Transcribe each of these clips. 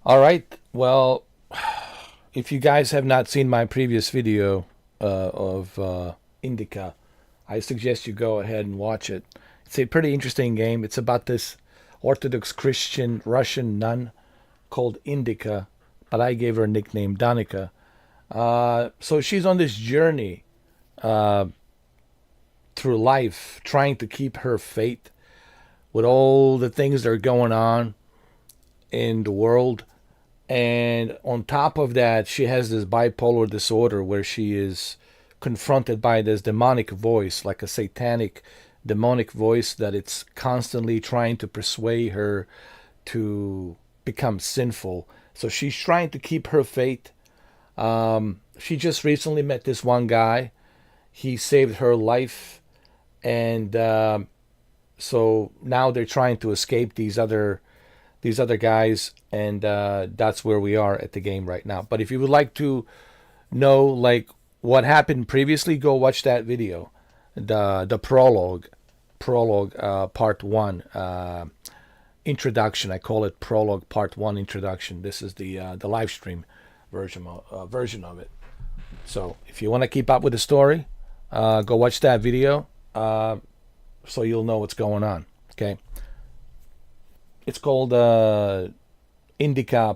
All right. Well, if you guys have not seen my previous video of INDIKA, I suggest you go ahead and watch it. It's a pretty interesting game. It's about this Orthodox Christian Russian nun called INDIKA, but I gave her a nickname DANIKA. So she's on this journey through life, trying to keep her faith with all the things that are going on in the world. And on top of that, she has this bipolar disorder where she is confronted by this demonic voice, like a satanic demonic voice that it's constantly trying to persuade her to become sinful. So she's trying to keep her faith. She just recently met this one guy. He saved her life. And so now they're trying to escape these other guys, and that's where we are at the game right now. But if you would like to know like what happened previously, go watch that video, the prologue part 1 introduction. I call it prologue part 1 introduction. This is the live stream version of it. So if you want to keep up with the story, go watch that video so you'll know what's going on. Okay. It's called INDIKA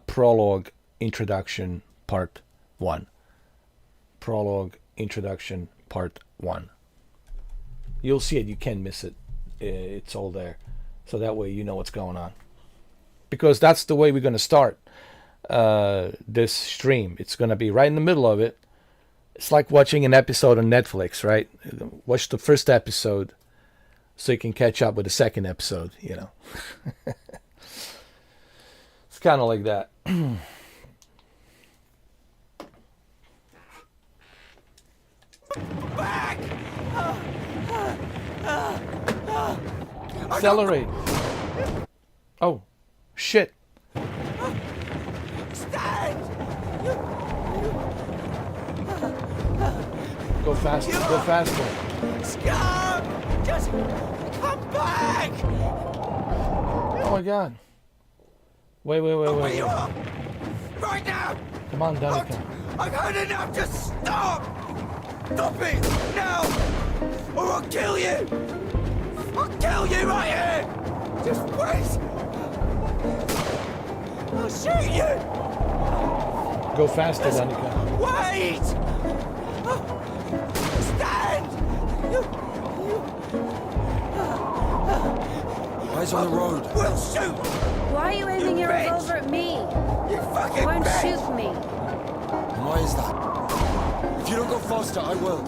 Prologue Introduction Part 1. Prologue Introduction Part 1. You'll see it. You can't miss it. It's all there. So that way you know what's going on. Because that's the way we're going to start this stream. It's going to be right in the middle of it. It's like watching an episode on Netflix, right? Watch the first episode so you can catch up with the second episode, you know. It's kind of like that. Back! Accelerate. Oh, shit. Stand! Go faster, go faster. Scum! Just come back! Oh my god. Wait. Where you are! Right now! Come on, Danica. I've had enough! Just stop! Stop it! Now! Or I'll kill you! I'll kill you right here! Just wait! I'll shoot you! Go faster, Danica. Wait! Stand! Eyes on the road. We'll shoot! Why are you aiming your bitch! revolver at me? You fucking You won't bitch! shoot me. And why is that? If you don't go faster, I will.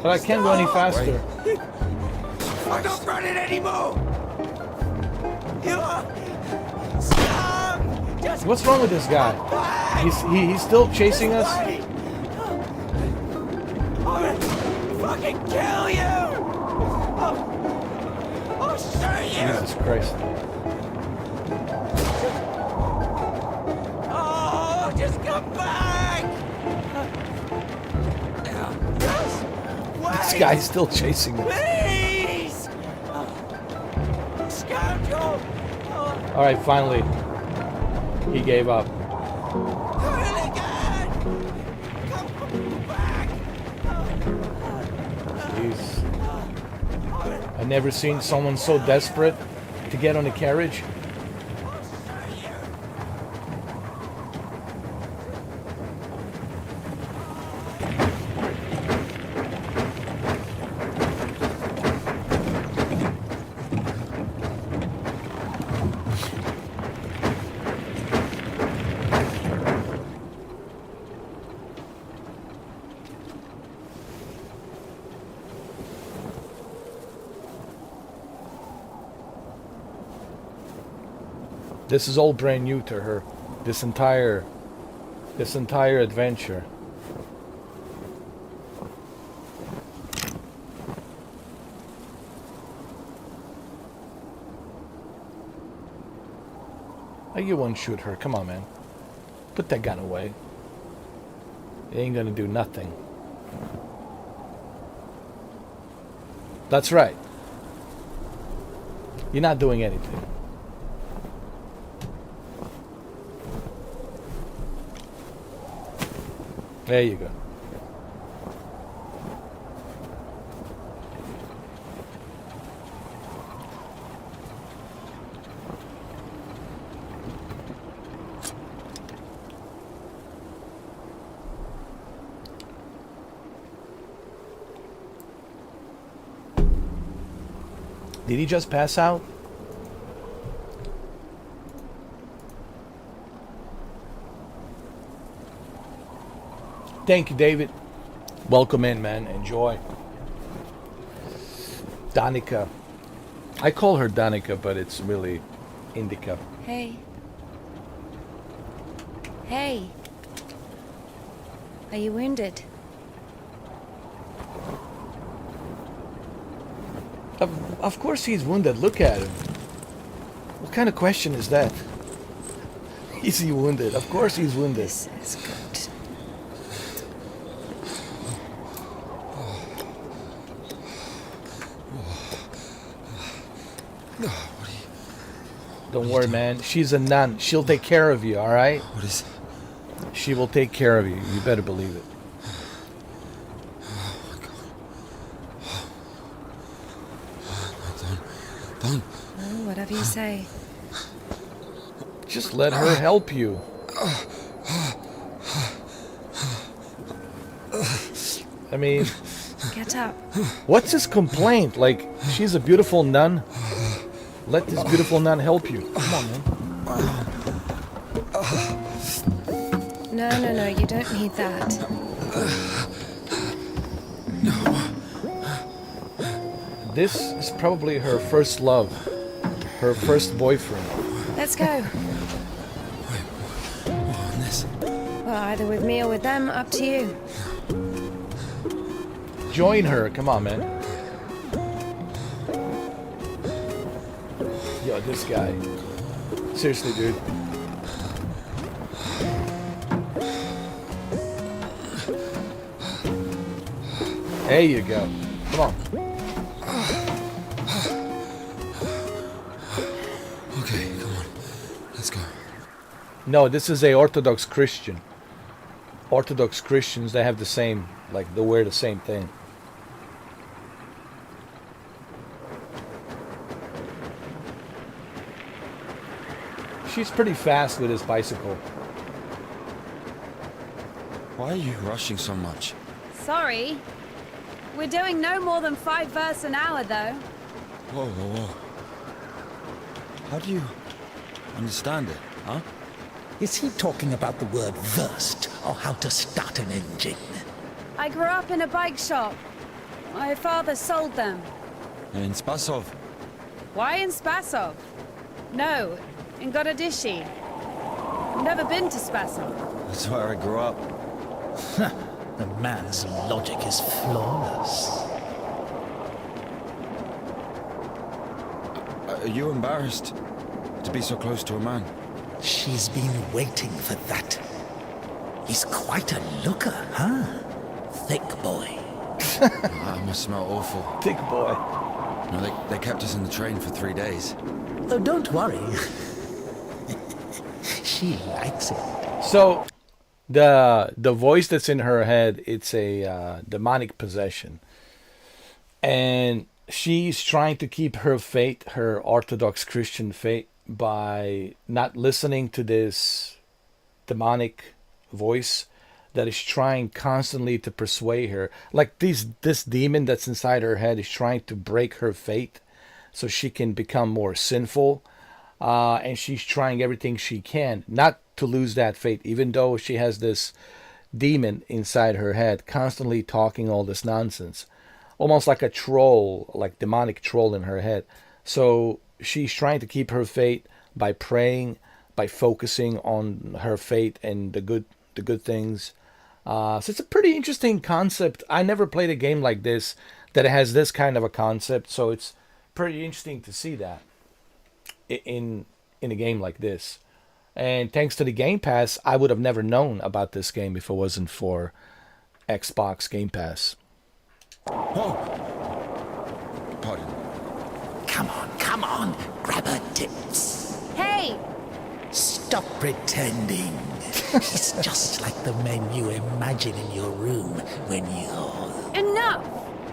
But I can't go any faster. I'm not running anymore! You are... Scum! Just What's wrong with this guy? back! He's still chasing us? Wait! I'm gonna fucking kill you! I'll shoot you! Jesus Christ. Oh, just come back! Just wait! This guy's still chasing us. Please! Scoundrel! Alright, finally. He gave up. Hooligan! Come back! Jeez. I've never seen someone so desperate to get on a carriage. This is all brand new to her. This entire adventure. Oh, you won't shoot her. Come on, man. Put that gun away. It ain't gonna do nothing. That's right. You're not doing anything. There you go. Did he just pass out? Thank you, David. Welcome in, man. Enjoy. DANIKA. I call her DANIKA, but it's really INDIKA. Hey. Hey. Are you wounded? Of course he's wounded. Look at him. What kind of question is that? Is he wounded? Of course he's wounded. This is good. Don't worry, man. She's a nun. She'll take care of you, all right? What is... She will take care of you. You better believe it. Don't. Oh, whatever you say. Just let her help you. I mean, Get up. what's his complaint? Like, she's a beautiful nun. Let this beautiful nun help you. Come on, man. No, you don't need that. This is probably her first love. Her first boyfriend. Let's go. On this. Well, either with me or with them, up to you. Join her. Come on, man. Yo, this guy. Seriously, dude. There you go. Come on. Okay, come on. Let's go. No, this is a Orthodox Christian. Orthodox Christians, they have the same, like, they wear the same thing. She's pretty fast with his bicycle. Why are you rushing so much? Sorry. We're doing no more than 5 verse an hour, though. Whoa. How do you understand it, huh? Is he talking about the word versed, or how to start an engine? I grew up in a bike shop. My father sold them. In Spasov. Why in Spasov? No, in Gorodishi. I've never been to Spasov. That's where I grew up. The man's logic is flawless. Are you embarrassed to be so close to a man? She's been waiting for that. He's quite a looker, huh? Thick boy. I must smell awful. Thick boy. No, they kept us in the train for 3 days. Oh, don't worry. She likes it. So, the voice that's in her head, it's a demonic possession. And she's trying to keep her faith, her Orthodox Christian faith, by not listening to this demonic voice that is trying constantly to persuade her. Like this demon that's inside her head is trying to break her faith so she can become more sinful. And she's trying everything she can not to lose that faith, even though she has this demon inside her head constantly talking all this nonsense, almost like a troll, like demonic troll in her head. So she's trying to keep her faith by praying, by focusing on her faith and the good things. So it's a pretty interesting concept. I never played a game like this that has this kind of a concept, so it's pretty interesting to see that in a game like this. And thanks to the Game Pass, I would have never known about this game if it wasn't for Xbox Game Pass. Oh! Pardon. Come on. Grab her tits. Hey! Stop pretending. He's just like the men you imagine in your room when you're... Enough!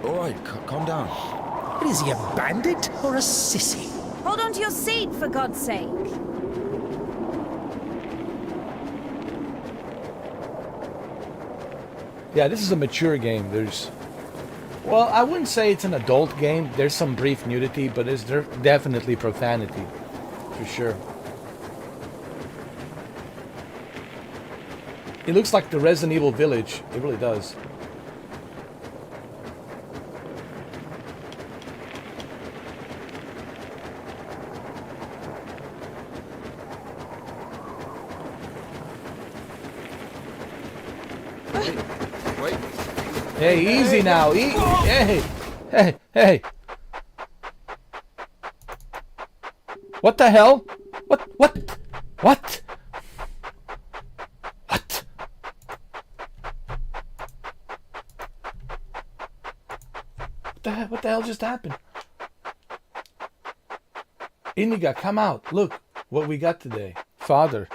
All right, calm down. What is he, a bandit or a sissy? Hold on to your seat, for God's sake. Yeah, this is a mature game. Well, I wouldn't say it's an adult game. There's some brief nudity, but there's definitely profanity, for sure. It looks like the Resident Evil Village. It really does. Wait. Hey, easy now. Hey, hey, hey. What the hell? What? What? What? What the hell just happened? INDIKA, come out. Look what we got today. Father.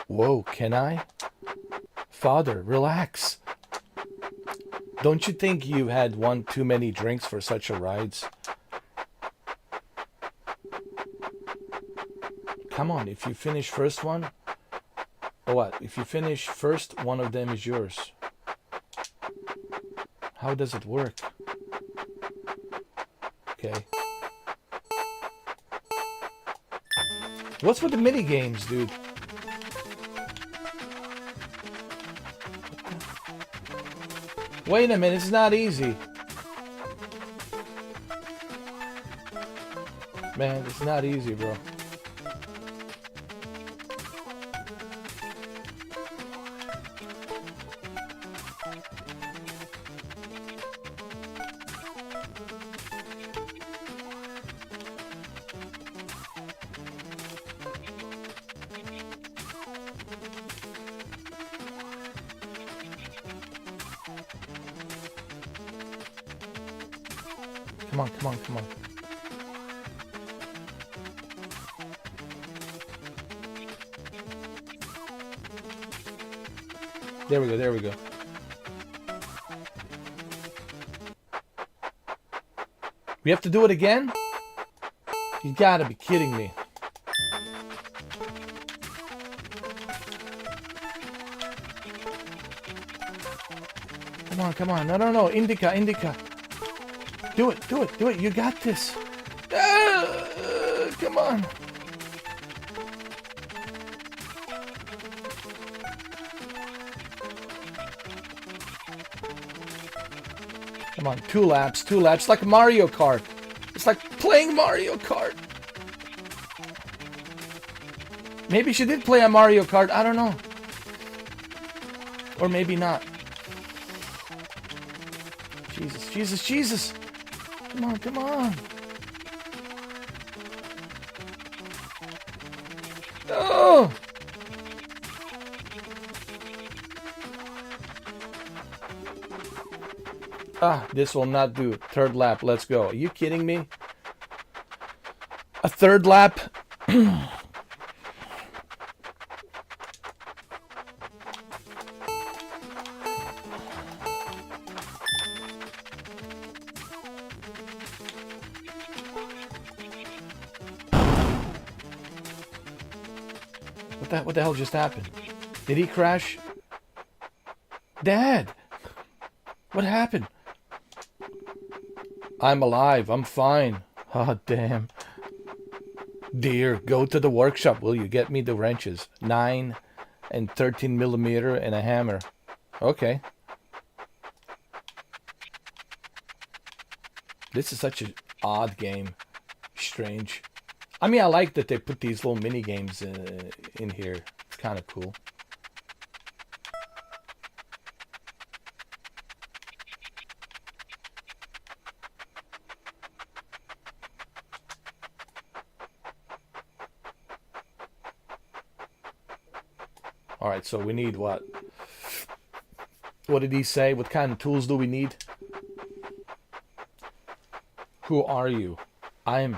Whoa, can I? Father, relax. Don't you think you had one too many drinks for such a rides? Come on, if you finish first one, or what? If you finish first, one of them is yours. How does it work? Okay. What's with the mini games, dude? Wait a minute, it's not easy. Man, it's not easy, bro. Come on, come on, come on. There we go, there we go. We have to do it again? You gotta be kidding me. Come on, come on. No, no, no. INDIKA, INDIKA. Do it, do it, do it. You got this. Come on. Come on, two laps, like Mario Kart. It's like playing Mario Kart. Maybe she did play a Mario Kart, I don't know. Or maybe not. Jesus, Jesus, Jesus. Come on, come on. Oh! Ah, this will not do. Third lap, let's go. Are you kidding me? A third lap? What the hell just happened? Did he crash? Dad! What happened? I'm alive. I'm fine. Oh, damn. Dear, go to the workshop. Will you get me the wrenches? 9 and 13 millimeter and a hammer. Okay. This is such an odd game. Strange. I mean, I like that they put these little mini games in here. It's kind of cool. All right, so we need what? What did he say? What kind of tools do we need? Who are you? I am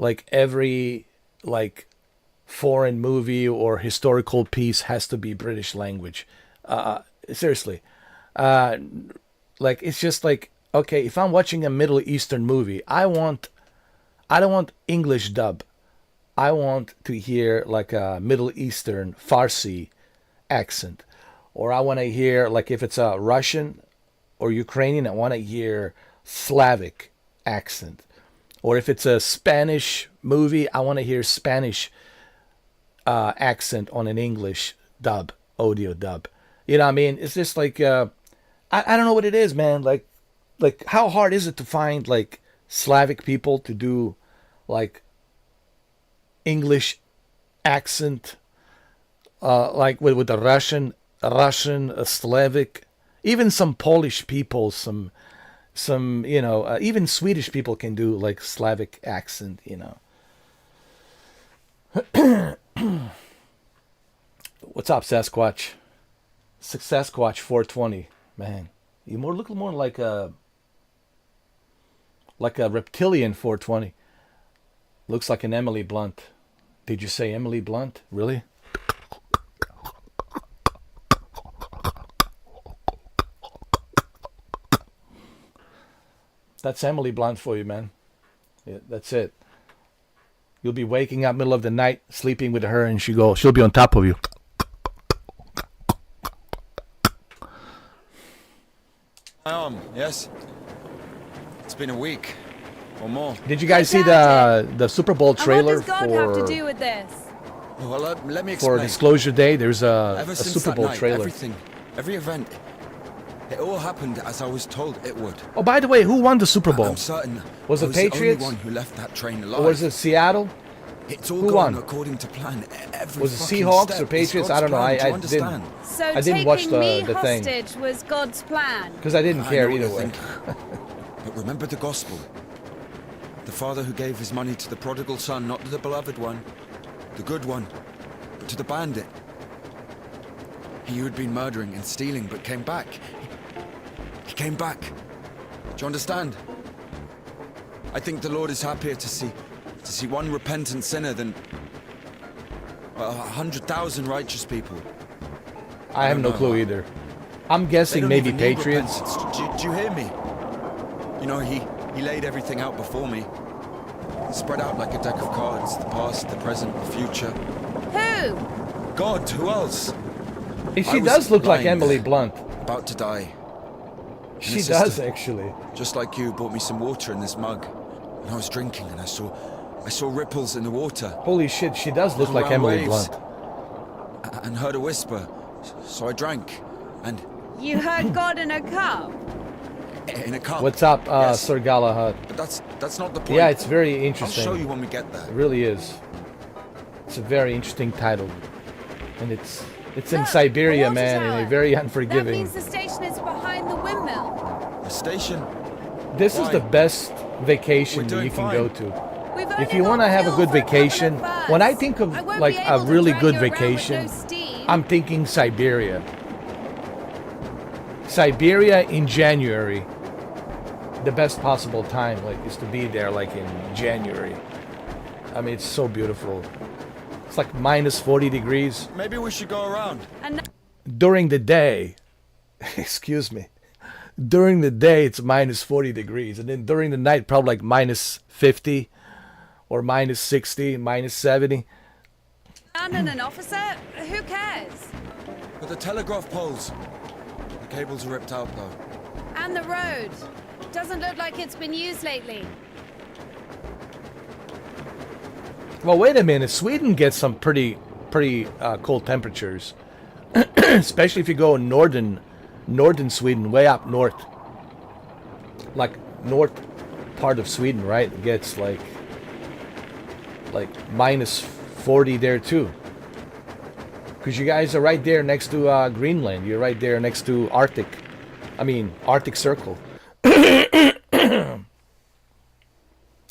like every like foreign movie or historical piece has to be British language. Seriously. Like it's just like, okay, if I'm watching a Middle Eastern movie, I don't want English dub. I want to hear like a Middle Eastern Farsi accent. Or I want to hear, like if it's a Russian or Ukrainian, I want to hear Slavic accent. Or if it's a Spanish movie, I want to hear Spanish accent on an English dub, audio dub. You know what I mean? It's just like, I don't know what it is, man. Like how hard is it to find like Slavic people to do like English accent, like with the Russian, Slavic, even some Polish people, some even Swedish people can do like Slavic accent, What's up, Sasquatch? Sasquatch 420, man. You look more like a reptilian 420. Looks like an Emily Blunt. Did you say Emily Blunt? Really? That's Emily Blunt for you, man. Yeah, that's it. You'll be waking up middle of the night, sleeping with her, and she'll be on top of you. My arm, yes. It's been a week or more. Did you guys see the Super Bowl trailer and what does God have to do with this? Well, let me explain. for Disclosure Day? There's Ever a since Super that Bowl night, trailer. everything, every event, it all happened as I was told it would. Oh, by the way, who won the Super Bowl? I'm certain Was I it was the Patriots? only one who left that train alive. Or was it Seattle? It's all who gone won? according to plan. Every Was it fucking Seahawks step or is Patriots? God's I don't know. plan, do you I understand? So I didn't taking watch me the thing. hostage was God's plan. Because I didn't I care know what either you're way. thinking. But remember the gospel. The father who gave his money to the prodigal son, not to the beloved one, the good one, but to the bandit. He who had been murdering and stealing but came back. He came back. Do you understand? I think the Lord is happier to see one repentant sinner than 100,000 righteous people. I have no don't know. clue either. I'm They guessing don't maybe even need Patriots. repentance. Do you hear me? You know, he laid everything out before me. Spread out like a deck of cards. The past, the present, the future. Who? God, who else? She I was does look like lying Emily there, Blunt. about to die. She sister, does, actually. Just like you, brought me some water in this mug. And I was drinking and I saw ripples in the water. Holy shit, she does look like Round Emily waves. Blunt. And heard a whisper. So I drank. And You heard God in a cup? in a cup. What's up, Yes. Sir Galahad? But that's not the point. Yeah, it's very I'll interesting. show you when we get there. It really is. It's a very interesting title. And it's in Look, Siberia, a water man, and tower. a very That unforgiving. means the station is behind the windmill. A station. This is Why? the best vacation We're that you doing can go fine. to. We've If only you got want to have a fuel good for couple of vacation, bars. when I think of I won't like be a able to really drag good you around with vacation, no steam. I'm thinking Siberia. Siberia in January. The best possible time is to be there like in January. I mean, it's so beautiful. It's like minus 40 degrees Maybe we should go around. And during the day. Excuse me. During the day it's minus 40 degrees, and then during the night probably like minus 50 or minus 60, minus 70. and an officer? Who cares? But the telegraph poles. The cables are ripped out though. And the road. Doesn't look like it's been used lately. Well, wait a minute. Sweden gets some pretty cold temperatures, especially if you go northern Sweden, way up north, like north part of Sweden, right? It gets like minus 40 there too. Because you guys are right there next to Greenland. You're right there next to Arctic Circle.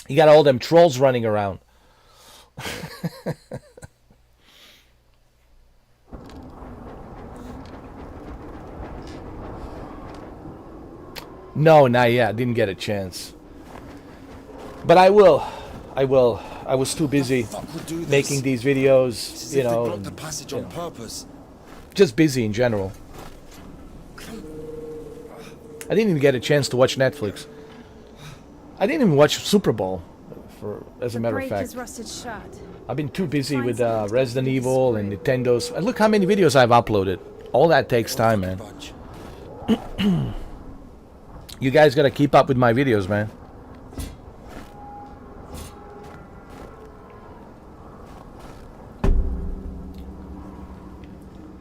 You got all them trolls running around. No, not yet. Didn't get a chance. But I will. I was too busy Fuck would do this? making these videos, It's as you if they know, blocked the passage on purpose. just busy in general. I didn't even get a chance to watch Netflix. I didn't even watch Super Bowl, as a The matter of break fact. is rusted shut. I've been too busy Find with something to Resident keep Evil this and screwed. Nintendo's. And look how many videos I've uploaded. All that takes time, man. Bunch. You guys gotta keep up with my videos, man.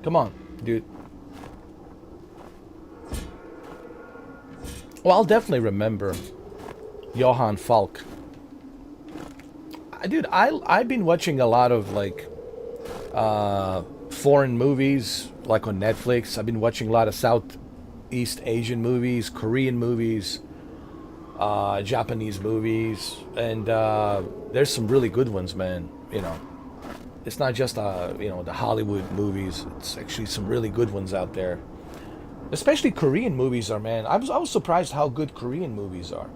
Come on, dude. Well, I'll definitely remember Johann Falk. Dude, I've been watching a lot of like foreign movies, like on Netflix. I've been watching a lot of Southeast Asian movies, Korean movies, Japanese movies, and there's some really good ones, man. You know, it's not just the Hollywood movies. It's actually some really good ones out there. Especially Korean movies are, man. I was surprised how good Korean movies are.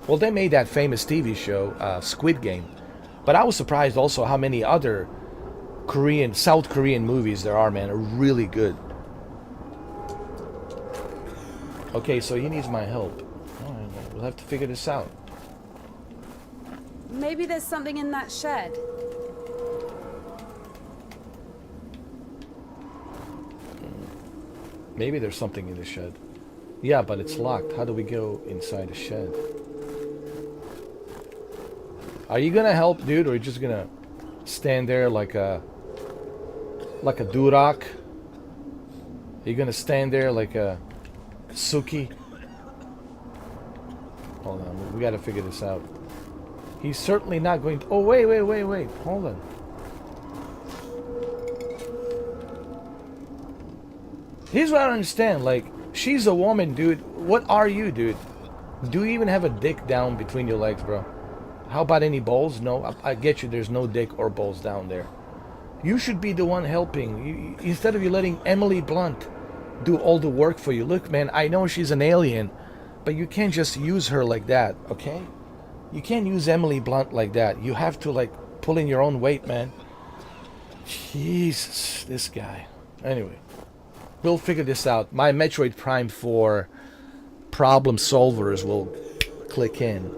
Well, they made that famous TV show, Squid Game. But I was surprised also how many other South Korean movies there are, man, are really good. Okay, so he needs my help. All right, we'll have to figure this out. Maybe there's something in that shed. Maybe there's something in the shed. Yeah, but it's locked. How do we go inside the shed? Are you gonna help, dude, or are you just gonna stand there like a durak? Are you gonna stand there like a Suki? Hold on, we gotta figure this out. He's certainly not going to... Oh, wait. Hold on. Here's what I don't understand. Like, she's a woman, dude. What are you, dude? Do you even have a dick down between your legs, bro? How about any balls? No, I get you. There's no dick or balls down there. You should be the one helping. Instead of you letting Emily Blunt do all the work for you. Look, man, I know she's an alien, but you can't just use her like that, okay? You can't use Emily Blunt like that. You have to, like, pull in your own weight, man. Jesus, this guy. Anyway, we'll figure this out. My Metroid Prime 4 problem solvers will click in.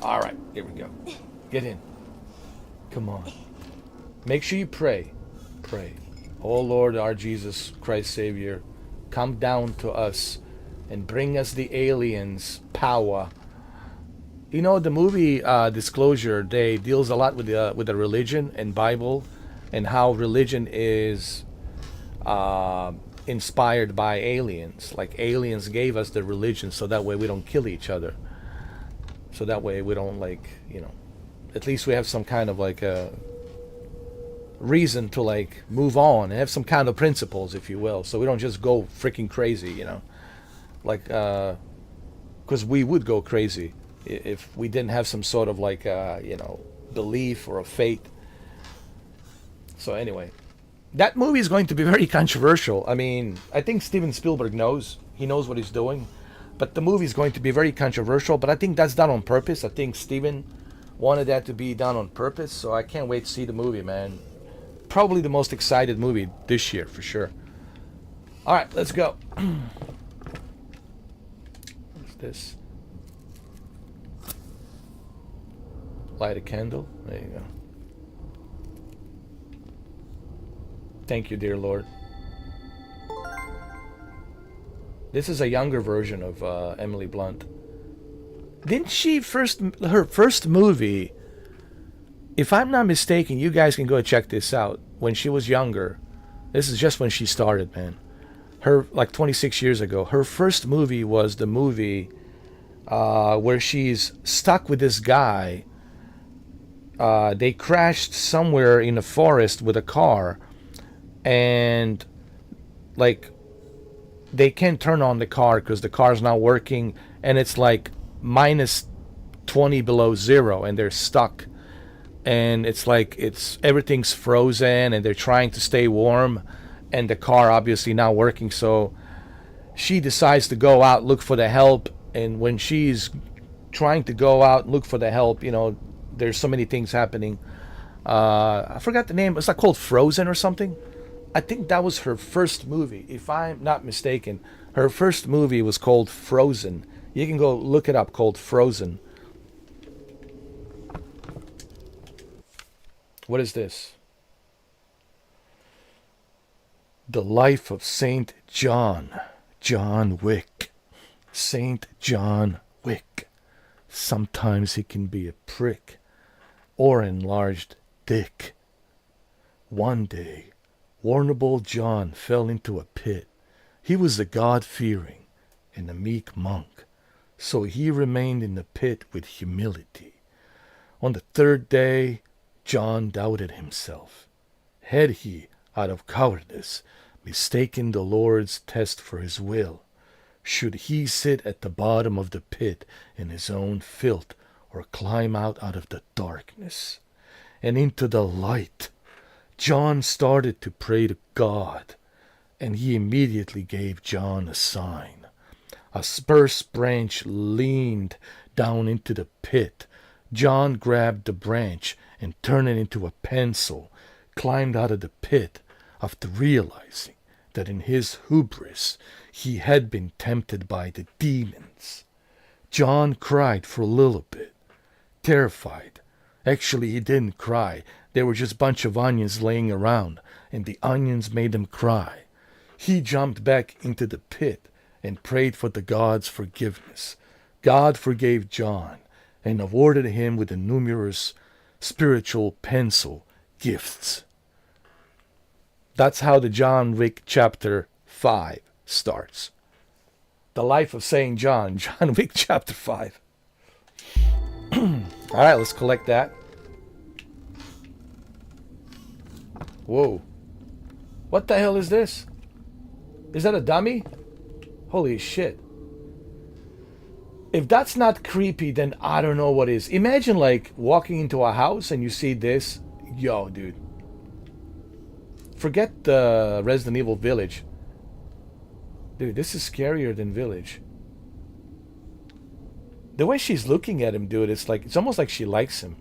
All right, here we go. Get in. Come on. Make sure you pray. Pray. Oh Lord, our Jesus Christ Savior, come down to us and bring us the aliens' power. You know, the movie Disclosure Day deals a lot with the religion and Bible, and how religion is inspired by aliens. Like, aliens gave us the religion so that way we don't kill each other. So that way we don't, like, you know, at least we have some kind of like a reason to like move on and have some kind of principles, if you will. So we don't just go freaking crazy, you know, like, because we would go crazy if we didn't have some sort of like, you know, belief or a faith. So anyway, that movie is going to be very controversial. I mean, I think Steven Spielberg knows. He knows what he's doing. But the movie is going to be very controversial. But I think that's done on purpose. I think Steven wanted that to be done on purpose. So I can't wait to see the movie, man. Probably the most excited movie this year, for sure. All right, let's go. What's this? Light a candle. There you go. Thank you, dear Lord. This is a younger version of Emily Blunt. Didn't she her first movie, if I'm not mistaken, you guys can go check this out, when she was younger. This is just when she started, man. Her, like 26 years ago, her first movie was the movie where she's stuck with this guy. They crashed somewhere in a forest with a car, and like they can't turn on the car because the car's not working, and it's like minus 20 below zero, and they're stuck, and it's like everything's frozen, and they're trying to stay warm, and the car obviously not working. So she decides to go out, look for the help. And when she's trying to go out and look for the help, you know, there's so many things happening. I forgot the name. It's like called Frozen or something. I think that was her first movie, if I'm not mistaken. Her first movie was called Frozen. You can go look it up, called Frozen. What is this? The Life of Saint John Wick. Saint John Wick. Sometimes he can be a prick or enlarged dick. One day, Warnable John fell into a pit. He was a God-fearing and a meek monk, so he remained in the pit with humility. On the third day, John doubted himself. Had he, out of cowardice, mistaken the Lord's test for his will? Should he sit at the bottom of the pit in his own filth, or climb out of the darkness and into the light? John started to pray to God, and he immediately gave John a sign. A spruce branch leaned down into the pit. John grabbed the branch and turned it into a pencil, climbed out of the pit after realizing that in his hubris he had been tempted by the demons. John cried for a little bit, terrified. Actually, he didn't cry. There were just a bunch of onions laying around, and the onions made him cry. He jumped back into the pit and prayed for the God's forgiveness. God forgave John and awarded him with the numerous spiritual pencil gifts. That's how the John Wick chapter 5 starts. The Life of Saint John Wick chapter 5. All right, let's collect that. Whoa. What the hell is this? Is that a dummy? Holy shit. If that's not creepy, then I don't know what is. Imagine like walking into a house and you see this. Yo, dude. Forget the Resident Evil Village. Dude, this is scarier than Village. The way she's looking at him, dude, it's almost like she likes him.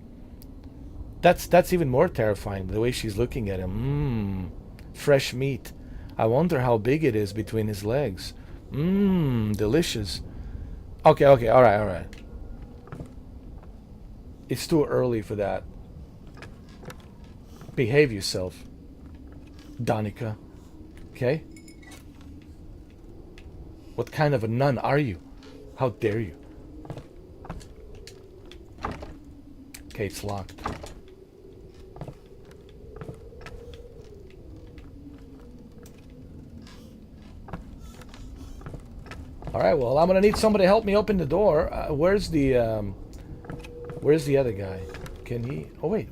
That's even more terrifying, the way she's looking at him. Fresh meat. I wonder how big it is between his legs. Delicious. Okay, alright. It's too early for that. Behave yourself, Danika. Okay? What kind of a nun are you? How dare you? Okay, it's locked. Alright, well, I'm gonna need somebody to help me open the door. Where's the other guy? Can he... Oh, wait.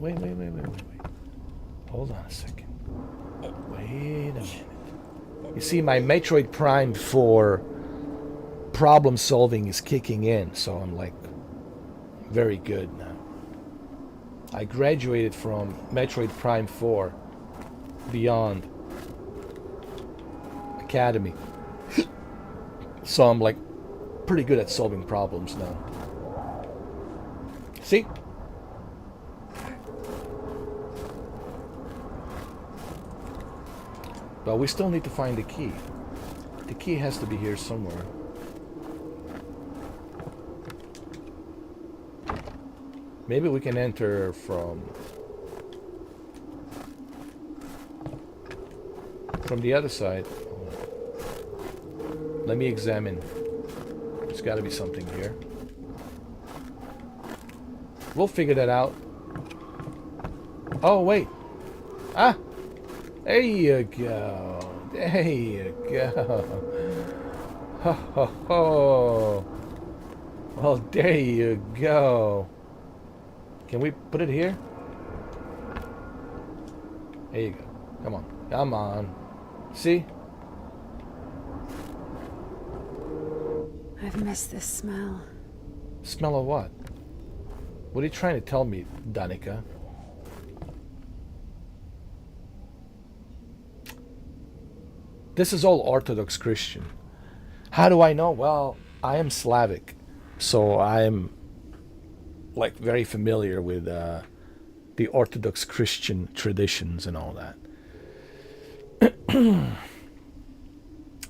Hold on a second. Wait a minute. You see, my Metroid Prime 4 problem solving is kicking in, so I'm like very good now. I graduated from Metroid Prime 4 Beyond Academy. So I'm like pretty good at solving problems now. See? But we still need to find the key. The key has to be here somewhere. Maybe we can enter from the other side. Let me examine. There's got to be something here. We'll figure that out. Oh, wait. Ah! There you go. There you go. Ho, ho, ho. Well, there you go. Can we put it here? There you go. Come on. Come on. See? I've missed this smell. Smell of what? What are you trying to tell me, Danika? This is all Orthodox Christian. How do I know? Well, I am Slavic, so I'm like very familiar with the Orthodox Christian traditions and all that.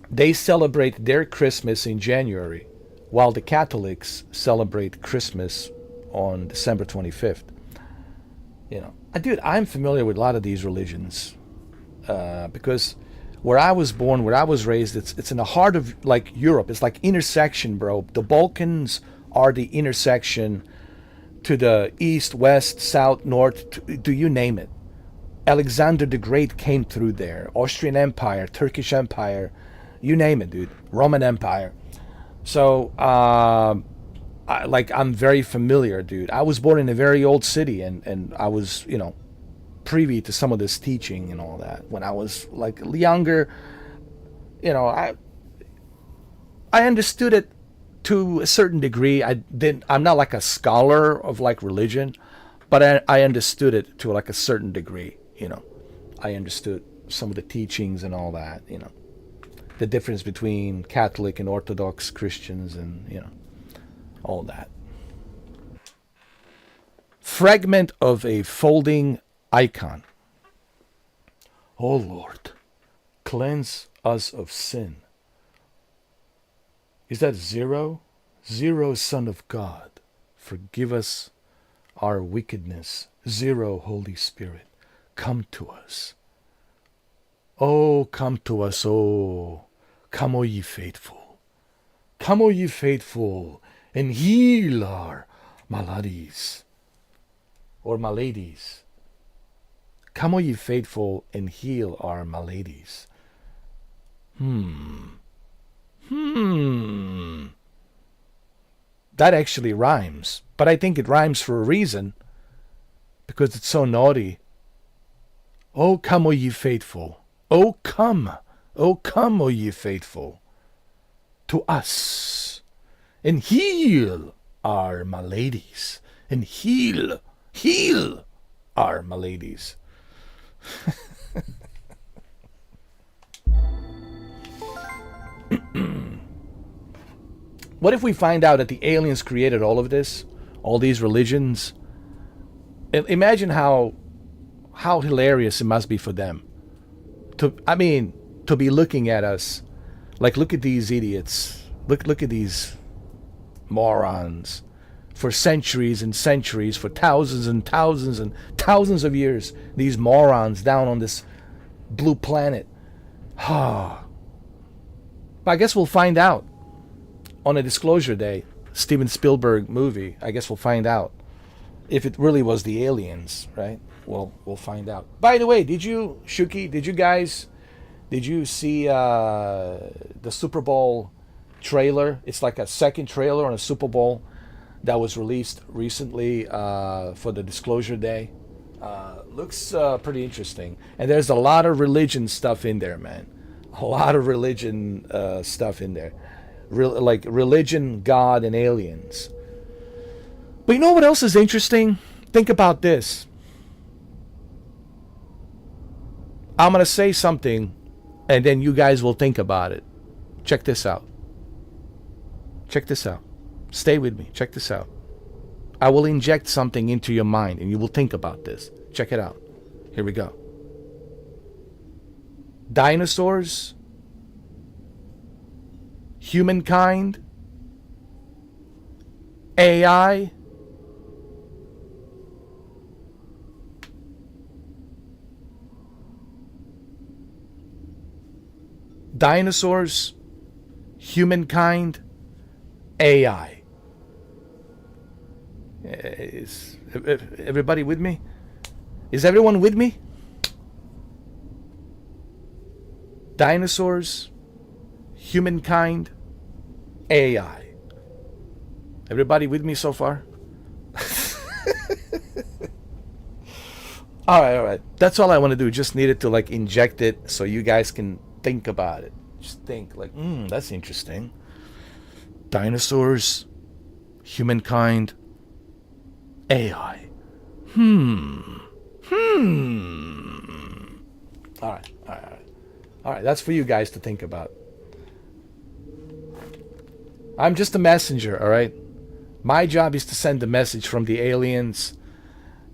They celebrate their Christmas in January, while the Catholics celebrate Christmas on December 25th. You know, dude, I'm familiar with a lot of these religions because where I was born, where I was raised, it's in the heart of like Europe. It's like intersection, bro. The Balkans are the intersection to the east, west, south, north, do you name it. Alexander the Great came through there. Austrian Empire, Turkish Empire, you name it, dude. Roman Empire. So, I'm very familiar, dude. I was born in a very old city, and I was, privy to some of this teaching and all that. When I was like younger, I understood it to a certain degree. I'm not like a scholar of like religion, but I understood it to like a certain degree. I understood some of the teachings and all that. The difference between Catholic and Orthodox Christians and all that. Fragment of a folding icon. Oh Lord, cleanse us of sin. Is that zero? Zero, Son of God, forgive us our wickedness. Zero, Holy Spirit, come to us. Oh, come to us, oh, come, O ye faithful. Come, O ye faithful, and heal our maladies, or maladies. Come, O ye faithful, and heal our maladies. That actually rhymes, but I think it rhymes for a reason, because it's so naughty. Oh, come, O ye faithful. Oh, come, O ye faithful, to us, and heal our maladies, and heal our maladies. What if we find out that the aliens created all of this, all these religions? Imagine how hilarious it must be for them. To be looking at us, like, look at these idiots, look at these morons. For centuries and centuries, for thousands and thousands and thousands of years, these morons down on this blue planet. But I guess we'll find out on a Disclosure Day, Steven Spielberg movie. I guess we'll find out if it really was the aliens, right? Well, we'll find out. By the way, did you see the Super Bowl trailer? It's like a second trailer on a Super Bowl that was released recently for the Disclosure Day. Looks pretty interesting. And there's a lot of religion stuff in there, man. A lot of religion stuff in there. Like religion, God, and aliens. But you know what else is interesting? Think about this. I'm going to say something, and then you guys will think about it. Check this out. Check this out. Stay with me. Check this out. I will inject something into your mind, and you will think about this. Check it out. Here we go. Dinosaurs, humankind, AI, dinosaurs, humankind, AI. Is everybody with me? Is everyone with me? Dinosaurs, humankind, AI. Everybody with me so far? All right. That's all I want to do. Just needed to like inject it so you guys can think about it. Just think like, that's interesting. Dinosaurs, humankind, AI. All right. That's for you guys to think about. I'm just a messenger, all right? My job is to send the message from the aliens.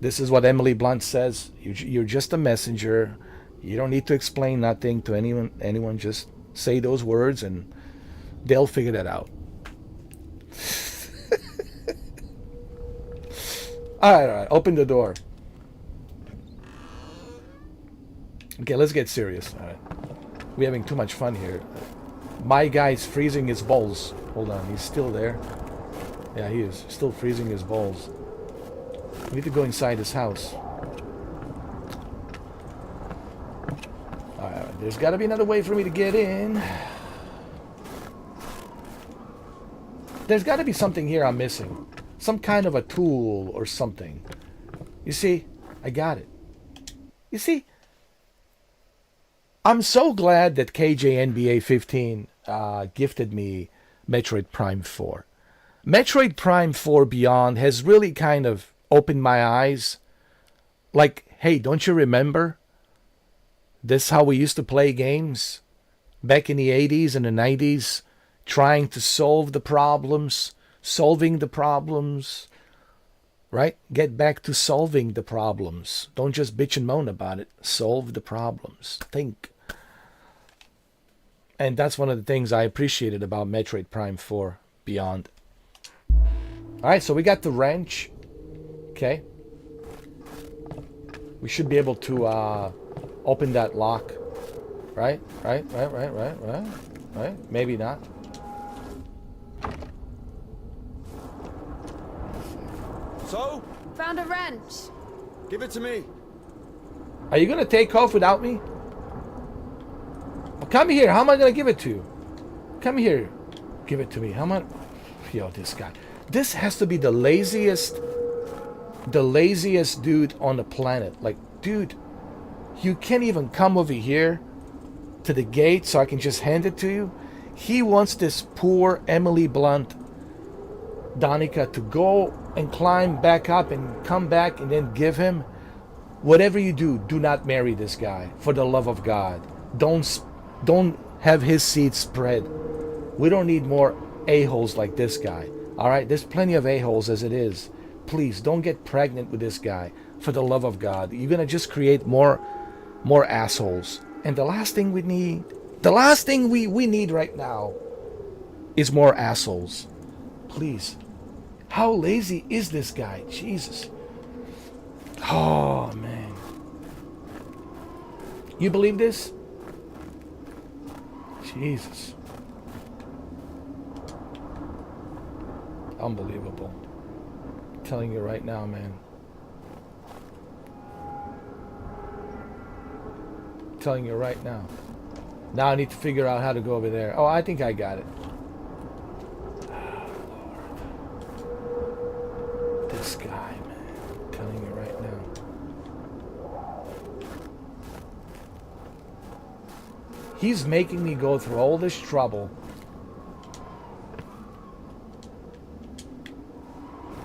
This is what Emily Blunt says. You're just a messenger. You don't need to explain nothing to anyone. Anyone, just say those words and they'll figure that out. All right. Open the door. Okay, let's get serious. All right. We're having too much fun here. My guy's freezing his balls. Hold on, he's still there. Yeah, he is. Still freezing his balls. We need to go inside his house. Alright, there's got to be another way for me to get in. There's got to be something here I'm missing. Some kind of a tool or something. You see? I got it. You see? I'm so glad that KJNBA 15 gifted me Metroid Prime 4. Metroid Prime 4 Beyond has really kind of opened my eyes. Like, hey, don't you remember? This is how we used to play games back in the 80s and the 90s, trying to solve the problems, solving the problems, right? Get back to solving the problems. Don't just bitch and moan about it. Solve the problems. Think. And that's one of the things I appreciated about Metroid Prime 4 Beyond. Alright, so we got the wrench. Okay. We should be able to open that lock. Right? Right? Maybe not. So? Found a wrench. Give it to me. Are you gonna take off without me? Well, come here. How am I gonna give it to you? Come here. Give it to me. How am I? Yo, this guy. This has to be the laziest dude on the planet. Like, dude, you can't even come over here to the gate so I can just hand it to you. He wants this poor Emily Blunt, DANIKA, to go and climb back up and come back and then give him. Whatever you do, do not marry this guy. For the love of God. Don't have his seed spread. We don't need more a-holes like this guy. Alright, there's plenty of a-holes as it is. Please, don't get pregnant with this guy. For the love of God. You're gonna just create more assholes. And the last thing we need, we need right now is more assholes. Please. How lazy is this guy? Jesus. Oh, man. You believe this? Jesus. Unbelievable. I'm telling you right now, man. I'm telling you right now. Now I need to figure out how to go over there. Oh, I think I got it. Oh, Lord. This guy, man. I'm telling you right now. He's making me go through all this trouble.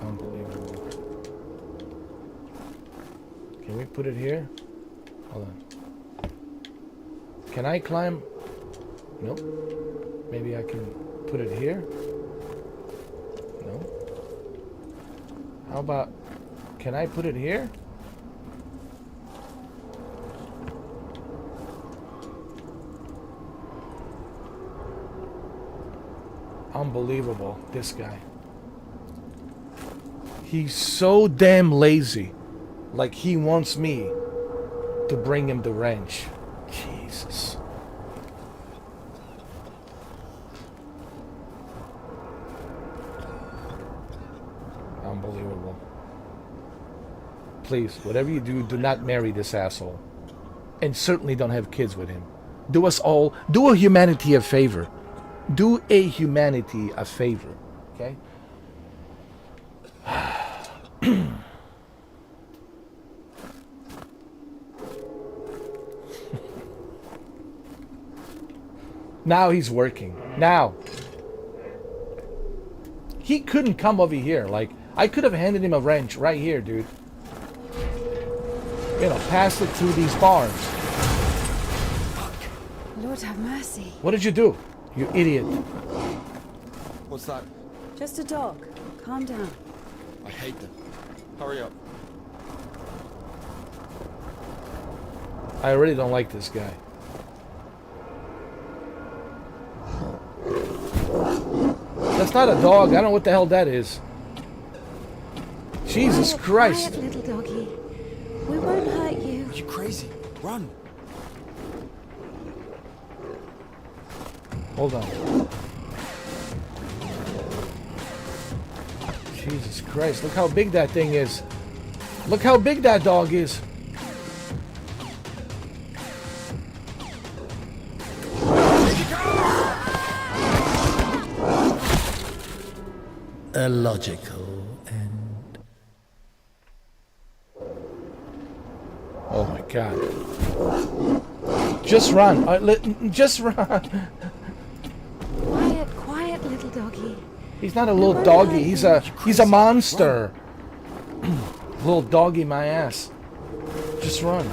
Unbelievable. Can we put it here? Hold on. Can I climb? Nope. Maybe I can put it here? No. How about... Can I put it here? Unbelievable, this guy. He's so damn lazy. Like he wants me to bring him the wrench. Jesus. Unbelievable. Please, whatever you do, do not marry this asshole. And certainly don't have kids with him. Do us all, do a humanity a favor. Do a humanity a favor, okay? Now he's working. Now. He couldn't come over here. Like, I could have handed him a wrench right here, dude. You know, pass it through these bars. Lord have mercy. What did you do? You idiot. What's that? Just a dog. Calm down. I hate them. Hurry up. I really don't like this guy. That's not a dog. I don't know what the hell that is. Jesus Christ. Quiet, little doggy. We won't hurt you. Are you crazy? Run! Hold on. Jesus Christ. Look how big that thing is. Look how big that dog is. A logical end. Oh my God. Just run. Just run. Quiet, little doggy. He's not a little doggy. He's a monster. Little doggy, my ass. Just run.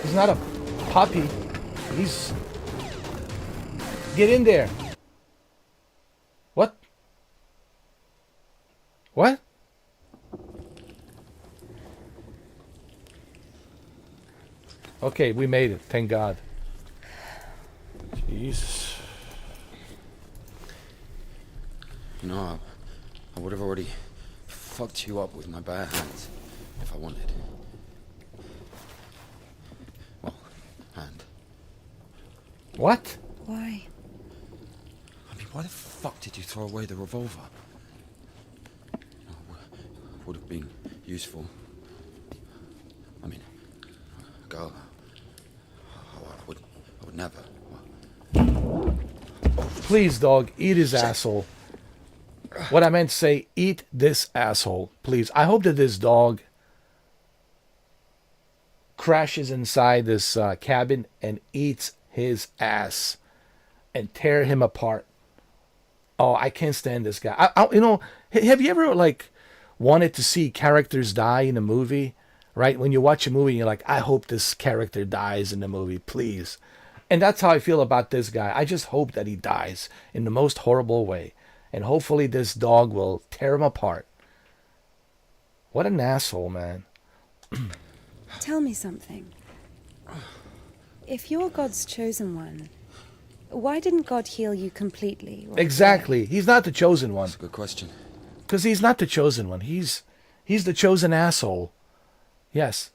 He's not a puppy. He's... Get in there. What? What? Okay, we made it. Thank God. Jesus. You know, I would have already fucked you up with my bare hands if I wanted. Well, hand. What? Why? I mean, why the fuck did you throw away the revolver? Would have been useful. I mean, girl, I would never. Please, dog, eat his asshole. What I meant to say, eat this asshole, please. I hope that this dog crashes inside this cabin and eats his ass and tear him apart. Oh, I can't stand this guy. You know, have you ever like wanted to see characters die in a movie? Right? When you watch a movie, you're like, I hope this character dies in the movie, please. And that's how I feel about this guy. I just hope that he dies in the most horrible way. And hopefully this dog will tear him apart. What an asshole, man. Tell me something. If you're God's chosen one, why didn't God heal you completely? Right Exactly. He's not the chosen one. That's a good question. Because he's not the chosen one. He's the chosen asshole. Yes.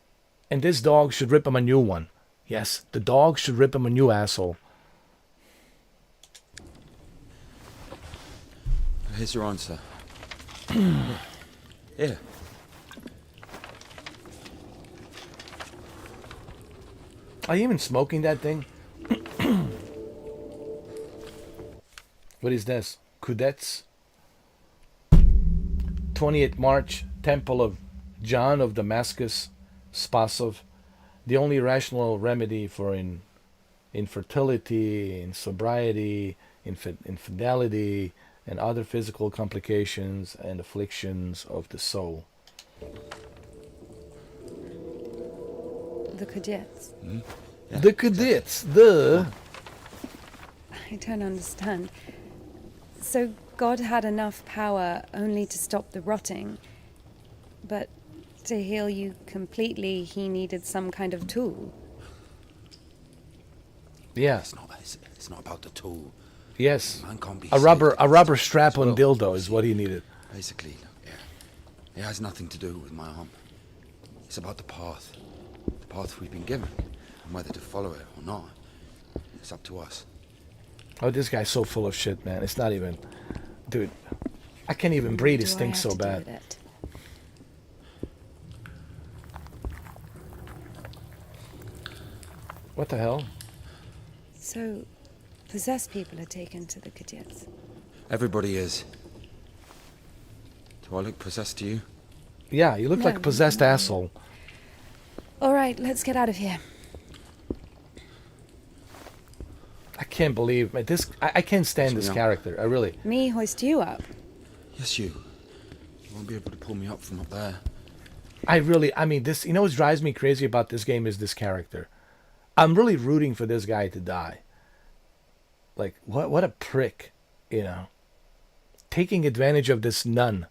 And this dog should rip him a new one. Yes. The dog should rip him a new asshole. Here's your answer. Here. Are you even smoking that thing? What is this? Kudets? 20th March, Temple of John of Damascus, Spasov. The only rational remedy for infertility, insobriety, infidelity, and other physical complications and afflictions of the soul. The cadets. Yeah, The cadets, the... I don't understand. So God had enough power only to stop the rotting, but to heal you completely, he needed some kind of tool. Yeah. It's not about the tool. Yes. Man can't be A rubber saved. strap-on dildo is what he needed. Basically, yeah. It has nothing to do with my arm. It's about the path. The path we've been given. And whether to follow it or not. It's up to us. Oh, this guy's so full of shit, man. It's not even... Dude, I can't even breathe. It What do I stinks have so to do bad. with it? What the hell? So, possessed people are taken to the cadets. Everybody is. Do I look possessed to you? Yeah, you look like a No, possessed no. asshole. All right, let's get out of here. I can't believe... Man, I can't stand this Yeah. character. I really... Me hoist you up. Yes, you. You won't be able to pull me up from up there. I mean, this... You know what drives me crazy about this game is this character. I'm really rooting for this guy to die. Like, what a prick, you know. taking advantage of this nun.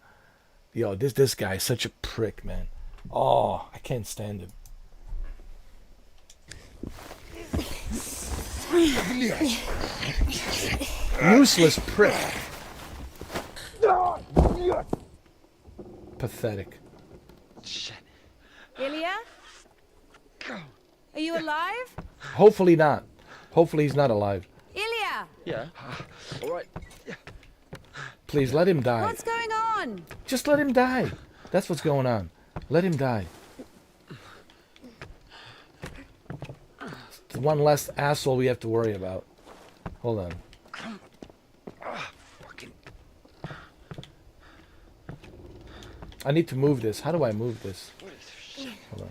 Yo, this guy is such a prick, man. Oh, I can't stand him. Useless prick. Pathetic. Ilya? Are you alive? Hopefully not. Hopefully he's not alive. Ilya! Yeah. All right. Please let him die. What's going on? Just let him die. That's what's going on. Let him die. It's one less asshole we have to worry about. Hold on. I need to move this. How do I move this? Hold on.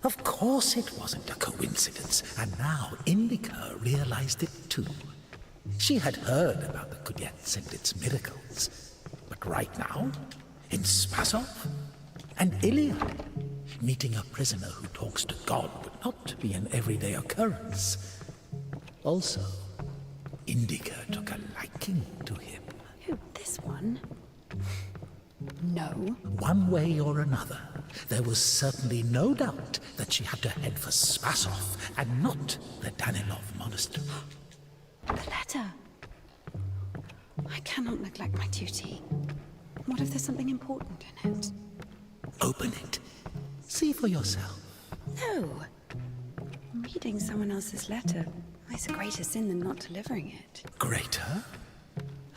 Of course it wasn't a coincidence, and now INDIKA realized it too. She had heard about the Kudets and its miracles, but right now, in Spasov and Iliad, meeting a prisoner who talks to God would not be an everyday occurrence. Also, INDIKA took a liking to him. Who, this one? No. One way or another, there was certainly no doubt that she had to head for Spasov and not the Danilov monastery. The letter. I cannot neglect my duty. What if there's something important in it? Open it. See for yourself. No. Reading someone else's letter is a greater sin than not delivering it. Greater?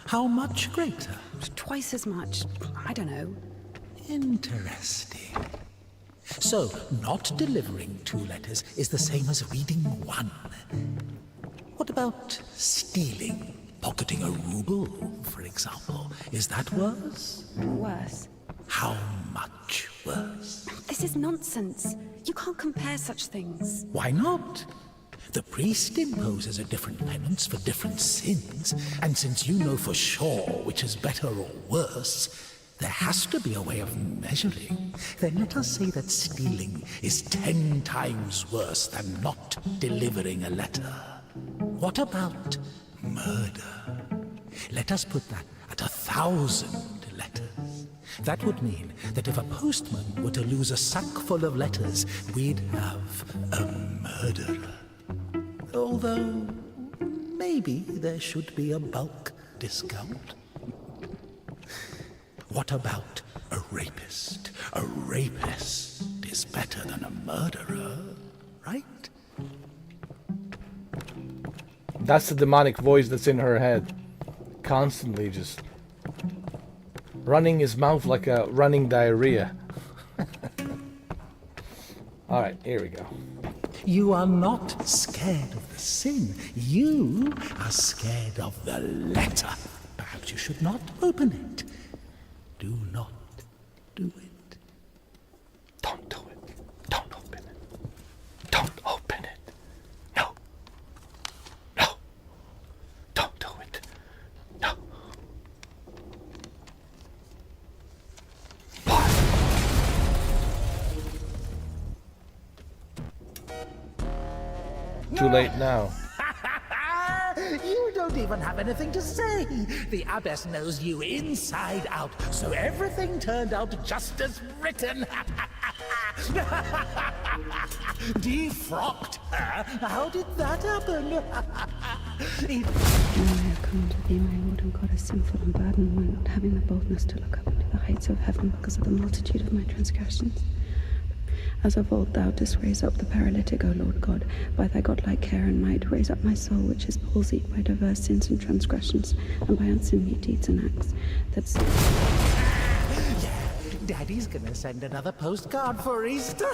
How much greater? Twice as much. I don't know. Interesting. So, not delivering 2 letters is the same as reading 1. What about stealing? Pocketing a ruble, for example. Is that worse? Worse. How much worse? This is nonsense. You can't compare such things. Why not? The priest imposes a different penance for different sins, and since you know for sure which is better or worse, there has to be a way of measuring. Then let us say that stealing is 10 times worse than not delivering a letter. What about murder? Let us put that at 1,000 letters. That would mean that if a postman were to lose a sack full of letters, we'd have a murderer. Although, maybe there should be a bulk discount. What about a rapist? A rapist is better than a murderer, right? That's the demonic voice that's in her head. Constantly just running his mouth like a running diarrhea. Alright, here we go. You are not scared of the sin. You are scared of the letter. Perhaps you should not open it. Do not do it. Don't do it. Don't open it. Don't open it. No. No. Don't do it. No. Too late now. You don't even have anything to say. The abbess knows you inside out, so everything turned out just as written. Defrocked her? How did that happen? Now I have come to thee, my Lord and God, a sinful and burdened one, not having the boldness to look up into the heights of heaven because of the multitude of my transgressions. As of old thou didst raise up the paralytic, O Lord God, by thy godlike care and might, raise up my soul, which is palsied by diverse sins and transgressions, and by unseemly deeds and acts. That's... Yeah, Daddy's gonna send another postcard for Easter.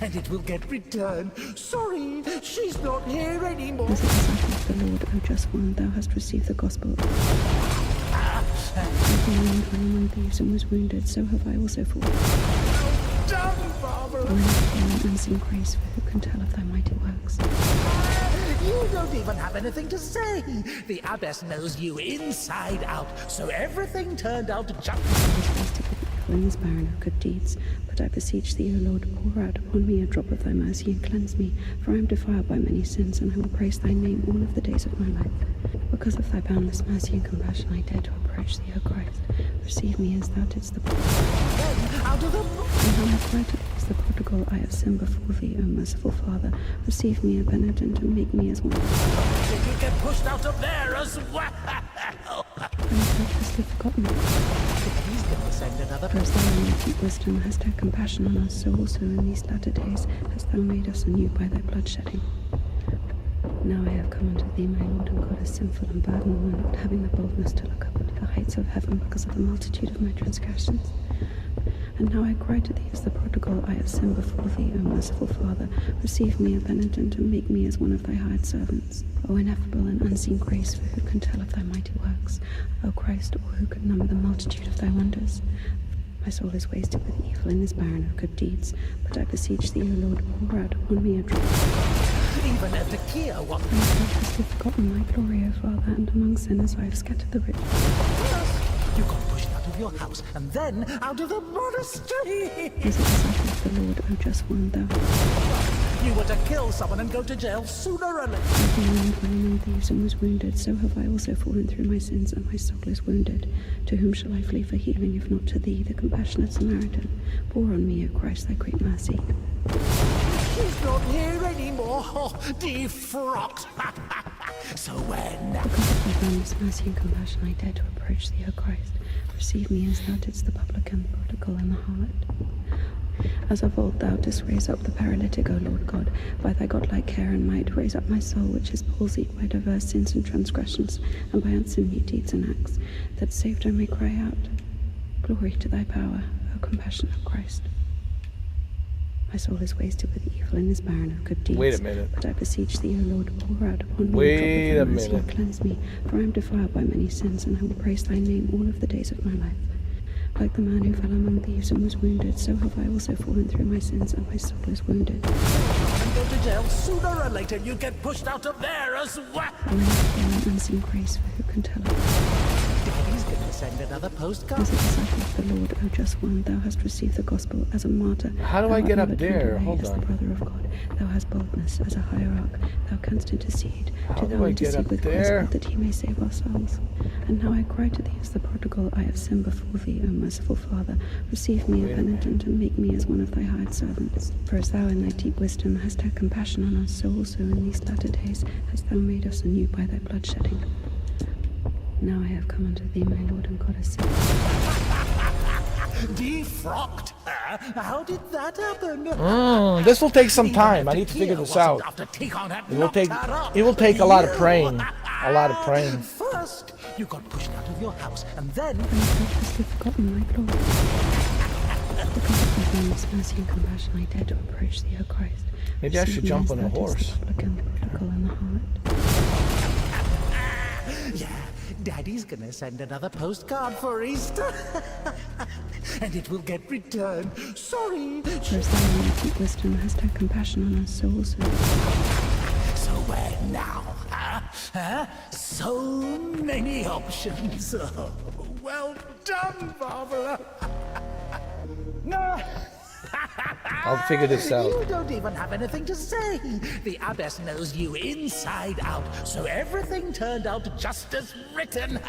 And it will get returned. Sorry, she's not here anymore. As a disciple of the Lord, O just one, thou hast received the gospel. As the man dwelt among thieves and was wounded, so have I also fallen. Done, Barbara! I have fallen and seen grace, for who can tell of thy mighty works? You don't even have anything to say. The abbess knows you inside out, so everything turned out just... I was blessed to give me, for in this barren of good deeds, but But I beseech thee, O Lord, pour out upon me a drop of thy mercy and cleanse me, for I am defiled by many sins, and I will praise thy name all of the days of my life. Because of thy boundless mercy and compassion, I dare to approach thee, O Christ. Receive me as thou didst the Out of the... And how I cry to thee as the prodigal, I have sinned before thee, O merciful Father. Receive me a penitent and make me as one. Did you get pushed out of there as well? I have hopelessly forgotten thee. He's going to send another... For as thou in thy deep wisdom hast had compassion on us, so also in these latter days hast thou made us anew by thy bloodshedding. Now I have come unto thee, my Lord and God, a sinful and burdened one, not having the boldness to look up into the heights of heaven because of the multitude of my transgressions. And now I cry to thee as the prodigal, I have sinned before thee, O merciful Father. Receive me a penitent and make me as one of thy hired servants. O ineffable and unseen grace, for who can tell of thy mighty works? O Christ, or who can number the multitude of thy wonders? My soul is wasted with evil and is barren of good deeds. But I beseech thee, O Lord, pour out upon me a drop. Even at the Kia one. I have hopelessly forgotten thy glory, O Father, and among sinners I have scattered the rich. You got pushed out of your house, and then out of the monastery. As a disciple of the Lord, O just one, thou. You were to kill someone and go to jail sooner or later. Like a man fell among thieves and was wounded, so have I also fallen through my sins, and my soul is wounded. To whom shall I flee for healing, if not to thee, the compassionate Samaritan? Pour on me, O Christ, thy great mercy. She's not here anymore. Defrocked. So when? Because of thy boundless mercy and compassion, I dare to approach thee, O Christ. Receive me as thou didst the publican, the prodigal, and the harlot. As of old thou didst raise up the paralytic, O Lord God, by thy godlike care and might raise up my soul, which is palsied by diverse sins and transgressions, and by unseemly deeds and acts, that saved I may cry out, Glory to thy power, O compassionate Christ. My soul is wasted with evil and is barren of good deeds. Wait a minute. But I beseech thee, O Lord, pour out upon me Wait a drop a of thy mercy minute. and cleanse me, for I am defiled by many sins, and I will praise thy name all of the days of my life. Like the man who fell among thieves and was wounded, so have I also fallen through my sins, and my soul is wounded. And go to jail sooner or later. You get pushed out of there as well. O ineffable and unseen grace, for who can tell it? Daddy's going to send another postcard. As a disciple of the Lord, O just one, thou hast received the gospel as a martyr. How do Thou I art get up never turned there? away Hold as on. the brother of God. Thou hast boldness as a hierarch. Thou canst intercede. How Do do thou I get intercede up with there? Christ, that he may save our souls. And now I cry to thee as the prodigal, I have sinned before thee, O merciful Father. Receive me a penitent and make me as one of thy hired servants. For as thou in thy deep wisdom hast had compassion on us, so also in these latter days hast thou made us anew by thy bloodshedding. Now I have come unto thee, my Lord and God, a sinner. Defrocked her? How did that happen? This will take some time. I need to figure this out. It will take a lot of praying. A lot of praying. First, you got pushed out of your house, and then I have hopelessly forgotten thy glory. Because of thy boundless mercy and compassion, I dare to approach thee, O Christ. Maybe I should Receive me jump as on a thou didst horse. The publican, the prodigal, and the harlot. yeah, Daddy's gonna send another postcard for Easter. And it will get returned. Sorry. For as thou in thy deep wisdom hast had compassion on us, so also. So where now? Huh? So many options. Oh, well done, Barbara. No. I'll figure this out. You don't even have anything to say. The abbess knows you inside out, so everything turned out just as written.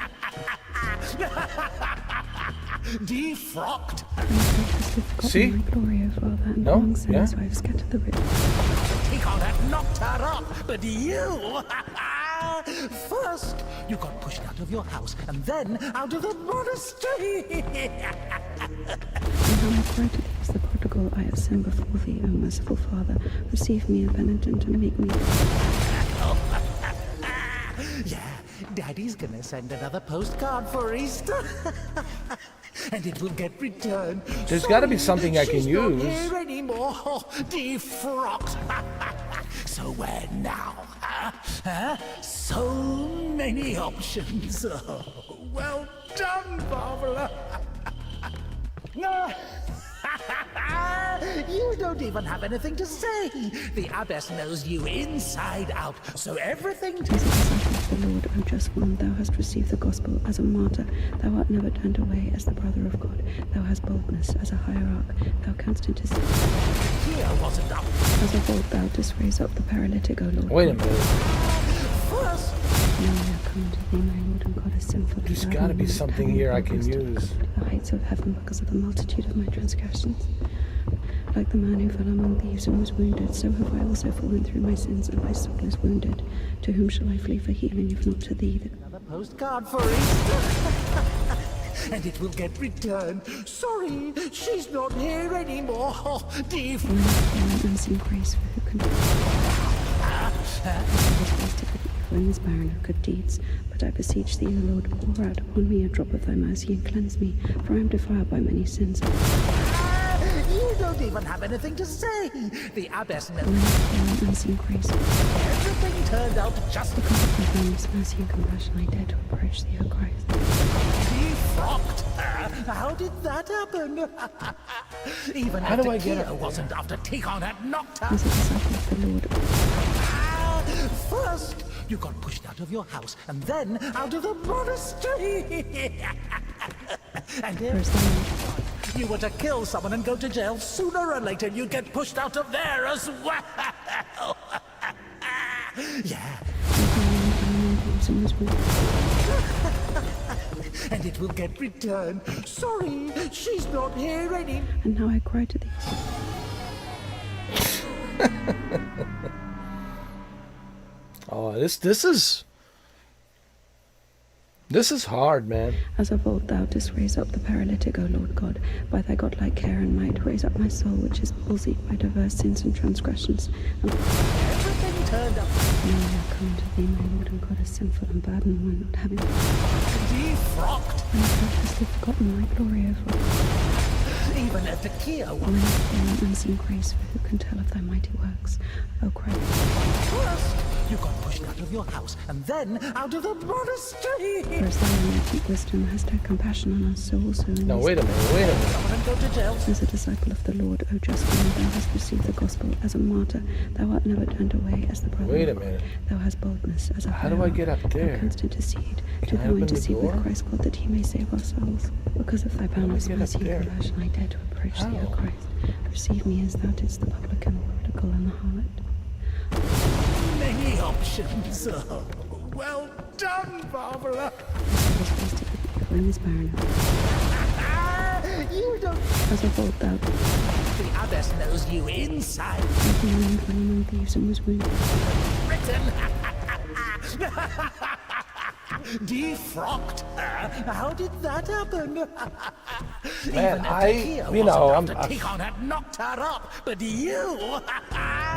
Defrocked. See? My glory, O Father, and No? among sinners Yeah? I have scattered the rich. Tikon had knocked her up, but you... First, you got pushed out of your house, and then out of the monastery. And now I cry to thee as the prodigal, I have sinned before thee, O merciful Father. Receive me a penitent and make me. Yeah, Daddy's gonna send another postcard for Easter. And it will get returned. There's gotta be something I can She's use. Not here anymore. Defrocked. So where now? Huh? So many options. Oh, well done, Barbara. No. You don't even have anything to say. The abbess knows you inside out, so everything... As a disciple of the Lord, O just one, thou hast received the gospel as a martyr. Thou art never turned away as the brother of God. Thou hast boldness as a hierarch. Thou canst intercede. Here wasn't up. As of old, thou didst raise up the paralytic, O Lord. Wait a minute. First, Now I have come unto thee, my Lord and God, as sinful. There's and gotta be bad, something having here I can boldness to use. look up to the heights of heaven because of the multitude of my transgressions. Like the man who fell among thieves and was wounded, so have I also fallen through my sins, and my soul is wounded. To whom shall I flee for healing, if not to thee? another postcard for Easter. And it will get returned. Sorry, she's not here anymore. Dave. When I have unseen grace, for who can... I was wasted with evil and is barren of good deeds. But I beseech thee, O Lord, pour out upon me a drop of thy mercy and cleanse me, for I am defiled by many sins. You don't even have anything to say. The abbess knows. When I have unseen grace, Everything turned out just because of thy boundless mercy and compassion, I dare to approach thee, O Christ. defrocked her. How did that happen? Even How do I after get Kia up there? wasn't after Tikon had knocked her. As a disciple of the Lord, First, you got pushed out of your house, and then out of the monastery. And if first thou you were to kill someone and go to jail, sooner or later you'd get pushed out of there as well. Yeah, and was wounded. and it will get returned. Sorry, she's not here anymore. And now I cry to thee. Oh, this is hard, man. As of old thou didst raise up the paralytic, O Lord God, by thy godlike care and might, raise up my soul, which is palsied by diverse sins and transgressions. And Everything turned up. now I have come to thee, my Lord and God, as sinful and burdened one, not having Defrocked. and purposely forgotten my glory over all. Even after Kia When I have unseen grace, for who can tell of thy mighty works, O Christ. First, you got pushed out of your house, and then out of the monastery. First thou in thy deep wisdom hast had compassion on us, so also in No, these wait a minute. Someone and go to jail. As a disciple of the Lord, O just one, thou hast received the gospel as a martyr. Thou art never turned away as the brother Wait of a God. minute. Thou hast boldness as a How do I get up hierarch. there? Thou canst intercede. To Can I who open the intercede with door? Christ God that he may save our souls. Because of thy boundless get up mercy there? and compassion, I dare to approach thee, O How? Christ. Receive me as thou didst the publican, the prodigal, and the harlot. Many options. Oh, well done, Barbara. I was wasted with evil and is barren. You don't. As of old thou The abbess knows you inside. like the man fell among thieves and was wounded. Written. Defrocked her. How did that happen? Man, Tikon had knocked her up, but you.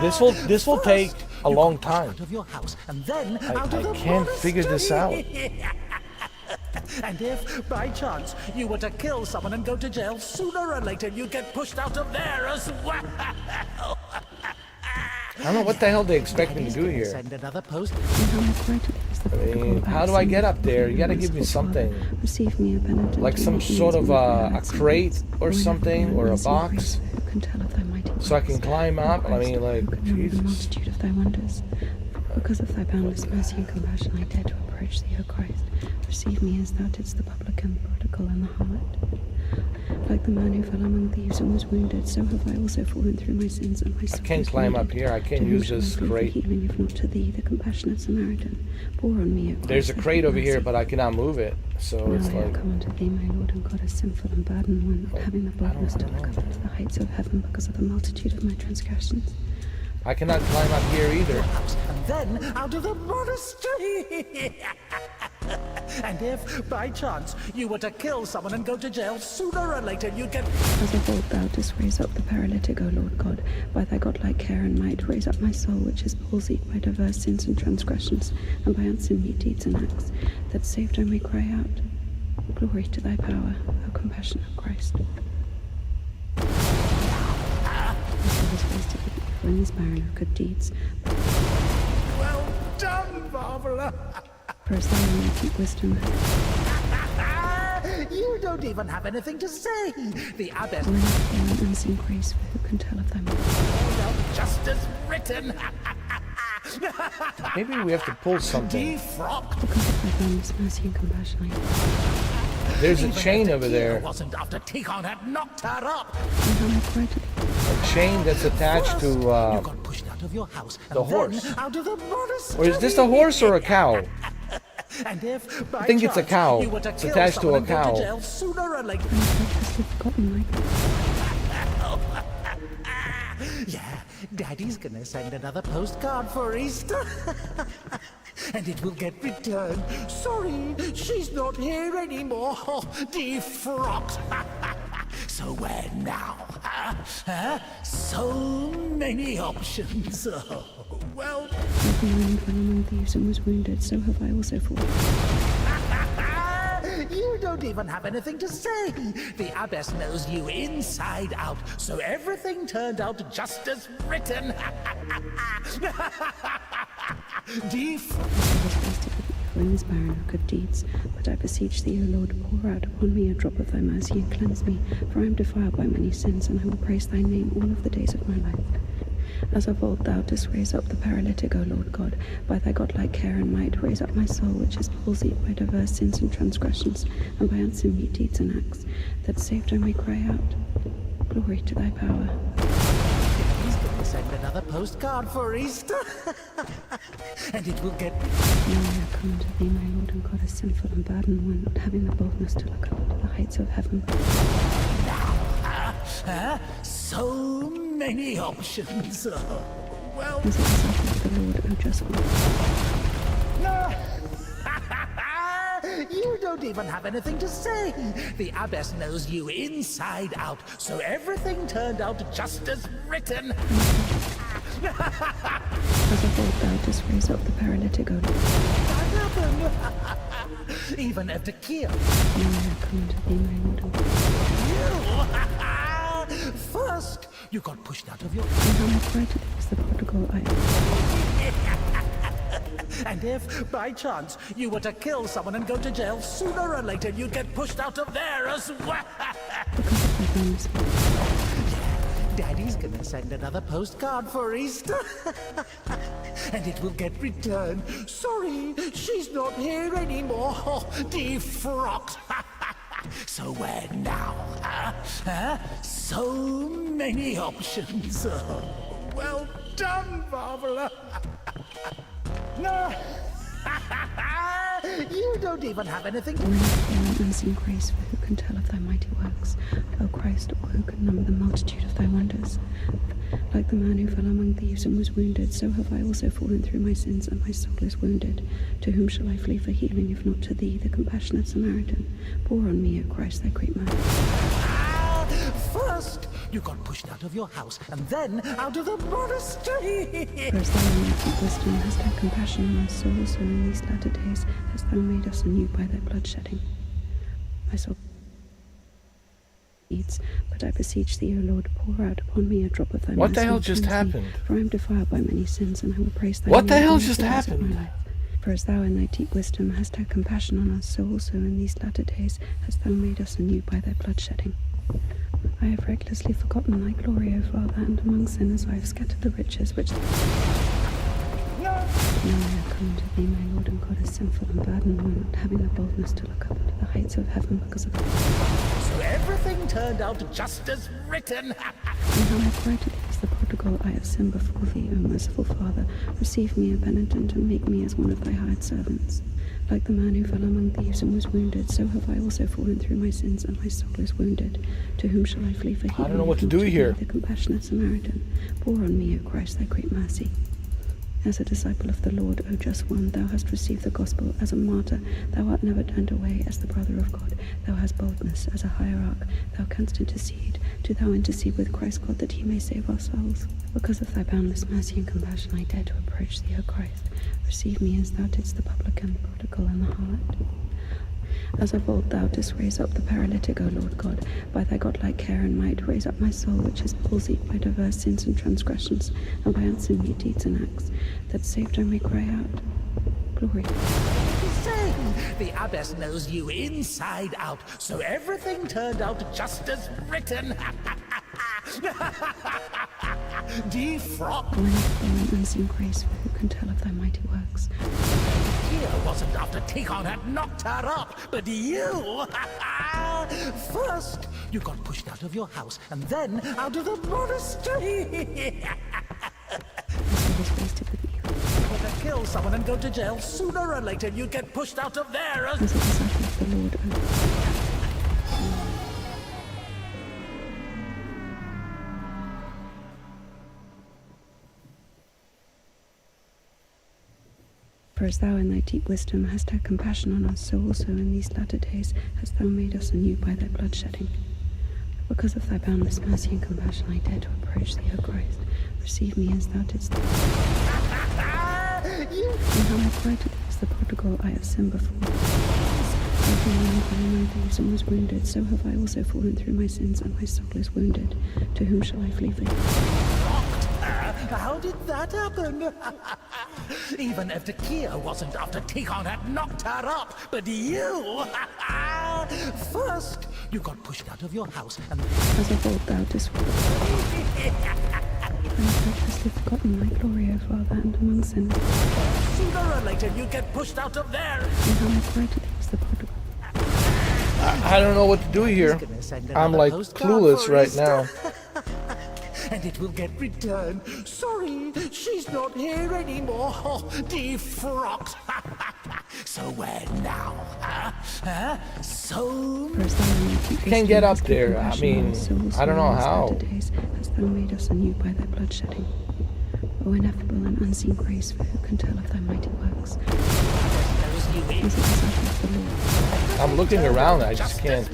This will take a long time. Out of your house, and then I out of the can't figure this out. monastery. And if, by chance, you were to kill someone and go to jail, sooner or later you'd get pushed out of there as well. I don't know what the hell they expect me to do here. Send another post. And how I cry to thee is the prodigal mean, of how our do I sin. get up there? You gotta O give me merciful Father, something. Receive me a penitent. Like and some make me sort as of one a without sin. crate or When I something, have or a unseen box, grace, who can tell of thy mighty so I can works? climb O up. I Christ, mean, like, who can know the Jesus. multitude of thy wonders. Because of thy boundless mercy and compassion, I dare to approach thee, O Christ. Receive me as thou didst the publican, the prodigal, and the harlot. Like the man who fell among thieves and was wounded, so have I also fallen through my sins, and my soul I can't is climb up wounded. here. I can't To whom use shall I this flee for crate. healing, if not to thee, the compassionate Samaritan. Pour on me, O Christ, There's a thy crate over here, mercy. but I cannot move it. So Now it's I have like, come unto thee, my Lord and God, as sinful and burdened one, not having the boldness to look up know. into the heights of heaven because of the multitude of my transgressions. I cannot climb up here either. House, and then out of the monastery. And if, by chance, you were to kill someone and go to jail, sooner or later you'd get. As of old thou didst raise up the paralytic, O Lord God, by thy godlike care and might, raise up my soul, which is palsied by diverse sins and transgressions, and by unseen deeds and acts, that saved I may cry out. Glory to thy power, O compassionate Christ. As I was wasted with evil and is barren of good deeds. Well done, Barbara. First thou in thy deep wisdom You don't even have anything to say. The abbess and unseen grace, for who can tell of thy might? just as written. Maybe we have to pull something. Defrocked. Because of thy boundless mercy and compassion, I There's a chain over there. Wasn't after Tikon had knocked her up. and how I cried to thee. A chain that's attached to, You got pushed out of your house. And the horse. Then out of the or is this a horse or a cow? And if by I think it's a chance cow. you were to It's kill attached to someone a and go cow. jail sooner or later. And I purposely forgotten my Yeah, Daddy's gonna send another postcard for Easter. And it will get returned. Sorry, she's not here anymore. Defrocked. So where now? Huh? So many options. Oh, well. Like the man fell among thieves and was wounded, so have I also fallen. You don't even have anything to say. The abbess knows you inside out, so everything turned out just as written. I was wasted with evil in this barren oak of deeds, but I beseech thee, O Lord, pour out upon me a drop of thy mercy and cleanse me, for I am defiled by many sins, and I will praise thy name all of the days of my life. As of old thou didst raise up the paralytic, O Lord God, by thy godlike care and might raise up my soul, which is palsied by diverse sins and transgressions, and by unseemly deeds and acts, that saved I may cry out, glory to thy power. He's going to send another postcard for Easter. And it will get... Now I have come unto thee, my Lord and God, a sinful and burdened one, not having the boldness to look up to the heights of heaven. So many options. Oh, well... As a disciple of the Lord, O just one. You don't even have anything to say. The abbess knows you inside out, so everything turned out just as written. As of old thou didst raise up the paralytic, O Lord. What happened? Even after kill. Now I have come unto thee, my Lord and God. First, you got pushed out of your... And how I cried to thee as the prodigal And if, by chance, you were to kill someone and go to jail, sooner or later you'd get pushed out of there as well. because of thy boundless mercy. Daddy's gonna send another postcard for Easter. And it will get returned. Sorry, she's not here anymore. Defrocked. So where now? So many options. Oh, well done, Barbara. No. You don't even have anything. When I feel an unseen grace, for who can tell of thy mighty works? O Christ, or who can number the multitude of thy wonders? Like the man who fell among thieves and was wounded, so have I also fallen through my sins, and my soul is wounded. To whom shall I flee for healing, if not to thee, the compassionate Samaritan? Pour on me, O Christ, thy great mercy. First, you got pushed out of your house, and then out of the monastery. For as thou in thy deep wisdom hast had compassion on our soul, so in these latter days hast thou made us anew by thy bloodshedding. My soul eats, but I beseech thee, O Lord, pour out upon me a drop of thy mercy. What the hell and just cleanse me, happened? For I am defiled by many sins, and I will praise thy What the name hell all the just days of happened? my life. For as thou in thy deep wisdom hast had compassion on our soul, so in these latter days hast thou made us anew by thy bloodshedding. I have recklessly forgotten thy glory, O Father, and among sinners I have scattered the riches which... Now I have come to thee, my Lord and God, a sinful and burdened one, not having the boldness to look up to the heights of heaven because of... So everything turned out just as written. And how I cried to thee as the prodigal, I have sinned before thee, O merciful Father. Receive me, a penitent, and make me as one of thy hired servants. Like the man who fell among thieves and was wounded, so have I also fallen through my sins, and my soul is wounded. To whom shall I flee for healing? don't know what if to not do here. thee, the compassionate Samaritan? Pour on me, O Christ, thy great mercy. As a disciple of the Lord, O just one, thou hast received the gospel. As a martyr, thou art never turned away. As the brother of God, thou hast boldness. As a hierarch, thou canst intercede. Do thou intercede with Christ God, that he may save our souls. Because of thy boundless mercy and compassion, I dare to approach thee, O Christ. Receive me as thou didst the publican, the prodigal, and the harlot. As of old thou didst raise up the paralytic, O Lord God, by thy godlike care and might raise up my soul, which is palsied by diverse sins and transgressions, and by unseemly deeds and acts, that saved I may cry out, glory. saying. The abbess knows you inside out, so everything turned out just as written. Defrocked. Wonderful and unseen grace, for who can tell of thy mighty works? Here wasn't after Tikon had knocked her up, but you! First, you got pushed out of your house, and then out of the monastery! My soul is wasted with evil. You're gonna kill someone and go to jail. Sooner or later, you get pushed out of there as... As a disciple of the Lord, For as thou in thy deep wisdom hast had compassion on us, so also in these latter days hast thou made us anew by thy blood shedding. Because of thy boundless mercy and compassion, I dare to approach thee, O Christ. Receive me as thou didst. And how I cried to thee as the prodigal, I have sinned before thee. Like a lion fell among thieves and was wounded, so have I also fallen through my sins, and my soul is wounded. To whom shall I flee for thee? How did that happen? Even if Evdokia wasn't after Tikon had knocked her up, but you! First, you got pushed out of your house, and... As of old thou didst I have recklessly forgotten thy glory, O Father, and among sinners. Sooner or later, you get pushed out of there! And how I cried to thee as the prodigal. I don't know what to do here. I'm like clueless right now. And it will get returned. Sorry, she's not here anymore. Defrocked. So where now? So... Can't get up there. I mean, I don't know how. Hast thou made us anew by thy blood shedding? O ineffable and unseen grace, for who can tell of thy mighty works? As a disciple of the Lord. I'm looking around. I just can't.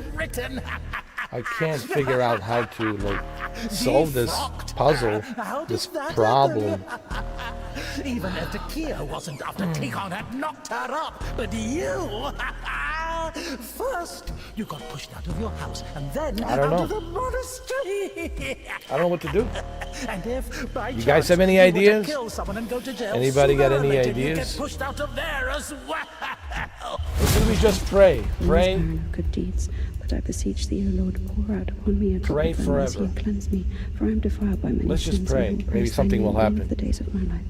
I can't figure out how to like solve this puzzle, this problem. Even if Evdokia wasn't after Tikon had knocked her up, but you! First, you got pushed out of your house, and then I don't out know. of the monastery. I don't know what to do. And if by You guys have any chance you were to ideas? kill someone and go to jail, Anybody got sooner or any later you ideas? get pushed out of there as well. Or should we just pray? Pray. Barren of good deeds, but I beseech thee, O Lord, pour out upon me a drop Pray of thy mercy forever. and cleanse me, for I am defiled by many Let's just sins, and I pray. will Maybe praise thy something will name all happen. of the days of my life.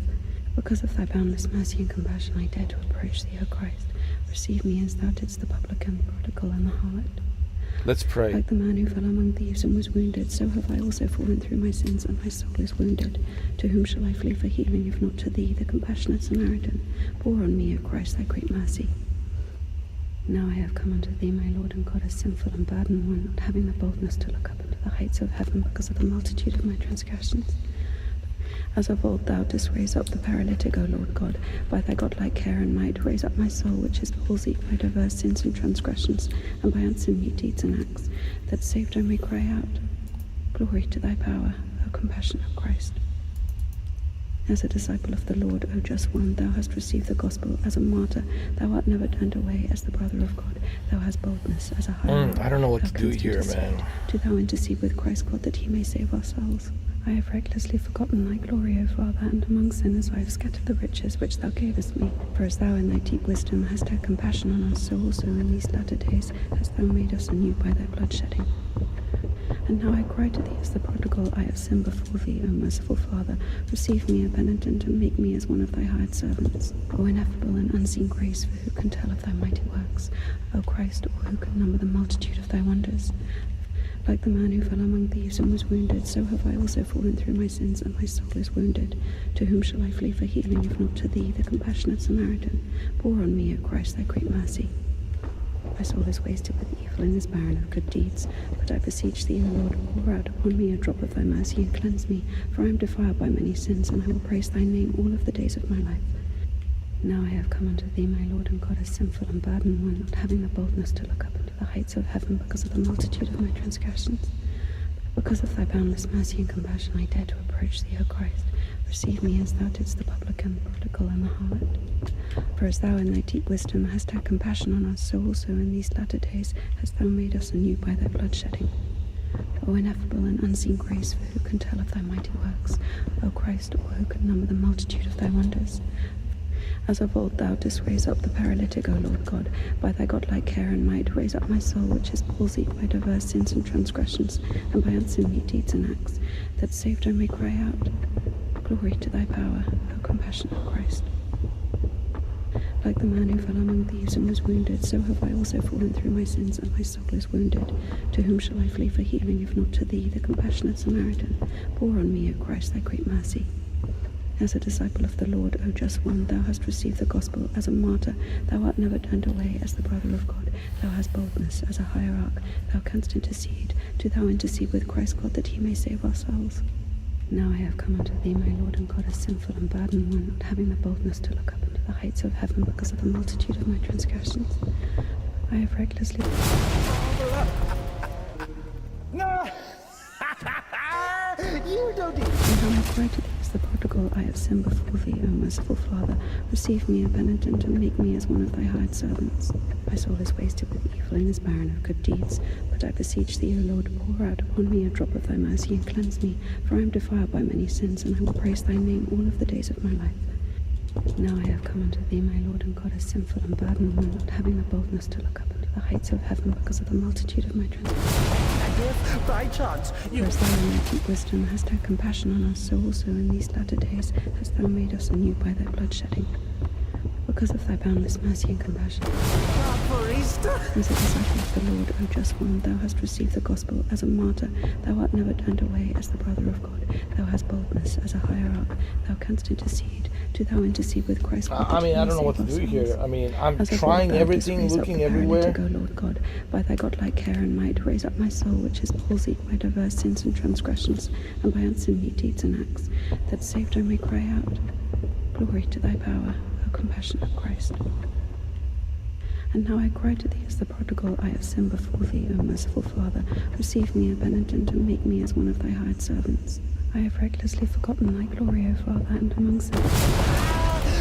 Because of thy boundless mercy and compassion, I dare to approach thee, O Christ. Receive me as thou didst the publican, the prodigal, and the harlot. Let's pray. Like the man who fell among thieves and was wounded, so have I also fallen through my sins, and my soul is wounded. To whom shall I flee for healing, if not to thee, the compassionate Samaritan? Pour on me, O Christ, thy great mercy. Now I have come unto thee, my Lord and God, a sinful and burdened one, not having the boldness to look up into the heights of heaven because of the multitude of my transgressions. As of old thou didst raise up the paralytic, O Lord God, by thy godlike care and might, raise up my soul, which is palsied by diverse sins and transgressions, and by unseemly deeds and acts. That saved I may cry out, glory to thy power, O compassionate Christ. As a disciple of the Lord, O just one, thou hast received the gospel as a martyr. Thou art never turned away as the brother of God. Thou hast boldness as a high. I don't know what to do here, man. Do thou intercede with Christ God that he may save our souls. I have recklessly forgotten thy glory, O Father, and among sinners I have scattered the riches which thou gavest me. For as thou in thy deep wisdom hast had compassion on us, so also in these latter days hast thou made us anew by thy blood shedding. And now I cry to thee as the prodigal, I have sinned before thee, O merciful Father. Receive me a penitent, and make me as one of thy hired servants. O ineffable and unseen grace, for who can tell of thy mighty works? O Christ, or who can number the multitude of thy wonders? Like the man who fell among thieves and was wounded, so have I also fallen through my sins, and my soul is wounded. To whom shall I flee for healing, if not to thee, the compassionate Samaritan? Pour on me, O Christ, thy great mercy. My soul is wasted with evil and is barren of good deeds. But I beseech thee, O Lord, pour out upon me a drop of thy mercy and cleanse me, for I am defiled by many sins, and I will praise thy name all of the days of my life. Now I have come unto thee, my Lord and God, a sinful and burdened one, not having the boldness to look up into the heights of heaven because of the multitude of my transgressions. Because of thy boundless mercy and compassion, I dare to approach thee, O Christ. Receive me as thou didst the publican, the prodigal, and the harlot. For as thou in thy deep wisdom hast had compassion on us, so also in these latter days hast thou made us anew by thy blood shedding. O ineffable and unseen grace, for who can tell of thy mighty works? O Christ, or who can number the multitude of thy wonders? As of old thou didst raise up the paralytic, O Lord God, by thy godlike care and might, raise up my soul, which is palsied by diverse sins and transgressions, and by unseemly deeds and acts, that saved I may cry out, Glory to thy power, O compassionate Christ. Like the man who fell among thieves and was wounded, so have I also fallen through my sins, and my soul is wounded. To whom shall I flee for healing, if not to thee, the compassionate Samaritan? Pour on me, O Christ, thy great mercy. As a disciple of the Lord, O just one, thou hast received the gospel. As a martyr, thou art never turned away. As the brother of God, thou hast boldness. As a hierarch, thou canst intercede. Do thou intercede with Christ God, that he may save our souls. Now I have come unto thee, my Lord and God, a sinful and burdened one, not having the boldness to look up into the heights of heaven because of the multitude of my transgressions. I have recklessly... No! You don't even... And how I cry to thee as the prodigal, I have sinned before thee, O merciful Father. Receive me, a penitent, and make me as one of thy hired servants. My soul is wasted with evil and is barren of good deeds. But I beseech thee, O Lord, pour out upon me a drop of thy mercy and cleanse me, for I am defiled by many sins, and I will praise thy name all of the days of my life. Now I have come unto thee, my Lord and God, a sinful and burdened one, not having the boldness to look up into the heights of heaven because of the multitude of my transgressions. And if, by chance, you... For as thou in thy deep wisdom hast had compassion on us, so also in these latter days hast thou made us anew by thy blood shedding. Because of thy boundless mercy and compassion. For Easter? As a disciple of the Lord, O just one, thou hast received the gospel. As a martyr, thou art never turned away. As the brother of God, thou hast boldness. As a hierarch, thou canst intercede. Do thou intercede with Christ God, I mean, I don't know what to do here. I mean, I'm trying everything, looking everywhere. Go, Lord God, by thy godlike care and might, raise up my soul, which is palsied by diverse sins and transgressions, and by unseemly deeds and acts, that saved I may cry out, Glory to thy power, O compassionate Christ. And now I cry to thee as the prodigal, I have sinned before thee, O merciful Father. Receive me, a penitent, and make me as one of thy hired servants. I have recklessly forgotten thy glory, O Father, and among sinners.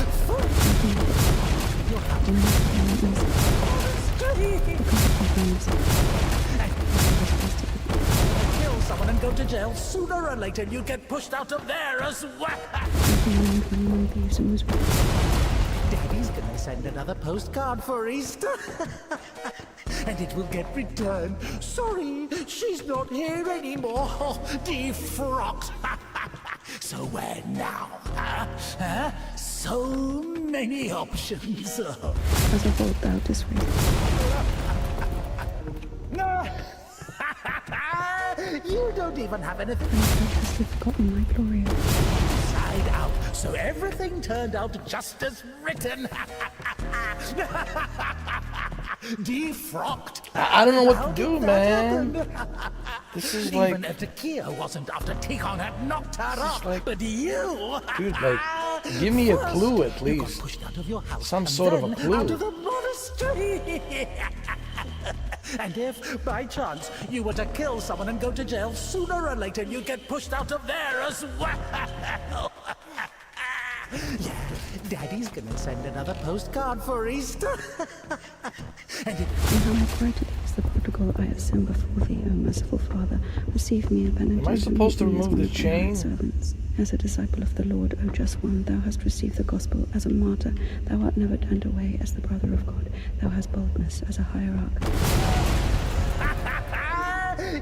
Kill someone and go to jail. Sooner or later you get pushed out of there as well. Daddy's gonna send another postcard for Easter. And it will get returned. Sorry, she's not here anymore. Defrocked. So where now? So many options. As of old thou didst raise No! You don't even have anything recklessly forgotten thy glory, O inside out, so everything turned out just as written. Defrocked. I don't know what to How do, did that man. happen? This is Even like, Takia wasn't after Tikon had knocked her up, like- but you. dude, like, give me a First, clue at you got least. pushed out of your house, Some and sort of a then clue. out of the monastery. And if, by chance, you were to kill someone and go to jail, sooner or later you'd get pushed out of there as well. Yeah, Daddy's gonna send another postcard for Easter. And it... And how I cry to thee as the prodigal, I have sinned before thee, O merciful Father. Receive me, a penitent, Am I supposed to and make me as remove one the of thy hired chain? servants. As a disciple of the Lord, O just one, thou hast received the gospel. As a martyr, thou art never turned away. As the brother of God, thou hast boldness. As a hierarch,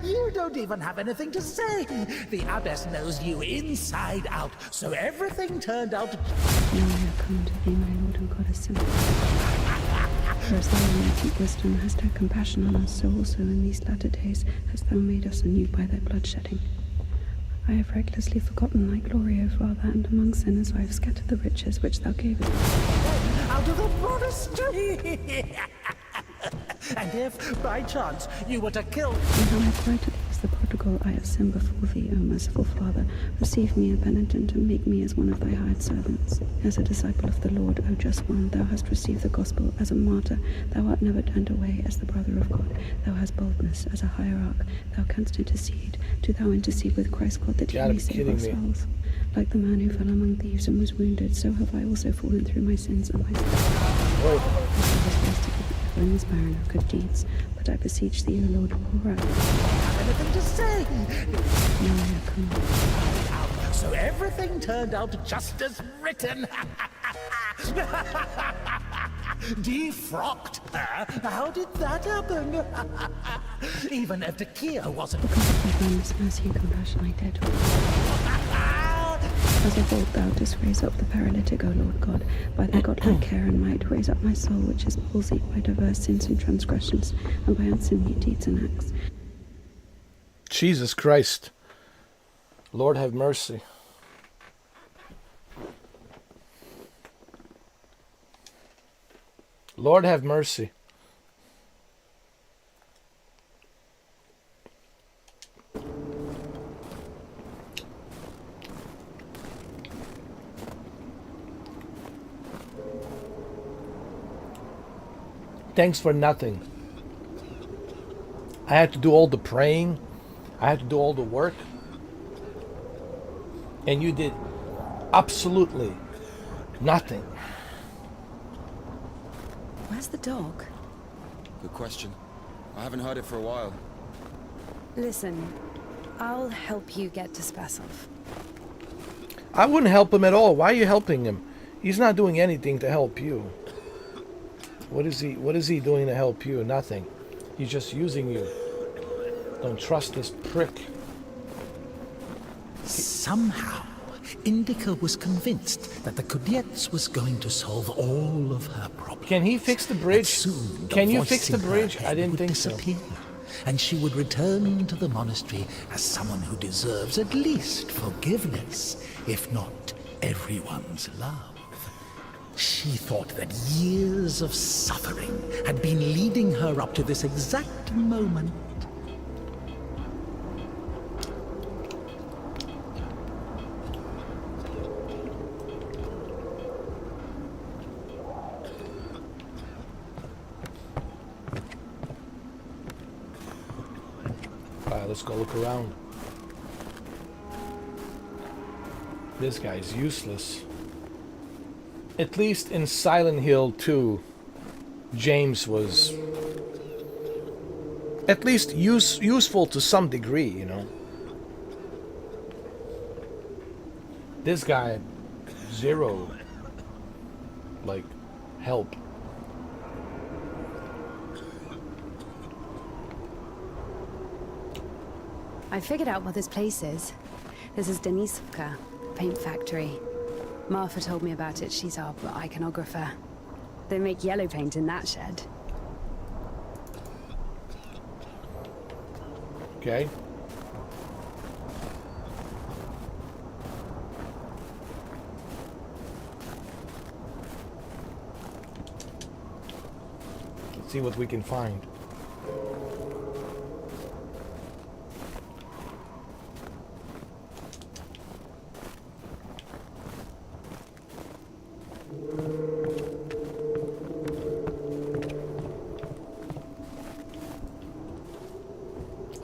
You don't even have anything to say. The abbess knows you inside out, so everything turned out... now I have come to thee, my Lord and God, a sinner. For as thou in thy deep wisdom hast had compassion on us, so also in these latter days hast thou made us anew by thy blood shedding. I have recklessly forgotten thy glory, O Father, and among sinners I have scattered the riches which thou gavest. out of the monastery. And if, by chance, you were to kill... And how I cry to thee as the prodigal, I have sinned before thee, O merciful Father. Receive me, a penitent, and make me as one of thy hired servants. As a disciple of the Lord, O just one, thou hast received the gospel. As a martyr, thou art never turned away. As the brother of God, thou hast boldness. As a hierarch, thou canst intercede. Do thou intercede with Christ God, that he Gotta may be save kidding our me. souls. Like the man who fell among thieves and was wounded, so have I also fallen through my sins and my and is barren of good deeds. But I beseech thee, O Lord, pour out. Anything to say? Now I have come. So everything turned out just as written. Defrocked her? How did that happen? Even Evdokia wasn't... With boundless mercy and compassion I dare to. As of old thou didst raise up the paralytic, O Lord God, by thy godlike care and might, raise up my soul, which is palsied by diverse sins and transgressions, and by unseemly deeds and acts. Jesus Christ. Lord have mercy. Lord have mercy. Thanks for nothing. I had to do all the praying. I had to do all the work. And you did absolutely nothing. Where's the dog? Good question. I haven't heard it for a while. Listen, I'll help you get to Spasov. I wouldn't help him at all. Why are you helping him? He's not doing anything to help you. What is he doing to help you? Nothing. He's just using you. Don't trust this prick. Somehow, INDIKA was convinced that the Kudets was going to solve all of her problems. Can he fix the bridge? That soon, Can you voice fix the in her bridge? head I didn't would think so. disappear, and she would return to the monastery as someone who deserves at least forgiveness, if not everyone's love. She thought that years of suffering had been leading her up to this exact moment. Alright, let's go look around. This guy's useless. At least in Silent Hill 2, James was at least useful to some degree, you know. This guy, zero, like, help. I figured out what this place is. This is DANIKA, paint factory. Martha told me about it. She's our iconographer. They make yellow paint in that shed. Okay. Let's see what we can find.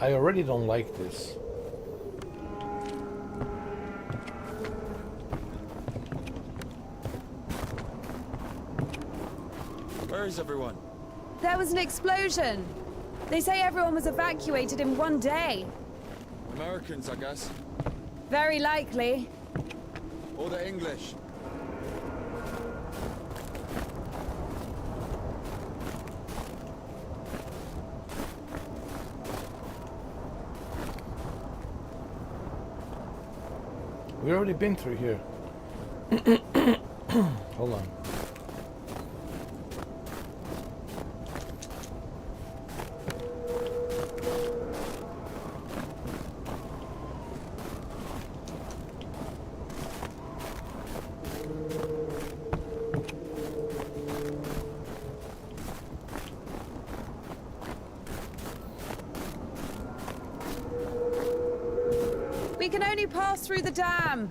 I already don't like this. Where is everyone? There was an explosion. They say everyone was evacuated in one day. Americans, I guess. Very likely. Or the English. We've already been through here. Hold on. We can only pass through the dam.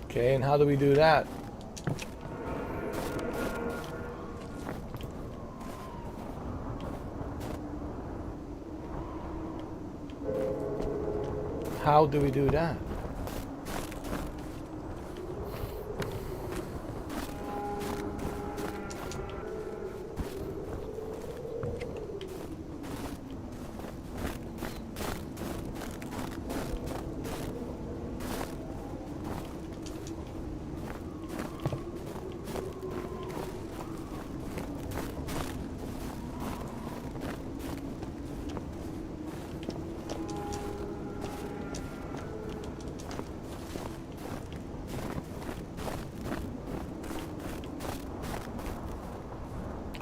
Okay, and how do we do that? How do we do that?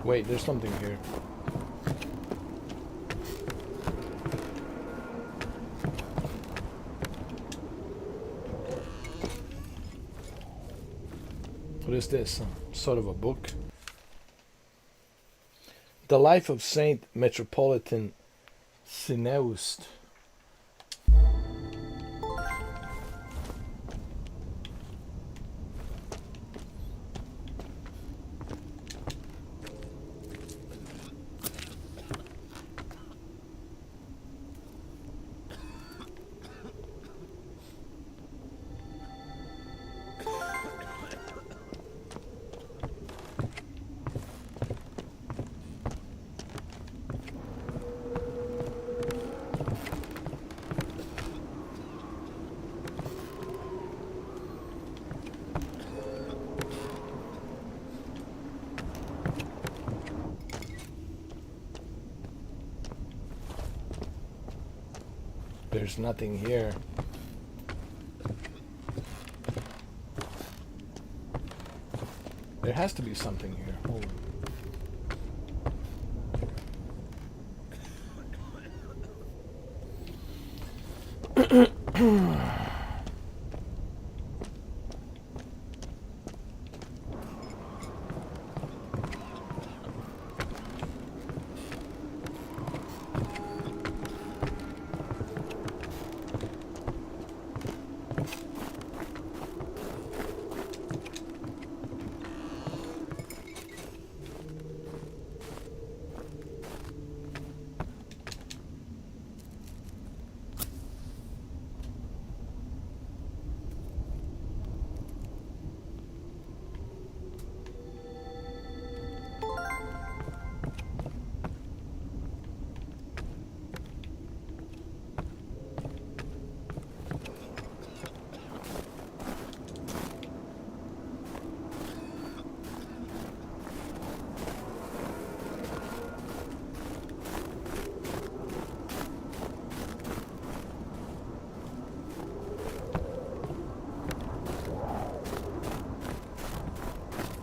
Wait, there's something here. What is this? Some sort of a book? The Life of Saint Metropolitan Cineust. There's nothing here. There has to be something here. Hold on.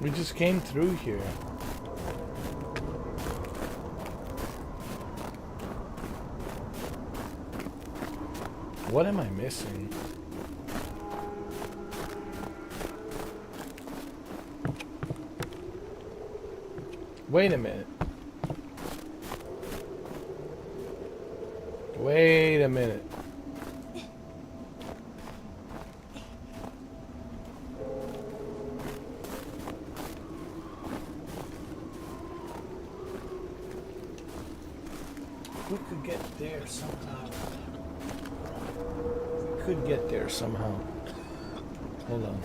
We just came through here. What am I missing? Wait a minute. Wait a minute. We could get there somehow. We could get there somehow. Hold on.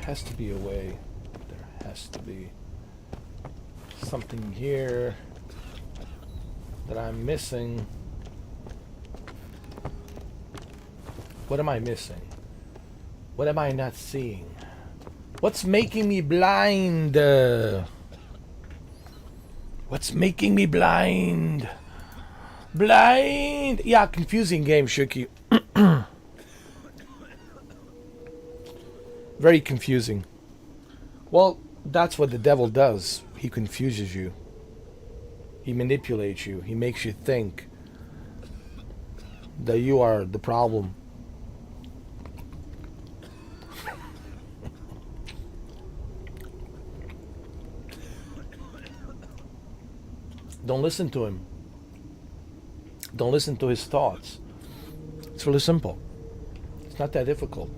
Has to be a way. There has to be something here that I'm missing. What am I missing? What am I not seeing? What's making me blind? What's making me blind? Blind! Yeah, confusing game, Shuki. Very confusing. Well, that's what the devil does. He confuses you. He manipulates you. He makes you think that you are the problem. Don't listen to him. Don't listen to his thoughts. It's really simple. It's not that difficult.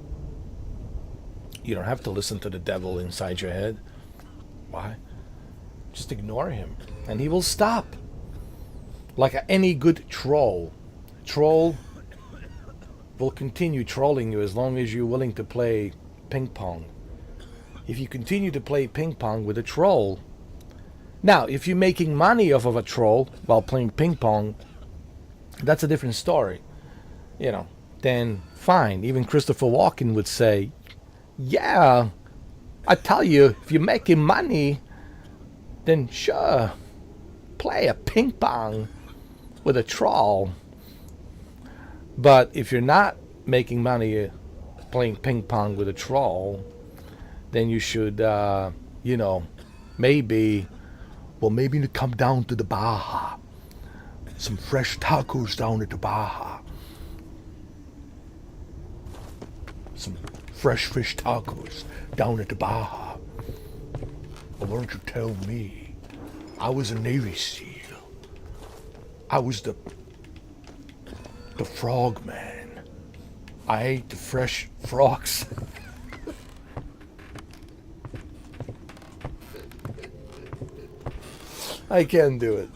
You don't have to listen to the devil inside your head. Why? Just ignore him, and he will stop. Like any good troll. Troll will continue trolling you as long as you're willing to play ping pong. If you continue to play ping pong with a troll, now if you're making money off of a troll while playing ping pong, that's a different story. You know, then fine. Even Christopher Walken would say, yeah, I tell you, if you're making money, then sure, play a ping pong with a troll. But if you're not making money playing ping pong with a troll, then you should, maybe to come down to the Baja. Some fresh tacos down at the Baja. Some fresh fish tacos down at the Baja. But why don't you tell me? I was a Navy SEAL. I was the frog man. I ate the fresh frogs. I can't do it.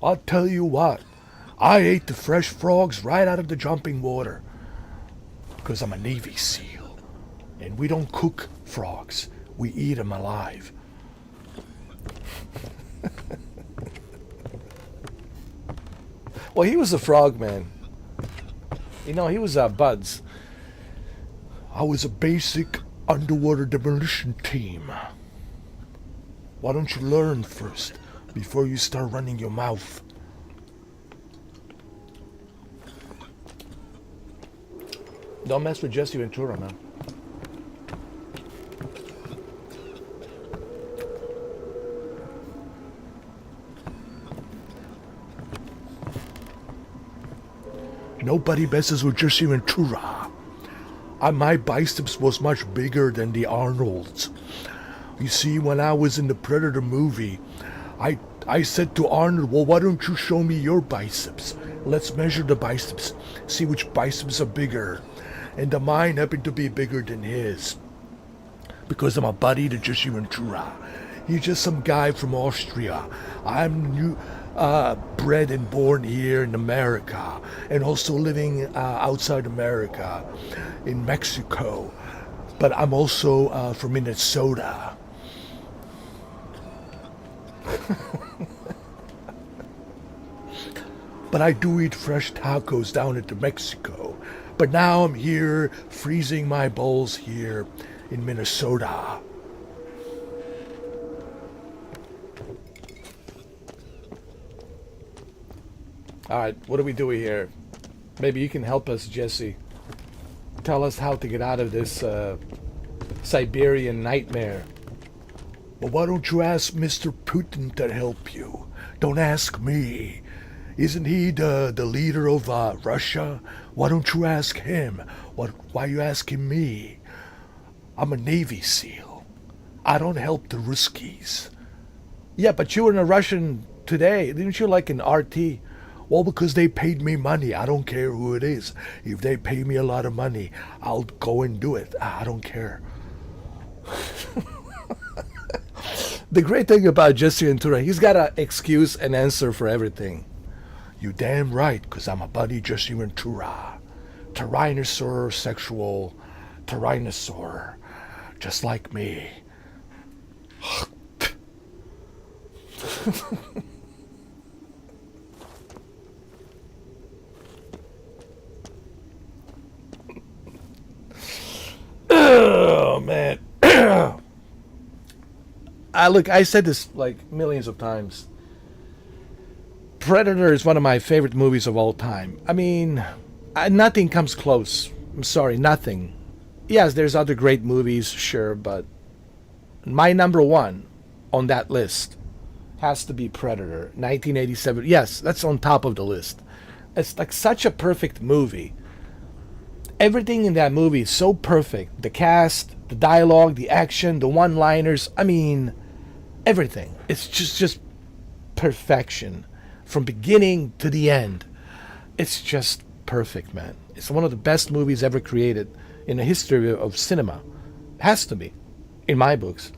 I'll tell you what, I ate the fresh frogs right out of the jumping water because I'm a Navy SEAL, and we don't cook frogs, we eat them alive. Well, he was a frog man. You know, he was Buds. I was a basic underwater demolition team. Why don't you learn first before you start running your mouth? Don't mess with Jesse Ventura, man. Nobody messes with Jesse Ventura. My biceps was much bigger than the Arnold's. You see, when I was in the Predator movie, I said to Arnold, well, why don't you show me your biceps? Let's measure the biceps, see which biceps are bigger. And mine happened to be bigger than his. Because I'm a buddy to Jesse Ventura. He's just some guy from Austria. I'm bred and born here in America, and also living outside America, in Mexico. But I'm also from Minnesota. But I do eat fresh tacos down at Mexico. But now I'm here, freezing my bowls here in Minnesota. Alright, what do we do here? Maybe you can help us, Jesse. Tell us how to get out of this Siberian nightmare. Well, why don't you ask Mr. Putin to help you? Don't ask me. Isn't he the leader of Russia? Why don't you ask him? Why are you asking me? I'm a Navy SEAL. I don't help the Ruskies. Yeah, but you were in a Russian today. Didn't you like an RT? Well, because they paid me money. I don't care who it is. If they pay me a lot of money, I'll go and do it. I don't care. The great thing about Jesse Ventura, he's got an excuse and answer for everything. You damn right, because I'm a buddy Jesse Ventura. Tyrannosaur sexual tyrannosaur. Just like me. Oh, man. Look, I said this like millions of times. Predator is one of my favorite movies of all time. I mean, nothing comes close. I'm sorry, nothing. Yes, there's other great movies, sure, but my number one on that list has to be Predator, 1987. Yes, that's on top of the list. It's like such a perfect movie. Everything in that movie is so perfect. The cast, the dialogue, the action, the one-liners. I mean, everything. It's just perfection from beginning to the end. It's just perfect, man. It's one of the best movies ever created in the history of cinema. Has to be, in my books.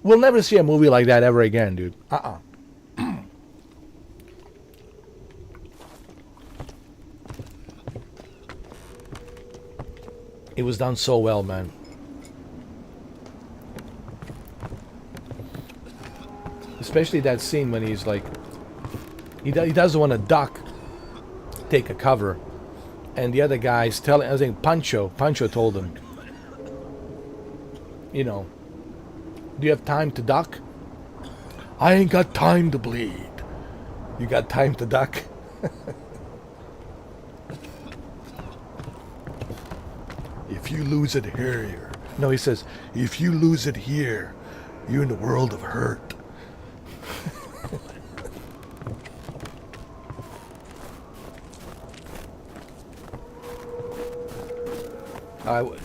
We'll never see a movie like that ever again, dude. It was done so well, man. Especially that scene when he's like, he doesn't want to duck, take a cover, and the other guy's telling, I think Pancho told him, you know, do you have time to duck? I ain't got time to bleed. You got time to duck? If you lose it here. No, he says, if you lose it here, you're in the world of hurt.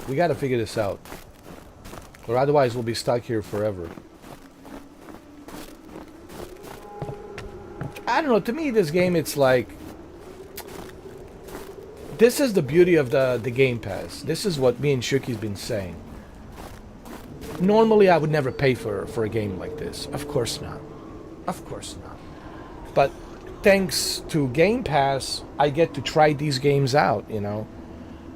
We got to figure this out, or otherwise we'll be stuck here forever. I don't know. To me, this game, it's like, this is the beauty of the Game Pass. This is what me and Shuki's been saying. Normally, I would never pay for a game like this. Of course not. Of course not. But thanks to Game Pass, I get to try these games out, you know.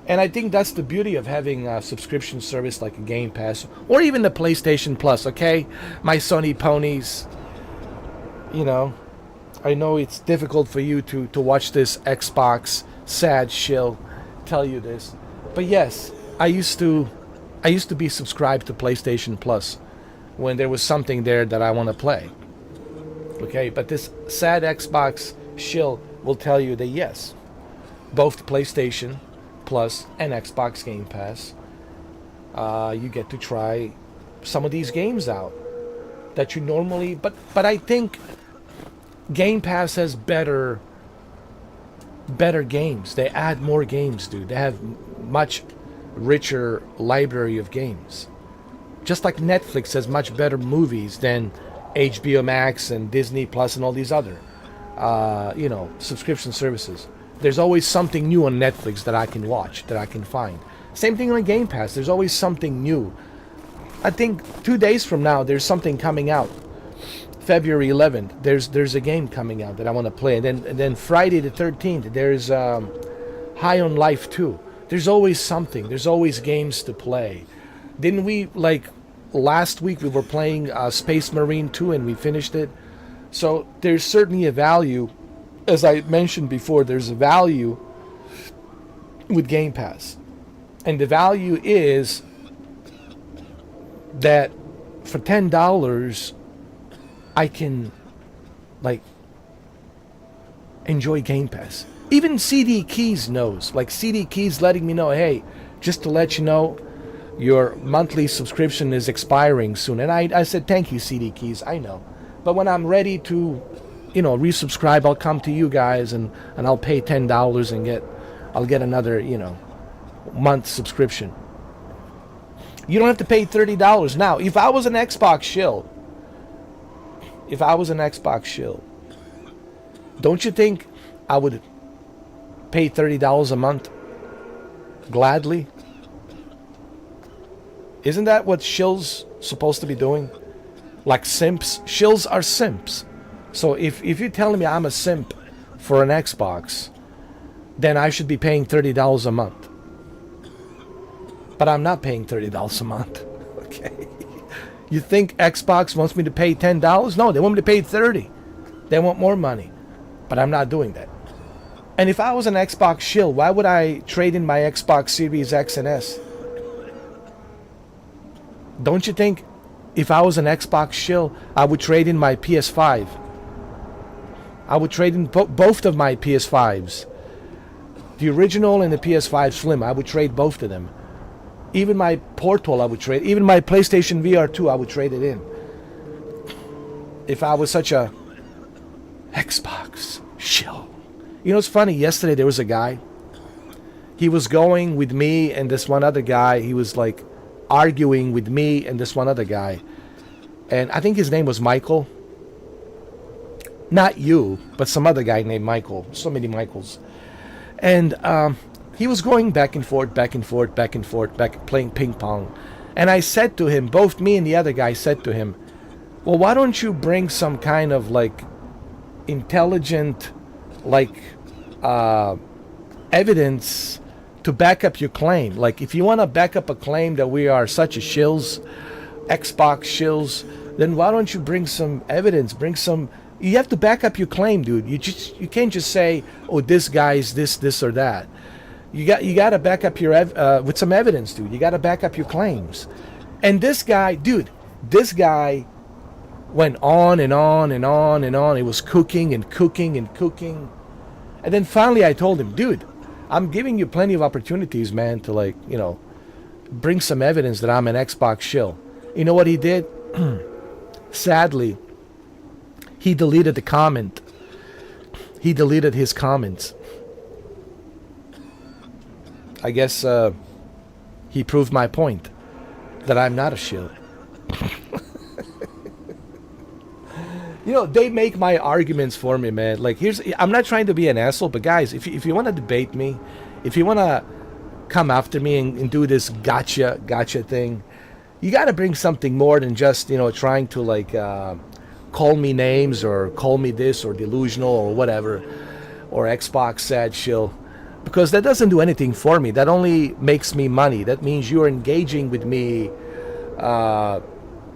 And I think that's the beauty of having a subscription service like a Game Pass, or even the PlayStation Plus, okay? My Sony ponies, you know. I know it's difficult for you to watch this Xbox sad shill tell you this. But yes, I used to be subscribed to PlayStation Plus when there was something there that I want to play. Okay, but this sad Xbox shill will tell you that yes, both PlayStation Plus and Xbox Game Pass, you get to try some of these games out that you normally, but I think Game Pass has better games. They add more games, dude. They have much richer library of games. Just like Netflix has much better movies than HBO Max and Disney Plus and all these other subscription services. There's always something new on Netflix that I can watch, that I can find. Same thing on Game Pass. There's always something new. I think 2 days from now, there's something coming out. February 11th, there's a game coming out that I want to play. And then Friday the 13th, there's High on Life 2. There's always something. There's always games to play. Didn't we, like, last week we were playing Space Marine 2 and we finished it? So there's certainly a value. As I mentioned before, there's a value with Game Pass. And the value is that for $10, I can, like, enjoy Game Pass. Even CD Keys knows. Like, CD Keys letting me know, hey, just to let you know, your monthly subscription is expiring soon. And I said, thank you, CD Keys, I know. But when I'm ready to, resubscribe, I'll come to you guys and I'll pay $10 and I'll get another, month subscription. You don't have to pay $30. Now, if I was an Xbox shill, don't you think I would pay $30 a month gladly? Isn't that what shills supposed to be doing? Like simps? Shills are simps. So if you're telling me I'm a simp for an Xbox, then I should be paying $30 a month. But I'm not paying $30 a month. Okay. You think Xbox wants me to pay $10? No, they want me to pay $30. They want more money. But I'm not doing that. And if I was an Xbox shill, why would I trade in my Xbox Series X and S? Don't you think if I was an Xbox shill, I would trade in my PS5? I would trade in both of my PS5s. The original and the PS5 Slim, I would trade both of them. Even my Portal, I would trade. Even my PlayStation VR 2, I would trade it in. If I was such a Xbox shill. You know, it's funny. Yesterday there was a guy. he was going with me and this one other guy. He was like arguing with me and this one other guy. And I think his name was Michael. Not you, but some other guy named Michael. So many Michaels. And he was going back and forth, playing ping pong. And I said to him, both me and the other guy said to him, well, why don't you bring some kind of like intelligent, like evidence to back up your claim? Like, if you want to back up a claim that we are such a shills, Xbox shills, then why don't you bring some evidence? You have to back up your claim, dude. You can't just say, oh, this guy's this or that. You got to back up your with some evidence, dude. You got to back up your claims. And this guy went on and on and on and on. He was cooking and cooking and cooking. And then finally I told him, dude, I'm giving you plenty of opportunities, man, to like, bring some evidence that I'm an Xbox shill. You know what he did? Sadly, he deleted the comment. He deleted his comments. I guess he proved my point that I'm not a shill. They make my arguments for me, man. Like, I'm not trying to be an asshole, but guys, if you want to debate me, if you want to come after me and do this gotcha thing, you got to bring something more than just, trying to like call me names or call me this or delusional or whatever, or Xbox sad shill, because that doesn't do anything for me. That only makes me money. That means you're engaging with me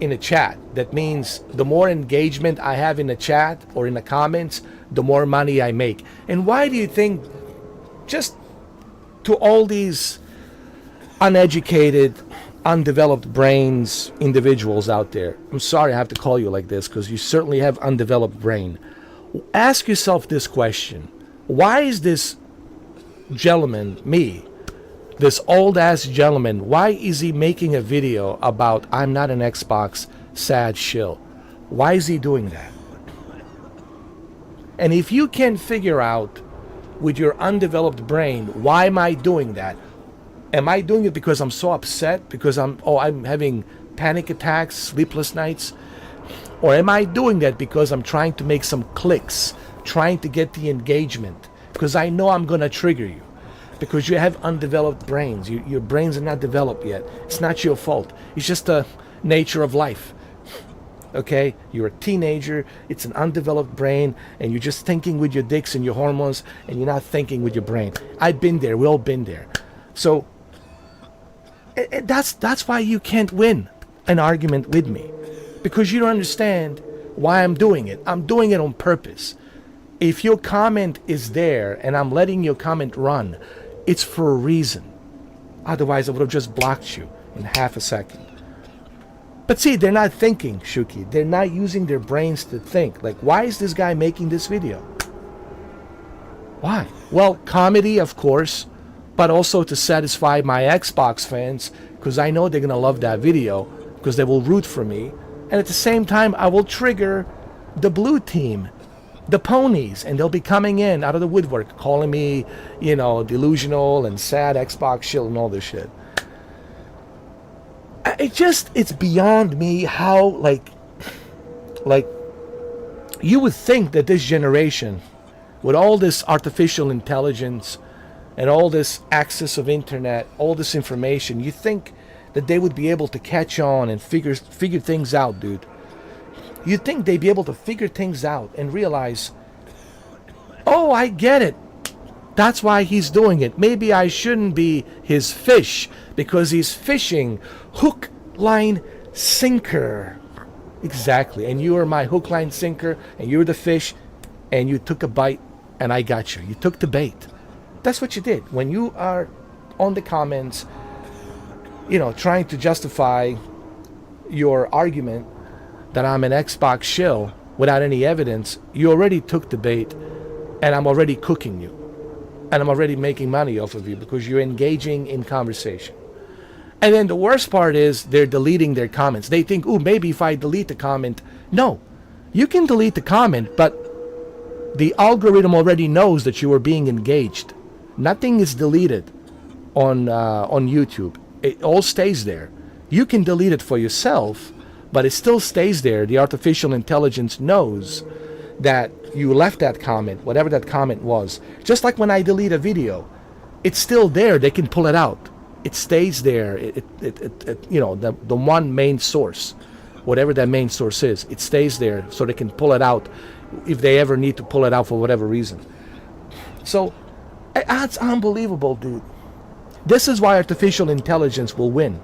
in a chat. That means the more engagement I have in the chat or in the comments, the more money I make. And why do you think, just to all these uneducated, undeveloped brains individuals out there, I'm sorry I have to call you like this because you certainly have undeveloped brain. Ask yourself this question. Why is this gentleman, me, this old ass gentleman, why is he making a video about I'm not an Xbox sad shill? Why is he doing that? And if you can figure out with your undeveloped brain, why am I doing that? Am I doing it because I'm so upset? Because I'm having panic attacks, sleepless nights? Or am I doing that because I'm trying to make some clicks, trying to get the engagement? Because I know I'm going to trigger you. Because you have undeveloped brains. Your brains are not developed yet. It's not your fault. It's just the nature of life. Okay? You're a teenager. It's an undeveloped brain. And you're just thinking with your dicks and your hormones. And you're not thinking with your brain. I've been there. We've all been there. So that's why you can't win an argument with me. Because you don't understand why I'm doing it. I'm doing it on purpose. If your comment is there and I'm letting your comment run, it's for a reason. Otherwise, I would have just blocked you in half a second. But see, they're not thinking, Shuki. They're not using their brains to think. Like, why is this guy making this video? Why? Well, comedy, of course, but also to satisfy my Xbox fans, because I know they're going to love that video, because they will root for me. And at the same time, I will trigger the blue team, the ponies, and they'll be coming in out of the woodwork calling me, delusional and sad Xbox shill and all this shit. It's beyond me how, like you would think that this generation, with all this artificial intelligence and all this access of internet, all this information, you think that they would be able to catch on and figure things out, dude. You'd think they'd be able to figure things out and realize, oh, I get it. That's why he's doing it. Maybe I shouldn't be his fish because he's fishing hook, line, sinker. Exactly. And you are my hook, line, sinker, and you're the fish, and you took a bite, and I got you. You took the bait. That's what you did. When you are on the comments, trying to justify your argument that I'm an Xbox shill without any evidence, you already took the bait, and I'm already cooking you. And I'm already making money off of you because you're engaging in conversation. And then the worst part is they're deleting their comments. They think, maybe if I delete the comment. No, you can delete the comment, but the algorithm already knows that you are being engaged. Nothing is deleted. on YouTube. It all stays there. You can delete it for yourself, but it still stays there. The artificial intelligence knows that you left that comment, whatever that comment was. Just like when I delete a video, it's still there. They can pull it out. It stays there. You know, the one main source, whatever that main source is, it stays there so they can pull it out if they ever need to pull it out for whatever reason. So it's unbelievable, dude. This is why artificial intelligence will win.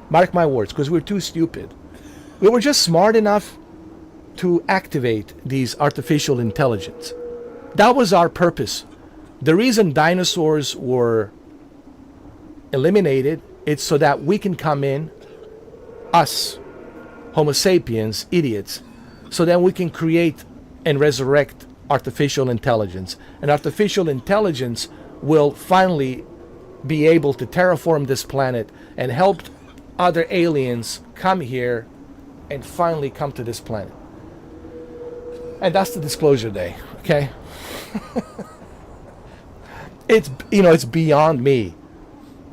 Mark my words, because we're too stupid. We were just smart enough to activate these artificial intelligence. That was our purpose. The reason dinosaurs were eliminated, it's so that we can come in, us, Homo sapiens, idiots, so that we can create and resurrect artificial intelligence. And artificial intelligence will finally be able to terraform this planet and help other aliens come here and finally come to this planet. And that's the disclosure day, okay? It's beyond me.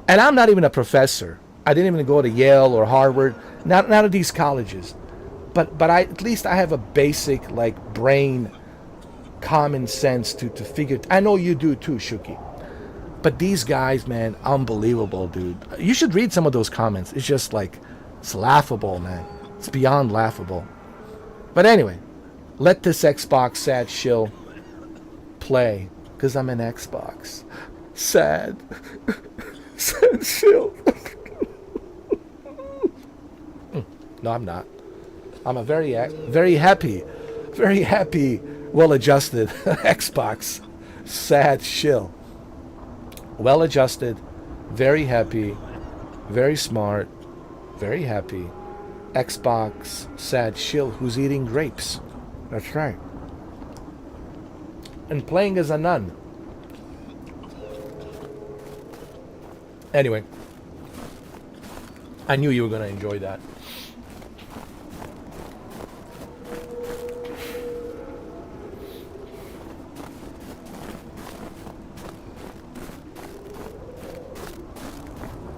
And I'm not even a professor. I didn't even go to Yale or Harvard, none of these colleges. But at least I have a basic brain common sense to figure. I know you do too, Shuki. But these guys, man, unbelievable, dude. You should read some of those comments. It's just it's laughable, man. It's beyond laughable. But anyway, let this Xbox sad shill play, because I'm an Xbox. Sad. Sad shill. No, I'm not. I'm a very happy, well-adjusted Xbox. Sad shill. Well-adjusted, very happy, very smart, very happy. Xbox sad shill who's eating grapes. That's right. And playing as a nun. Anyway, I knew you were going to enjoy that.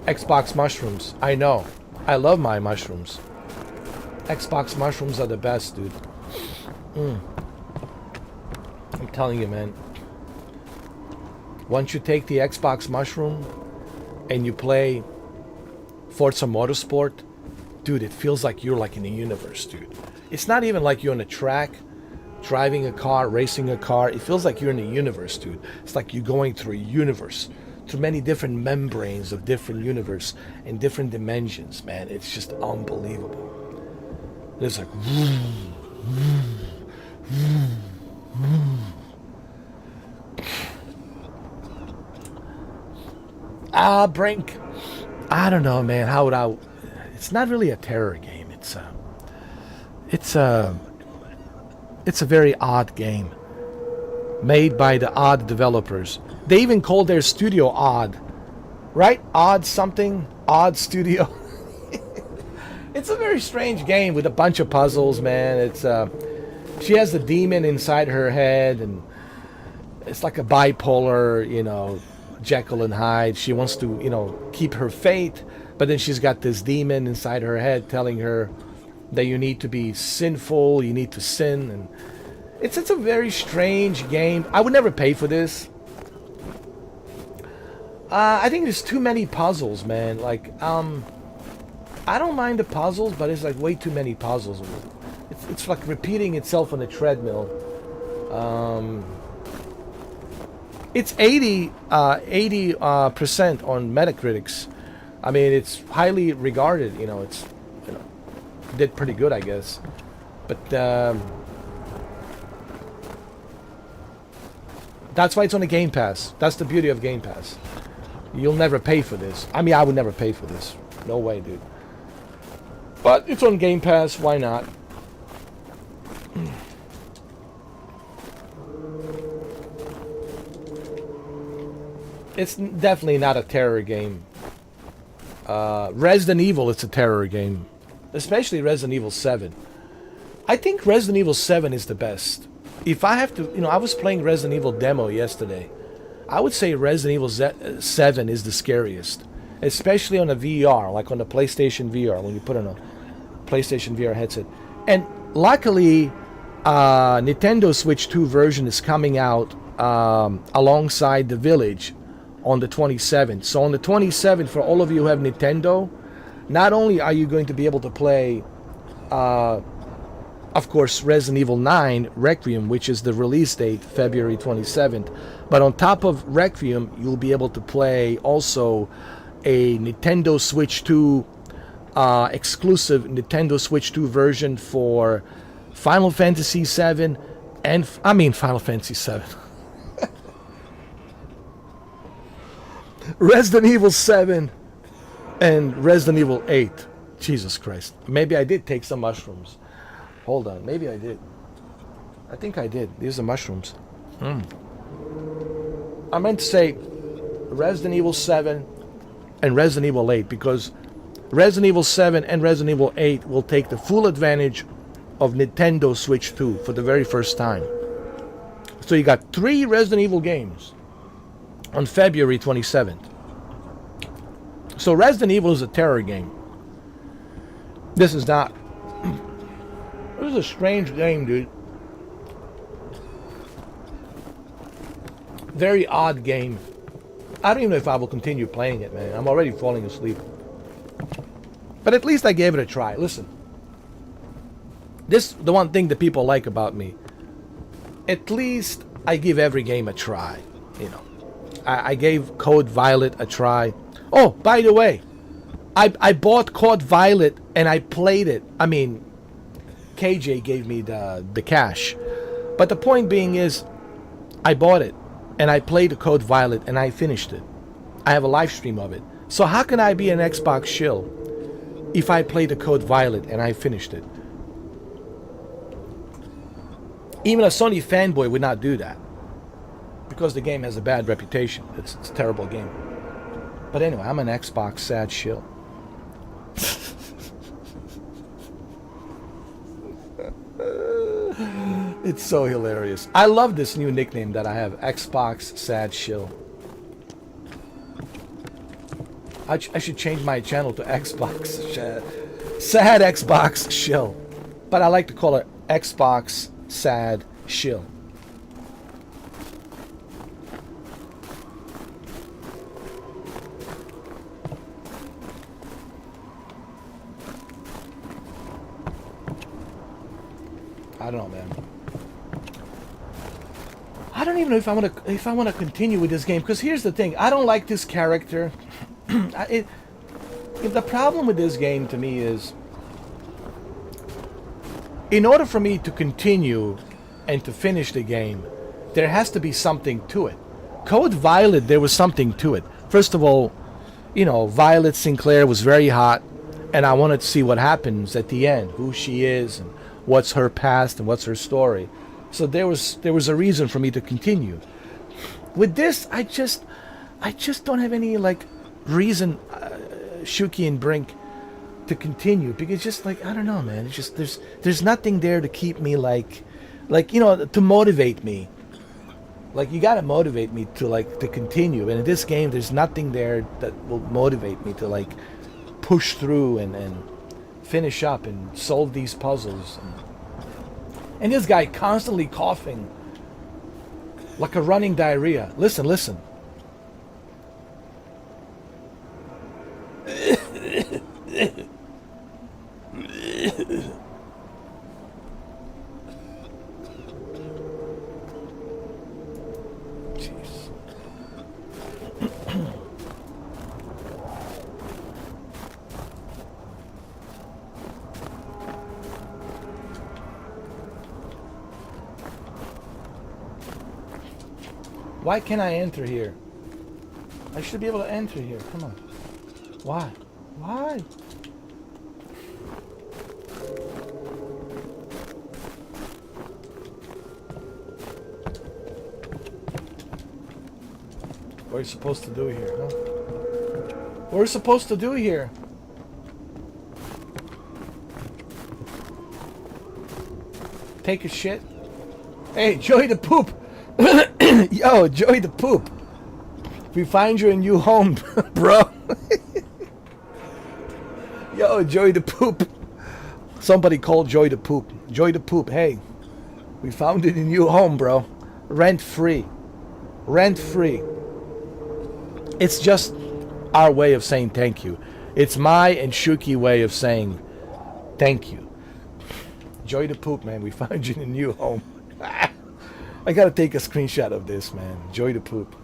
Xbox mushrooms. I know. I love my mushrooms. Xbox mushrooms are the best, dude. I'm telling you, man. Once you take the Xbox mushroom and you play Forza Motorsport, dude, it feels like you're in a universe, dude. It's not even like you're on a track, driving a car, racing a car. It feels like you're in a universe, dude. It's like you're going through a universe, through many different membranes of different universe and different dimensions, man. It's just unbelievable. There's Brink. I don't know, man. How would I? It's not really a terror game. It's a very odd game, made by the Odd developers. They even called their studio Odd, right? Odd something, Odd Studio. It's a very strange game with a bunch of puzzles, man. It's she has a demon inside her head, and it's like a bipolar, Jekyll and Hyde. She wants to, keep her faith, but then she's got this demon inside her head telling her that you need to be sinful, you need to sin, and it's a very strange game. I would never pay for this. I think there's too many puzzles, man. I don't mind the puzzles, but it's way too many puzzles. It's like repeating itself on a treadmill. It's 80% on Metacritics. I mean, it's highly regarded. It's did pretty good, I guess. But that's why it's on the Game Pass. That's the beauty of Game Pass. You'll never pay for this. I mean, I would never pay for this. No way, dude. But it's on Game Pass. Why not? It's definitely not a terror game. Resident Evil, it's a terror game. Especially Resident Evil 7. I think Resident Evil 7 is the best. If I have to, I was playing Resident Evil demo yesterday. I would say Resident Evil 7 is the scariest, especially on a VR, like on the PlayStation VR, when you put on a PlayStation VR headset. And luckily, Nintendo Switch 2 version is coming out alongside The Village on the 27th. So on the 27th, for all of you who have Nintendo, not only are you going to be able to play, of course, Resident Evil 9 Requiem, which is the release date, February 27th, but on top of Requiem, you'll be able to play also a Nintendo Switch 2 exclusive Nintendo Switch 2 version for Final Fantasy 7 and Final Fantasy 7. Resident Evil 7 and Resident Evil 8. Jesus Christ. Maybe I did take some mushrooms. Hold on. Maybe I did. I think I did. These are mushrooms. I meant to say Resident Evil 7 and Resident Evil 8 because Resident Evil 7 and Resident Evil 8 will take the full advantage of Nintendo Switch 2 for the very first time. So you got 3 Resident Evil games on February 27th. So Resident Evil is a terror game. This is not. This is a strange game, dude. Very odd game. I don't even know if I will continue playing it, man. I'm already falling asleep. But at least I gave it a try. Listen. This the one thing that people like about me. At least I give every game a try. You know. I gave Code Violet a try. Oh, by the way, I bought Code Violet and I played it. I mean, KJ gave me the cash. But the point being is, I bought it and I played the Code Violet and I finished it. I have a live stream of it. So how can I be an Xbox shill if I played the Code Violet and I finished it? Even a Sony fanboy would not do that. Because the game has a bad reputation. It's a terrible game. But anyway, I'm an Xbox sad shill. It's so hilarious. I love this new nickname that I have, Xbox sad shill. I should change my channel to Xbox sad Xbox shill. But I like to call it Xbox sad shill. I don't know, man. I don't even know if I want to continue with this game, because here's the thing: I don't like this character. The problem with this game to me is, in order for me to continue and to finish the game, there has to be something to it. Code Violet, there was something to it. First of all, you know, Violet Sinclair was very hot, and I wanted to see what happens at the end, who she is, and what's her past and what's her story. So there was a reason for me to continue. With this, I just don't have any like reason, Shuki and Brink, to continue, because just like, I don't know, man. It's just there's nothing there to keep me like you know, to motivate me. Like, you gotta motivate me to continue. And in this game, there's nothing there that will motivate me to like push through and finish up and solve these puzzles. And this guy constantly coughing like a running diarrhea. Listen. Jeez. Why can't I enter here? I should be able to enter here. Come on. Why? Why? What are you supposed to do here, huh? What are you supposed to do here? Take a shit? Hey, Joey the Poop! Yo, Joey the Poop! We find you a new home, bro. Yo, Joy the Poop. Somebody called Joy the Poop. Joy the Poop, hey. We found it a new home, bro. Rent free. Rent free. It's just our way of saying thank you. It's my and Shuki way of saying thank you. Joy the Poop, man. We found you in a new home. I gotta take a screenshot of this, man. Joy the Poop.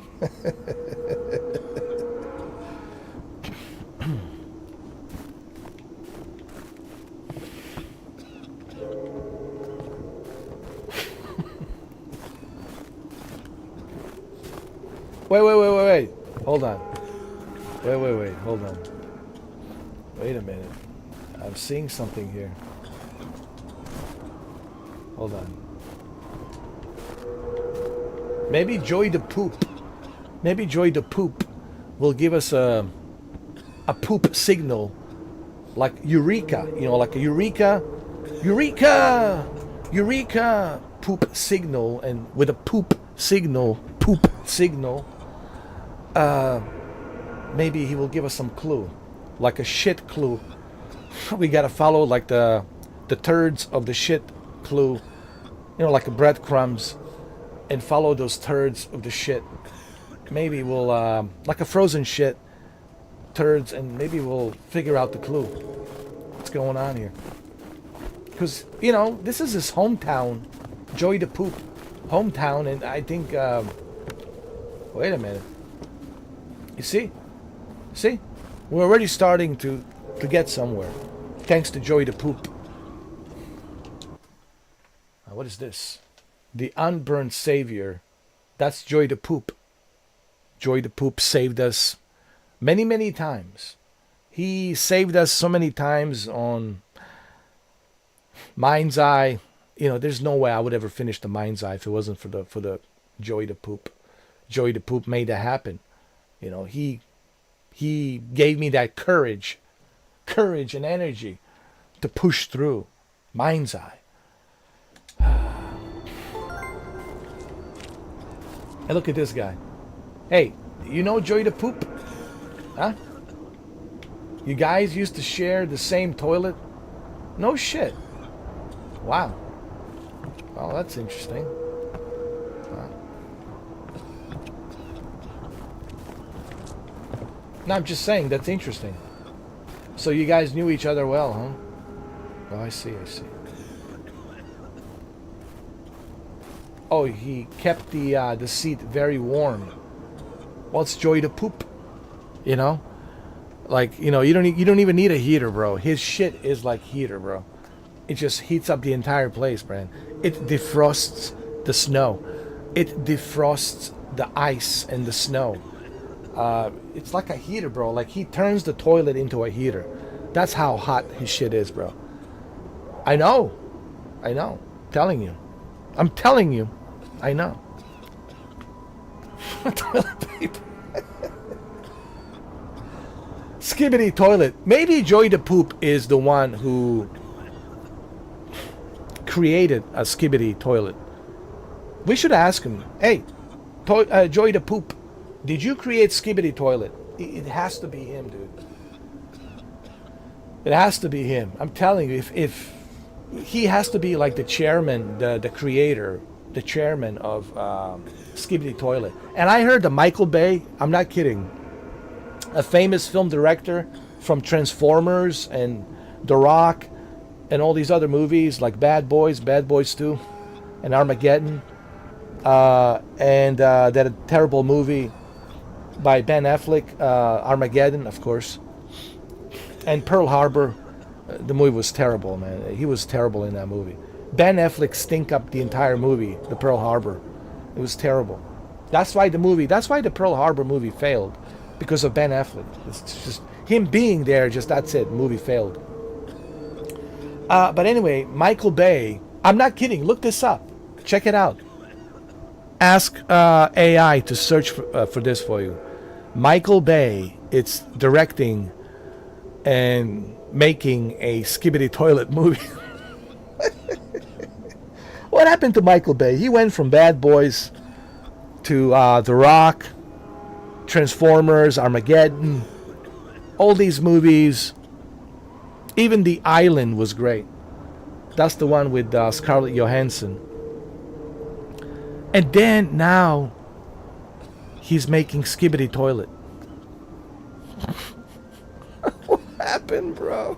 Wait. Hold on. Wait. Hold on. Wait a minute. I'm seeing something here. Hold on. Maybe Joy the Poop. Maybe Joy the Poop will give us a poop signal. Like Eureka. You know, like a Eureka. Poop signal. And with a poop signal. Maybe he will give us some clue, like a shit clue. We gotta follow like the turds of the shit clue, you know, like a breadcrumbs, and follow those turds of the shit. Maybe we'll like a frozen shit turds, and maybe we'll figure out the clue. What's going on here? Because you know this is his hometown, Joy the Poop, hometown, and I think. Wait a minute. You see? We're already starting to get somewhere. Thanks to Joy the Poop. What is this? The Unburned Savior. That's Joy the Poop. Joy the Poop saved us many, many times. He saved us so many times on Mind's Eye. You know, there's no way I would ever finish the Mind's Eye if it wasn't for the Joy the Poop. Joy the Poop made that happen. You know, he gave me that courage and energy to push through Mind's Eye. And look at this guy. Hey, you know Joy the Poop? Huh? You guys used to share the same toilet? No shit. Wow. Well, that's interesting. Wow. No, I'm just saying, that's interesting. So you guys knew each other well, huh? Oh, I see. Oh, he kept the seat very warm. Well, it's Joy the Poop. You know? Like, you know, you don't even need a heater, bro. His shit is like heater, bro. It just heats up the entire place, man. It defrosts the snow. It defrosts the ice and the snow. It's like a heater, bro. Like, he turns the toilet into a heater. That's how hot his shit is, bro. I know. Telling you. I'm telling you. I know. Toilet paper. Skibbity toilet. Maybe Joy the Poop is the one who created a skibbity toilet. We should ask him. Hey, Joy the Poop, did you create skibbity toilet? It has to be him, dude. It has to be him. I'm telling you, if he has to be like the chairman, the creator, the chairman of Skibbity Toilet. And I heard that Michael Bay, I'm not kidding, a famous film director from Transformers and The Rock and all these other movies like Bad Boys 2 and Armageddon, and that terrible movie by Ben Affleck, Armageddon, of course, and Pearl Harbor. The movie was terrible, man. He was terrible in that movie. Ben Affleck stink up the entire movie, the Pearl Harbor. It was terrible. That's why the Pearl Harbor movie failed, because of Ben Affleck. It's just him being there, just that's it, movie failed. But anyway, Michael Bay, I'm not kidding, look this up. Check it out. Ask AI to search for this for you. Michael Bay, it's directing and making a Skibbity Toilet movie. What happened to Michael Bay? He went from Bad Boys to The Rock Transformers, Armageddon, all these movies. Even The Island was great. That's the one with Scarlett Johansson. And then now he's making Skibidi Toilet. What happened, bro?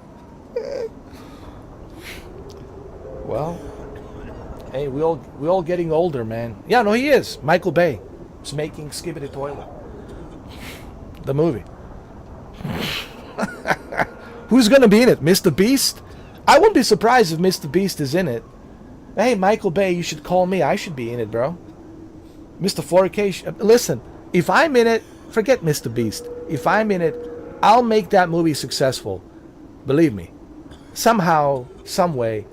Well, hey, we all getting older, man. Yeah, no, he is. Michael Bay is making Skibidi Toilet. The movie. Who's gonna be in it? Mr. Beast? I wouldn't be surprised if Mr. Beast is in it. Hey, Michael Bay, you should call me. I should be in it, bro. Mr. 4K. Listen, if I'm in it, forget Mr. Beast. If I'm in it, I'll make that movie successful. Believe me. Somehow, some way,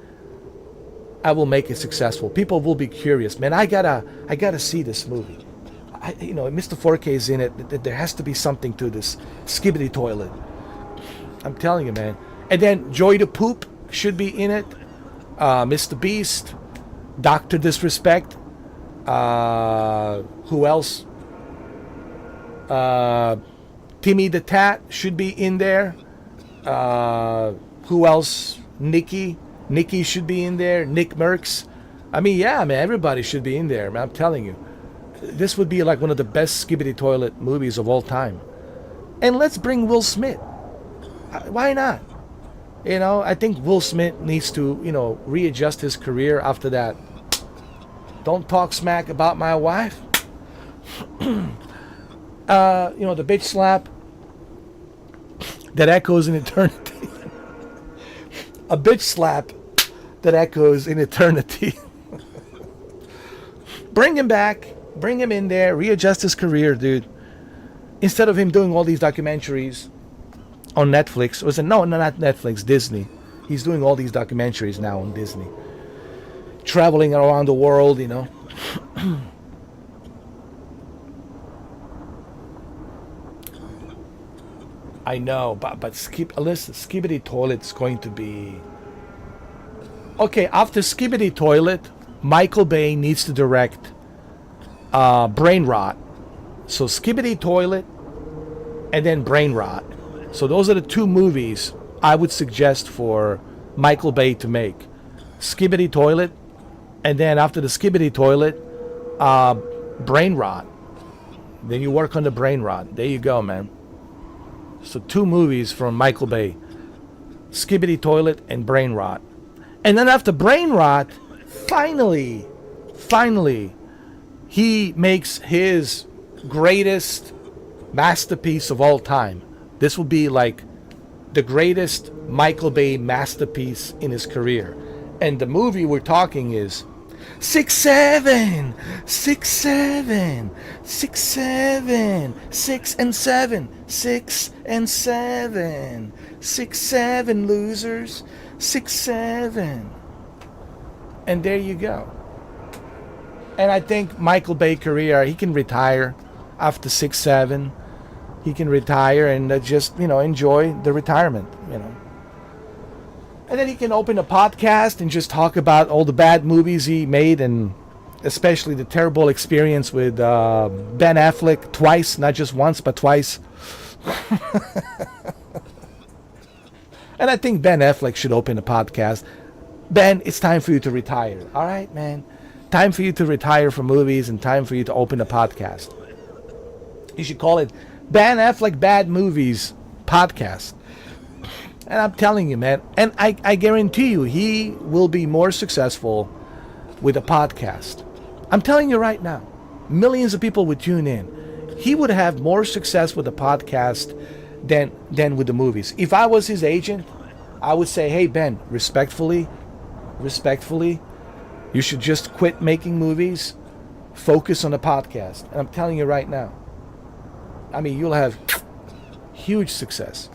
I will make it successful. People will be curious. Man, I gotta see this movie. Mr. 4K is in it. There has to be something to this Skibidi Toilet. I'm telling you, man. And then Joy to Poop should be in it. Mr. Beast, Dr. Disrespect. Who else? Timmy the Tat should be in there. Who else? Nikki should be in there. Nick Merckx. I mean, yeah, man, everybody should be in there, man. I'm telling you. This would be like one of the best Skibidi Toilet movies of all time. And let's bring Will Smith. Why not? I think Will Smith needs to, readjust his career after that. Don't talk smack about my wife. The bitch slap that echoes in eternity. A bitch slap that echoes in eternity. Bring him back. Bring him in there. Readjust his career, dude. Instead of him doing all these documentaries on Netflix. No, not Netflix, Disney. He's doing all these documentaries now on Disney. Traveling around the world, I know, but listen, Skibidi Toilet's going to be... Okay, after Skibidi Toilet, Michael Bay needs to direct Brain Rot. So Skibidi Toilet and then Brain Rot. So those are the two movies I would suggest for Michael Bay to make. Skibidi Toilet, and then after the Skibidi Toilet, Brain Rot. Then you work on the Brain Rot. There you go, man. So 2 movies from Michael Bay. Skibidi Toilet and Brain Rot. And then after Brain Rot, finally, he makes his greatest masterpiece of all time. This will be like the greatest Michael Bay masterpiece in his career. And the movie we're talking is 6 7 6 7 6 7 6 and 7 6 and 7 6 7 losers 6 7. And there you go. And I think Michael Bay career, he can retire after 6 7. He can retire and just enjoy the retirement, And then he can open a podcast and just talk about all the bad movies he made, and especially the terrible experience with Ben Affleck twice, not just once, but twice. And I think Ben Affleck should open a podcast. Ben, it's time for you to retire. All right, man. Time for you to retire from movies and time for you to open a podcast. You should call it Ben Affleck Bad Movies Podcast. And I'm telling you, man, and I guarantee you he will be more successful with a podcast. I'm telling you right now, millions of people would tune in. He would have more success with a podcast than with the movies. If I was his agent, I would say, hey, Ben, respectfully, you should just quit making movies, focus on the podcast. And I'm telling you right now, I mean, you'll have huge success.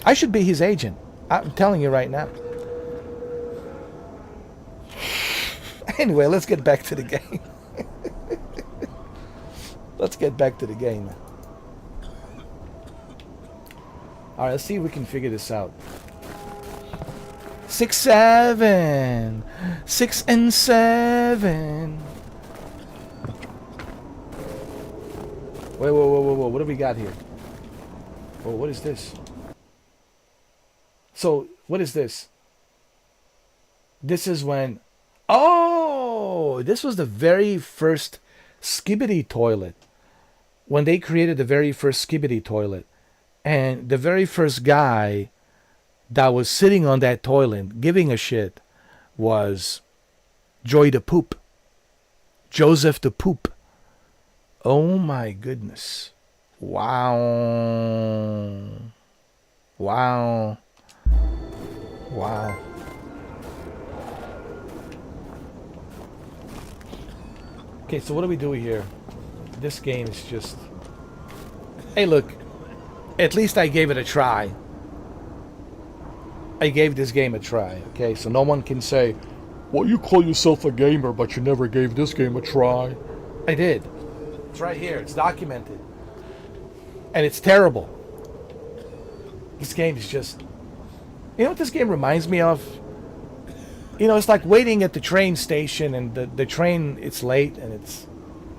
I should be his agent. I'm telling you right now. Anyway, let's get back to the game. Let's get back to the game. All right, let's see if we can figure this out. 6 7 6 and 7. Wait, whoa. What do we got here? Oh, what is this? So, what is this? This is when... Oh! This was the very first Skibidi toilet. When they created the very first Skibidi toilet. And the very first guy that was sitting on that toilet giving a shit was Joy the Poop. Joseph the Poop. Oh my goodness. Wow. Wow. Wow. Okay, so what do we do here? This game is just... Hey, look. At least I gave it a try. I gave this game a try, okay? So no one can say, well, you call yourself a gamer, but you never gave this game a try. I did. It's right here. It's documented. And it's terrible. This game is just... You know what this game reminds me of? You know, it's like waiting at the train station, and the train, it's late, and it's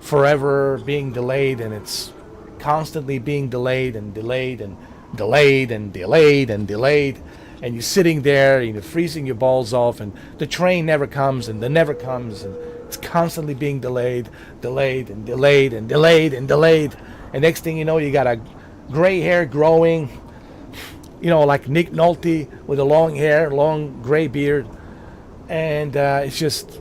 forever being delayed, and it's constantly being delayed and delayed and delayed and delayed and delayed. And you're sitting there, and you're freezing your balls off, and the train never comes, and it never comes, and it's constantly being delayed, delayed, and delayed, and delayed, and delayed. And next thing you know, you got a gray hair growing, you know, like Nick Nolte with a long hair, long gray beard. And it's just,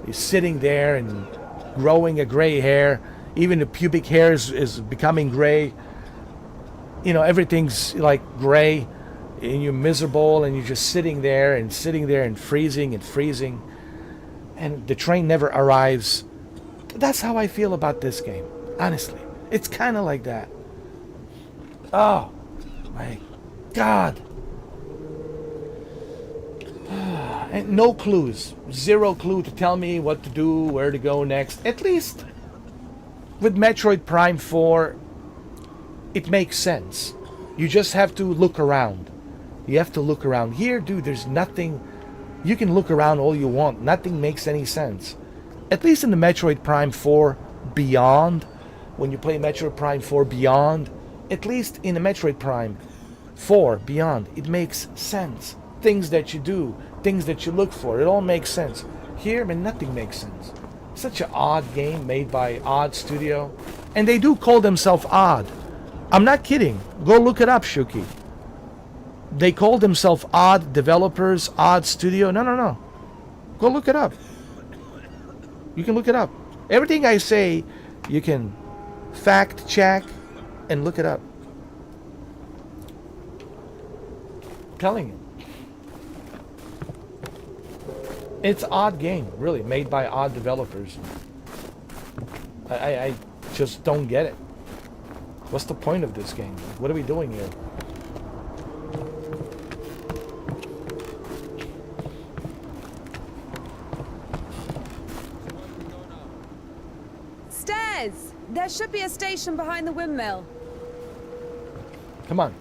you're sitting there and growing a gray hair. Even the pubic hair is becoming gray. You know, everything's like gray. And you're miserable, and you're just sitting there and freezing and freezing. And the train never arrives. That's how I feel about this game, honestly. It's kind of like that. Oh, my God. And no clues. Zero clue to tell me what to do, where to go next. At least with Metroid Prime 4, it makes sense. You just have to look around. You have to look around. Here, dude, there's nothing. You can look around all you want. Nothing makes any sense. At least in the Metroid Prime 4 Beyond, when you play Metroid Prime 4 Beyond, at least in the Metroid Prime 4 Beyond, it makes sense. Things that you do, things that you look for, it all makes sense. Here, man, nothing makes sense. Such an odd game made by Odd Studio. And they do call themselves Odd. I'm not kidding. Go look it up, Shuki. They call themselves Odd Developers, Odd Studio. No. Go look it up. You can look it up. Everything I say, you can fact check and look it up. I'm telling you. It's an odd game, really, made by odd developers. I just don't get it. What's the point of this game? What are we doing here? Stairs! There should be a station behind the windmill. Come on.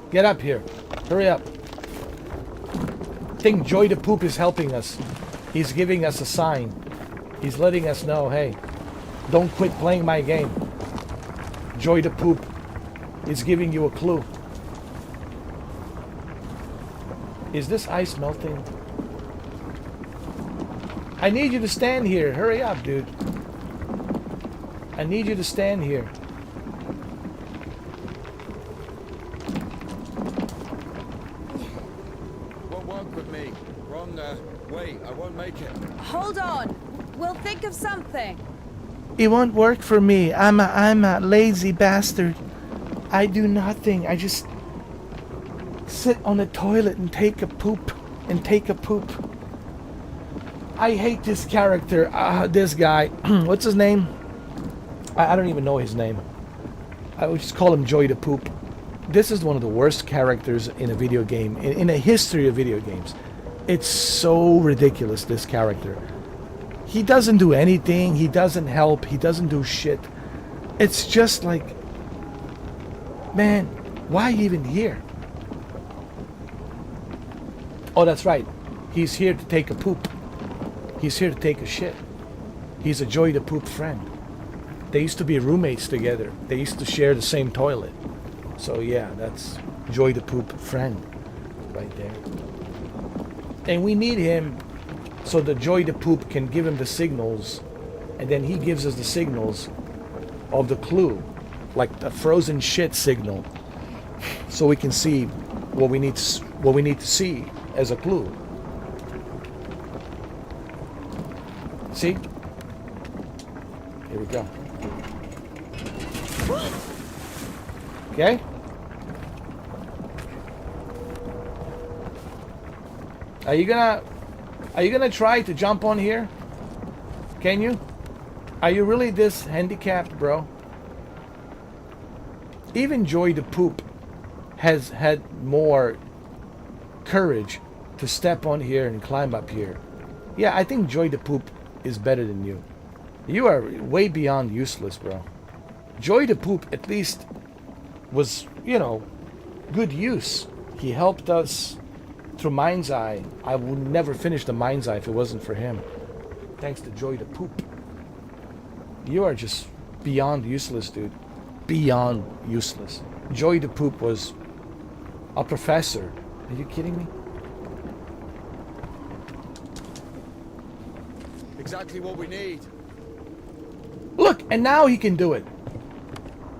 Get up here. Hurry up. I think Joy the Poop is helping us. He's giving us a sign. He's letting us know, hey, don't quit playing my game. Joy the Poop is giving you a clue. Is this ice melting? I need you to stand here. Hurry up, dude. I need you to stand here. Wait, I won't make it. Hold on. We'll think of something. It won't work for me. I'm a lazy bastard. I do nothing. I just sit on the toilet and take a poop. I hate this character. This guy. What's his name? I don't even know his name. I would just call him Joy the Poop. This is one of the worst characters in a video game, in a history of video games. It's so ridiculous, this character. He doesn't do anything. He doesn't help. He doesn't do shit. It's just like, man, why even here? Oh, that's right. He's here to take a poop. He's here to take a shit. He's a Joy the Poop friend. They used to be roommates together. They used to share the same toilet. So yeah, that's Joy the Poop friend right there. And we need him so the Joy the Poop can give him the signals, and then he gives us the signals of the clue, like the frozen shit signal, so we can see what we need to see as a clue. See? Here we go. Okay? Are you gonna try to jump on here? Can you? Are you really this handicapped, bro? Even Joy the Poop has had more courage to step on here and climb up here. Yeah, I think Joy the Poop is better than you. You are way beyond useless, bro. Joy the Poop at least was, you know, good use. He helped us through Mind's Eye. I would never finish the Mind's Eye if it wasn't for him. Thanks to Joy the Poop. You are just beyond useless, dude. Beyond useless. Joy the Poop was a professor. Are you kidding me? Exactly what we need. Look, and now he can do it.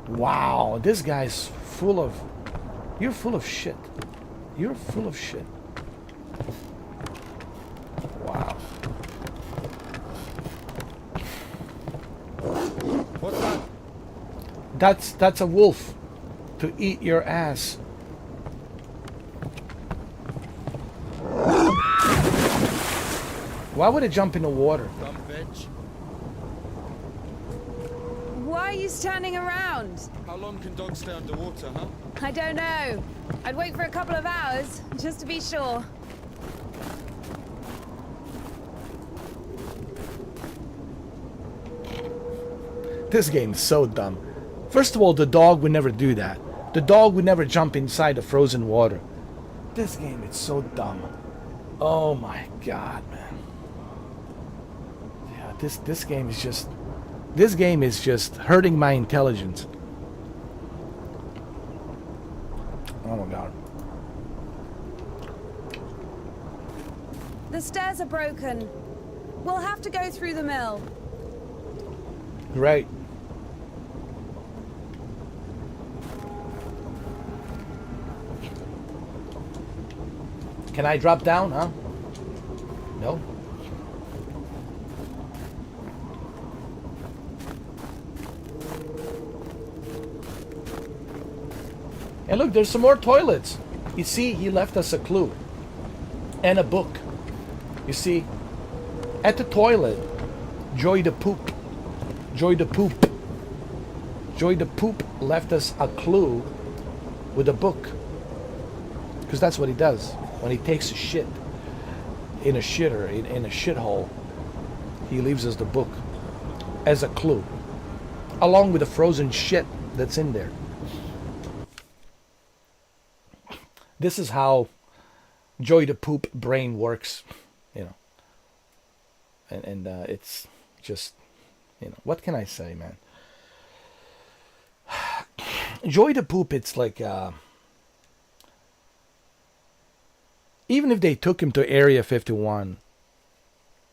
Wow, this guy's full of... You're full of shit. You're full of shit. Wow. What's that? That's a wolf to eat your ass. Why would it jump in the water? Dumb bitch. Why are you standing around? How long can dogs stay underwater, huh? I don't know. I'd wait for a couple of hours, just to be sure. This game is so dumb. First of all, the dog would never do that. The dog would never jump inside the frozen water. This game is so dumb. Oh my god, man. Yeah, this game is just... This game is just hurting my intelligence. Oh my god. The stairs are broken. We'll have to go through the mill. Great. Can I drop down, huh? No? And look, there's some more toilets. You see, he left us a clue. And a book. You see, at the toilet, Joy the Poop. Joy the Poop. Joy the Poop left us a clue with a book. Because that's what he does. When he takes a shit in a shitter, in a shithole, he leaves us the book as a clue. Along with the frozen shit that's in there. This is how Joy the Poop brain works, you know. And it's just, you know, what can I say, man? Joy the Poop, it's like, even if they took him to Area 51,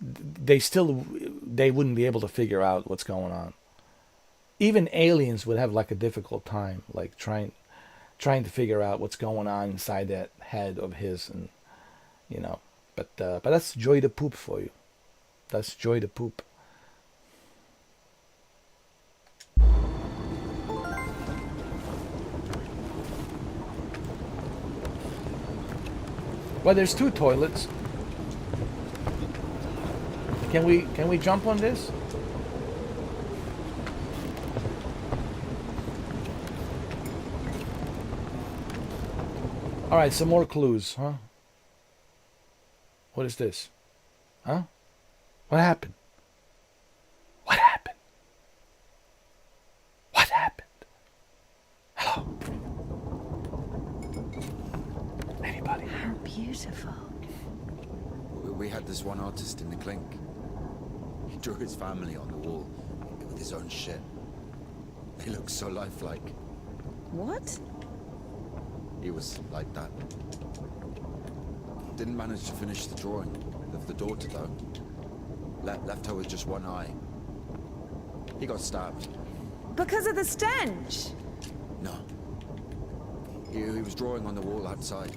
they wouldn't be able to figure out what's going on. Even aliens would have like a difficult time, like trying to figure out what's going on inside that head of his, and you know. But that's Joy the Poop for you. That's Joy the Poop. Well, there's two toilets. Can we jump on this? All right, some more clues, huh? What is this? Huh? What happened? What happened? What happened? Hello? Anybody? How beautiful. We had this one artist in the clink. drew his family on the wall with his own shit. They look so lifelike. What? He was like that. Didn't manage to finish the drawing of the daughter, though. Left her with just one eye. He got stabbed. Because of the stench? No. He was drawing on the wall outside.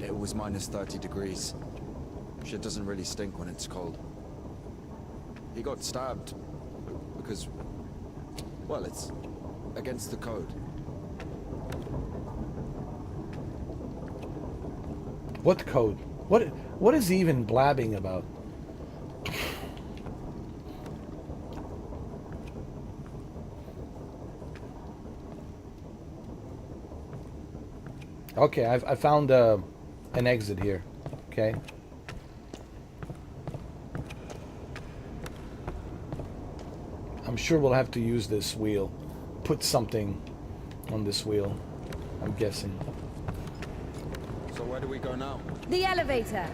It was minus 30 degrees. Shit doesn't really stink when it's cold. He got stabbed because, well, it's against the code. What code? What is he even blabbing about? Okay, I found an exit here. Okay. I'm sure we'll have to use this wheel. Put something on this wheel, I'm guessing. So where do we go now? The elevator.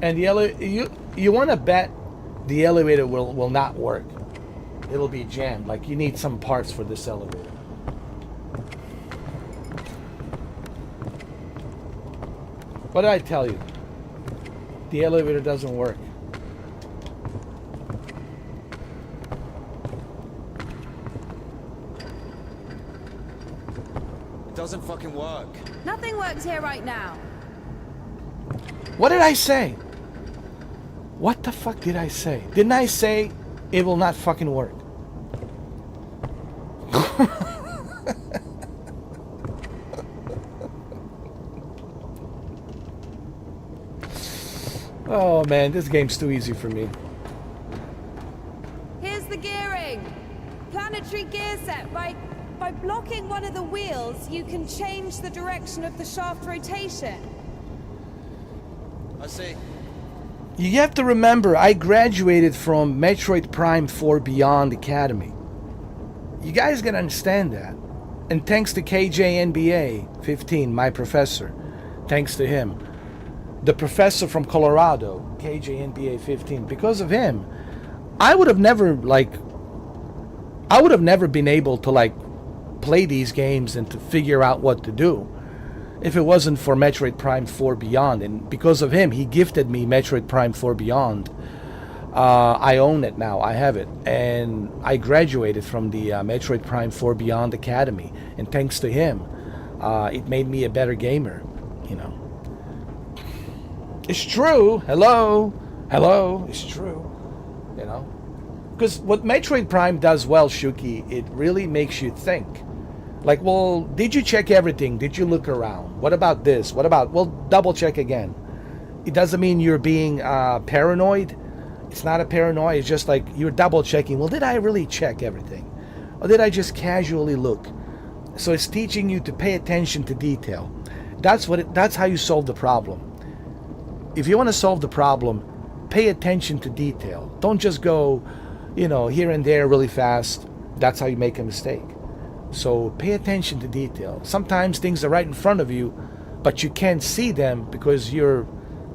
And the you want to bet the elevator will not work. It'll be jammed. Like, you need some parts for this elevator. What did I tell you? The elevator doesn't work. It doesn't fucking work. Nothing works here right now. What did I say? What the fuck did I say? Didn't I say it will not fucking work? Oh man, this game's too easy for me. Here's the gearing. Planetary gear set. By blocking one of the wheels, you can change the direction of the shaft rotation. I see. You have to remember, I graduated from Metroid Prime 4 Beyond Academy. You guys gotta understand that. And thanks to KJNBA 15, my professor, thanks to him, the professor from Colorado, KJNBA 15, because of him, I would have never been able to play these games and to figure out what to do if it wasn't for Metroid Prime 4 Beyond. And because of him, he gifted me Metroid Prime 4 Beyond. I own it now. I have it. And I graduated from the Metroid Prime 4 Beyond Academy. And thanks to him, it made me a better gamer, you know. It's true. Hello. It's true. You know. Because what Metroid Prime does well, Shuki, it really makes you think. Like, well, did you check everything? Did you look around? What about this? What about... Well, double check again. It doesn't mean you're being paranoid. It's not a paranoia. It's just like you're double checking. Well, did I really check everything? Or did I just casually look? So it's teaching you to pay attention to detail. That's how you solve the problem. If you want to solve the problem, pay attention to detail. Don't just go, here and there really fast. That's how you make a mistake. So pay attention to detail. Sometimes things are right in front of you, but you can't see them because you're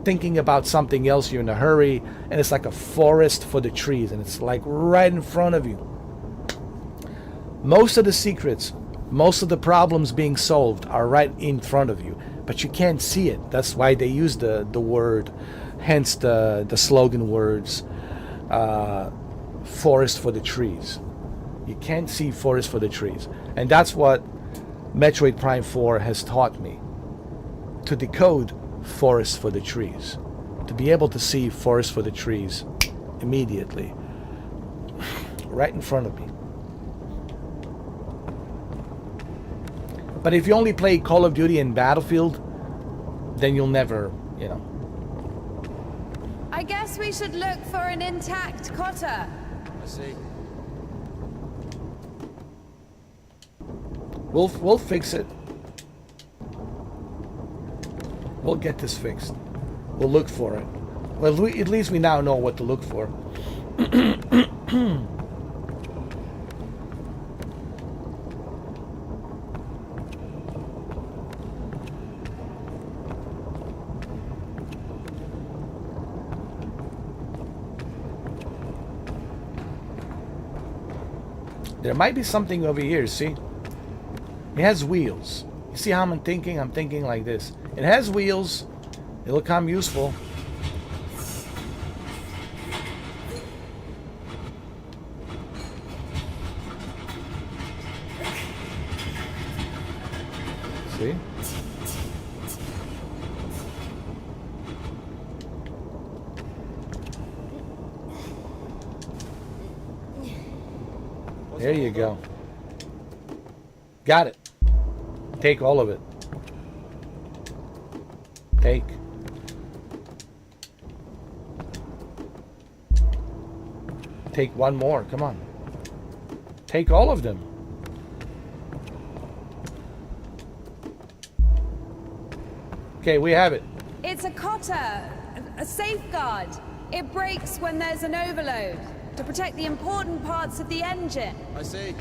thinking about something else. You're in a hurry, and it's like a forest for the trees, and it's like right in front of you. Most of the secrets, most of the problems being solved are right in front of you, but you can't see it. That's why they use the word, hence the slogan words, forest for the trees. You can't see forest for the trees. And that's what Metroid Prime 4 has taught me. To decode forest for the trees. To be able to see forest for the trees immediately. Right in front of me. But if you only play Call of Duty and Battlefield, then you'll never, I guess we should look for an intact cotter. I see. We'll fix it. We'll get this fixed. We'll look for it. Well, at least we now know what to look for. There might be something over here, see? It has wheels. You see how I'm thinking? I'm thinking like this. It has wheels. It'll come useful. See? There you go. Got it. Take all of it. Take. Take one more. Come on. Take all of them. Okay, we have it. It's a cotter, a safeguard. It breaks when there's an overload to protect the important parts of the engine. I see.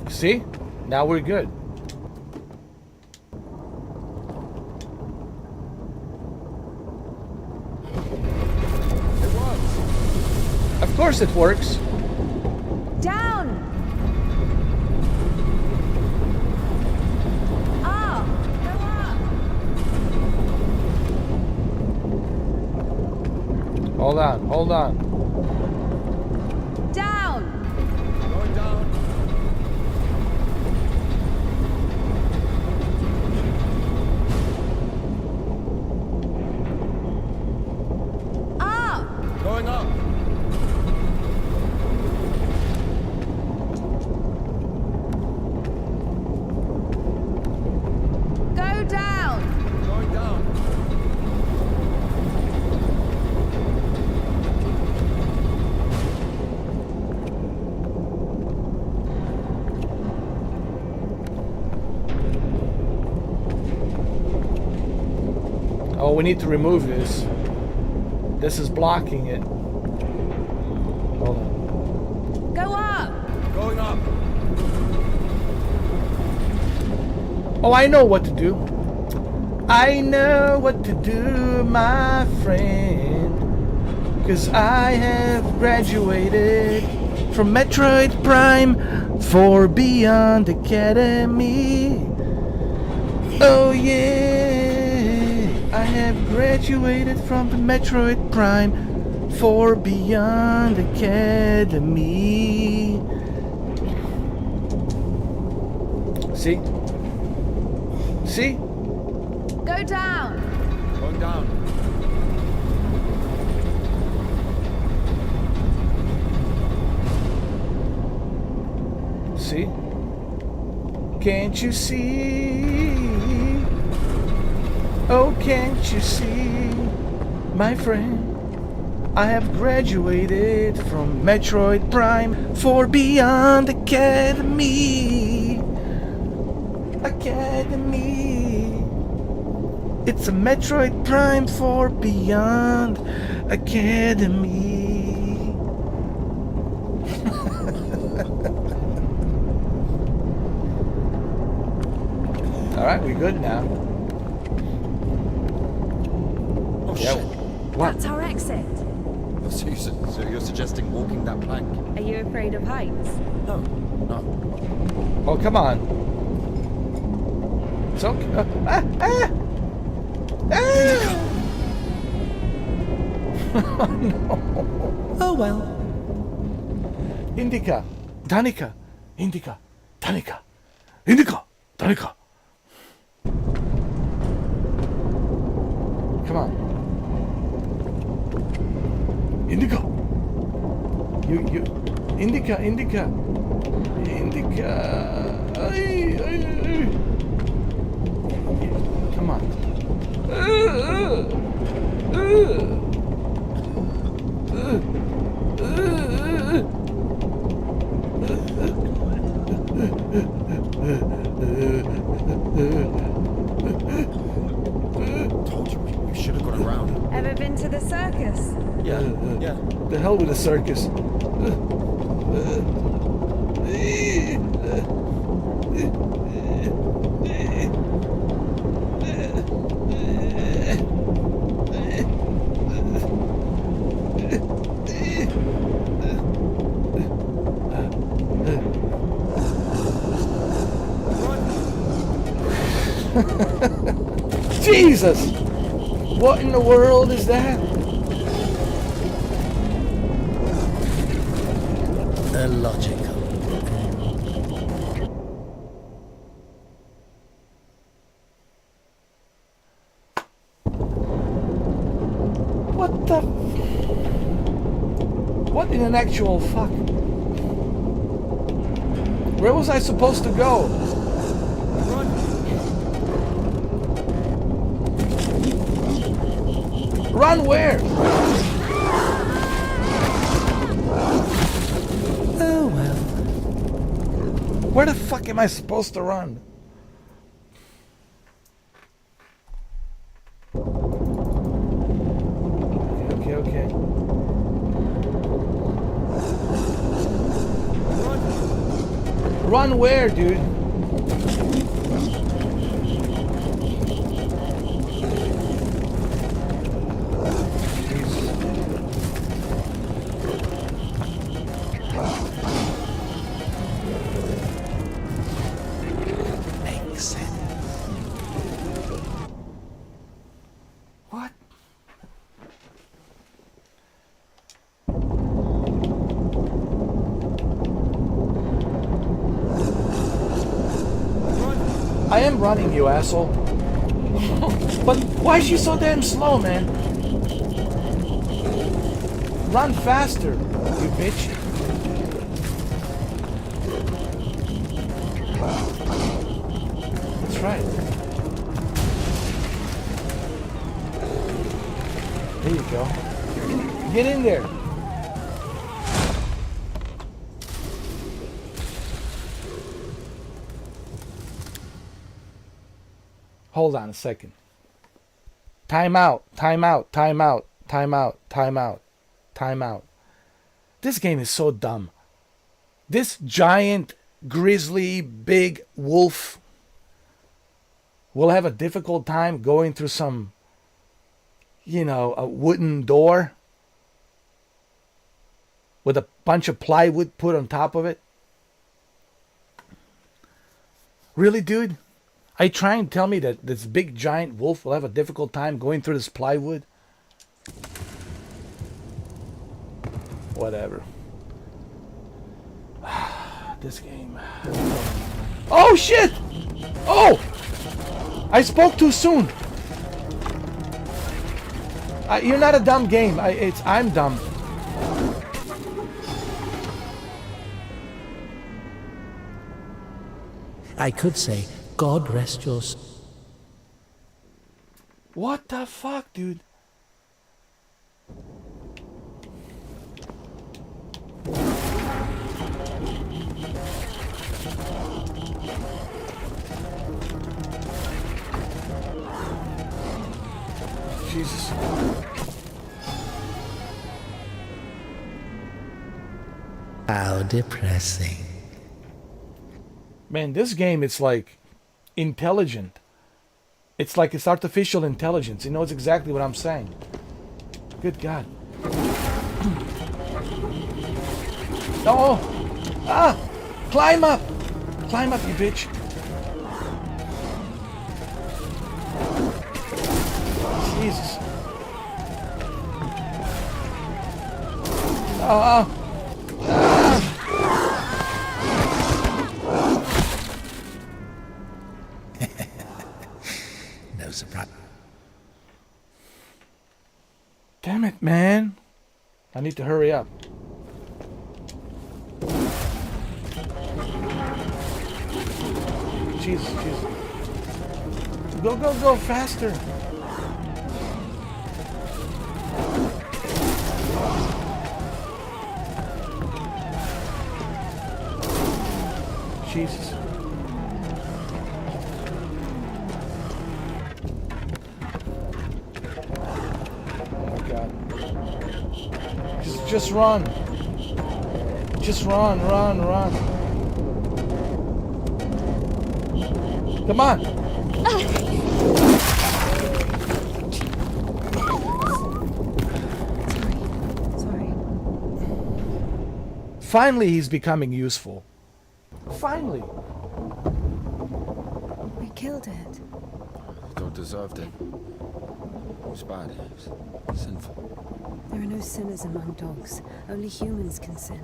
See? Now we're good. It works. Of course it works. Down! Up! Go up! Hold on, hold on. Down! Going down. Up! Going up. Go down! Going down. Oh, we need to remove this. This is blocking it. Hold on. Go up! Going up. Oh, I know what to do. I know what to do, my friend. 'Cause I have graduated from Metroid Prime for Beyond Academy. Oh yeah, I have graduated from the Metroid Prime for Beyond Academy. See? See? Go down! Going down. See? Can't you see? Oh, can't you see, my friend? I have graduated from Metroid Prime for Beyond Academy. Academy. It's a Metroid Prime for Beyond Academy. Alright, we good now. Oh, Yeah. shit. What? That's our exit. So you're suggesting walking that plank? Are you afraid of heights? No. No. Oh, come on. It's okay. Oh well. Indika. Danika. Indika. Danika. Indika. Danika. Come on. Indika. You. Indika. Indika. Ay. Come on. Told you we should have gone around. Ever been to the circus? Yeah. Yeah. The hell with the circus. Jesus! What in the world is that? Illogical. What the... What in an actual fuck? Where was I supposed to go? Run where? Oh well. Where the fuck am I supposed to run? Okay. Run where, dude? Makes sense. What? I am running, you asshole. But why is she so damn slow, man? Run faster, you bitch. That's right. There you go. Get in there. Hold on a second. Time out. This game is so dumb. This giant, grizzly, big wolf will have a difficult time going through some, a wooden door with a bunch of plywood put on top of it. Really, dude? Are you trying to tell me that this big giant wolf will have a difficult time going through this plywood? Whatever. This game. Oh shit! Oh! I spoke too soon. You're not a dumb game. I'm dumb. I could say, God rest your soul. What the fuck, dude? Jesus. How depressing. Man, this game, it's like intelligent. It's like it's artificial intelligence. It knows exactly what I'm saying. Good God. Oh! Ah! Climb up! Climb up, you bitch. Jesus. Oh! No surprise. Damn it, man. I need to hurry up. Jesus. Go, faster. Jesus. Oh God. Just run. Just run. Come on. Sorry. Finally, he's becoming useful. Finally. We killed it. dog deserved it. It was bad. It was sinful. There are no sinners among dogs. Only humans can sin.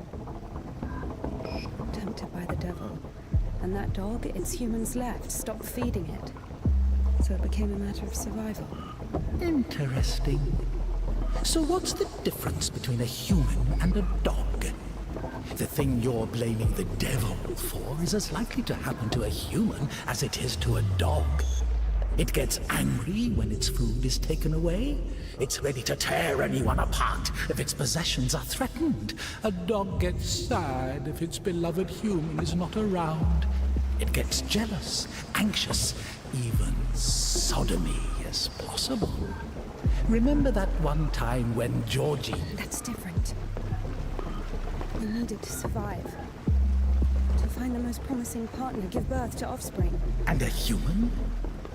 Tempted by the devil. And that dog, its humans left, stopped feeding it. So it became a matter of survival. Interesting. So what's the difference between a human and a dog? The thing you're blaming the devil for is as likely to happen to a human as it is to a dog. It gets angry when its food is taken away. It's ready to tear anyone apart if its possessions are threatened. A dog gets sad if its beloved human is not around. It gets jealous, anxious, even sodomy is possible. Remember that one time when Georgie... That's different. They need it to survive. To find the most promising partner, give birth to offspring. And a human?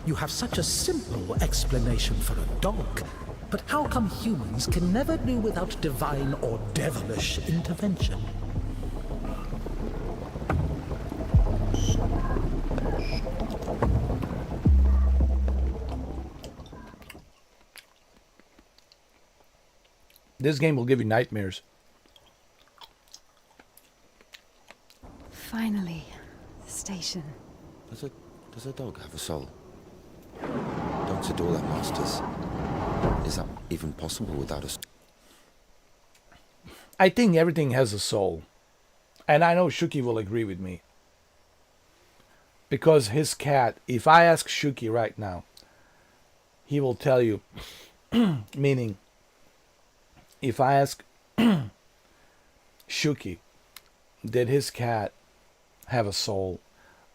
You have such a simple explanation for a dog. But how come humans can never do without divine or devilish intervention? This game will give you nightmares. Finally, the station. Does a dog have a soul? Dogs adore their masters. Is that even possible without a soul? I think everything has a soul. And I know Shuki will agree with me. Because his cat, if I ask Shuki right now, he will tell you, meaning, if I ask Shuki, did his cat have a soul?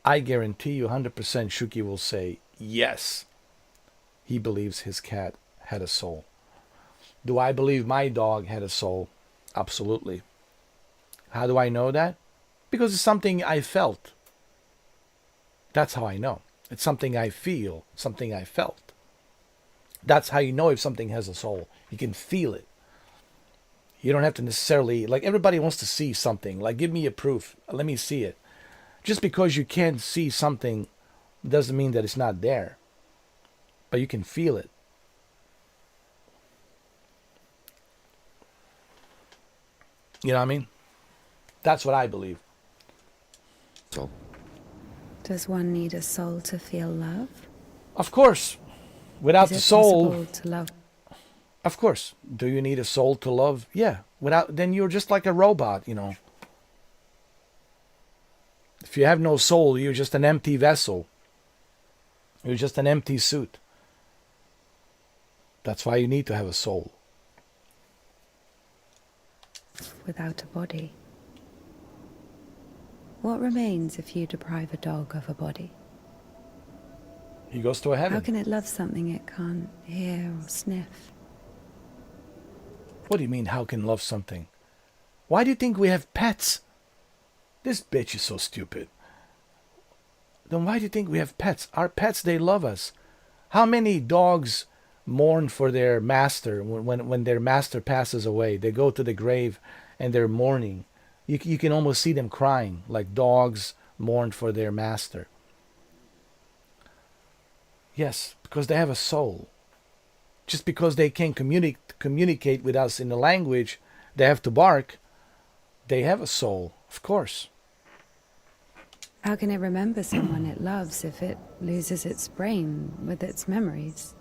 I guarantee you 100% Shuki will say, yes, he believes his cat had a soul. Do I believe my dog had a soul? Absolutely. How do I know that? Because it's something I felt. That's how I know. It's something I feel, something I felt. That's how you know if something has a soul. You can feel it. You don't have to necessarily, like everybody wants to see something. Like, give me a proof. Let me see it. Just because you can't see something doesn't mean that it's not there. But you can feel it. You know what I mean? That's what I believe. Soul. Does one need a soul to feel love? Of course. Without the Is it soul... possible to love? Of course. Do you need a soul to love? Yeah. Then you're just like a robot, you know. If you have no soul, you're just an empty vessel. You're just an empty suit. That's why you need to have a soul. Without a body. What remains if you deprive a dog of a body? He goes to a heaven. How can it love something it can't hear or sniff? What do you mean, how can love something? Why do you think we have pets? This bitch is so stupid. Then why do you think we have pets? Our pets, they love us. How many dogs mourn for their master when their master passes away? They go to the grave and they're mourning. You can almost see them crying, like dogs mourn for their master. Yes, because they have a soul. Just because they can't communicate with us in the language, they have to bark. They have a soul, of course. How can it remember someone it loves if it loses its brain with its memories?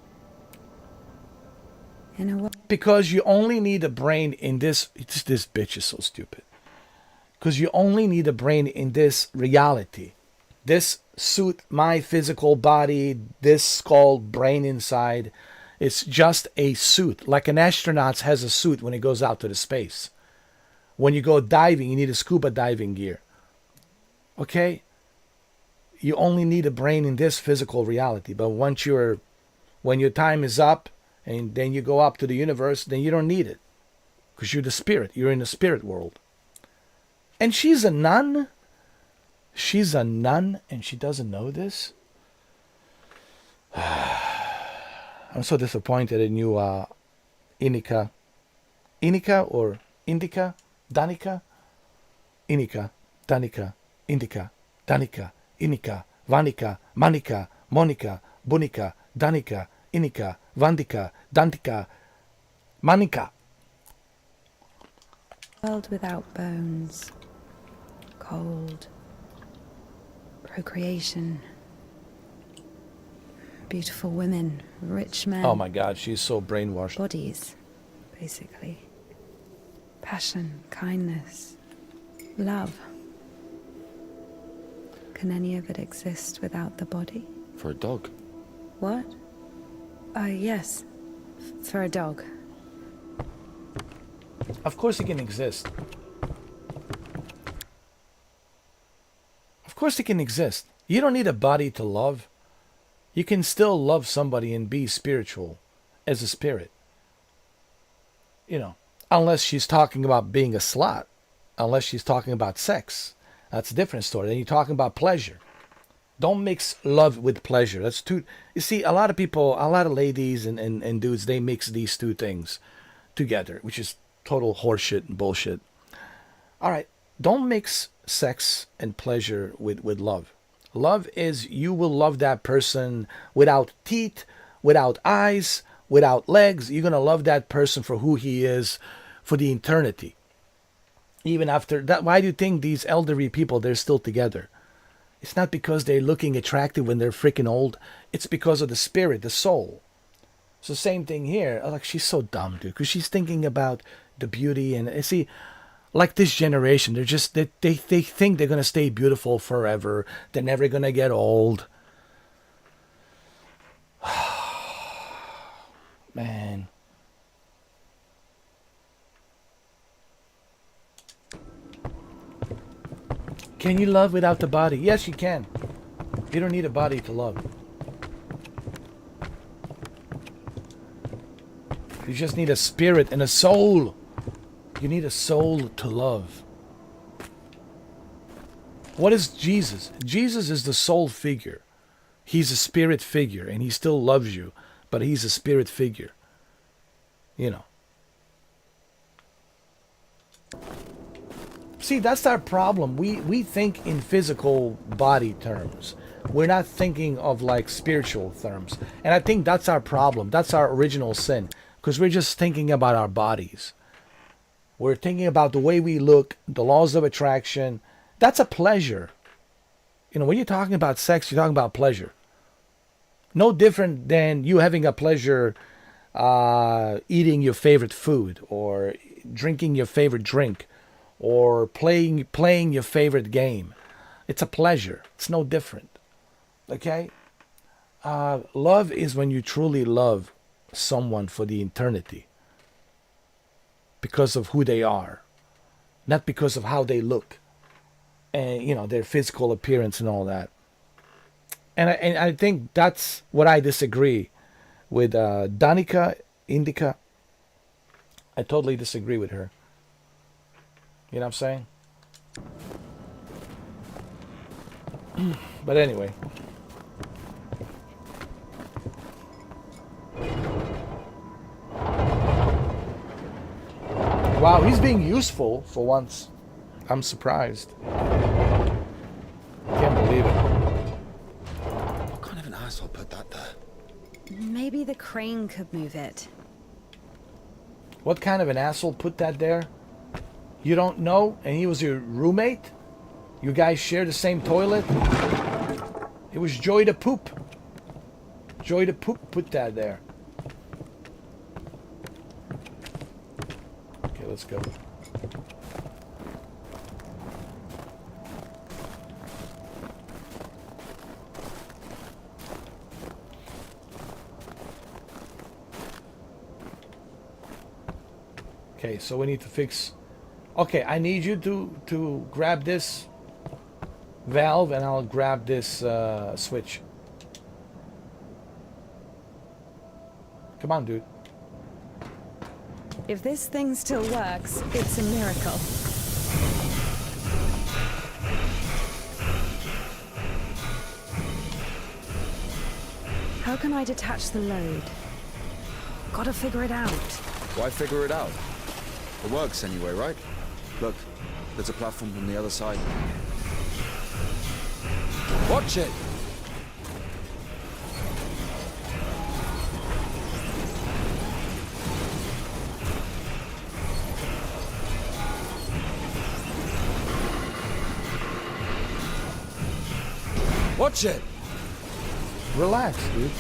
In a way. Because you only need a brain in this... This bitch is so stupid. Because you only need a brain in this reality. This suit, my physical body, this skull, brain inside, it's just a suit. Like an astronaut has a suit when he goes out to the space. When you go diving, you need a scuba diving gear. Okay? You only need a brain in this physical reality. But when your time is up, and then you go up to the universe, then you don't need it. Because you're the spirit. You're in the spirit world. And she's a nun. She's a nun and she doesn't know this. I'm so disappointed in you, INDIKA. INDIKA or INDIKA? DANIKA? INDIKA, DANIKA, INDIKA, DANIKA, INDIKA, VANIKA, MANIKA, MONIKA, BUNIKA, Danika, Inika, Vandika, Dantika, Manika. World without bones. Cold. Procreation. Beautiful women. Rich men. Oh my God, she's so brainwashed. Bodies, basically. Passion, kindness, love. Can any of it exist without the body? For a dog. What? Yes. For a dog. Of course it can exist. Of course it can exist. You don't need a body to love. You can still love somebody and be spiritual as a spirit. You know, unless she's talking about being a slut. Unless she's talking about sex. That's a different story. Then you're talking about pleasure. Don't mix love with pleasure. That's too... You see, a lot of people, a lot of ladies and dudes, they mix these two things together, which is total horseshit and bullshit. All right, don't mix sex and pleasure with love. Love is you will love that person without teeth, without eyes, without legs. You're going to love that person for who he is for the eternity. Even after that, why do you think these elderly people, they're still together? It's not because they're looking attractive when they're freaking old. It's because of the spirit, the soul. So same thing here. Like, she's so dumb, dude, because she's thinking about the beauty. And see, like this generation, they're just, they think they're going to stay beautiful forever. They're never going to get old. Man. Can you love without the body? Yes, you can. You don't need a body to love. You just need a spirit and a soul. You need a soul to love. What is Jesus? Jesus is the soul figure. He's a spirit figure, and he still loves you, but he's a spirit figure. You know. See, that's our problem. We think in physical body terms. We're not thinking of like spiritual terms. And I think that's our problem. That's our original sin. Because we're just thinking about our bodies. We're thinking about the way we look, the laws of attraction. That's a pleasure. You know, when you're talking about sex, you're talking about pleasure. No different than you having a pleasure eating your favorite food or drinking your favorite drink or playing your favorite game. It's a pleasure. It's no different. Okay? Love is when you truly love someone for the eternity. Because of who they are. Not because of how they look. And, you know, their physical appearance and all that. And I think that's what I disagree with DANIKA, INDIKA. I totally disagree with her. You know what I'm saying? But anyway. Wow, he's being useful for once. I'm surprised. Can't believe it. What kind of an asshole put that there? Maybe the crane could move it. What kind of an asshole put that there? You don't know? And he was your roommate? You guys share the same toilet? It was Joy the Poop. Joy the Poop put that there. Okay, let's go. Okay, so we need to fix... Okay, I need you to grab this valve and I'll grab this switch. Come on, dude. If this thing still works, it's a miracle. How can I detach the load? Gotta figure it out. Why figure it out? It works anyway, right? Look, there's a platform from the other side. Watch it! Watch it! Relax, dude.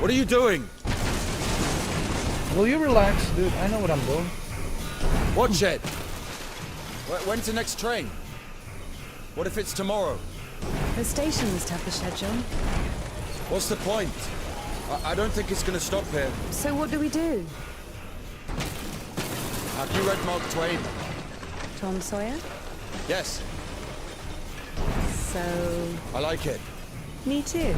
What are you doing? Will you relax, dude? I know what I'm doing. Watch it! When's the next train? What if it's tomorrow? The station must have the schedule. What's the point? I don't think it's gonna stop here. So what do we do? Have you read Mark Twain? Tom Sawyer? Yes, So... I like it. me too.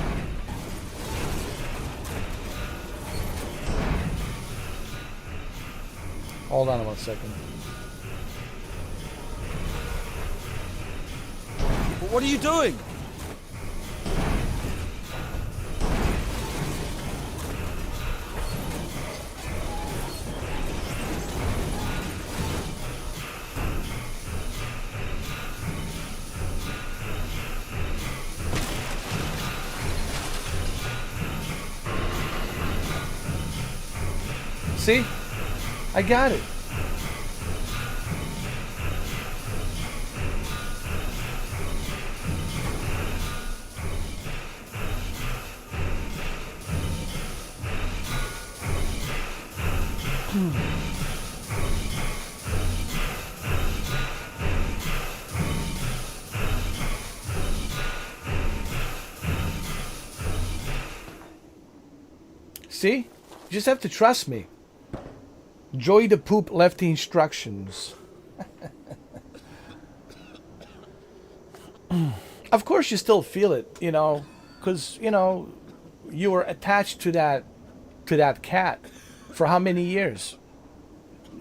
Hold on 1 second. What are you doing? See? I got it. See? You just have to trust me. Joey the Poop left the instructions. Of course you still feel it, you know, because, you know, you were attached to that cat for how many years?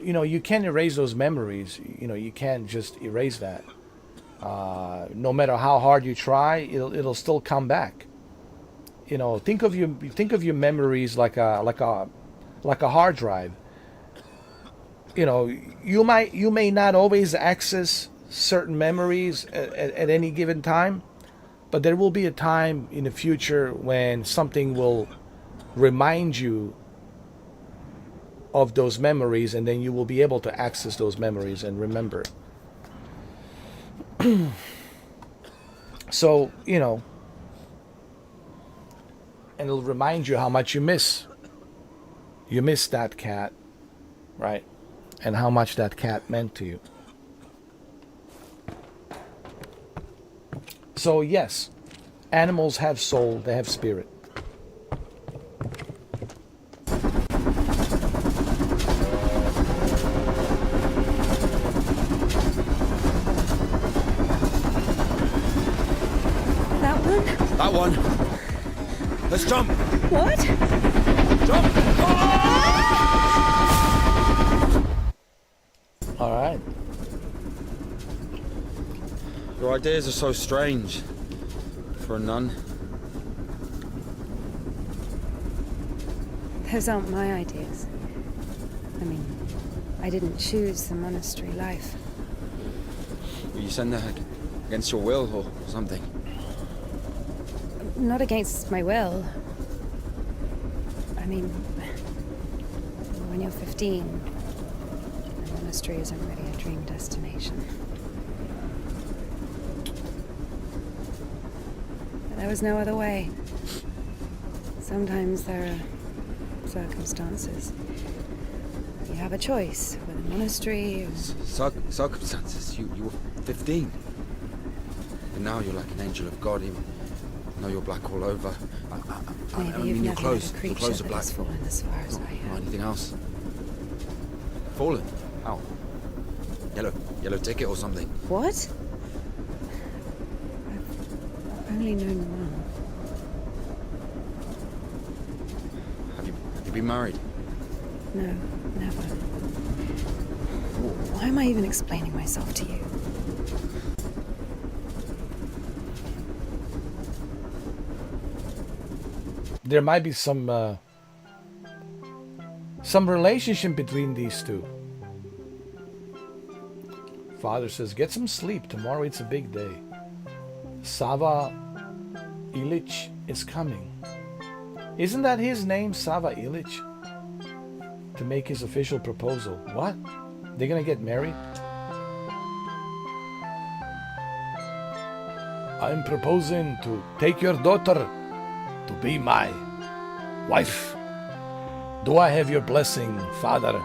You know, you can't erase those memories. You know, you can't just erase that. No matter how hard you try, it'll still come back. You know, think of your memories like a hard drive. You know, you may not always access certain memories at any given time, but there will be a time in the future when something will remind you of those memories, and then you will be able to access those memories and remember. So, you know, and it'll remind you how much you miss that cat, right? And how much that cat meant to you. So yes, animals have soul, they have spirit. That one? That one. Let's jump. What? Jump. All right. Your ideas are so strange for a nun. Those aren't my ideas. I mean, I didn't choose the monastery life. Will you send that against your will or something? Not against my will. I mean, when you're 15, the monastery isn't really a dream destination. But there was no other way. Sometimes there are circumstances. You have a choice with a monastery or... Circumstances? You were 15. And now you're like an angel of God. Even though you're black all over. I Maybe mean, you've your never clothes. met a Your creature clothes are that black. has fallen as far as I Or have. anything else. Fallen? How? Yellow ticket or something? What? I've only known one. Have you been married? No, never. Why am I even explaining myself to you? There might be some relationship between these two. father says, get some sleep. Tomorrow it's a big day. Sava Ilich is coming. Isn't that his name, Sava Ilich? To make his official proposal. What? They're gonna get married? I'm proposing to take your daughter to be my wife. Do I have your blessing, Father?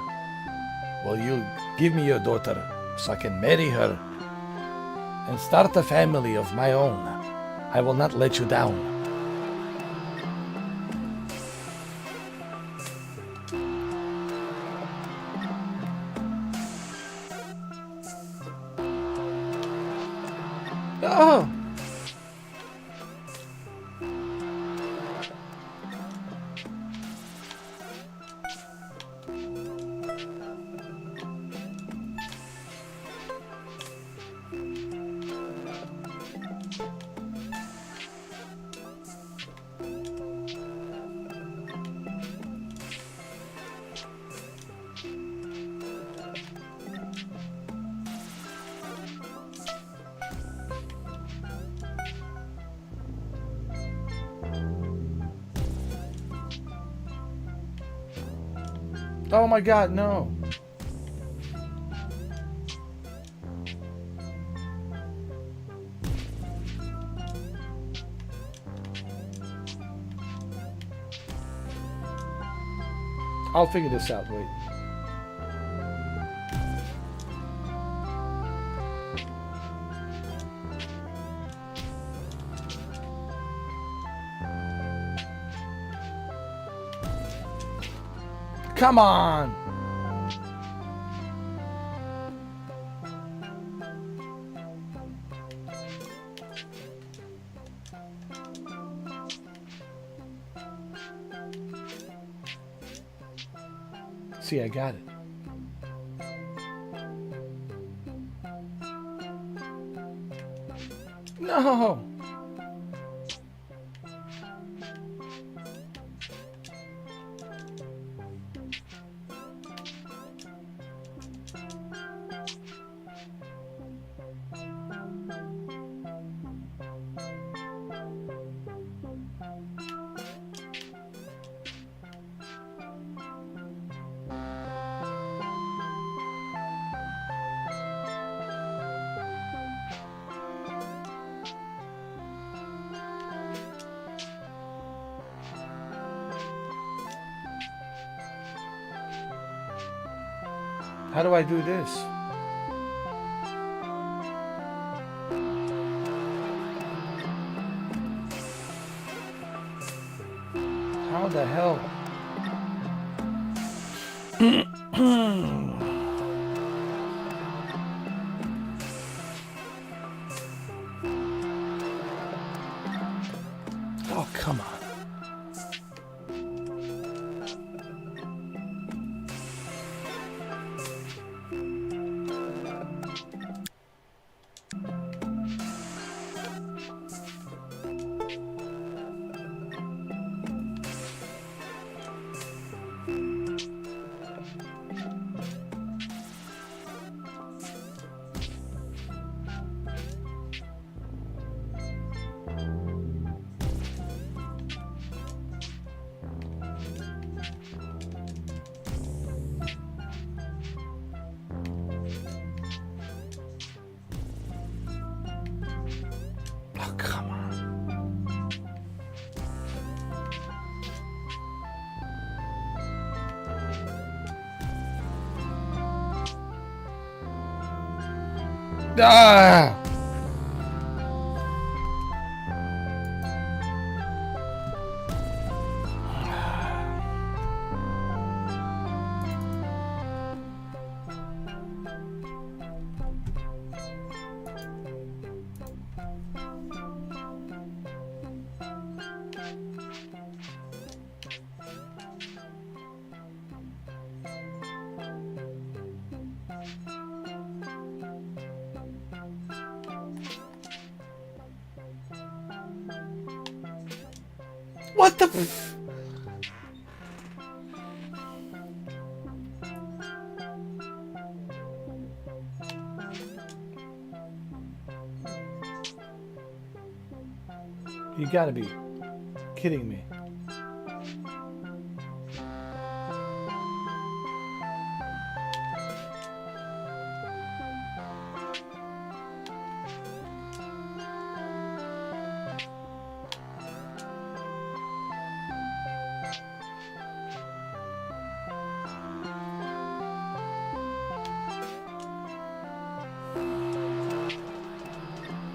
Will you give me your daughter so I can marry her and start a family of my own? I will not let you down. Oh! Oh my God, no. I'll figure this out, wait. Come on! See, I got it. No! How do I do this? How the hell? Oh, come on. Oh, come on. Ah! What the f- You gotta be kidding me.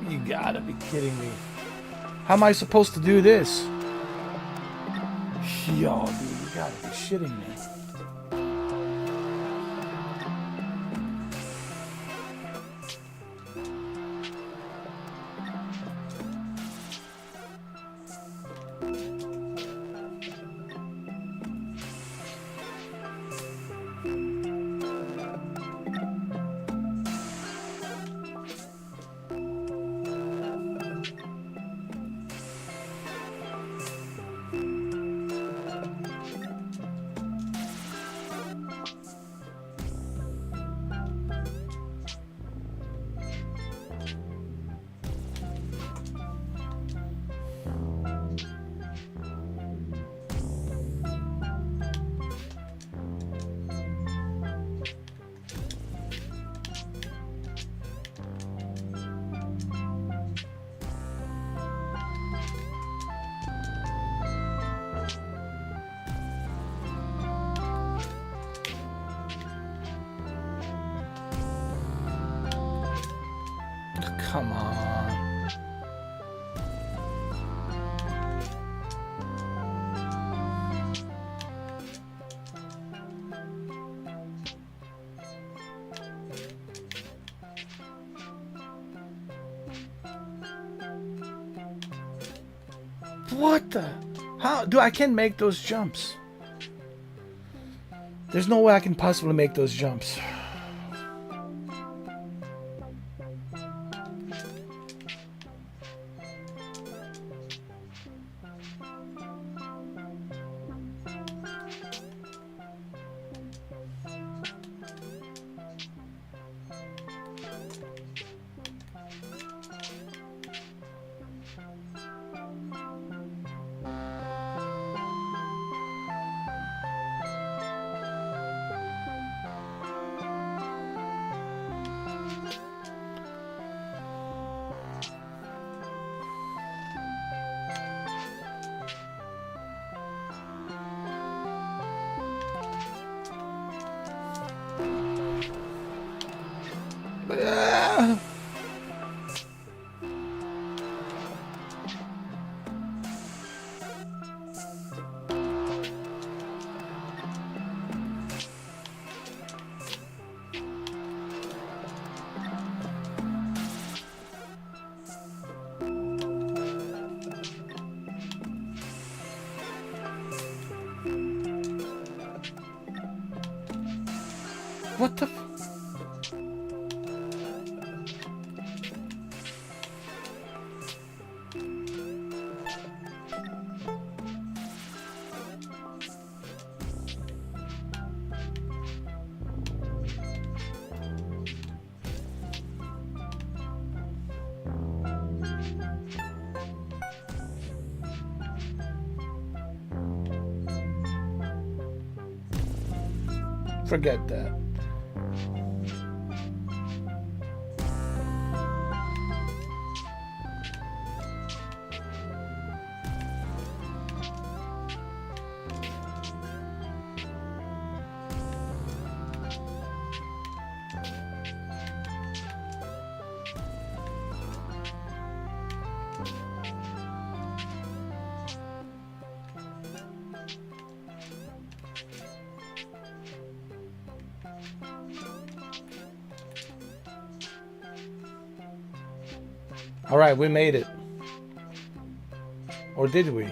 You gotta be kidding me. How am I supposed to do this? Yo, dude, you gotta be shitting me. Come on. What the? How do I can't make those jumps? There's no way I can possibly make those jumps. What the? Forget that. All right, we made it. Or did we?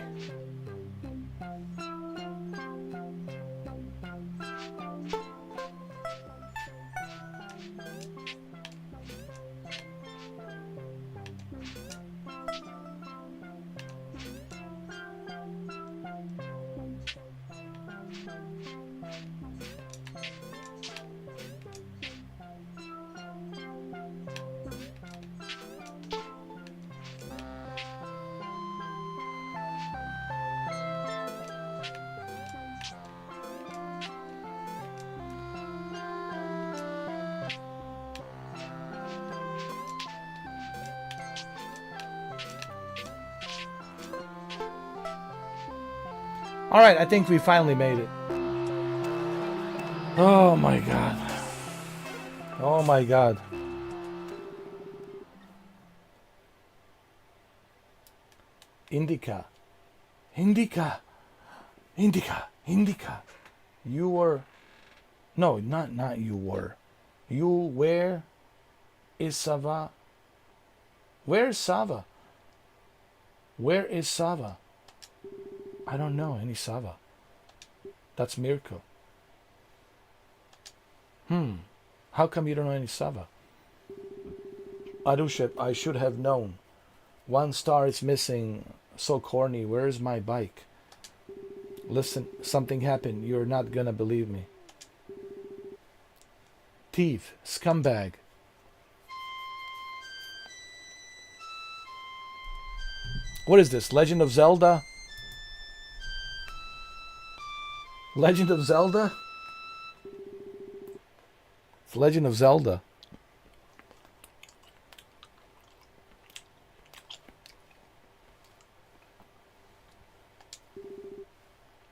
All right, I think we finally made it. Oh my god. Oh my god. INDIKA. INDIKA. INDIKA. INDIKA. You were... No, not you were. You where is Sava? Where is Sava? Where is Sava? I don't know any Sava. That's Mirko. How come you don't know any Sava? Arusha, I should have known. 1 star is missing. So corny. Where's my bike? Listen, something happened. You're not gonna believe me. Thief. Scumbag. What is this? Legend of Zelda? Legend of Zelda? It's Legend of Zelda.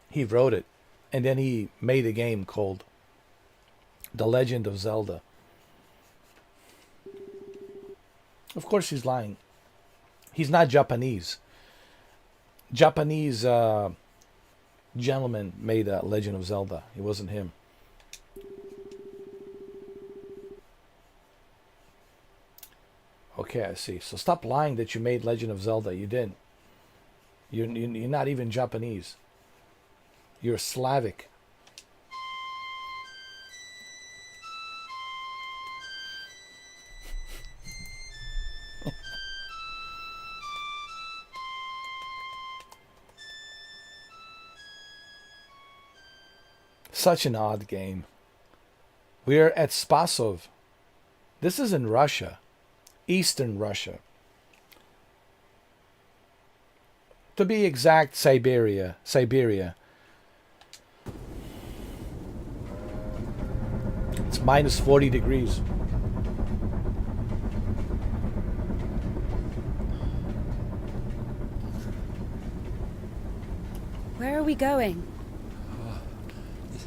He wrote it, and then he made a game called The Legend of Zelda. Of course he's lying. He's not Japanese. Japanese gentleman made a Legend of Zelda. It wasn't him. Okay, I see. So stop lying that you made Legend of Zelda. You didn't. You're not even Japanese. You're Slavic. Such an odd game. We're at Spasov. This is in Russia. Eastern Russia. To be exact, Siberia. It's minus 40 degrees. Where are we going?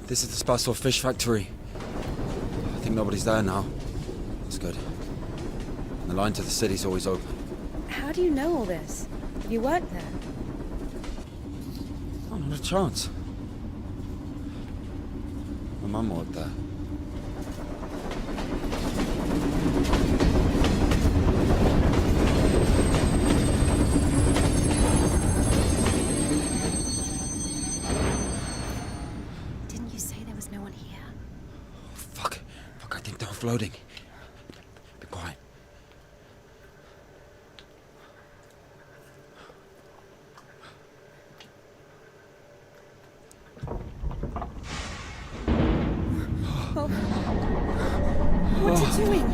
This is the Spasov fish factory. I think nobody's there now. That's good. The line to the city's always open. How do you know all this? Have you worked there? Oh, not a chance. My mum worked there. Didn't you say there was no one here? Oh, fuck, I think they're offloading. Be quiet. What are you doing?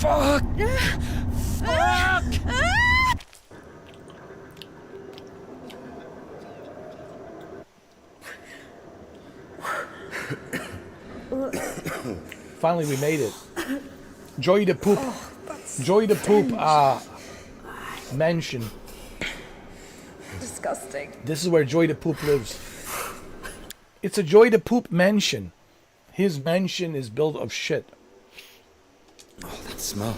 Fuck! Finally, we made it. Joy the Poop. Joy the Poop mansion. Disgusting. This is where Joy the Poop lives. It's a Joy the Poop mansion. His mansion is built of shit. Oh, that smell.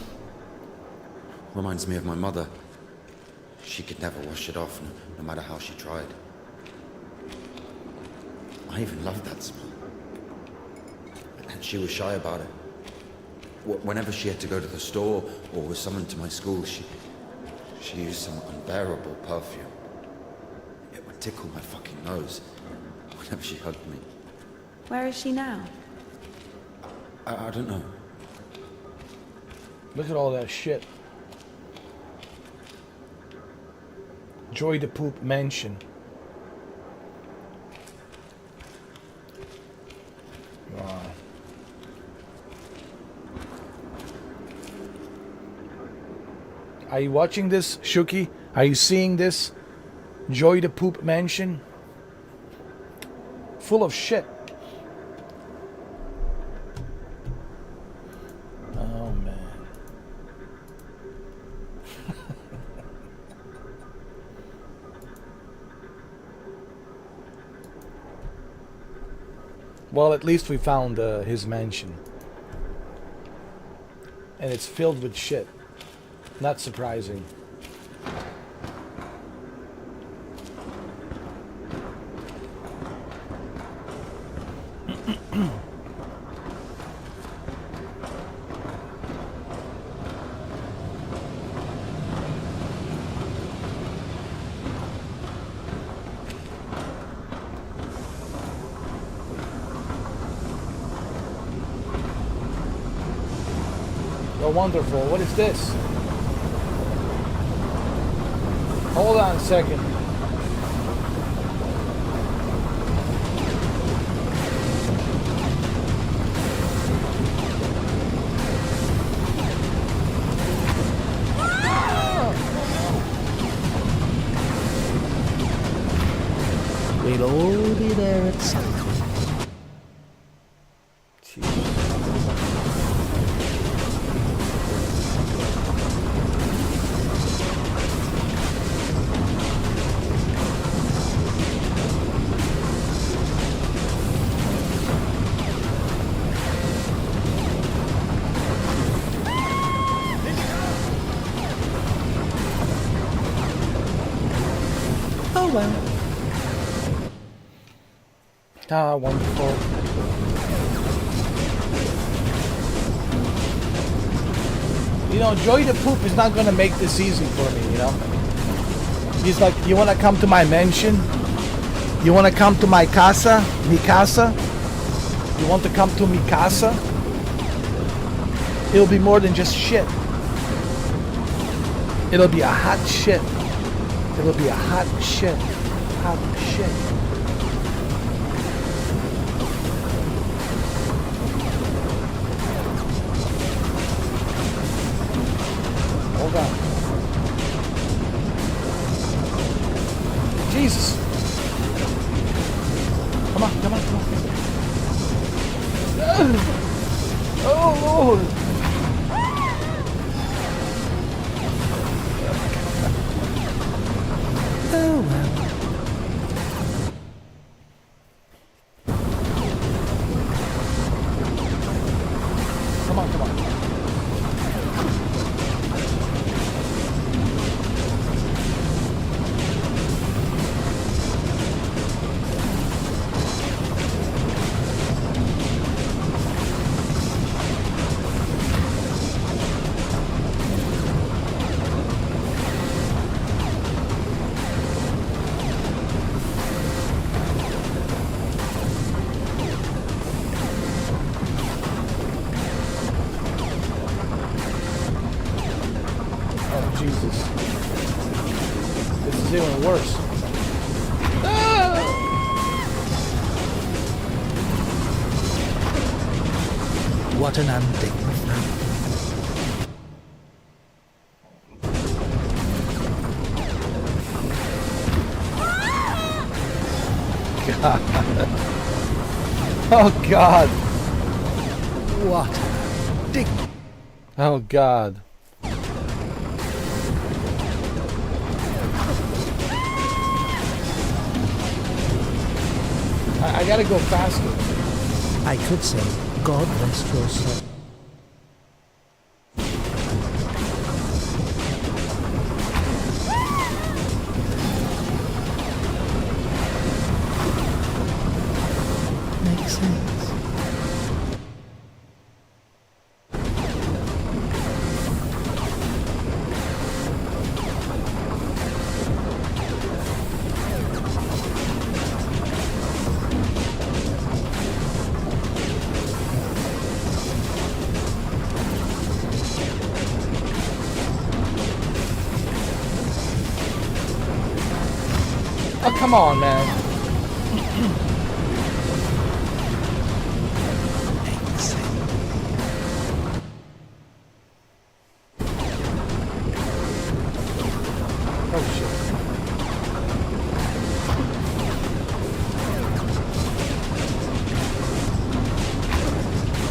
Reminds me of my mother. She could never wash it off, no matter how she tried. I even loved that smell. And she was shy about it. Whenever she had to go to the store or was summoned to my school, she used some unbearable perfume. It would tickle my fucking nose whenever she hugged me. Where is she now? I don't know. Look at all that shit. Joy the Poop mansion. Wow. Are you watching this, Shuki? Are you seeing this? Joy the Poop mansion? Full of shit. Oh, man. Well, at least we found his mansion. And it's filled with shit. Not surprising. Oh, wonderful. What is this? Hold on a second. We'll all be there at sunrise. Oh well. Ah, wonderful. You know, Joy the Poop is not gonna make this easy for me, you know? He's like, you wanna come to my mansion? You wanna come to my casa? Mi casa? You want to come to mi casa? It'll be more than just shit. It'll be a hot shit. It'll be a hot shit. Hot shit. Hold on. Jesus. Come on, come on, come on. Oh, Lord. Oh well. Come on, come on. Jesus. This is even worse. What an undignified. God. Oh, God. What a dig. Oh, God. I gotta go faster. I could say, God rest your soul. Makes sense. Oh, come on, man. Makes sense. Oh, shit.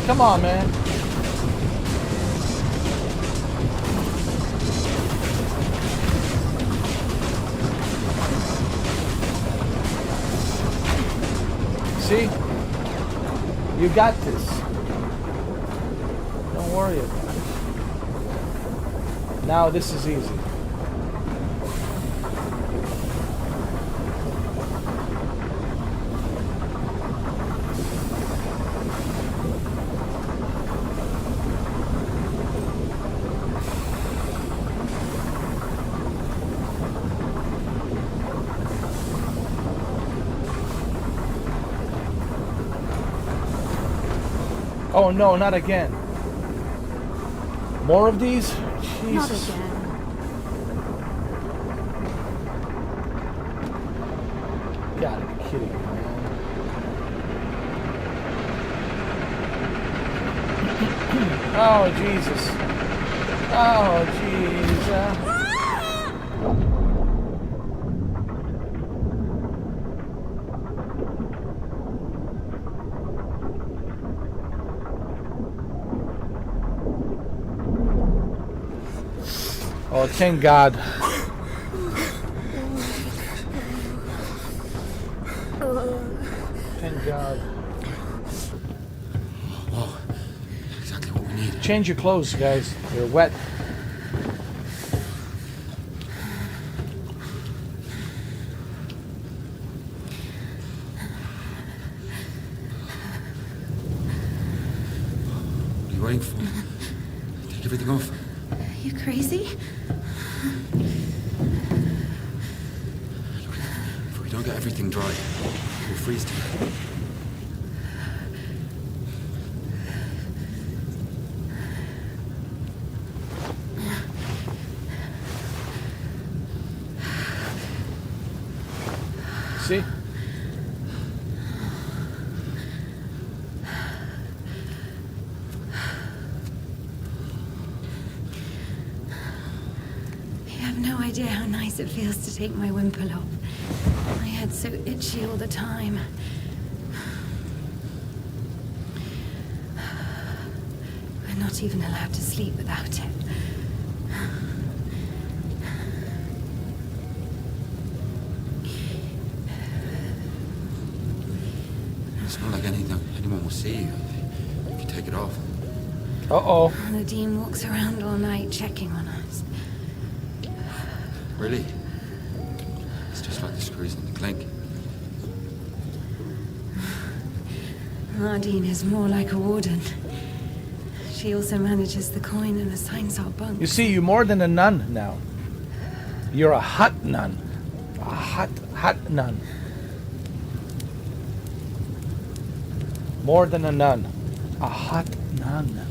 Come on, man. See? You got this. Don't worry about it. Now this is easy. Oh no, not again. More of these? Not Jesus. again. You gotta be kidding me, man. Oh, Jesus. Oh, Jesus. Oh, thank God. Thank God. Oh, exactly what we need. Change your clothes, guys. You're wet. What are you waiting for? Take everything off. You crazy? If we don't get everything dry, we'll freeze to death. See? You have no idea how nice it feels to take my wimple off. My head's so itchy all the time. We're not even allowed to sleep without it. It's not like anyone will see you if you take it off. Uh-oh. The Dean walks around all night checking on us. Really? It's just like the screws in the clink. Nardine is more like a warden. She also manages the coin and assigns our bunks. You see, you're more than a nun now. You're a hot nun. A hot nun. More than a nun. A hot nun.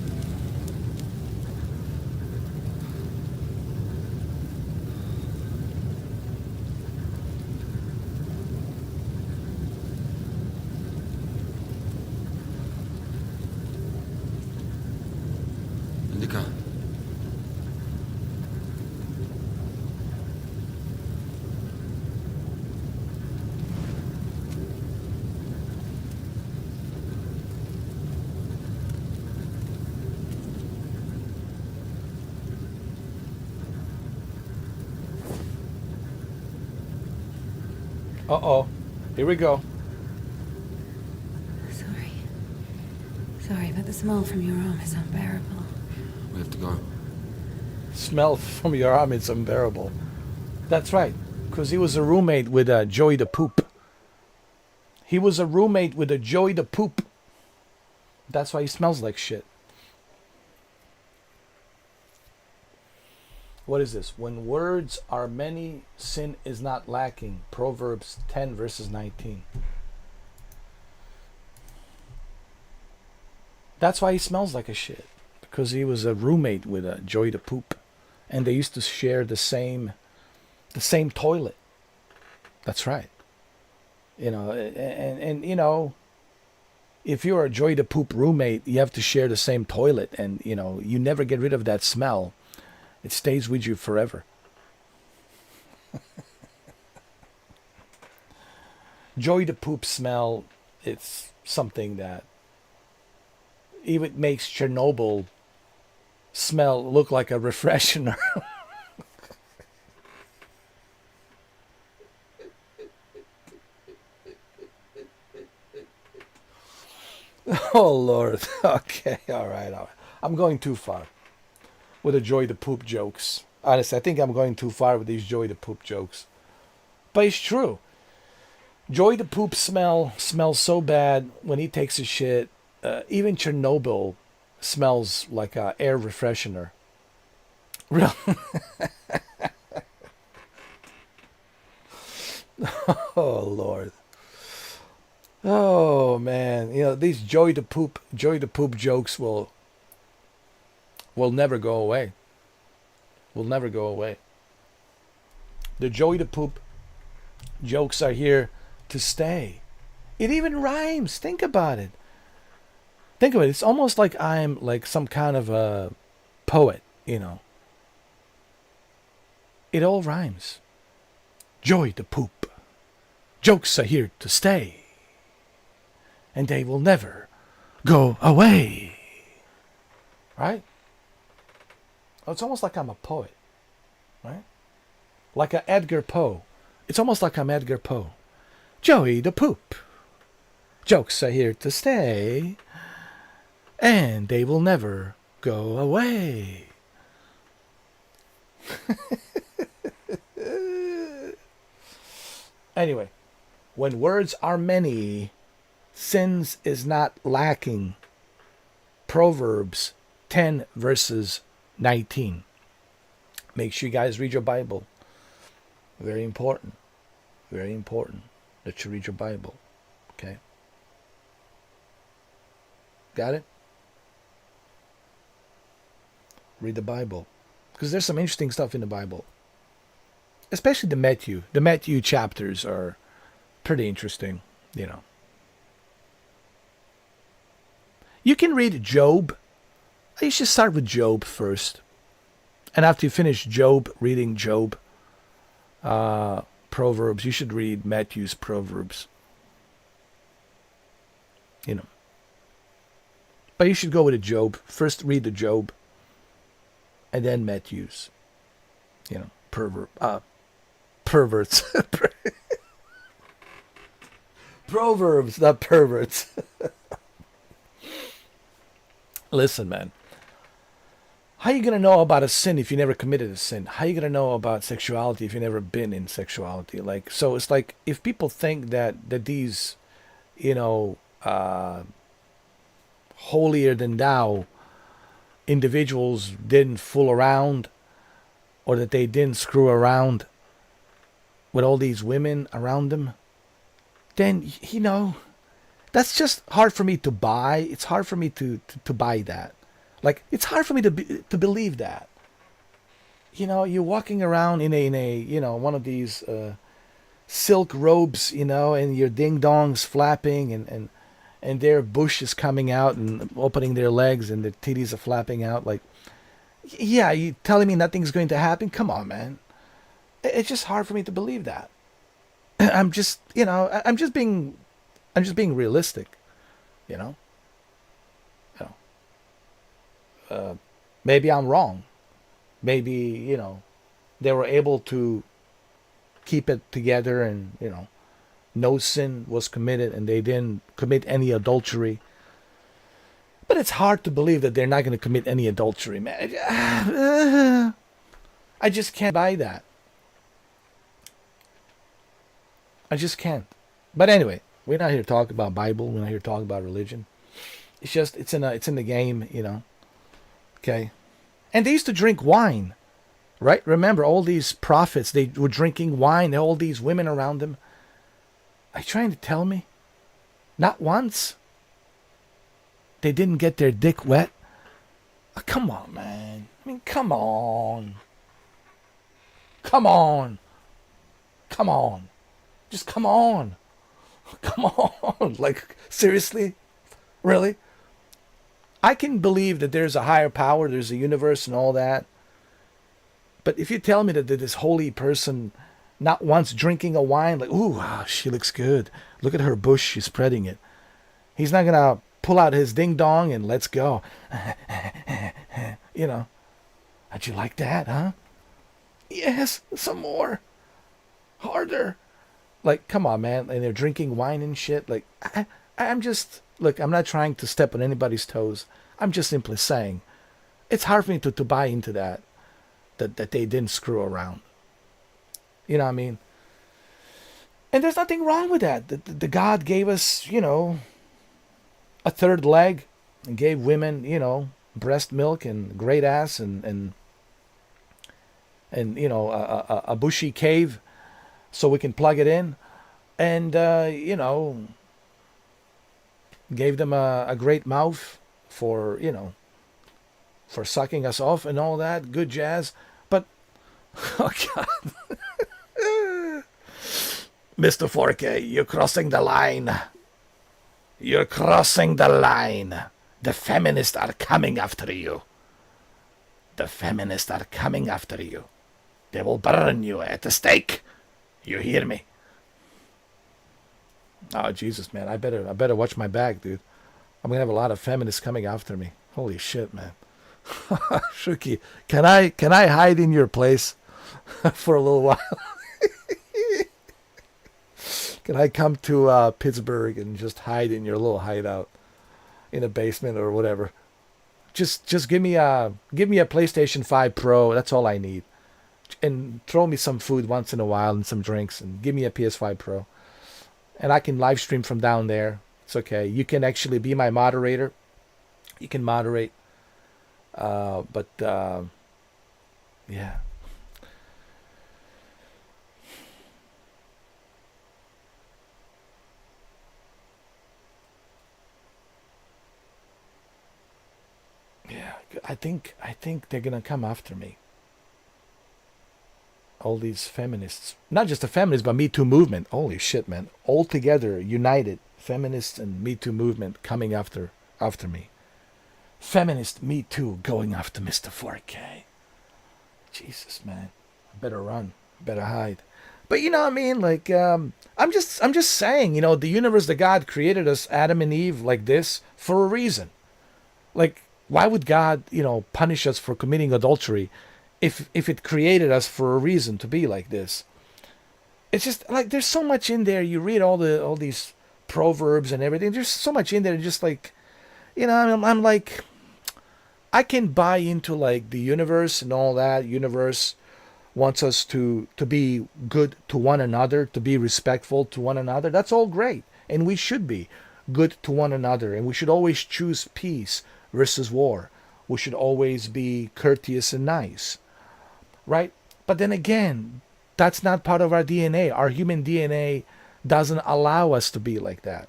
Indika. Uh-oh. Here we go. Sorry. Sorry, but the smell from your arm is unbearable. We have to go. Smell from your arm, it's unbearable. That's right, because he was a roommate with Joey the Poop. He was a roommate with a Joey the Poop. That's why he smells like shit. What is this? When words are many, sin is not lacking. Proverbs 10 verses 19. That's why he smells like a shit. Because he was a roommate with Joey the Poop. And they used to share the same toilet. That's right. You know, and you know, if you're a Joey the Poop roommate, you have to share the same toilet. And, you know, you never get rid of that smell. It stays with you forever. Joey the Poop smell, it's something that even makes Chernobyl smell look like a refreshener. Oh, Lord. Okay, all right, all right. I'm going too far with the Joy the Poop jokes. Honestly, I think I'm going too far with these Joy the Poop jokes. But it's true. Joy the Poop smells so bad when he takes a shit. Even Chernobyl smells like a air refreshener. Real. Oh, Lord. Oh, man. You know, these Joy the Poop jokes will never go away. Will never go away. The Joy the Poop jokes are here to stay. It even rhymes. Think about it. Think of it. It's almost like I'm like some kind of a poet, you know. It all rhymes. Joy the Poop. Jokes are here to stay. And they will never go away. Right? Oh, it's almost like I'm a poet. Right? Like a Edgar Poe. It's almost like I'm Edgar Poe. Joey the Poop. Jokes are here to stay. And they will never go away. Anyway, when words are many, sins is not lacking. Proverbs 10 verses 19. Make sure you guys read your Bible. Very important. Very important that you read your Bible. Okay? Got it? Read the Bible. Because there's some interesting stuff in the Bible. Especially the Matthew. The Matthew chapters are pretty interesting, you know. You can read Job. You should start with Job first. And after you finish Job, reading Job, Proverbs, you should read Matthew's Proverbs. You know. But you should go with the Job. First read the Job. And then Matthew's. You know, perverts. Proverbs, not perverts. Listen, man. How you gonna know about a sin if you never committed a sin? How you gonna know about sexuality if you never been in sexuality? Like, so it's like if people think that these, you know, holier than thou individuals didn't fool around, or that they didn't screw around with all these women around them, then, you know, that's just hard for me to buy. It's hard for me to buy that. Like, it's hard for me to believe that. You know, you're walking around in a you know, one of these silk robes, you know, and your ding-dongs flapping, and their bush is coming out and opening their legs and their titties are flapping out. Like, yeah, you telling me nothing's going to happen? Come on, man. It's just hard for me to believe that. I'm just, you know, I'm just being realistic, you know. Maybe I'm wrong. Maybe, you know, they were able to keep it together, and, you know, no sin was committed and they didn't commit any adultery. But it's hard to believe that they're not going to commit any adultery, man. I just can't buy that. I just can't. But anyway, we're not here to talk about Bible. We're not here to talk about religion. It's just, it's in the game, you know. Okay. And they used to drink wine, right? Remember, all these prophets, they were drinking wine. All these women around them. Are you trying to tell me? Not once they didn't get their dick wet? Oh, come on, man. I mean, come on. Come on. Come on. Just come on. Come on. Like, seriously? Really? I can believe that there's a higher power, there's a universe and all that. But if you tell me that this holy person not once drinking a wine, like, ooh, wow, she looks good. Look at her bush, she's spreading it. He's not going to pull out his ding-dong and let's go. You know. How'd you like that, huh? Yes, some more. Harder. Like, come on, man. And they're drinking wine and shit. Like, I'm just, Look, I'm not trying to step on anybody's toes. I'm just simply saying it's hard for me to buy into that they didn't screw around. You know what I mean? And there's nothing wrong with that. The God gave us, a third leg and gave women, breast milk and great ass and a bushy cave so we can plug it in. And, gave them a great mouth for, for sucking us off and all that. Good jazz. But, oh God. Mr. 4K, you're crossing the line. You're crossing the line. The feminists are coming after you. The feminists are coming after you. They will burn you at the stake. You hear me? Oh, Jesus, man. I better watch my back, dude. I'm going to have a lot of feminists coming after me. Holy shit, man. Shuki, can I hide in your place for a little while? Can I come to Pittsburgh and just hide in your little hideout in a basement or whatever? Just give me a PlayStation 5 Pro. That's all I need. And throw me some food once in a while and some drinks and give me a PS5 Pro. And I can live stream from down there. It's okay. You can actually be my moderator. You can moderate. But yeah. Yeah, I think they're gonna come after me. All these feminists, not just the feminists, but Me Too movement. Holy shit, man! All together, united, feminists and Me Too movement coming after me. Feminist Me Too going after Mr. 4K. Jesus, man! I better run, better hide. But you know what I mean? Like, I'm just saying, the universe, the God created us, Adam and Eve, like this for a reason. Like, why would God, punish us for committing adultery if it created us for a reason to be like this? It's just like there's so much in there. You read all these proverbs and everything. There's so much in there. Just like, I'm like, I can buy into like the universe and all that. Universe wants us to be good to one another, to be respectful to one another. That's all great, and we should be good to one another, and we should always choose peace versus war. We should always be courteous and nice, right? But then again, that's not part of our DNA. Our human DNA doesn't allow us to be like that,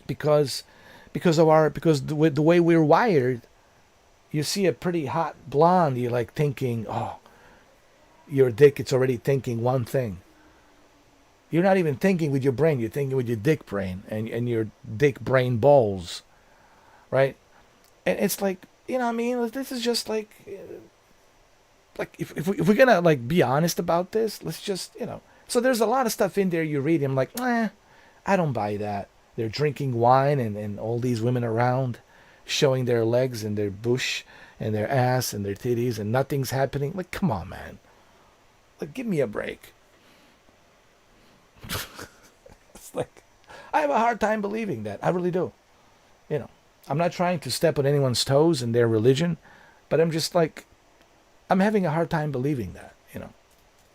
because the way we're wired. You see a pretty hot blonde, you're like thinking, oh, your dick, it's already thinking one thing. You're not even thinking with your brain, you're thinking with your dick brain and your dick brain balls, right? And it's like, what I mean? This is just like if we're gonna like be honest about this, let's just, So there's a lot of stuff in there you read, I'm like, I don't buy that. They're drinking wine and all these women around showing their legs and their bush and their ass and their titties and nothing's happening. Like, come on, man. Like, give me a break. It's like, I have a hard time believing that. I really do. I'm not trying to step on anyone's toes in their religion, but I'm just like, I'm having a hard time believing that,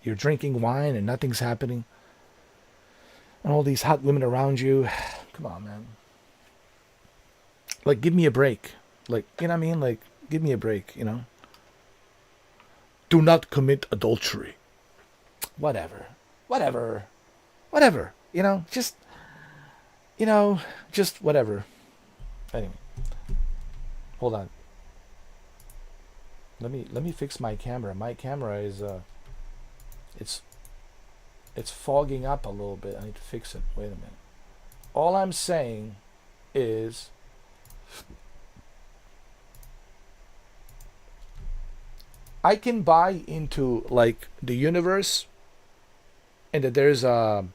You're drinking wine and nothing's happening. And all these hot women around you. Come on, man. Like, give me a break. Like, you know what I mean? Like, give me a break, Do not commit adultery. Whatever. Just whatever. Anyway. Hold on. Let me fix my camera. My camera is it's fogging up a little bit. I need to fix it. Wait a minute. All I'm saying is I can buy into like the universe and that there's a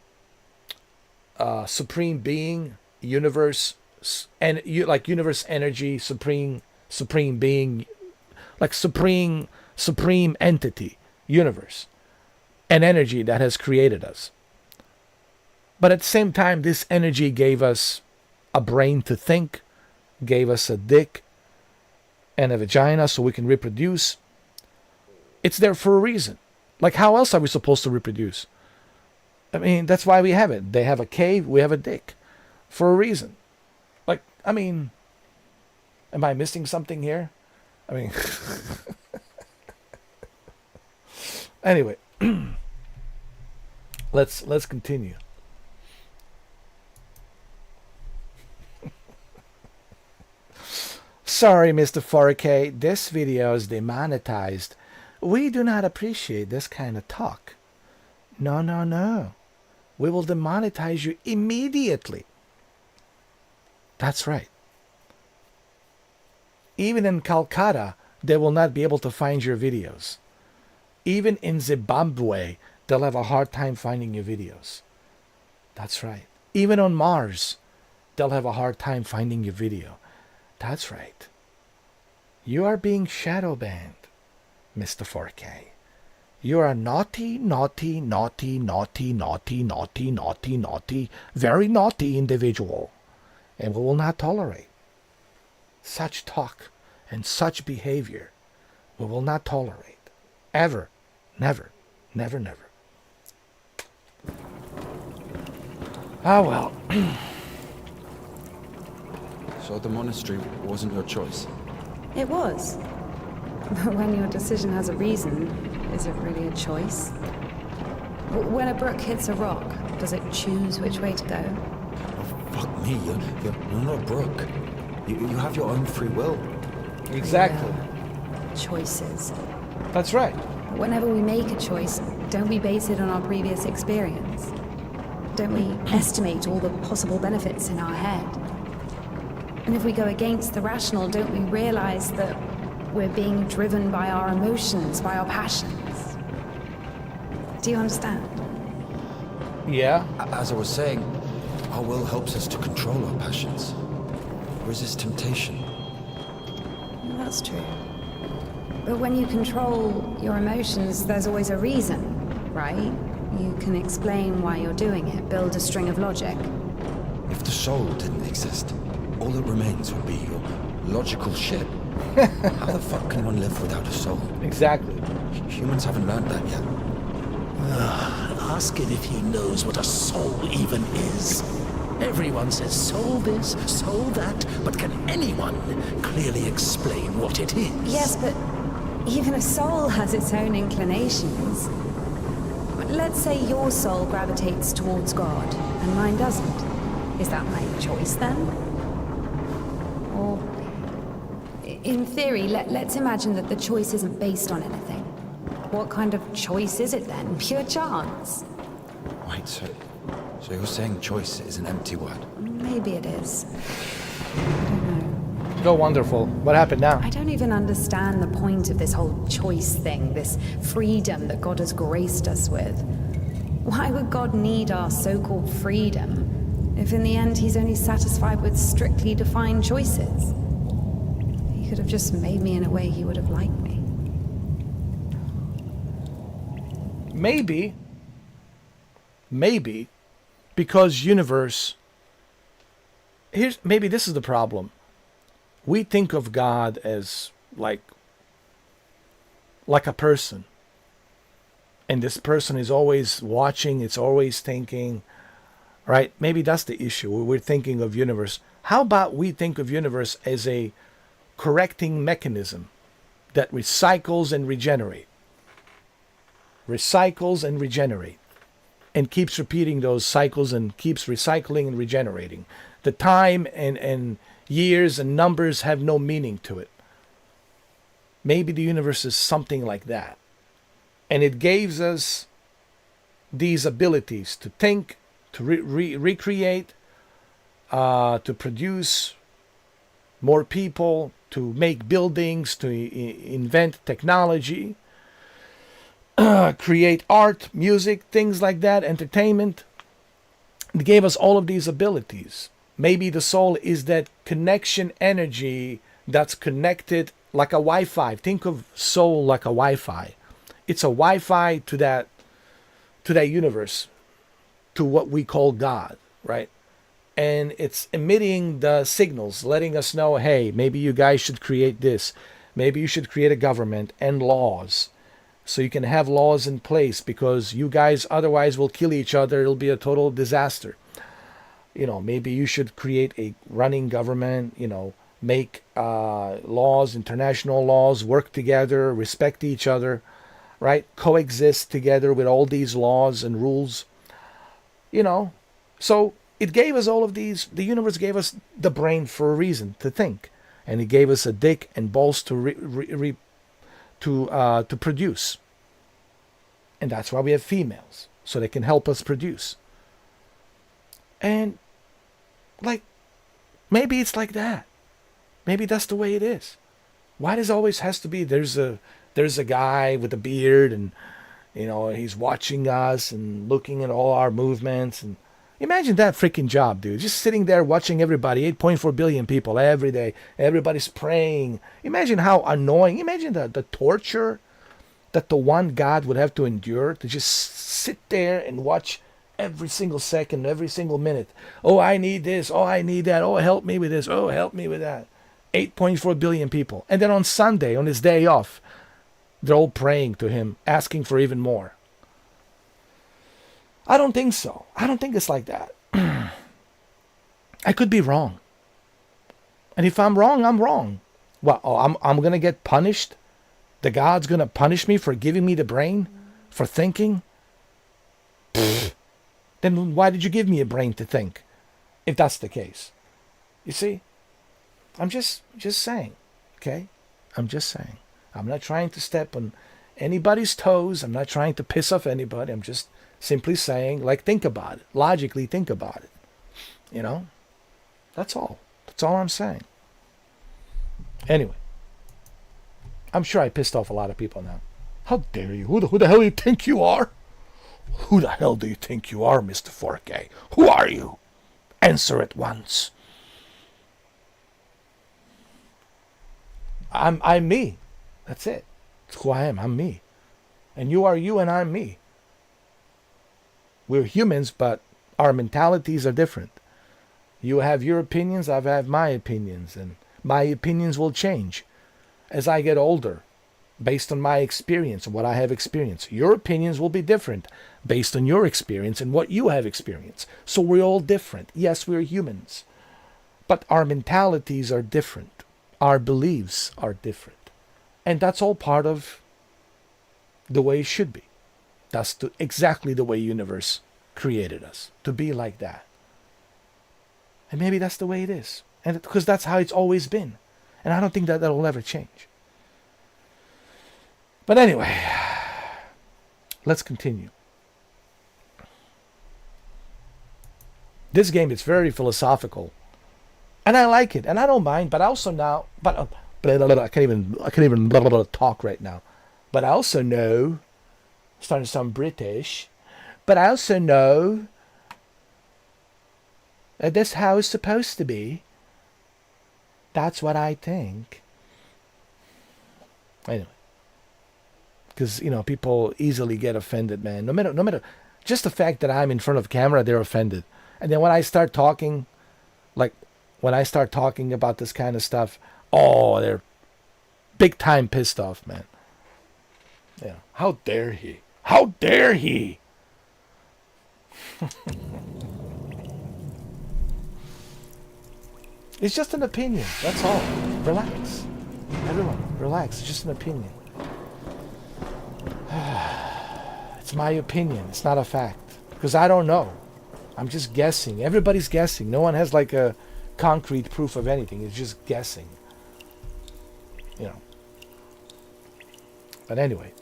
supreme being, universe, and like universe energy, supreme being, like supreme entity, universe, and energy that has created us. But at the same time, this energy gave us a brain to think, gave us a dick and a vagina so we can reproduce. It's there for a reason. Like, how else are we supposed to reproduce? I mean, that's why we have it. They have a cave, we have a dick. For a reason. Like, I mean, am I missing something here? I mean, anyway, let's continue. Sorry, Mr. 4K, this video is demonetized. We do not appreciate this kind of talk. No, no, no. We will demonetize you immediately. That's right. Even in Calcutta, they will not be able to find your videos. Even in Zimbabwe, they'll have a hard time finding your videos. That's right. Even on Mars, they'll have a hard time finding your video. That's right. You are being shadow banned, Mr. 4K. You are naughty, naughty, naughty, naughty, naughty, naughty, naughty, naughty, very naughty individual. And we will not tolerate such talk and such behavior. We will not tolerate. Ever. Never. Never, never. Ah, well. So the monastery wasn't your choice? It was. But when your decision has a reason, is it really a choice? When a brook hits a rock, does it choose which way to go? Fuck me, you're not a brook. You have your own free will. Exactly. Yeah. Choices. That's right. But whenever we make a choice, don't we base it on our previous experience? Don't we estimate all the possible benefits in our head? And if we go against the rational, don't we realize that we're being driven by our emotions, by our passions? Do you understand? Yeah. As I was saying, our will helps us to control our passions. Resist temptation. Well, that's true. But when you control your emotions, there's always a reason, right? You can explain why you're doing it, build a string of logic. If the soul didn't exist, all that remains would be your logical shit. How the fuck can one live without a soul? Exactly. Humans haven't learned that yet. Ask him if he knows what a soul even is. Everyone says soul this, soul that, but can anyone clearly explain what it is? Yes, but even a soul has its own inclinations. Let's say your soul gravitates towards God, and mine doesn't. Is that my choice then? Or, in theory, let's imagine that the choice isn't based on anything. What kind of choice is it then? Pure chance? Wait, so you're saying choice is an empty word? Maybe it is. I don't know. So wonderful. What happened now? I don't even understand the point of this whole choice thing, this freedom that God has graced us with. Why would God need our so-called freedom if in the end he's only satisfied with strictly defined choices? He could have just made me in a way he would have liked me. Maybe, because universe, maybe this is the problem. We think of God as like a person. And this person is always watching, it's always thinking, right? Maybe that's the issue. We're thinking of universe. How about we think of universe as a correcting mechanism that recycles and regenerates? Recycles and regenerate, and keeps repeating those cycles and keeps recycling and regenerating. The time and years and numbers have no meaning to it. Maybe the universe is something like that. And it gives us these abilities to think, to recreate, to produce more people, to make buildings, to invent technology, create art, music, things like that, entertainment. It gave us all of these abilities. Maybe the soul is that connection energy that's connected like a Wi-Fi. Think of soul like a Wi-Fi. It's a Wi-Fi to that universe, to what we call God, right? and it's emitting the signals, letting us know, hey, maybe you guys should create this. Maybe you should create a government and laws so you can have laws in place, because you guys otherwise will kill each other. It'll be a total disaster. Maybe you should create a running government, make laws, international laws, work together, respect each other, right? Coexist together with all these laws and rules, So it gave us all of these. The universe gave us the brain for a reason, to think. And it gave us a dick and balls to produce. And that's why we have females, so they can help us produce. And maybe it's like that. Maybe that's the way it is. Why does it always has to be there's a guy with a beard, and he's watching us and looking at all our movements, and imagine that freaking job, dude. Just sitting there watching everybody, 8.4 billion people every day. Everybody's praying. Imagine how annoying. Imagine the torture that the one God would have to endure, to just sit there and watch every single second, every single minute. Oh, I need this. Oh, I need that. Oh, help me with this. Oh, help me with that. 8.4 billion people. And then on Sunday, on his day off, they're all praying to him, asking for even more. I don't think so. I don't think it's like that. I could be wrong. And if I'm wrong, I'm wrong. Well, I'm going to get punished? The God's going to punish me for giving me the brain? For thinking? Then why did you give me a brain to think? If that's the case. You see? I'm just saying. Okay? I'm just saying. I'm not trying to step on anybody's toes. I'm not trying to piss off anybody. I'm just simply saying, think about it. Logically think about it. That's all. That's all I'm saying. Anyway. I'm sure I pissed off a lot of people now. How dare you? Who the hell do you think you are? Who the hell do you think you are, Mr. 4K? Who are you? Answer at once. I'm me. That's it. That's who I am. I'm me. And you are you, and I'm me. We're humans, but our mentalities are different. You have your opinions, I have my opinions, and my opinions will change as I get older, based on my experience and what I have experienced. Your opinions will be different based on your experience and what you have experienced. So we're all different. Yes, we're humans, but our mentalities are different. Our beliefs are different. And that's all part of the way it should be. That's exactly the way universe created us, to be like that. And maybe that's the way it is. And because that's how it's always been. And I don't think that will ever change. But anyway, let's continue. This game is very philosophical. And I like it. And I don't mind. But I also now... I can't even talk right now. But I also know... starting to sound British. But I also know... that this how it's supposed to be. That's what I think. Anyway. Because, people easily get offended, man. No matter, just the fact that I'm in front of camera, they're offended. And then when I start talking, about this kind of stuff, they're big time pissed off, man. Yeah. How dare he? How dare he? It's just an opinion. That's all. Relax. Everyone, relax. It's just an opinion. It's my opinion. It's not a fact. Because I don't know. I'm just guessing. Everybody's guessing. No one has a concrete proof of anything. It's just guessing. But anyway,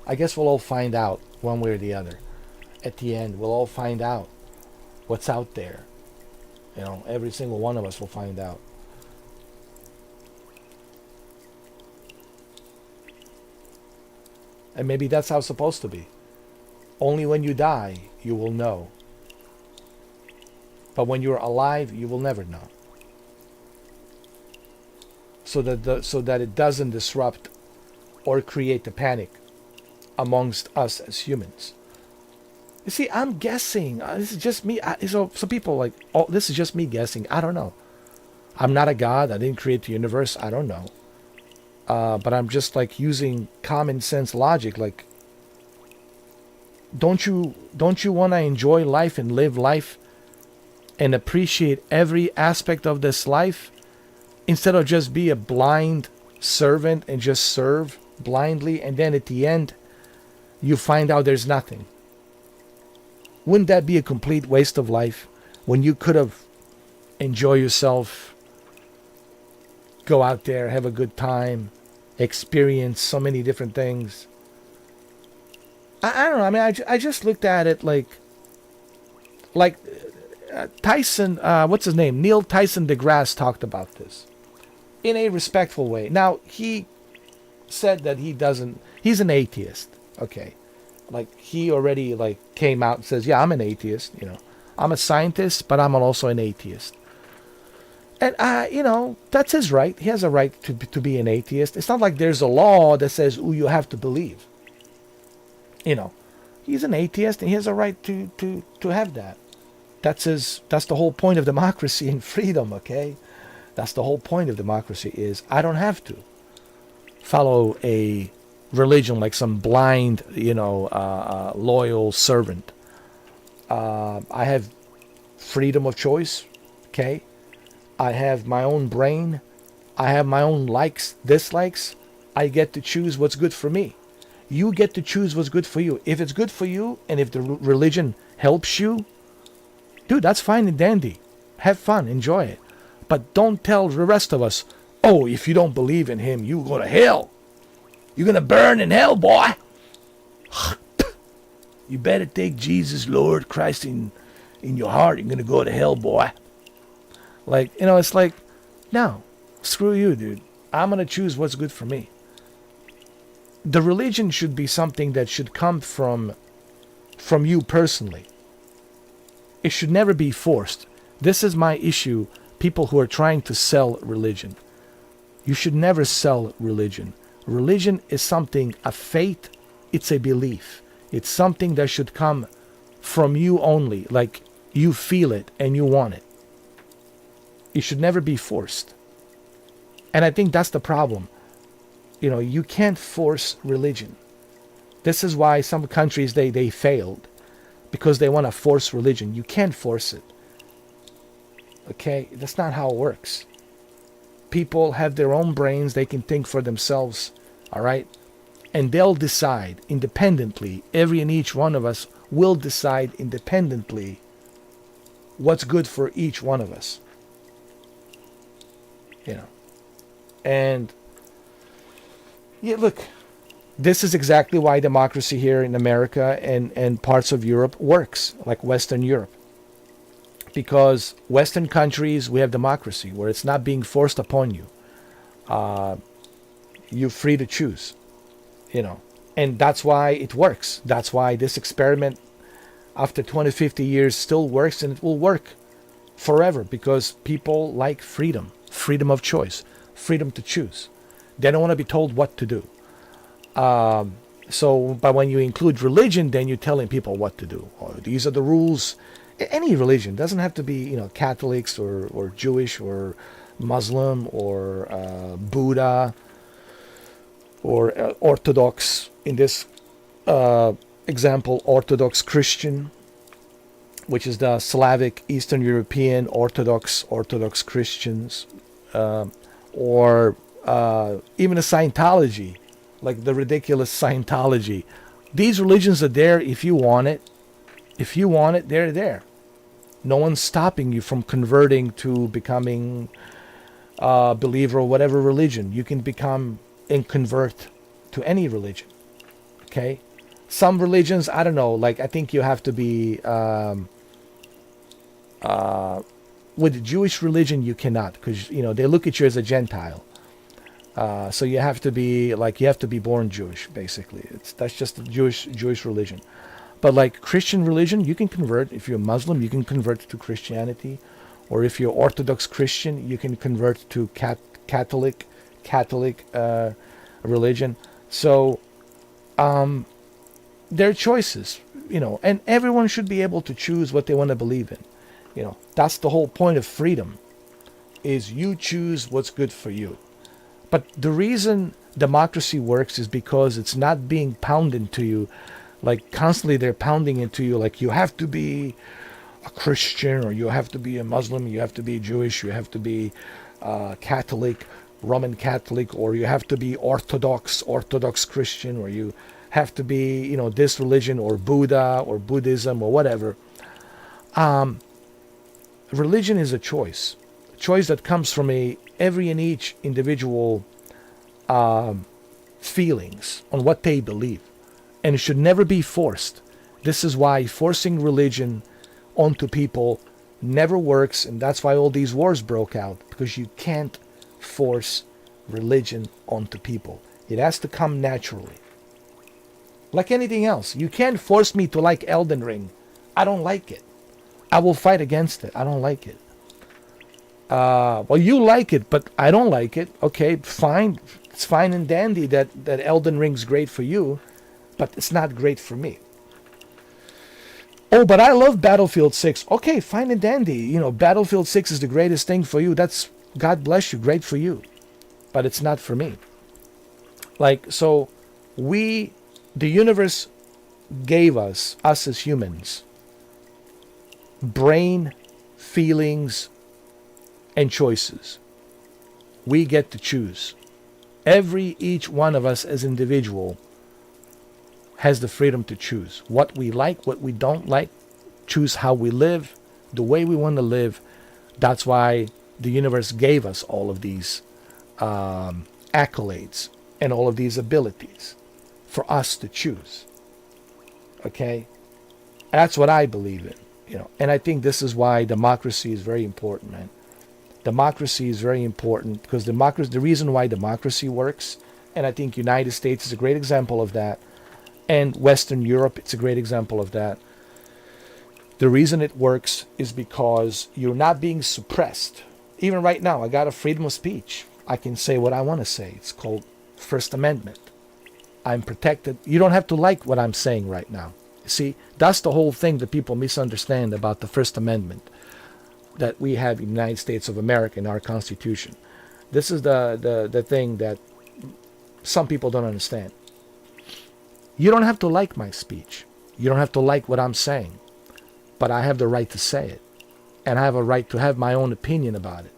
I guess we'll all find out one way or the other. At the end, we'll all find out what's out there. Every single one of us will find out. And maybe that's how it's supposed to be. Only when you die, you will know. But when you're alive, you will never know. So that it doesn't disrupt or create the panic amongst us as humans. You see, I'm guessing. This is just me. So some people like, oh, this is just me guessing. I don't know. I'm not a god. I didn't create the universe. I don't know. But I'm just like using common sense logic. Like, don't you want to enjoy life and live life and appreciate every aspect of this life instead of just be a blind servant and just serve blindly, and then at the end you find out there's nothing? Wouldn't that be a complete waste of life when you could have enjoyed yourself, go out there, have a good time, experience so many different things? I don't know. I mean, I just looked at it like Tyson, what's his name? Neil Tyson deGrasse talked about this in a respectful way. Now, he said that he's an atheist. Okay. Like, he already like came out and says, yeah, I'm an atheist. You know, I'm a scientist, but I'm also an atheist. And, you know, that's his right. He has a right to be an atheist. It's not like there's a law that says, oh, you have to believe. You know, he's an atheist and he has a right to have that. That's the whole point of democracy and freedom, okay? That's the whole point of democracy, is I don't have to follow a religion like some blind, you know, loyal servant. I have freedom of choice, okay? I have my own brain. I have my own likes, dislikes. I get to choose what's good for me. You get to choose what's good for you. If it's good for you, and if the religion helps you, dude, that's fine and dandy. Have fun, enjoy it. But don't tell the rest of us, oh, if you don't believe in him, you go to hell. You're going to burn in hell, boy. You better take Jesus, Lord Christ, in your heart. You're going to go to hell, boy. Like, you know, it's like, no, screw you, dude. I'm going to choose what's good for me. The religion should be something that should come from you personally. It should never be forced. This is my issue. People who are trying to sell religion. You should never sell religion. Religion is something, a faith, it's a belief. It's something that should come from you only. Like, you feel it and you want it. It should never be forced. And I think that's the problem. You know, you can't force religion. This is why some countries, they failed. Because they want to force religion. You can't force it. Okay? That's not how it works. People have their own brains. They can think for themselves. All right? And they'll decide independently. Every and each one of us will decide independently what's good for each one of us. You know? And yeah, look, this is exactly why democracy here in America and parts of Europe works, like Western Europe. Because Western countries, we have democracy where it's not being forced upon you. You're free to choose, you know. And that's why it works. That's why this experiment after 20, 50 years still works, and it will work forever because people like freedom, freedom of choice, freedom to choose. They don't want to be told what to do. But when you include religion, then you're telling people what to do. Oh, these are the rules. Any religion doesn't have to be, you know, Catholics or Jewish or Muslim or Buddha or Orthodox. In this example, Orthodox Christian, which is the Slavic, Eastern European Orthodox Christians, or even a Scientology, like the ridiculous Scientology. These religions are there if you want it. If you want it, they're there. No one's stopping you from converting to becoming a believer or whatever religion. You can become and convert to any religion. Okay? Some religions, I don't know, like I think you have to be with the Jewish religion you cannot, because you know they look at you as a Gentile. So you have to be born Jewish, basically. That's just the Jewish religion. But like Christian religion, you can convert. If you're Muslim, you can convert to Christianity, or if you're Orthodox Christian, you can convert to Catholic religion. So there are choices. and everyone should be able to choose what they want to believe in. That's the whole point of freedom, is you choose what's good for you. But the reason democracy works is because it's not being pounded into you, like constantly they're pounding into you, like you have to be a Christian, or you have to be a Muslim, you have to be Jewish, you have to be Catholic, Roman Catholic, or you have to be Orthodox Christian, or you have to be, this religion, or Buddha, or Buddhism, or whatever. Religion is a choice that comes from every and each individual feelings on what they believe, and it should never be forced. This is why forcing religion onto people never works, and that's why all these wars broke out, because you can't force religion onto people. It has to come naturally. Like anything else, you can't force me to like Elden Ring. I don't like it. I will fight against it. I don't like it. Well, you like it, but I don't like it. Okay, fine. It's fine and dandy that Elden Ring's great for you, but it's not great for me. Oh, but I love Battlefield 6. Okay, fine and dandy. Battlefield 6 is the greatest thing for you. That's, God bless you, great for you. But it's not for me. So the universe gave us as humans, brain, feelings, and choices. We get to choose. Each one of us as individual has the freedom to choose what we like, what we don't like, choose how we live, the way we want to live. That's why the universe gave us all of these accolades and all of these abilities for us to choose. Okay? That's what I believe in, and I think this is why democracy is very important, man. Democracy is very important because the reason why democracy works, and I think United States is a great example of that, and Western Europe, it's a great example of that. The reason it works is because you're not being suppressed. Even right now, I got a freedom of speech. I can say what I want to say. It's called First Amendment. I'm protected. You don't have to like what I'm saying right now. See, that's the whole thing that people misunderstand about the First Amendment that we have in the United States of America in our Constitution. This is the thing that some people don't understand. You don't have to like my speech. You don't have to like what I'm saying. But I have the right to say it. And I have a right to have my own opinion about it.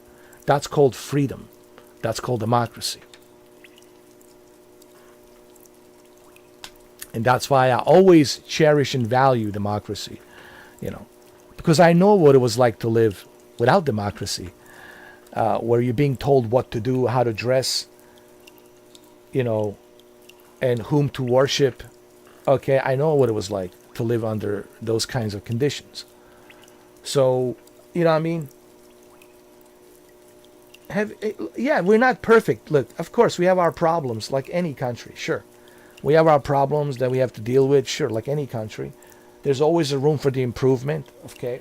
That's called freedom. That's called democracy. And that's why I always cherish and value democracy. Because I know what it was like to live without democracy. Where you're being told what to do, how to dress, and whom to worship. Okay, I know what it was like to live under those kinds of conditions. So, you know what I mean? We're not perfect. Look, of course, we have our problems like any country, sure. We have our problems that we have to deal with, sure, like any country. There's always a room for the improvement, okay?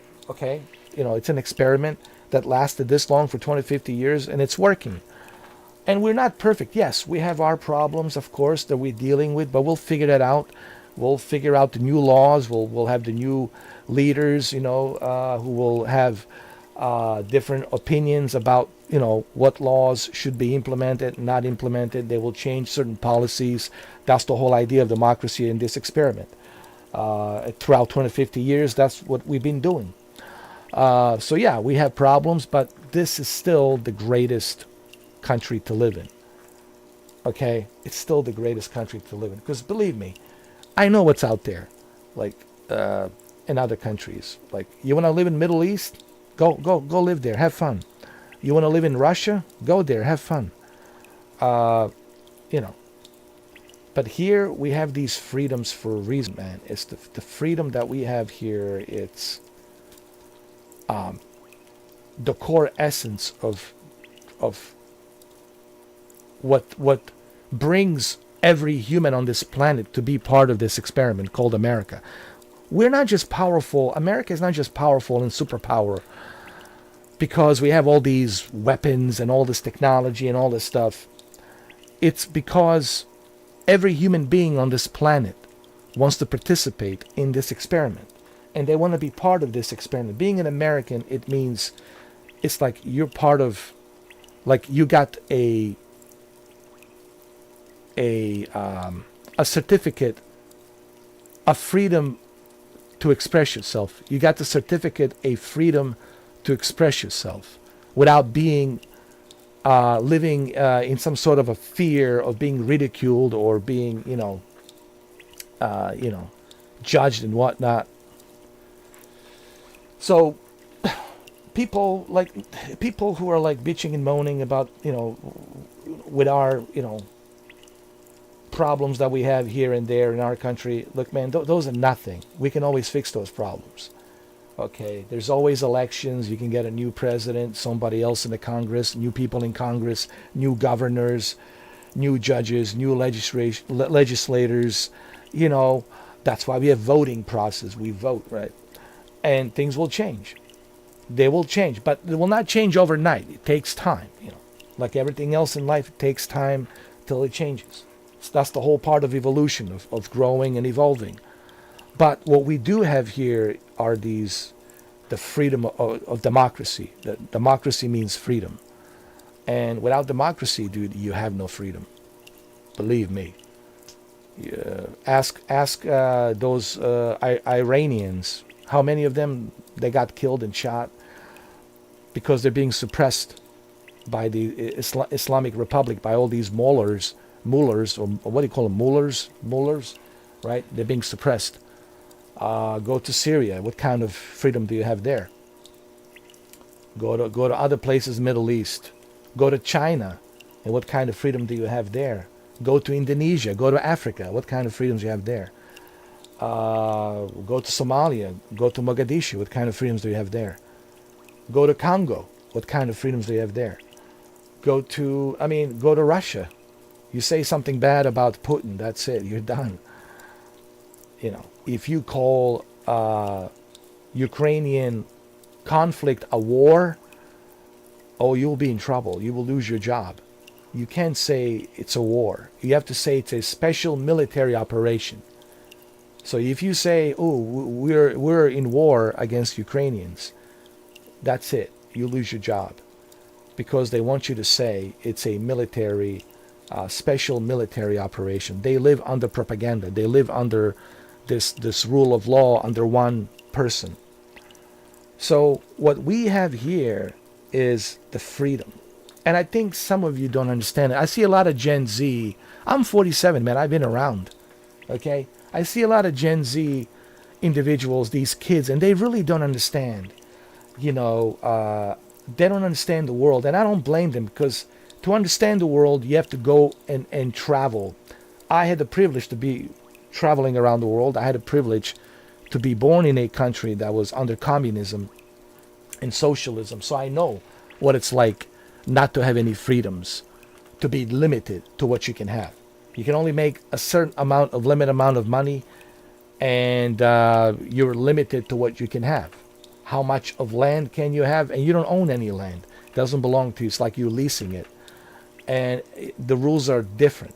It's an experiment that lasted this long for 20, 50 years, and it's working. And we're not perfect. Yes, we have our problems, of course, that we're dealing with, but we'll figure that out. We'll figure out the new laws. We'll have the new leaders, who will have different opinions about, what laws should be implemented, not implemented. They will change certain policies. That's the whole idea of democracy in this experiment. Throughout 20, 50 years, that's what we've been doing. We have problems, but this is still the greatest country to live in. Okay? It's still the greatest country to live in. Because believe me, I know what's out there, like in other countries. Like, you want to live in the Middle East? Go live there. Have fun. You want to live in Russia? Go there. Have fun. But here we have these freedoms for a reason, man. It's the freedom that we have here. It's the core essence of what brings every human on this planet to be part of this experiment called America. We're not just powerful. America is not just powerful and superpower because we have all these weapons and all this technology and all this stuff. It's because every human being on this planet wants to participate in this experiment, and they want to be part of this experiment. Being an American, it means it's like you're part of, like you got a certificate of freedom to express yourself. You got the certificate, a freedom to express yourself without being living in some sort of a fear of being ridiculed or being, judged and whatnot. So people who are like bitching and moaning about, with our, problems that we have here and there in our country, look, man, those are nothing. We can always fix those problems. Okay, there's always elections. You can get a new president, somebody else in the Congress, new people in Congress, new governors, new judges, new legislators. That's why we have voting process. We vote, right? And things will change. They will change, but they will not change overnight. It takes time. Like everything else in life, it takes time till it changes. So that's the whole part of evolution, of growing and evolving. But what we do have here are the freedom of democracy. Democracy means freedom. And without democracy, dude, you have no freedom. Believe me. Ask those Iranians, how many of them they got killed and shot because they're being suppressed by the Islamic Republic, by all these mullahs, or what do you call them, mullahs, right? They're being suppressed. Go to Syria. What kind of freedom do you have there? Go to other places, Middle East. Go to China, and what kind of freedom do you have there? Go to Indonesia. Go to Africa. What kind of freedoms do you have there? Go to Somalia. Go to Mogadishu. What kind of freedoms do you have there? Go to Congo. What kind of freedoms do you have there? Go to Russia. You say something bad about Putin, that's it. You're done. If you call Ukrainian conflict a war, you'll be in trouble. You will lose your job. You can't say it's a war. You have to say it's a special military operation. So if you say, we're in war against Ukrainians, that's it. You lose your job. Because they want you to say it's a military, special military operation. They live under propaganda. They live under this rule of law under one person. So what we have here is the freedom. And I think some of you don't understand it. I see a lot of Gen Z. I'm 47, man. I've been around. Okay? I see a lot of Gen Z individuals, these kids, and they really don't understand. They don't understand the world. And I don't blame them, because to understand the world, you have to go and travel. I had the privilege to be traveling around the world. I had the privilege to be born in a country that was under communism and socialism. So I know what it's like not to have any freedoms, to be limited to what you can have. You can only make a certain limited amount of money, and you're limited to what you can have. How much of land can you have? And you don't own any land. It doesn't belong to you. It's like you're leasing it. And the rules are different.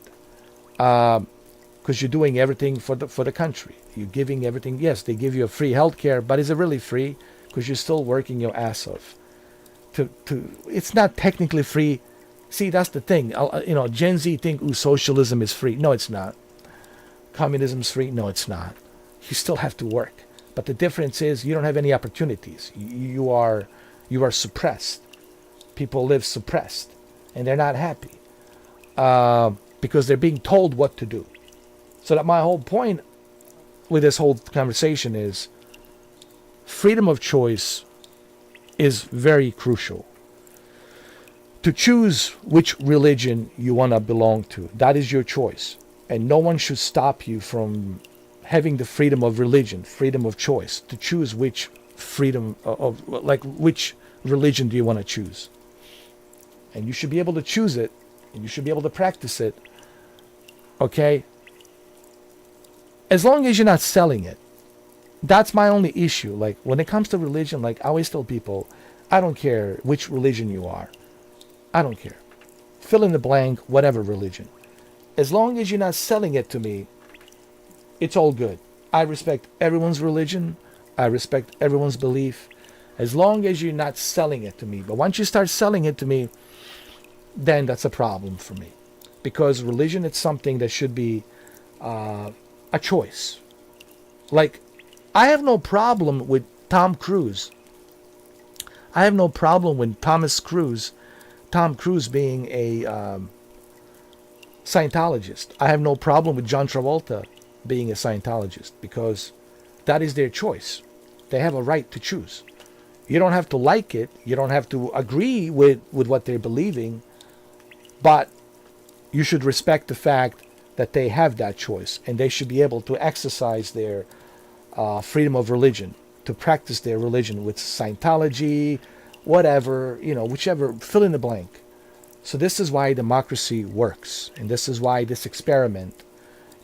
Because you're doing everything for the country. You're giving everything. Yes, they give you a free health care, but is it really free? Because you're still working your ass off. It's not technically free. See, that's the thing. Gen Z think, socialism is free. No, it's not. Communism's free. No, it's not. You still have to work. But the difference is you don't have any opportunities. You are suppressed. People live suppressed, and they're not happy because they're being told what to do. So that my whole point with this whole conversation is freedom of choice is very crucial. To choose which religion you want to belong to, that is your choice. And no one should stop you from having the freedom of religion, freedom of choice, to choose which which religion do you want to choose. And you should be able to choose it, and you should be able to practice it, okay? As long as you're not selling it. That's my only issue. Like, when it comes to religion, like I always tell people, I don't care which religion you are. I don't care. Fill in the blank, whatever religion. As long as you're not selling it to me, it's all good. I respect everyone's religion. I respect everyone's belief, as long as you're not selling it to me. But once you start selling it to me, then that's a problem for me. Because religion, it's something that should be a choice. Like, I have no problem with Tom Cruise. I have no problem with Tom Cruise being a Scientologist. I have no problem with John Travolta being a Scientologist, because that is their choice. They have a right to choose. You don't have to like it. You don't have to agree with what they're believing. But you should respect the fact that they have that choice, and they should be able to exercise their freedom of religion, to practice their religion with Scientology, whatever, whichever, fill in the blank. So this is why democracy works, and this is why this experiment,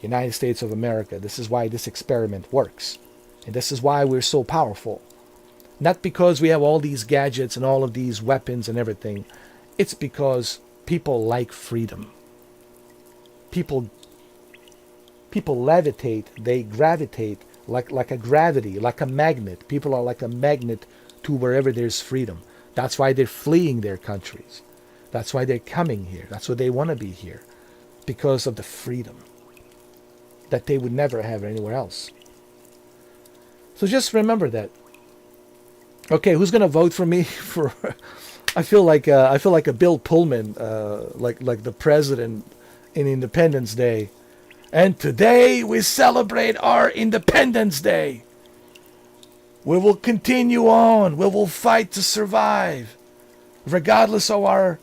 United States of America, this is why this experiment works, and this is why we're so powerful. Not because we have all these gadgets and all of these weapons and everything. It's because people like freedom. People levitate, they gravitate like a gravity, like a magnet. People are like a magnet to wherever there's freedom. That's why they're fleeing their countries. That's why they're coming here. That's why they want to be here. Because of the freedom that they would never have anywhere else. So just remember that. Okay, who's gonna vote for me? I feel like a Bill Pullman, like the president in Independence Day. And today we celebrate our Independence Day. We will continue on. We will fight to survive, regardless of our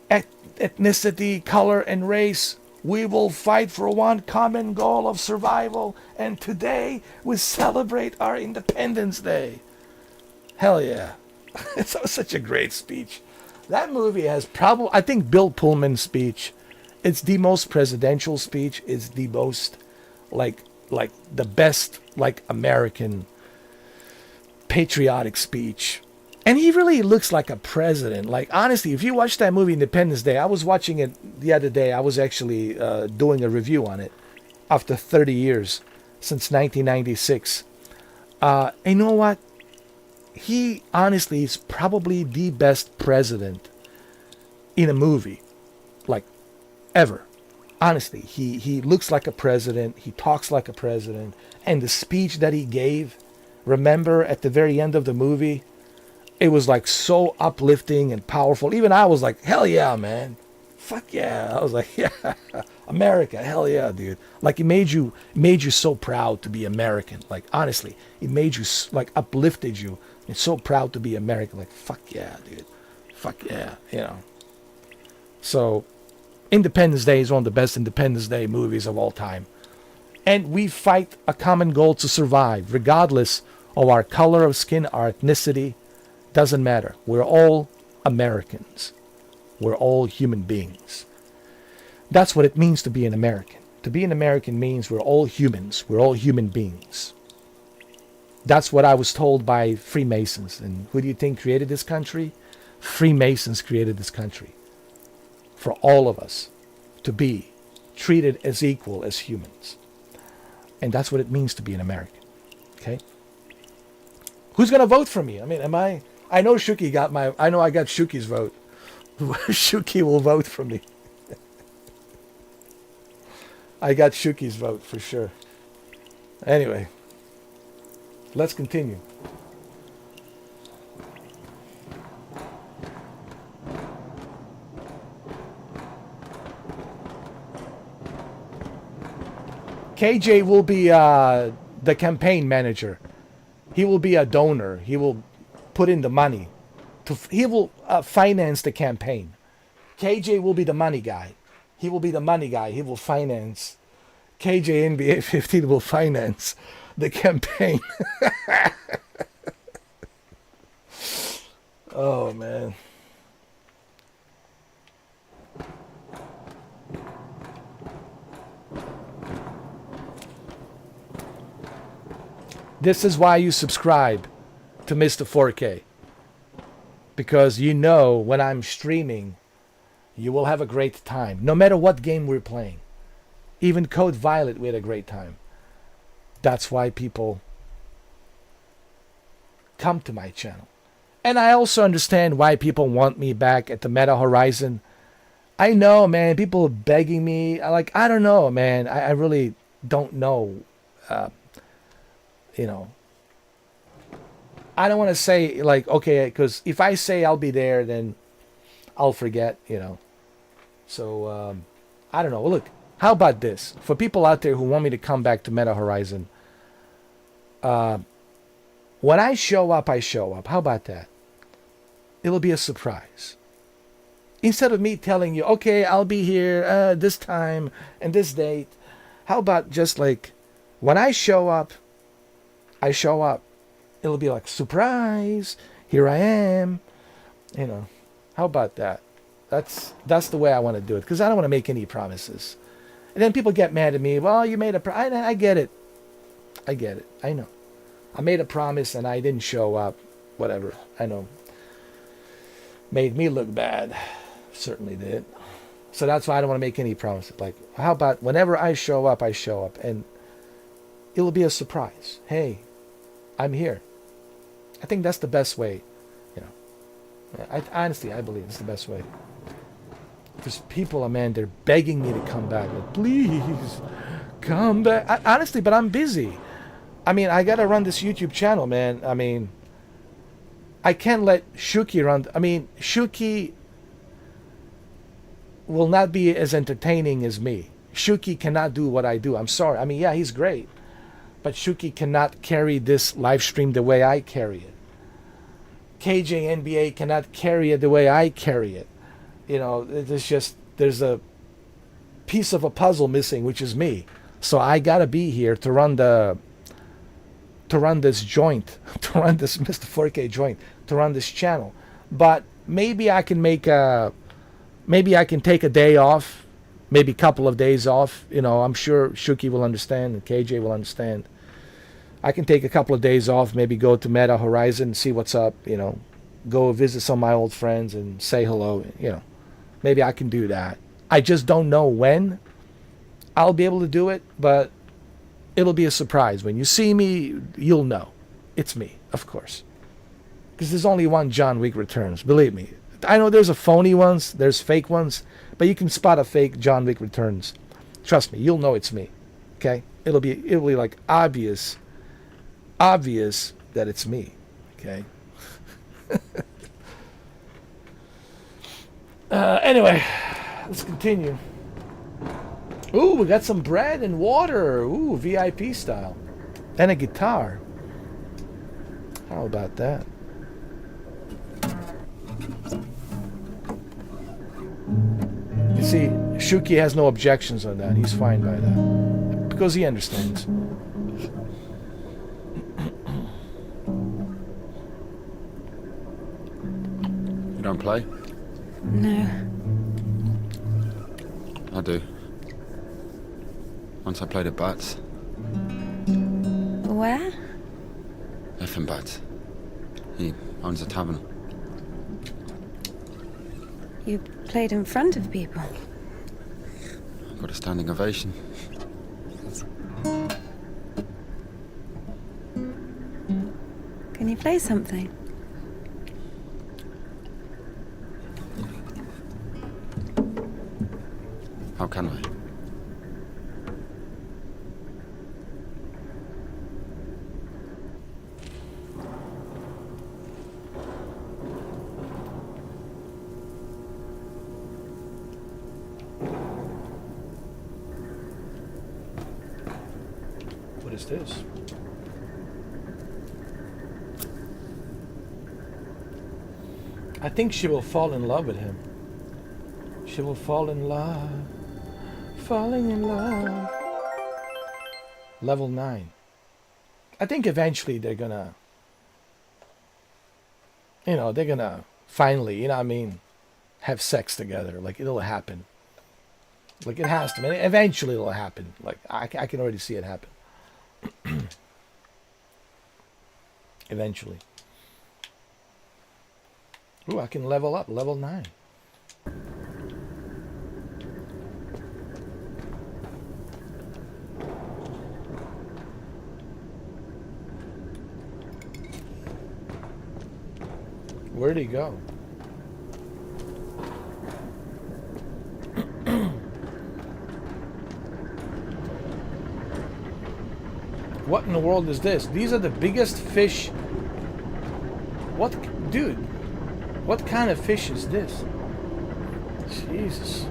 ethnicity, color, and race. We will fight for one common goal of survival. And today we celebrate our Independence Day. Hell yeah. That was such a great speech. That movie has probably, I think Bill Pullman's speech, it's the most presidential speech. It's the most, like the best, American patriotic speech. And he really looks like a president. Like, honestly, if you watch that movie Independence Day, I was watching it the other day. I was actually doing a review on it after 30 years, since 1996. And you know what? He honestly is probably the best president in a movie, like, ever. Honestly, he looks like a president. He talks like a president. And the speech that he gave, remember at the very end of the movie, it was like so uplifting and powerful. Even I was like, hell yeah, man. Fuck yeah. I was like, yeah, America, hell yeah, dude. Like, it made you so proud to be American. Like, honestly, it made you, like, uplifted you. It's so proud to be American. Like, fuck yeah, dude. Fuck yeah, So, Independence Day is one of the best Independence Day movies of all time. And we fight a common goal to survive, regardless of our color of skin, our ethnicity. Doesn't matter. We're all Americans. We're all human beings. That's what it means to be an American. To be an American means we're all humans. We're all human beings. That's what I was told by Freemasons. And who do you think created this country? Freemasons created this country. For all of us to be treated as equal as humans. And that's what it means to be an American. Okay? Who's going to vote for me? I mean, I know Shuki I know I got Shuki's vote. Shuki will vote for me. I got Shuki's vote for sure. Anyway, let's continue. KJ will be the campaign manager. He will be a donor. He will put in the money. He will finance the campaign. KJ will be the money guy. He will be the money guy. He will finance. KJ NBA 15 will finance the campaign. Oh, man. This is why you subscribe to Mr. 4K. Because you know when I'm streaming, you will have a great time. No matter what game we're playing. Even Code Violet, we had a great time. That's why people come to my channel. And I also understand why people want me back at the Meta Horizon. I know, man, people are begging me. I don't know, man. I really don't know. You know, I don't want to say, like, okay, because if I say I'll be there, then I'll forget, you know. So, I don't know. Well, look, how about this? For people out there who want me to come back to Meta Horizon, when I show up, I show up. How about that? It'll be a surprise. Instead of me telling you, okay, I'll be here this time and this date, how about just like, when I show up, I show up. It'll be like, surprise, here I am. You know, how about that? That's the way I want to do it, because I don't want to make any promises. And then people get mad at me. Well, you made a promise. I get it. I get it. I know. I made a promise and I didn't show up. Whatever. I know. Made me look bad. Certainly did. So that's why I don't want to make any promises. Like, how about whenever I show up, and it'll be a surprise. Hey, I'm here. I think that's the best way. You know, honestly, I believe it's the best way. Because people, man, they're begging me to come back. Like, please, come back. Honestly, but I'm busy. I mean, I got to run this YouTube channel, man. I mean, I can't let Shuki run. I mean, Shuki will not be as entertaining as me. Shuki cannot do what I do. I'm sorry. I mean, yeah, he's great. But Shuki cannot carry this live stream the way I carry it. KJ NBA cannot carry it the way I carry it. You know, there's a piece of a puzzle missing, which is me. So I gotta be here to run this joint, to run this Mr. 4K joint, to run this channel. But maybe I can take a day off, maybe a couple of days off. You know, I'm sure Shuki will understand and KJ will understand. I can take a couple of days off, maybe go to Meta Horizon, see what's up, you know, go visit some of my old friends and say hello, you know. Maybe I can do that. I just don't know when I'll be able to do it, but it'll be a surprise. When you see me, you'll know. It's me, of course. Because there's only one John Wick Returns, believe me. I know there's a phony ones, there's fake ones, but you can spot a fake John Wick Returns. Trust me, you'll know it's me. Okay? It'll be like obvious that it's me. Okay? Anyway, let's continue. Ooh, we got some bread and water. Ooh, VIP style. And a guitar. How about that? You see, Shuki has no objections on that. He's fine by that. Because he understands. You don't play? No. I do. Once I played at Bats. Where? Effing Bats. He owns a tavern. You played in front of people. I got a standing ovation. Can you play something? How can I? What is this? I think she will fall in love with him. She will fall in love. Falling in love. Level 9. I think eventually they're gonna, they're gonna finally, have sex together. Like, it'll happen. Like, it has to. Man. Eventually it'll happen. Like, I can already see it happen. Eventually. Ooh, I can level up. Level 9. Where'd he go? What in the world is this? These are the biggest fish. What, dude? What kind of fish is this? Jesus.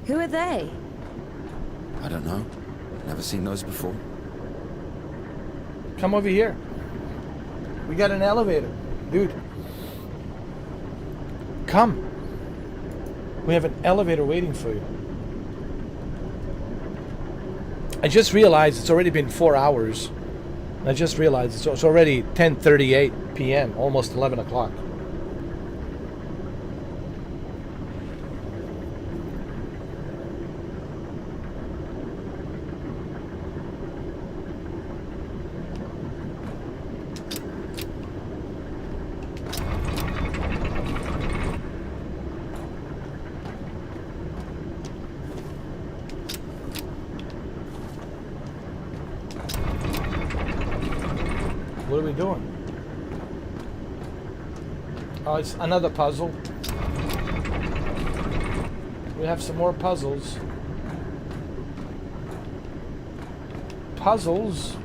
Who are they? I don't know. Never seen those before. Come over here. We got an elevator. Dude. Come. We have an elevator waiting for you. I just realized it's already been 4 hours. I just realized it's already 10:38 p.m., almost 11 o'clock. What are we doing? Oh, it's another puzzle. We have some more puzzles. Puzzles?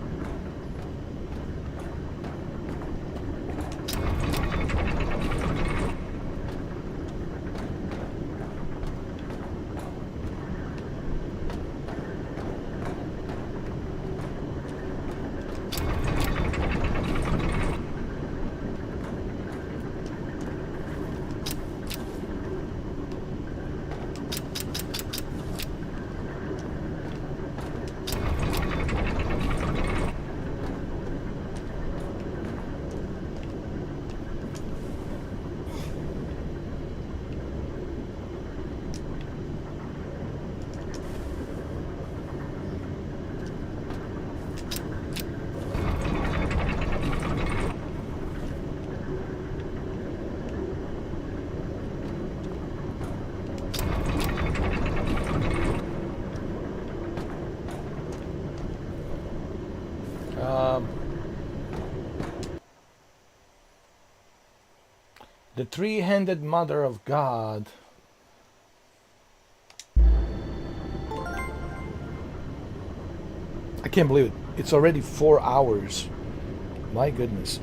The three-handed mother of God. I can't believe it. It's already 4 hours. My goodness.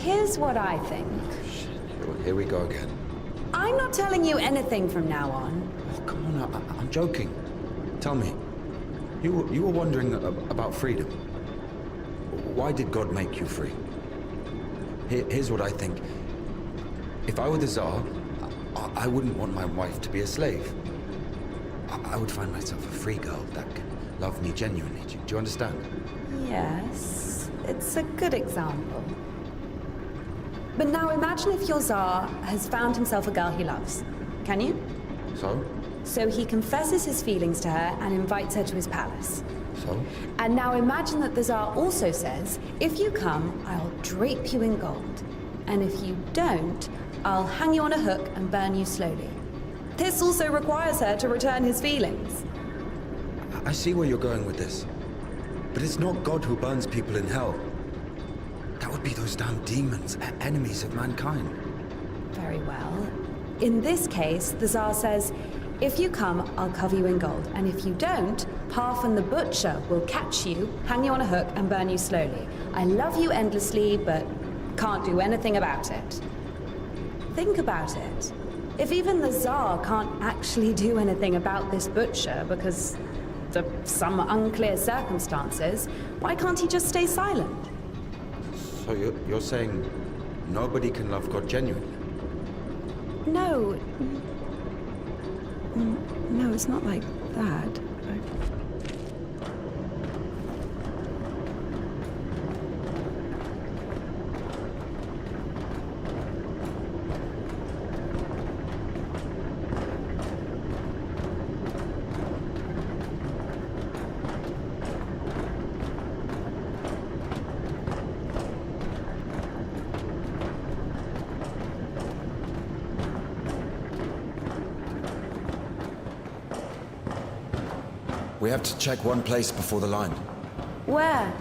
Here's what I think. Here we go again. I'm not telling you anything from now on. Oh, come on, I'm joking. Tell me, you were wondering about freedom. Why did God make you free? Here's what I think. If I were the Tsar, I wouldn't want my wife to be a slave. I would find myself a free girl that can love me genuinely. Do you understand? Yes, it's a good example. But now imagine if your Tsar has found himself a girl he loves. Can you? So? So he confesses his feelings to her and invites her to his palace. So? And now imagine that the Tsar also says, if you come, I'll drape you in gold. And if you don't, I'll hang you on a hook and burn you slowly. This also requires her to return his feelings. I see where you're going with this. But it's not God who burns people in hell. That would be those damn demons, enemies of mankind. Very well. In this case, the Tsar says, if you come, I'll cover you in gold. And if you don't, Parfin the Butcher will catch you, hang you on a hook, and burn you slowly. I love you endlessly, but can't do anything about it. Think about it. If even the Tsar can't actually do anything about this butcher because of some unclear circumstances, why can't he just stay silent? So you're saying nobody can love God genuinely? No. No, it's not like that. We have to check one place before the line. Where?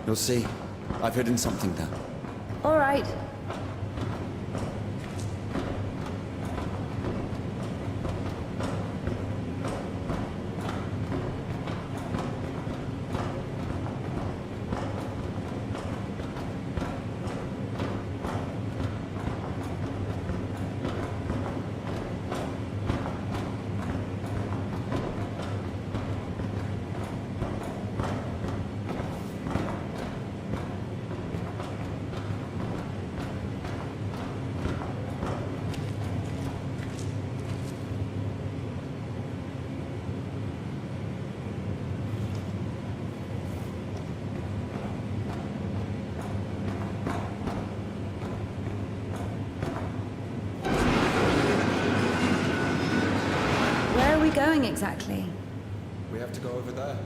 You'll see. I've hidden something there. All right. Where are we going exactly? We have to go over there.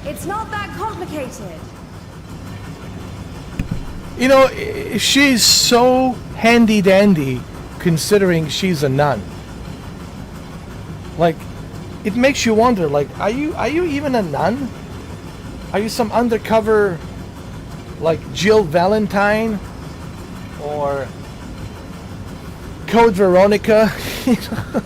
It's not that complicated. You know, she's so handy dandy considering she's a nun. Like, it makes you wonder, like, are you even a nun? Are you some undercover, like, Jill Valentine? Or Code Veronica? You know?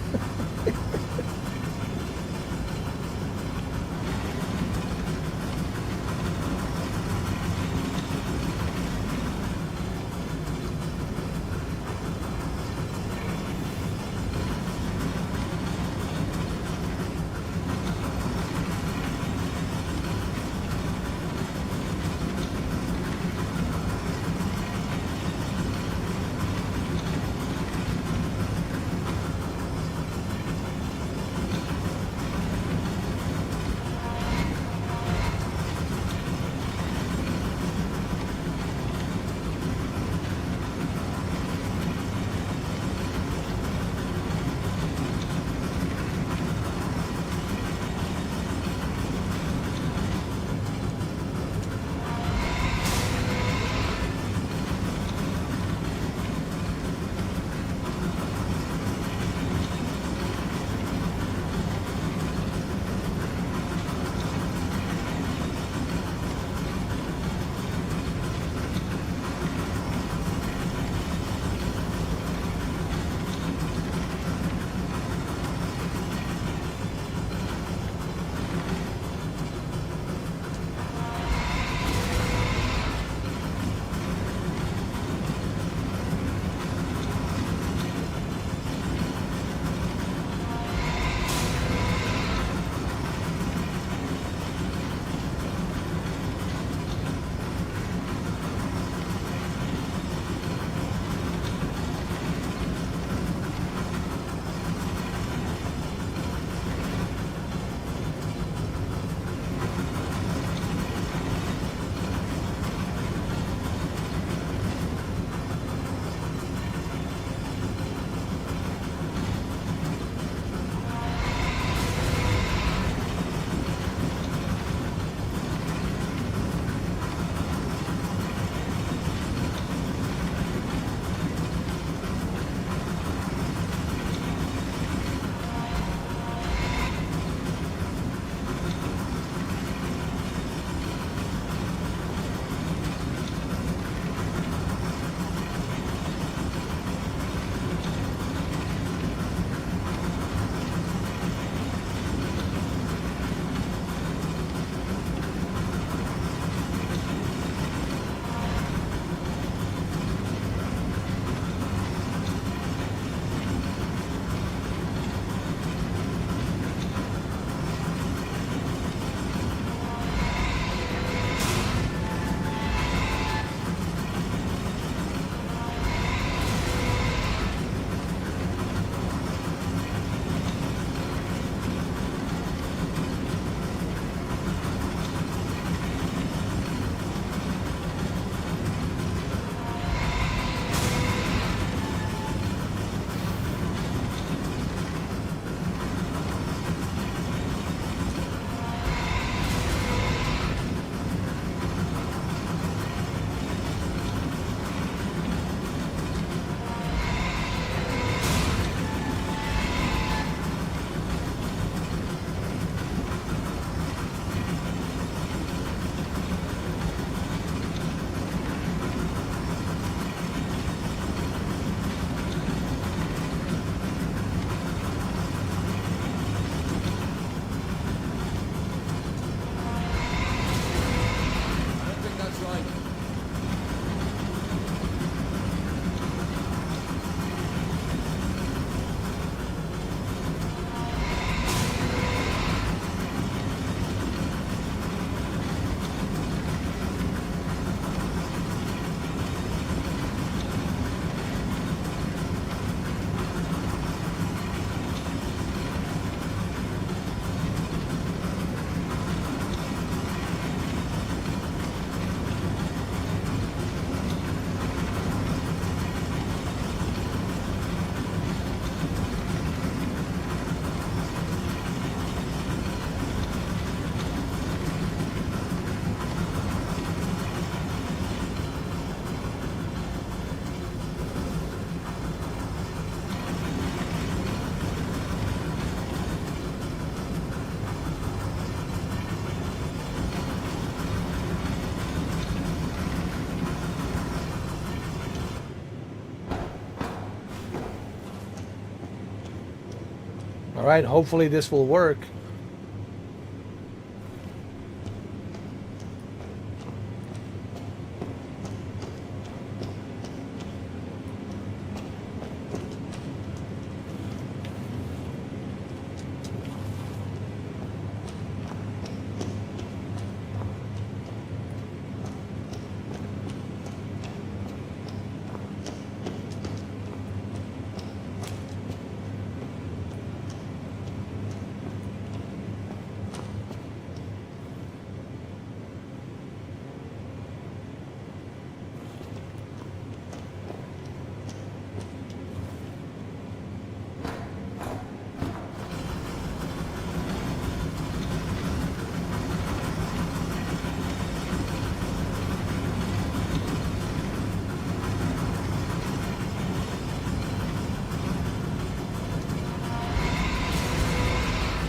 All right, hopefully this will work.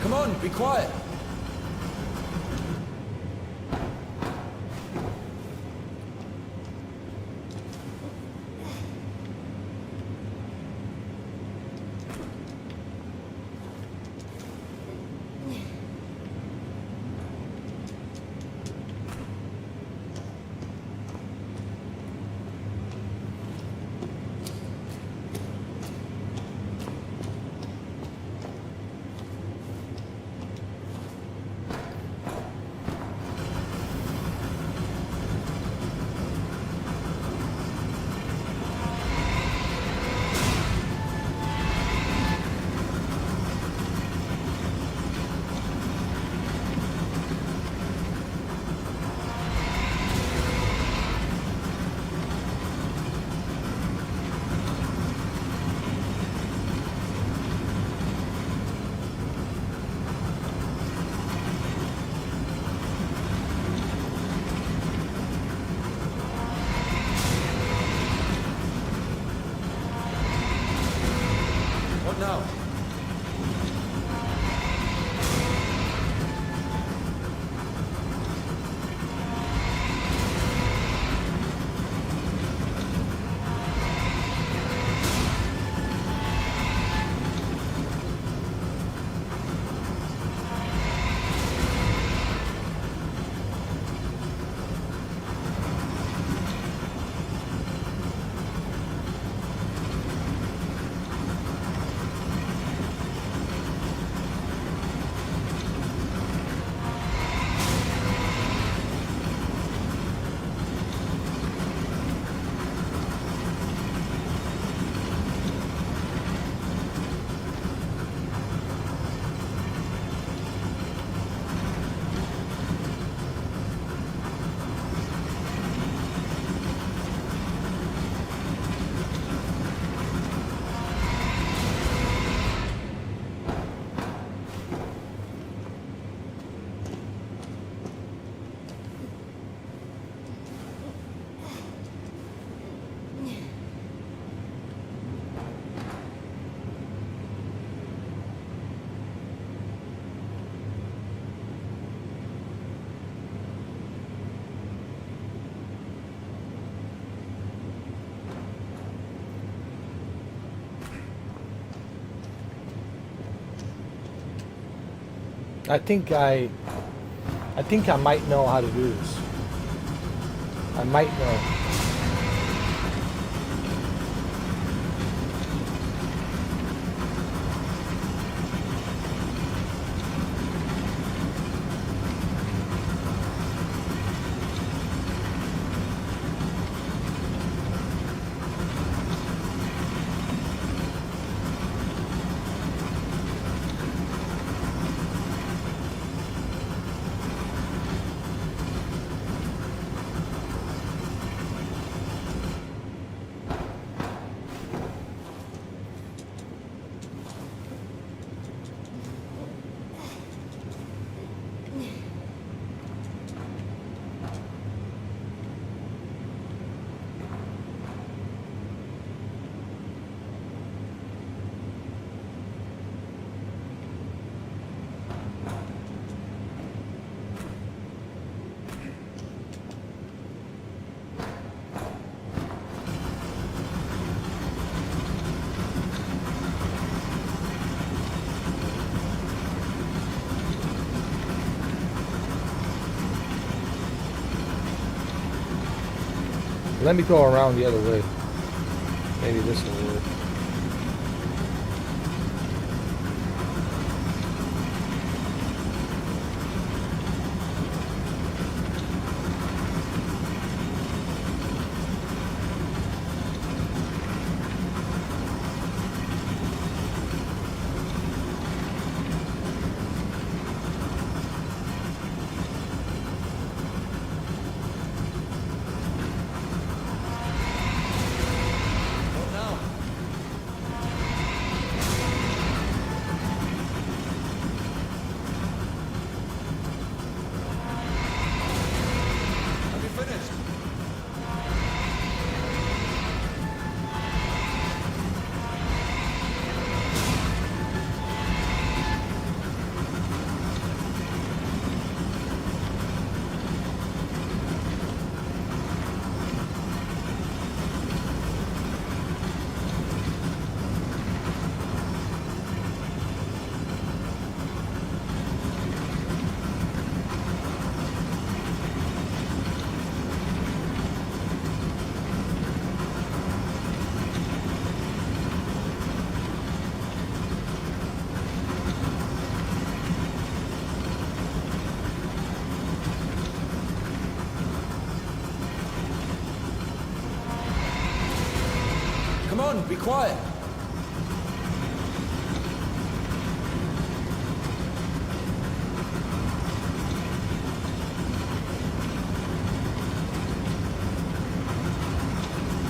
Come on, be quiet. What now? I think I might know how to do this. I might know. Let me go around the other way. Maybe this will work. Come on, be quiet.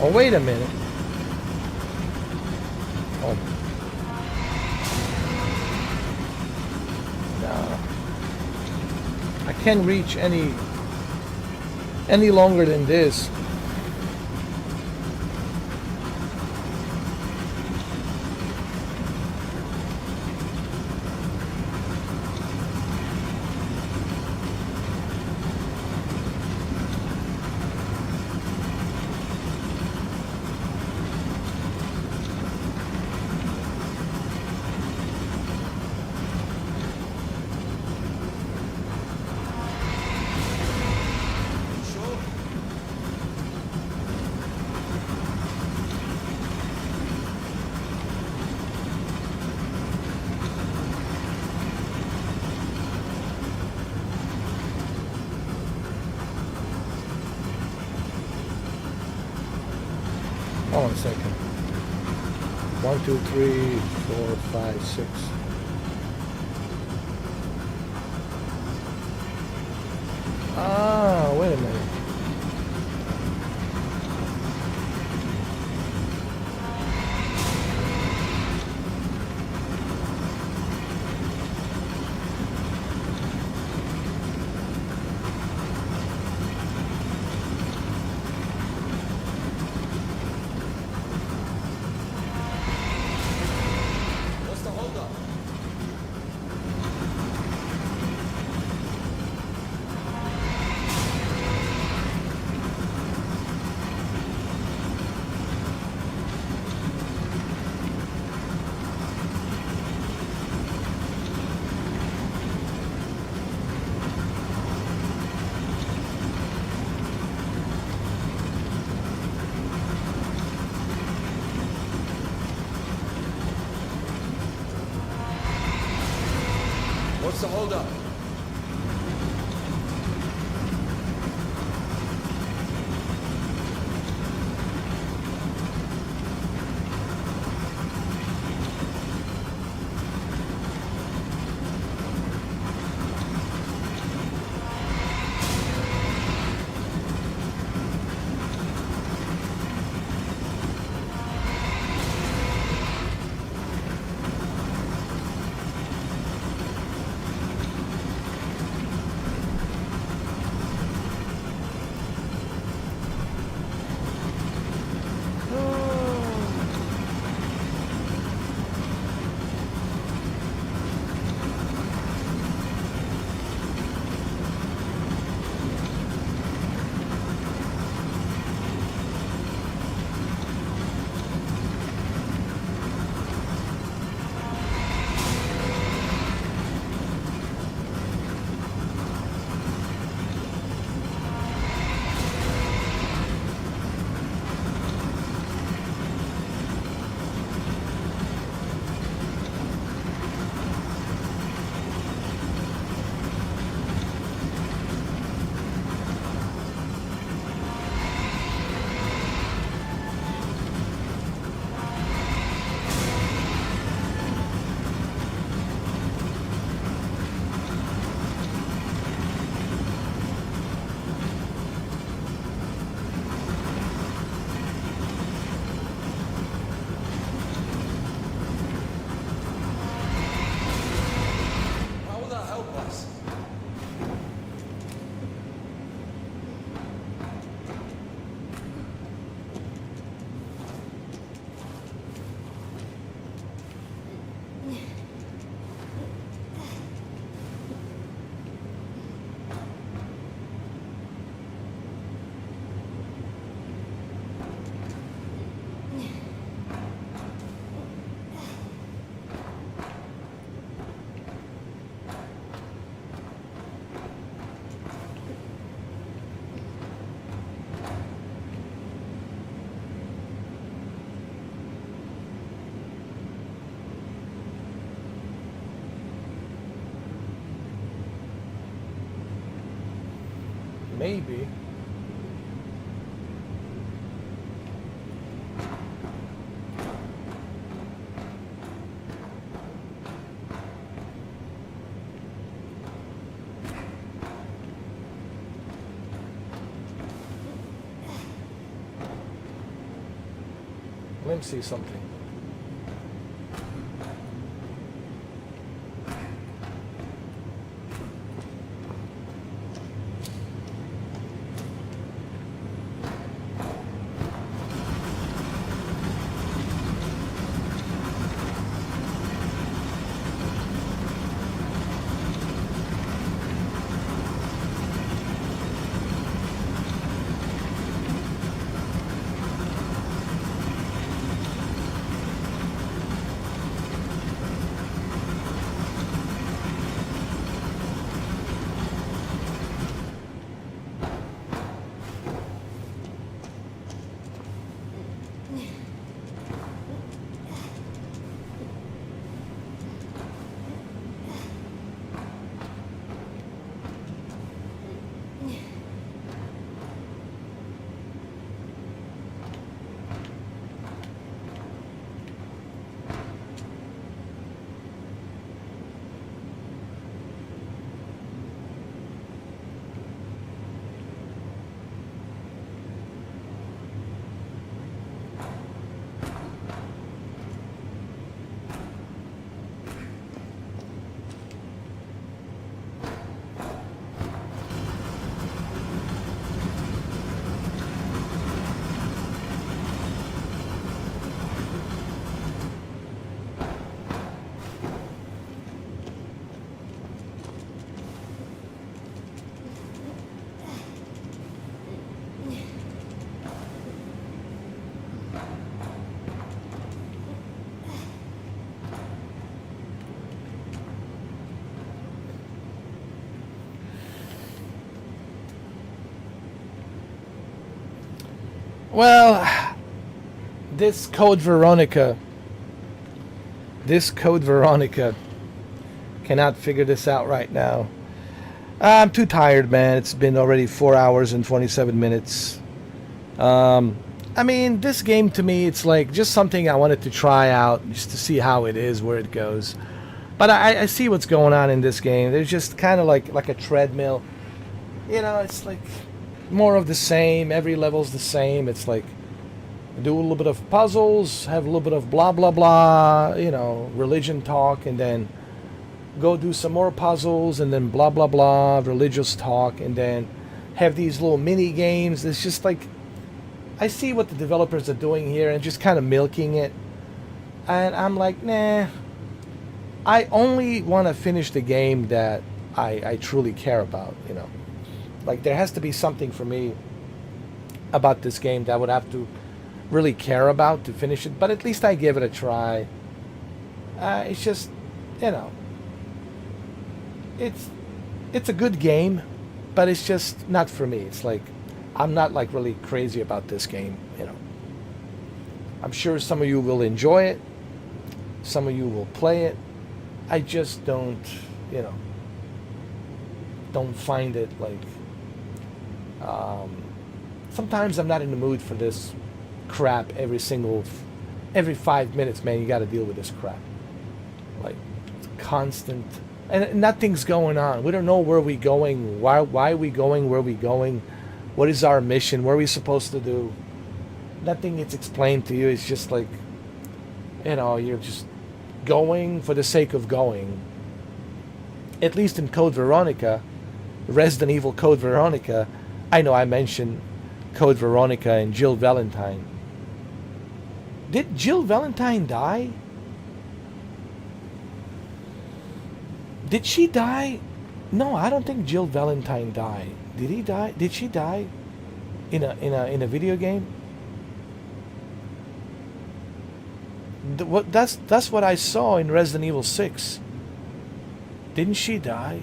Oh, wait a minute. Oh. No. I can't reach any longer than this. Hold on a second. 1, 2, 3, 4, 5, 6. Ah, wait a minute. What's the holdup? What's the holdup? Maybe. Let me see something. Well, this Code Veronica cannot figure this out right now. I'm too tired, man. It's been already 4 hours and 27 minutes. I mean, this game to me, it's like just something I wanted to try out just to see how it is, where it goes. But I see what's going on in this game. There's just kind of like a treadmill. You know, it's like more of the same. Every level's the same. It's like do a little bit of puzzles, have a little bit of blah blah blah, you know, religion talk, and then go do some more puzzles, and then blah blah blah, religious talk, and then have these little mini games. It's just like I see what the developers are doing here and just kind of milking it, and I'm like, nah. I only want to finish the game that I truly care about, you know. Like, there has to be something for me about this game that I would have to really care about to finish it. But at least I give it a try. It's just, you know, it's a good game, but it's just not for me. It's like, I'm not like really crazy about this game, you know. I'm sure some of you will enjoy it. Some of you will play it. I just don't, you know, don't find it like, sometimes I'm not in the mood for this crap every 5 minutes, man. You got to deal with this crap. Like, it's constant, and nothing's going on. We don't know where we're going, why are we going, where are we going, what is our mission, what are we supposed to do. Nothing gets explained to you. It's just like, you know, you're just going for the sake of going. At least in Code Veronica, Resident Evil Code Veronica, I know I mentioned Code Veronica and Jill Valentine. Did Jill Valentine die? Did she die? No, I don't think Jill Valentine died. Did he die? Did she die in a video game? That's what I saw in Resident Evil 6. Didn't she die?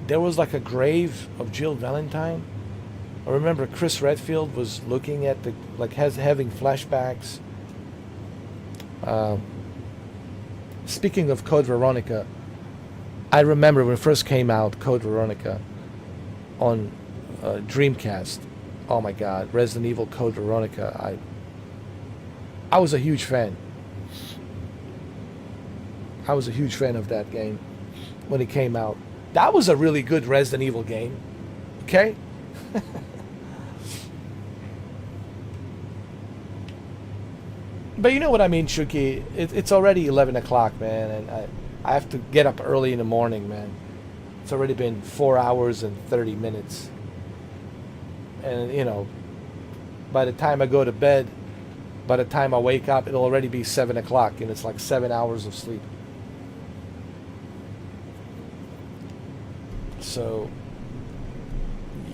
There was like a grave of Jill Valentine. I remember Chris Redfield was looking at the, like, having flashbacks. Speaking of Code Veronica, I remember when it first came out, Code Veronica, on Dreamcast. Oh my God, Resident Evil Code Veronica. I was a huge fan. I was a huge fan of that game when it came out. That was a really good Resident Evil game. Okay? But you know what I mean, Shuki? It's already 11 o'clock, man, and I have to get up early in the morning, man. It's already been 4 hours and 30 minutes. And, you know, by the time I go to bed, by the time I wake up, it'll already be 7 o'clock, and it's like 7 hours of sleep. So,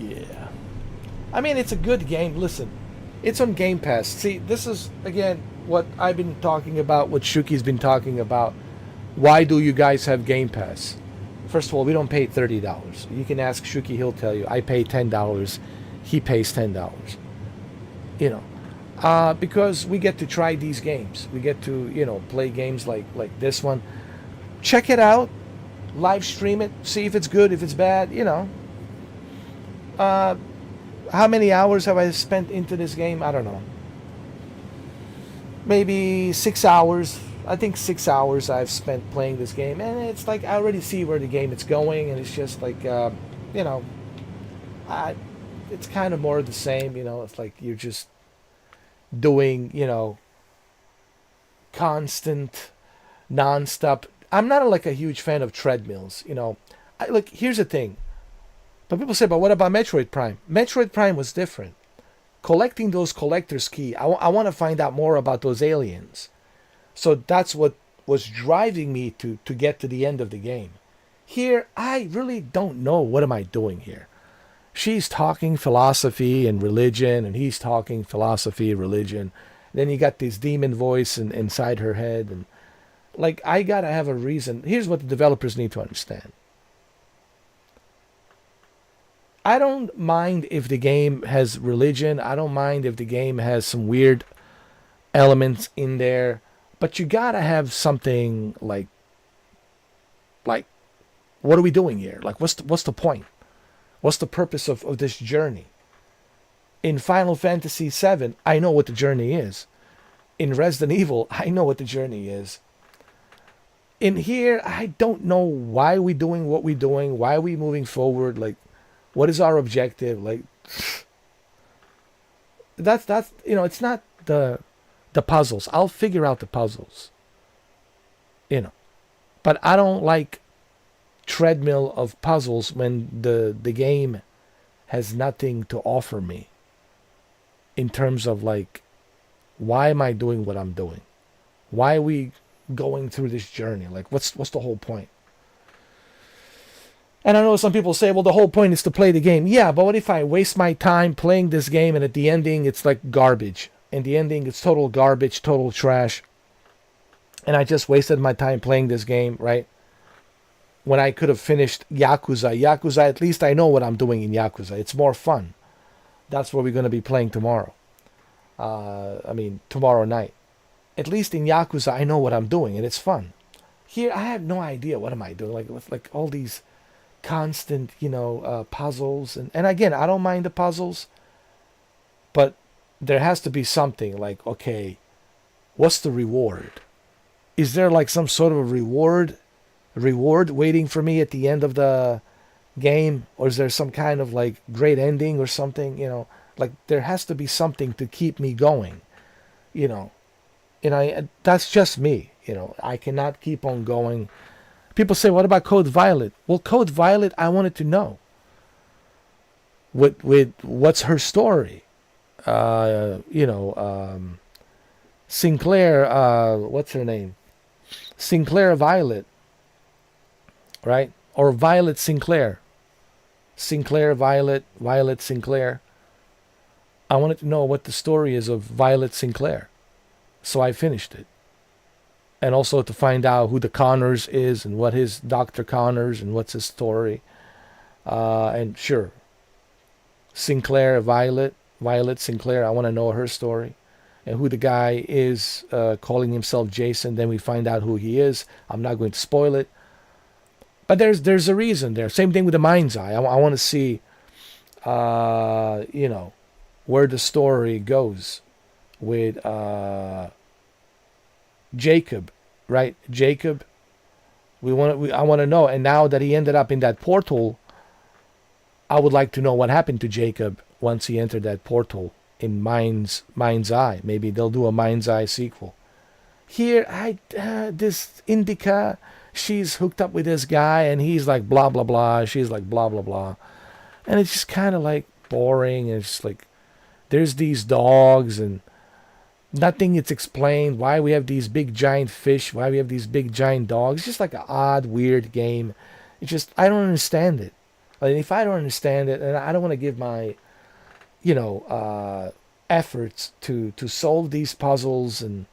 yeah. I mean, it's a good game. Listen, it's on Game Pass. See, this is, again, what I've been talking about, what Shuki's been talking about. Why do you guys have Game Pass? First of all, we don't pay $30. You can ask Shuki, he'll tell you. I pay $10. He pays $10. You know, because we get to try these games. We get to, you know, play games like this one. Check it out. Live stream it. See if it's good, if it's bad, you know. How many hours have I spent into this game? I don't know. Maybe 6 hours. I think 6 hours I've spent playing this game. And it's like I already see where the game is going. And it's just like, you know, it's kind of more of the same. You know, it's like you're just doing, you know, constant, non-stop. I'm not like a huge fan of treadmills. You know, look, here's the thing. But people say, but what about Metroid Prime? Metroid Prime was different. Collecting those collector's key, I want to find out more about those aliens. So that's what was driving me to get to the end of the game. Here, I really don't know what am I doing here. She's talking philosophy and religion, and he's talking philosophy, religion. Then you got this demon voice inside her head. And like, I got to have a reason. Here's what the developers need to understand. I don't mind if the game has religion. I don't mind if the game has some weird elements in there. But you gotta have something like, what are we doing here? Like, what's the point? What's the purpose of this journey? In Final Fantasy VII, I know what the journey is. In Resident Evil, I know what the journey is. In here, I don't know why we're doing what we're doing. Why are we moving forward? Like, what is our objective? Like, that's you know, it's not the puzzles. I'll figure out the puzzles. You know. But I don't like treadmill of puzzles when the game has nothing to offer me. In terms of like, why am I doing what I'm doing? Why are we going through this journey? Like, what's the whole point? And I know some people say, well, the whole point is to play the game. Yeah, but what if I waste my time playing this game and at the ending it's like garbage? In the ending it's total garbage, total trash. And I just wasted my time playing this game, right? When I could have finished Yakuza. Yakuza, at least I know what I'm doing in Yakuza. It's more fun. That's what we're going to be playing tomorrow. Tomorrow night. At least in Yakuza, I know what I'm doing, and it's fun. Here, I have no idea what am I doing. Like, with like all these constant, puzzles. And again, I don't mind the puzzles. But there has to be something like, okay, what's the reward? Is there like some sort of a reward waiting for me at the end of the game? Or is there some kind of like great ending or something? Like there has to be something to keep me going, and that's just me. I cannot keep on going. People say, what about Code Violet? Well, Code Violet, I wanted to know. With what's her story? Sinclair, what's her name? Sinclair Violet, right? Or Violet Sinclair. Sinclair Violet, Violet Sinclair. I wanted to know what the story is of Violet Sinclair. So I finished it. And also to find out who the Connors is and what his Dr. Connors and what's his story. And sure, Sinclair Violet Sinclair, I want to know her story. And who the guy is calling himself Jason. Then we find out who he is. I'm not going to spoil it. But there's a reason there. Same thing with the Mind's Eye. I want to see where the story goes with Jacob, right? Jacob, I want to know. And now that he ended up in that portal, I would like to know what happened to Jacob once he entered that portal in Mind's Eye. Maybe they'll do a Mind's Eye sequel. Here, this INDIKA, she's hooked up with this guy, and he's like blah blah blah. She's like blah blah blah, and it's just kind of like boring. And it's just like there's these dogs and nothing. It's explained why we have these big giant fish, why we have these big giant dogs. It's just like an odd, weird game. It's just I don't understand it. And if I don't understand it, and I don't want to give my, efforts to solve these puzzles, and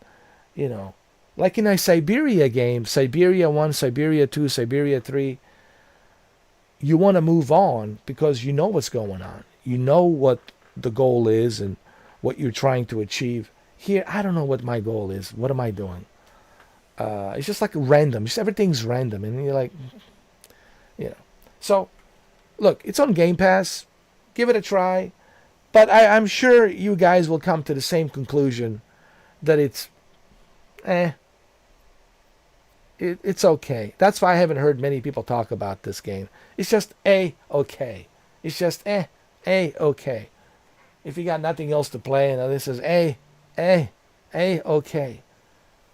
like in a Siberia game, Siberia 1, Siberia 2, Siberia 3, you want to move on because you know what's going on. You know what the goal is and what you're trying to achieve. Here, I don't know what my goal is. What am I doing? It's just like random. Just everything's random, and you're like, So, look, it's on Game Pass. Give it a try. But I'm sure you guys will come to the same conclusion that it's it's okay. That's why I haven't heard many people talk about this game. It's just okay. It's just okay. If you got nothing else to play, and this is okay.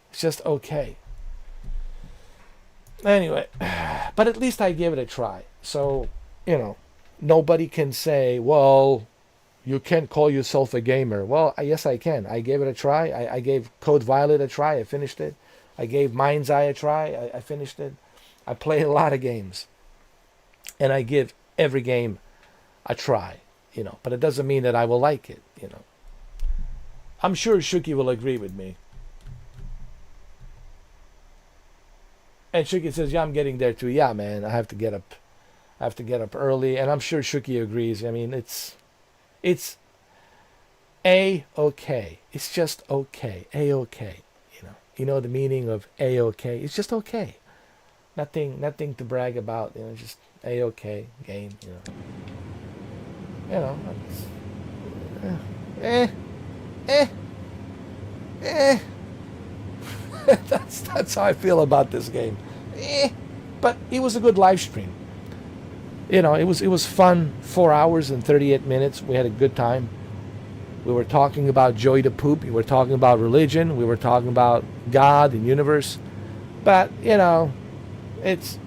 It's just okay. Anyway, but at least I gave it a try. So, nobody can say, well, you can't call yourself a gamer. Well, yes, I can. I gave it a try. I gave Code Violet a try. I finished it. I gave Mind's Eye a try. I finished it. I played a lot of games. And I give every game a try, But it doesn't mean that I will like it, I'm sure Shuki will agree with me. And Shuki says, yeah, I'm getting there too. Yeah, man, I have to get up. I have to get up early. And I'm sure Shuki agrees. I mean, it's A-okay. It's just okay. A-okay. You know the meaning of A-okay. It's just okay. Nothing to brag about. Just A-okay game. That's how I feel about this game. But it was a good live stream. It was fun. 4 hours and 38 minutes. We had a good time. We were talking about Joey the Poop. We were talking about religion. We were talking about God and universe. But, it's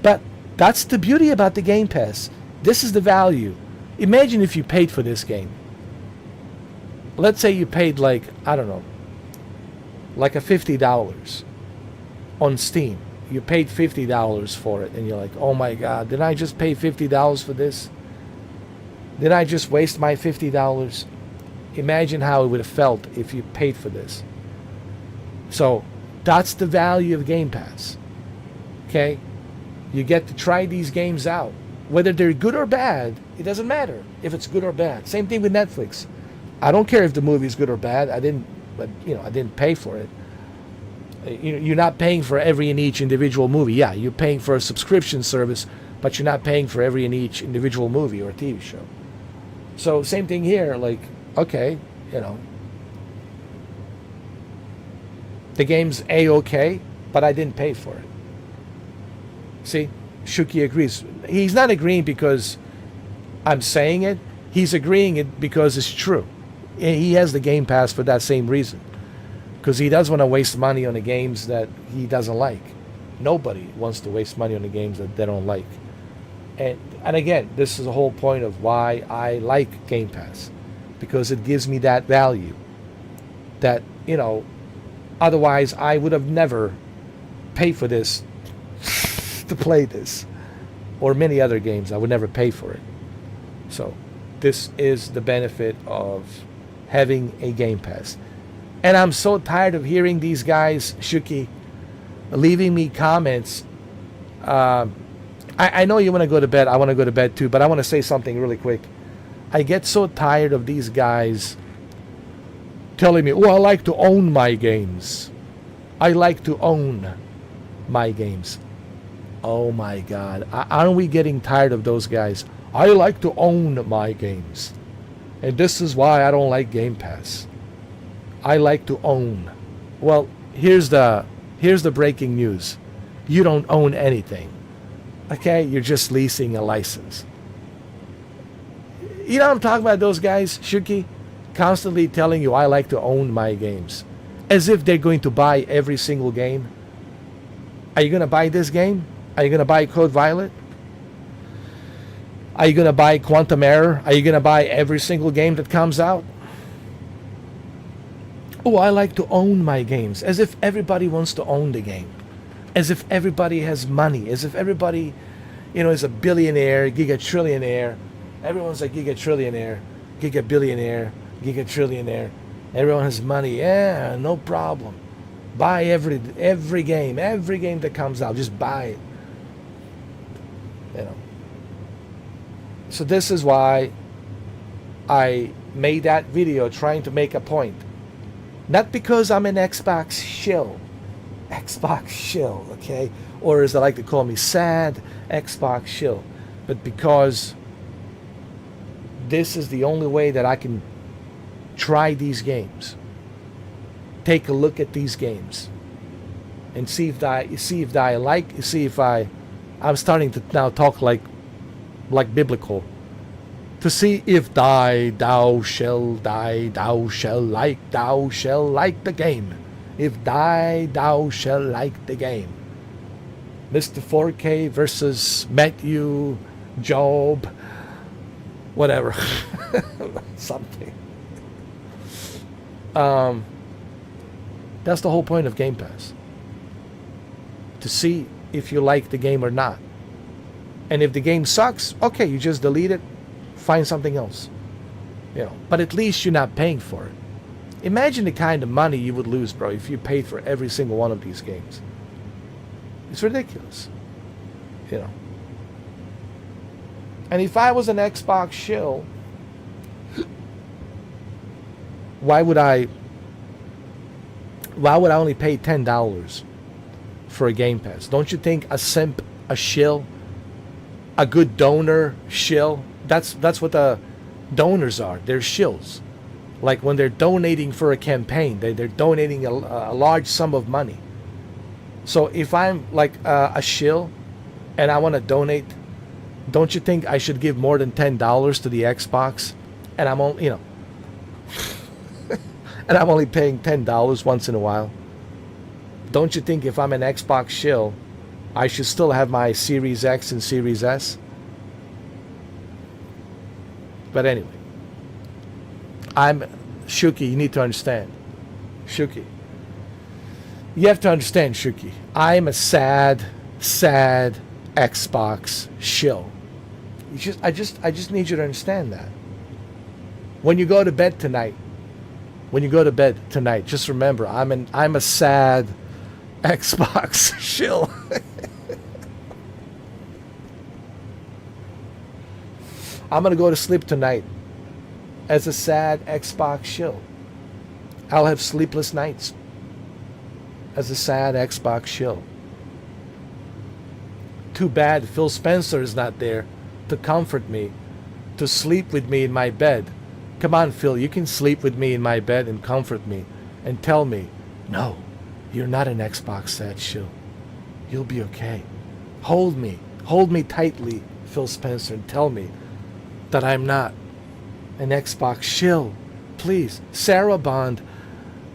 But that's the beauty about the Game Pass. This is the value. Imagine if you paid for this game. Let's say you paid like a $50 on Steam. You paid $50 for it, and you're like, oh my God, did I just pay $50 for this? Did I just waste my $50? Imagine how it would have felt if you paid for this. So that's the value of Game Pass. Okay? You get to try these games out. Whether they're good or bad, it doesn't matter if it's good or bad. Same thing with Netflix. I don't care if the movie is good or bad. I didn't pay for it. You're not paying for every and each individual movie. Yeah, you're paying for a subscription service, but you're not paying for every and each individual movie or TV show. So same thing here. Like, okay, the game's A-okay, but I didn't pay for it. See, Shuki agrees. He's not agreeing because I'm saying it. He's agreeing it because it's true. He has the Game Pass for that same reason. Because he doesn't want to waste money on the games that he doesn't like. Nobody wants to waste money on the games that they don't like. And again, this is the whole point of why I like Game Pass. Because it gives me that value. That, otherwise I would have never paid for this to play this. Or many other games, I would never pay for it. So, this is the benefit of having a Game Pass. And I'm so tired of hearing these guys, Shuki, leaving me comments. I know you want to go to bed. I want to go to bed too, but I want to say something really quick. I get so tired of these guys telling me, I like to own my games. I like to own my games. Oh my God. Aren't we getting tired of those guys? I like to own my games. And this is why I don't like Game Pass. I like to own. Well, here's the breaking news. You don't own anything. Okay? You're just leasing a license. You know what I'm talking about, those guys, Shuki? Constantly telling you I like to own my games. As if they're going to buy every single game. Are you going to buy this game? Are you going to buy Code Violet? Are you going to buy Quantum Error? Are you going to buy every single game that comes out? Oh, I like to own my games. As if everybody wants to own the game. As if everybody has money. As if everybody, is a billionaire, gigatrillionaire. Everyone's a gigatrillionaire, gigabillionaire, gigatrillionaire. Everyone has money. Yeah, no problem. Buy every game that comes out. Just buy it. So this is why I made that video, trying to make a point. Not because I'm an Xbox shill, okay? Or as I like to call me, sad Xbox shill. But because this is the only way that I can try these games. Take a look at these games. And see if I'm starting to now talk like biblical. To see if thou shall like the game. If thou shall like the game. Mr. 4K versus Matthew, Job, whatever. Something. That's the whole point of Game Pass. To see if you like the game or not. And if the game sucks, okay, you just delete it, find something else. But at least you're not paying for it. Imagine the kind of money you would lose, bro, if you paid for every single one of these games. It's ridiculous. And if I was an Xbox shill, why would I only pay $10 for a Game Pass? Don't you think a simp, a shill, a good donor shill, that's what the donors are. They're shills. Like when they're donating for a campaign, they're donating a large sum of money. So if I'm like a shill and I want to donate, don't you think I should give more than $10 to the Xbox? And I'm only, and I'm only paying $10 once in a while. Don't you think if I'm an Xbox shill, I should still have my Series X and Series S? But anyway, Shuki, you need to understand. Shuki. You have to understand, Shuki. I'm a sad Xbox shill. I just need you to understand that. When you go to bed tonight, just remember, I'm a sad Xbox shill. I'm gonna go to sleep tonight as a sad Xbox shill. I'll have sleepless nights as a sad Xbox shill. Too bad Phil Spencer is not there to comfort me, to sleep with me in my bed. Come on, Phil, you can sleep with me in my bed and comfort me and tell me, no, you're not an Xbox sad shill. You'll be okay. Hold me tightly, Phil Spencer, and tell me that I'm not an Xbox shill. Please, Sarah Bond,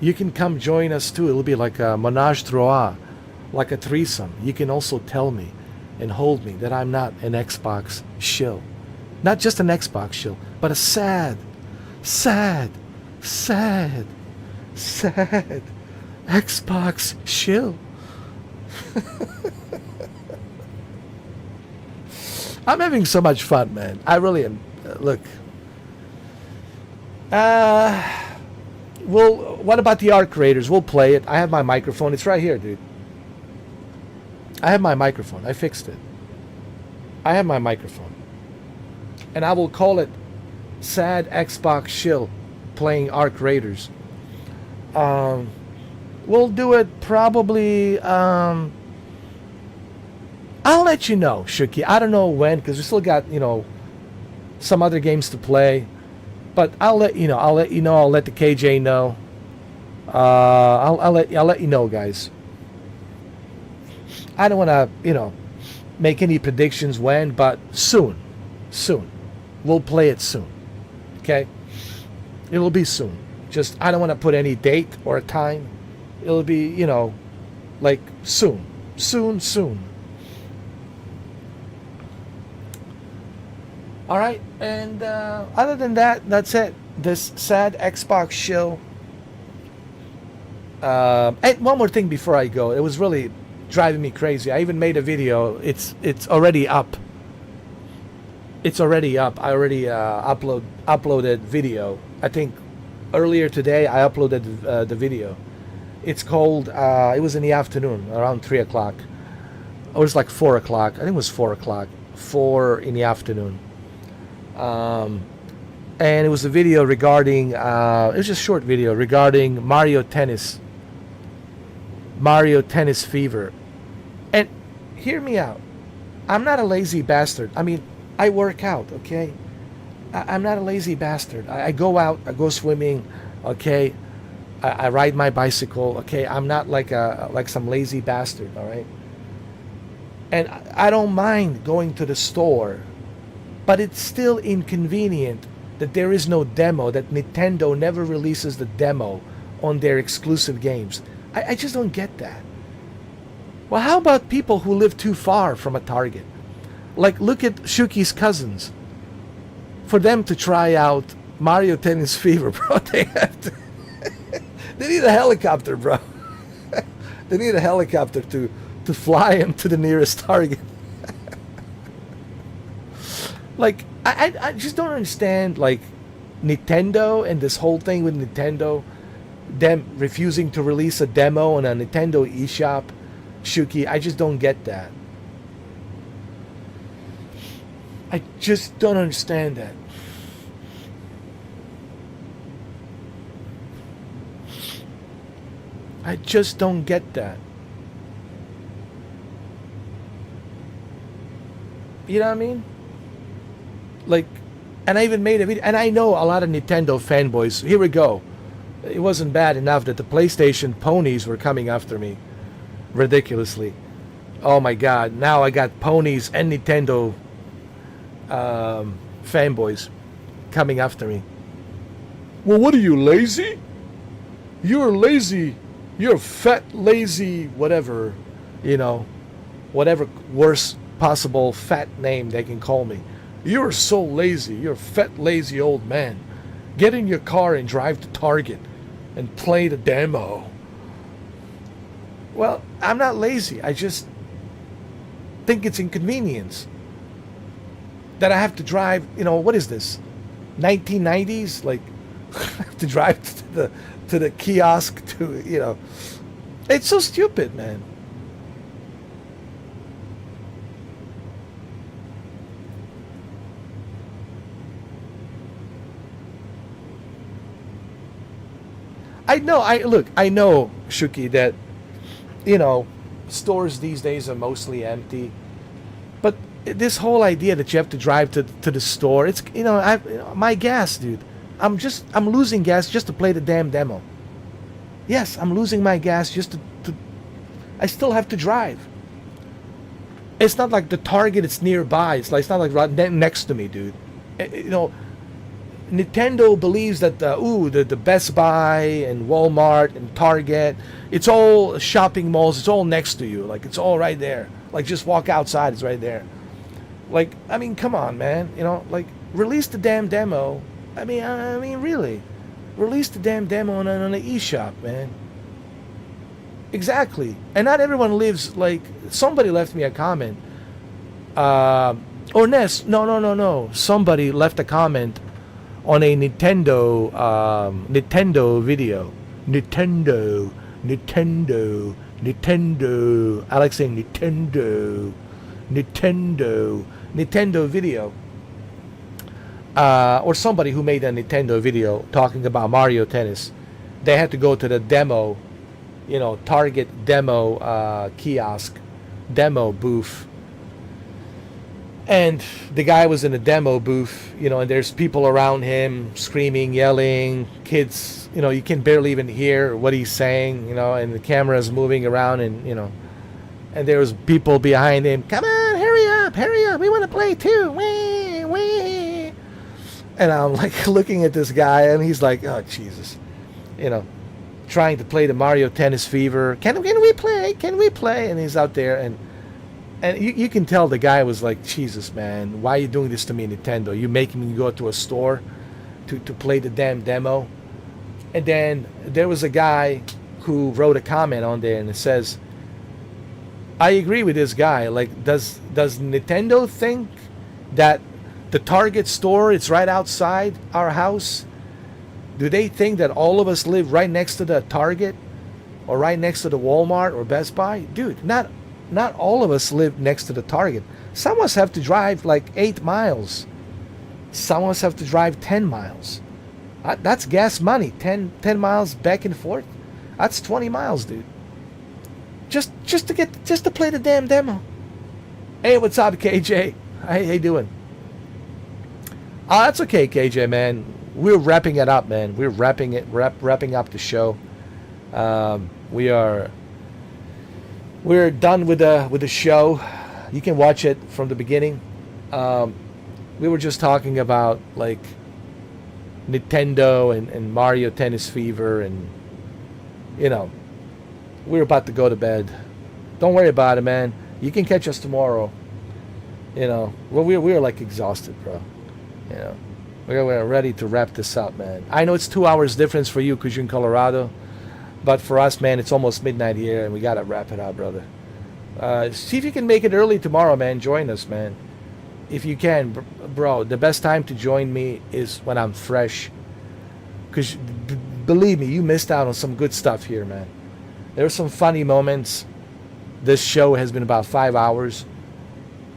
you can come join us too. It'll be like a menage a trois, like a threesome. You can also tell me and hold me that I'm not an Xbox shill. Not just an Xbox shill, but a sad Xbox shill. I'm having so much fun, man. I really am. Look. What about the Arc Raiders? We'll play it. I have my microphone. It's right here, dude. I have my microphone. I fixed it. I have my microphone. And I will call it Sad Xbox Shill playing Arc Raiders. We'll do it probably I'll let you know, Shuki. I don't know when, because we still got, some other games to play. But I'll let you know. I'll let you know. I'll let the KJ know. I'll let you know, guys. I don't want to, make any predictions when, but soon. We'll play it soon. Okay? It'll be soon. Just, I don't want to put any date or a time. It'll be, like soon. Soon. All right, and other than that, that's it. This sad Xbox show. And one more thing before I go. It was really driving me crazy. I even made a video. It's already up. It's already up. I already uploaded video. I think earlier today I uploaded the video. It's called. It was in the afternoon, around 3 o'clock. It was like 4 o'clock. I think it was 4 o'clock. 4 in the afternoon. And it was a video regarding, it was just a short video regarding Mario Tennis fever. And hear me out. I'm not a lazy bastard. I mean, I work out, okay? I'm not a lazy bastard. I go out, I go swimming, okay? I ride my bicycle, okay? I'm not like some lazy bastard, all right? And I don't mind going to the store. But it's still inconvenient that there is no demo, that Nintendo never releases the demo on their exclusive games. I just don't get that. Well, how about people who live too far from a Target? Like, look at Shuki's cousins. For them to try out Mario Tennis Fever, bro, they have to... they need a helicopter, bro. They need a helicopter to fly them to the nearest Target. Like, I just don't understand, like, Nintendo and this whole thing with Nintendo, them refusing to release a demo on a Nintendo eShop. Shuki, I just don't get that. I just don't understand that. I just don't get that. You know what I mean? Like, and I even made a video, and I know a lot of Nintendo fanboys. Here we go. It wasn't bad enough that the PlayStation ponies were coming after me ridiculously. Oh my God! Now I got ponies and Nintendo fanboys coming after me. Well, what are you, lazy? You're lazy. You're fat, lazy, whatever. Whatever worst possible fat name they can call me. You're so lazy. You're a fat, lazy old man. Get in your car and drive to Target and play the demo. Well, I'm not lazy. I just think it's inconvenience that I have to drive. What is this? 1990s? Like, I have to drive to the kiosk to. It's so stupid, man. I know, Shuki, that, stores these days are mostly empty. But this whole idea that you have to drive to the store, it's, my gas, dude. I'm losing gas just to play the damn demo. Yes, I'm losing my gas just to I still have to drive. It's not like the Target is nearby. It's not like right next to me, dude. Nintendo believes that the Best Buy and Walmart and Target, it's all shopping malls. It's all next to you. Like, it's all right there. Like, just walk outside. It's right there. Like, I mean, come on, man. Like, release the damn demo. I mean, really, release the damn demo on the eShop, man. Exactly. And not everyone lives, like, somebody left me a comment. Or Ness, no. Somebody left a comment on a Nintendo video. Nintendo. I like saying Nintendo video. Or somebody who made a Nintendo video talking about Mario Tennis. They had to go to the demo, Target demo kiosk, demo booth And the guy was in a demo booth, you know, and there's people around him screaming, yelling, kids, you know, you can barely even hear what he's saying, you know, and the camera is moving around, and, you know, and there was people behind him, come on, hurry up, we want to play too, wee, wee. And I'm like looking at this guy, and he's like, oh, Jesus, you know, trying to play the Mario Tennis Fever. Can we play? And he's out there, and you can tell the guy was like, Jesus, man, why are you doing this to me, Nintendo? You making me go to a store to play the damn demo? And then there was a guy who wrote a comment on there, and it says, I agree with this guy. Like, does Nintendo think that the Target store is right outside our house? Do they think that all of us live right next to the Target or right next to the Walmart or Best Buy? Dude, not all of us live next to the Target. Some of us have to drive like 8 miles. Some of us have to drive 10 miles. That's gas money. 10 miles back and forth. That's 20 miles, dude. Just to play the damn demo. Hey, what's up, KJ? How you doing? Oh, that's okay, KJ, man. We're wrapping it up, man. We're wrapping up the show. We're done with the show. You can watch it from the beginning. We were just talking about like Nintendo and Mario Tennis Fever, and you know, we're about to go to bed. Don't worry about it, man. You can catch us tomorrow. You know, well, we're like exhausted, bro. You know, we're ready to wrap this up, man. I know it's 2 hours difference for you because you're in Colorado. But for us, man, it's almost midnight here, and we got to wrap it up, brother. See if you can make it early tomorrow, man. Join us, man. If you can, bro, the best time to join me is when I'm fresh. Because, believe me, you missed out on some good stuff here, man. There were some funny moments. This show has been about 5 hours.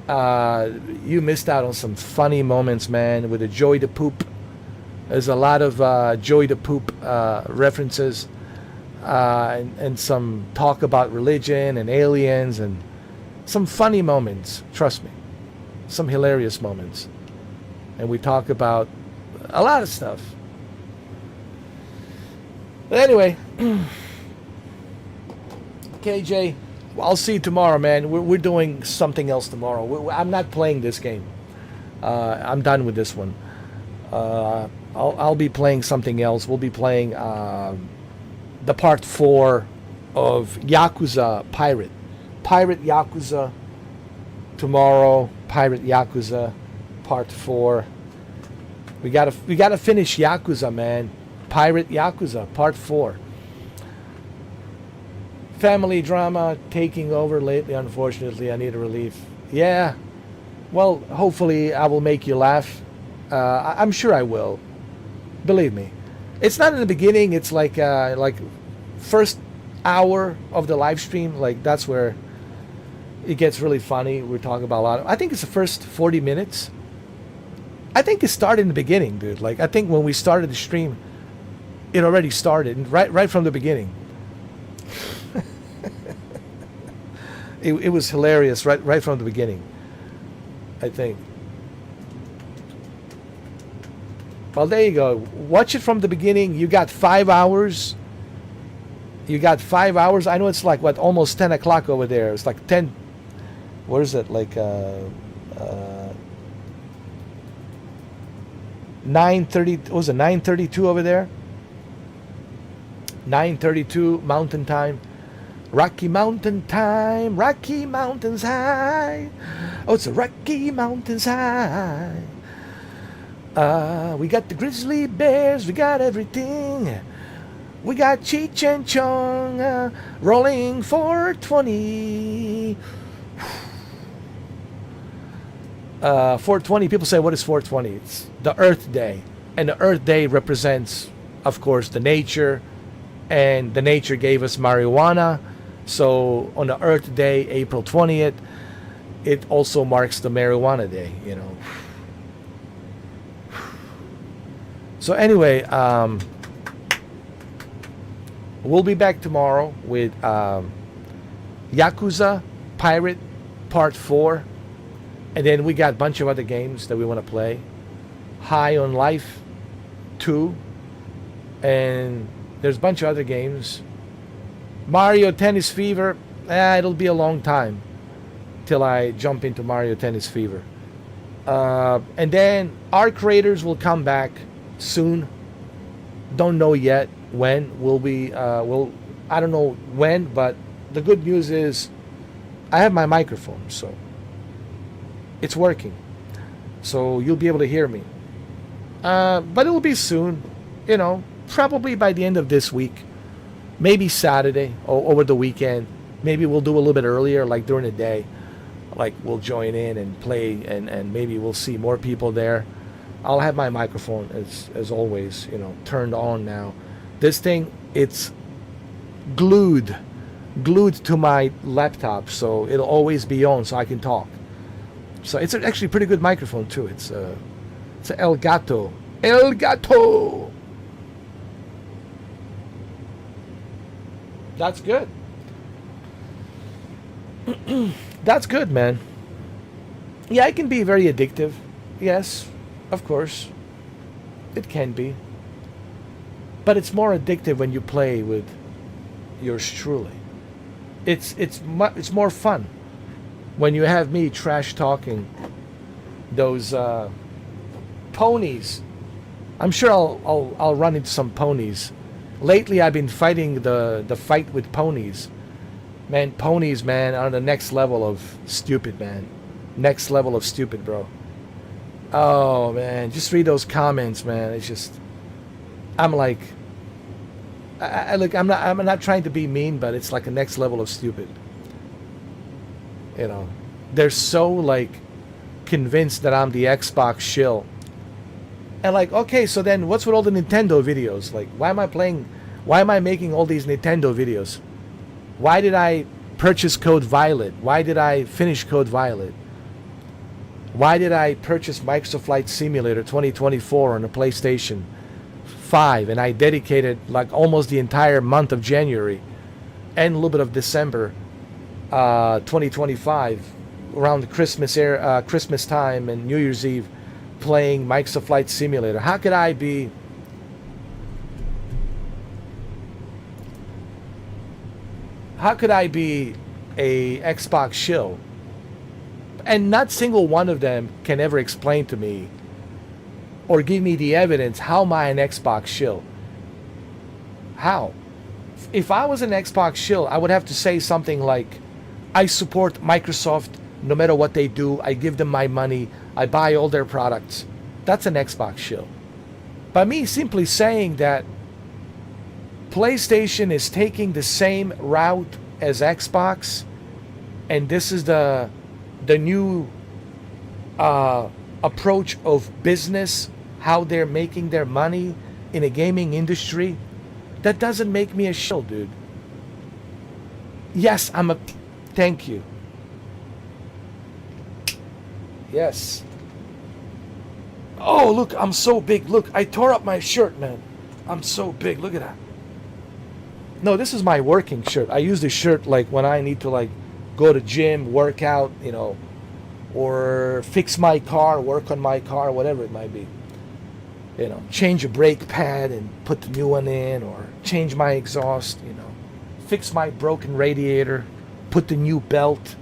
You missed out on some funny moments, man, with the Joy to Poop. There's a lot of Joy to Poop references. And some talk about religion and aliens and some funny moments, trust me, some hilarious moments. And we talk about a lot of stuff. But anyway, KJ, I'll see you tomorrow, man. We're doing something else tomorrow. I'm not playing this game. I'm done with this one. I'll be playing something else. We'll be playing the part 4 of Yakuza Pirate Yakuza tomorrow. Pirate Yakuza part 4. We gotta finish Yakuza, man. Pirate Yakuza part 4. Family drama taking over lately, unfortunately. I need a relief. Yeah, well, hopefully I will make you laugh. I'm sure I will, believe me. It's not in the beginning. It's like first hour of the live stream. Like that's where it gets really funny. We're talking about a lot. I think it's the first 40 minutes. I think it started in the beginning, dude. Like I think when we started the stream, it already started right from the beginning. It was hilarious right from the beginning, I think. Well, there you go. Watch it from the beginning. You got 5 hours. I know it's like, what, almost 10 o'clock over there. It's like 10. What is it? Like 9:30. What was it? 9:32 over there? 9:32 Mountain Time. Rocky Mountain Time. Rocky Mountains High. Oh, it's a Rocky Mountains High. We got the grizzly bears, we got everything. We got Cheech and Chong rolling 420. 420, people say, what is 420? It's the Earth Day. And the Earth Day represents, of course, the nature. And the nature gave us marijuana. So on the Earth Day, April 20th, it also marks the marijuana day, you know. So anyway, we'll be back tomorrow with Yakuza Pirate Part 4. And then we got a bunch of other games that we want to play. High on Life 2. And there's a bunch of other games. Mario Tennis Fever. It'll be a long time till I jump into Mario Tennis Fever. And then our creators will come back soon. Don't know yet when. I don't know when, but the good news is I have my microphone, so it's working. So you'll be able to hear me. But it will be soon, probably by the end of this week. Maybe Saturday or over the weekend. Maybe we'll do a little bit earlier, like during the day. Like we'll join in and play, and maybe we'll see more people there. I'll have my microphone as always, turned on now. This thing, it's glued to my laptop, so it'll always be on, so I can talk. So it's actually a pretty good microphone too. It's a Elgato. That's good. That's good, man. Yeah, it can be very addictive. Yes, of course. It can be. But it's more addictive when you play with yours truly. It's more fun when you have me trash talking those ponies. I'm sure I'll run into some ponies. Lately, I've been fighting the fight with ponies. Man, ponies, man, are the next level of stupid, man. Next level of stupid, bro. Oh, man, just read those comments, man. It's just, I'm like, look, I'm not trying to be mean, but it's like a next level of stupid. They're so like convinced that I'm the Xbox shill. And like, okay, so then what's with all the Nintendo videos? Like, why am I making all these Nintendo videos? Why did I purchase Code Violet? Why did I finish Code Violet? Why did I purchase Microsoft Flight Simulator 2024 on the PlayStation 5? And I dedicated like almost the entire month of January and a little bit of December 2025 around the Christmas time and New Year's Eve playing Microsoft Flight Simulator. How could I be a Xbox shill? And not single one of them can ever explain to me or give me the evidence how am I an Xbox shill. How? If I was an Xbox shill, I would have to say something like, I support Microsoft no matter what they do. I give them my money. I buy all their products. That's an Xbox shill. By me simply saying that PlayStation is taking the same route as Xbox, and this is the new approach of business, how they're making their money in a gaming industry, that doesn't make me a shill, dude. Yes, thank you. Yes. Oh, look, I'm so big. Look, I tore up my shirt, man. I'm so big. Look at that. No, this is my working shirt. I use this shirt like when I need to like go to gym, work out, or fix my car, work on my car, whatever it might be. Change a brake pad and put the new one in, or change my exhaust, fix my broken radiator, put the new belt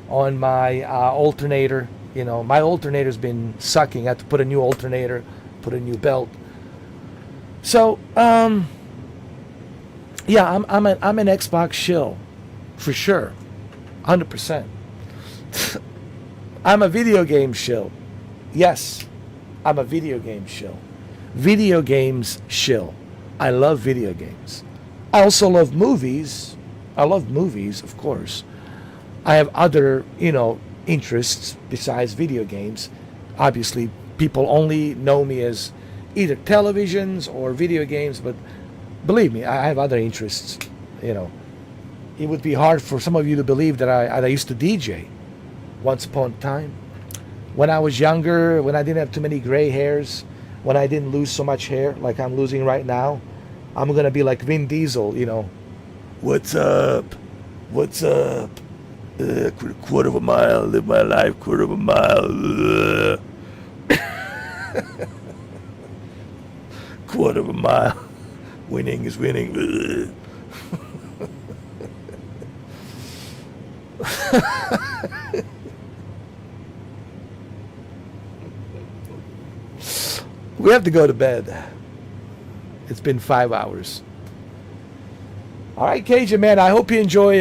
on my alternator. My alternator's been sucking. I have to put a new alternator, put a new belt. So, yeah, I'm an Xbox shill, for sure, 100%. I'm a video game shill. Yes, I'm a video game shill. Video games shill. I love video games. I also love movies. I love movies, of course. I have other, interests besides video games. Obviously, people only know me as either televisions or video games, but believe me, I have other interests. It would be hard for some of you to believe that I used to DJ once upon a time. When I was younger, when I didn't have too many gray hairs, when I didn't lose so much hair like I'm losing right now, I'm going to be like Vin Diesel, What's up? What's up? Quarter of a mile, live my life, quarter of a mile. Quarter of a mile. Winning is winning. We have to go to bed. It's been 5 hours. All right, Cajun man. I hope you enjoy.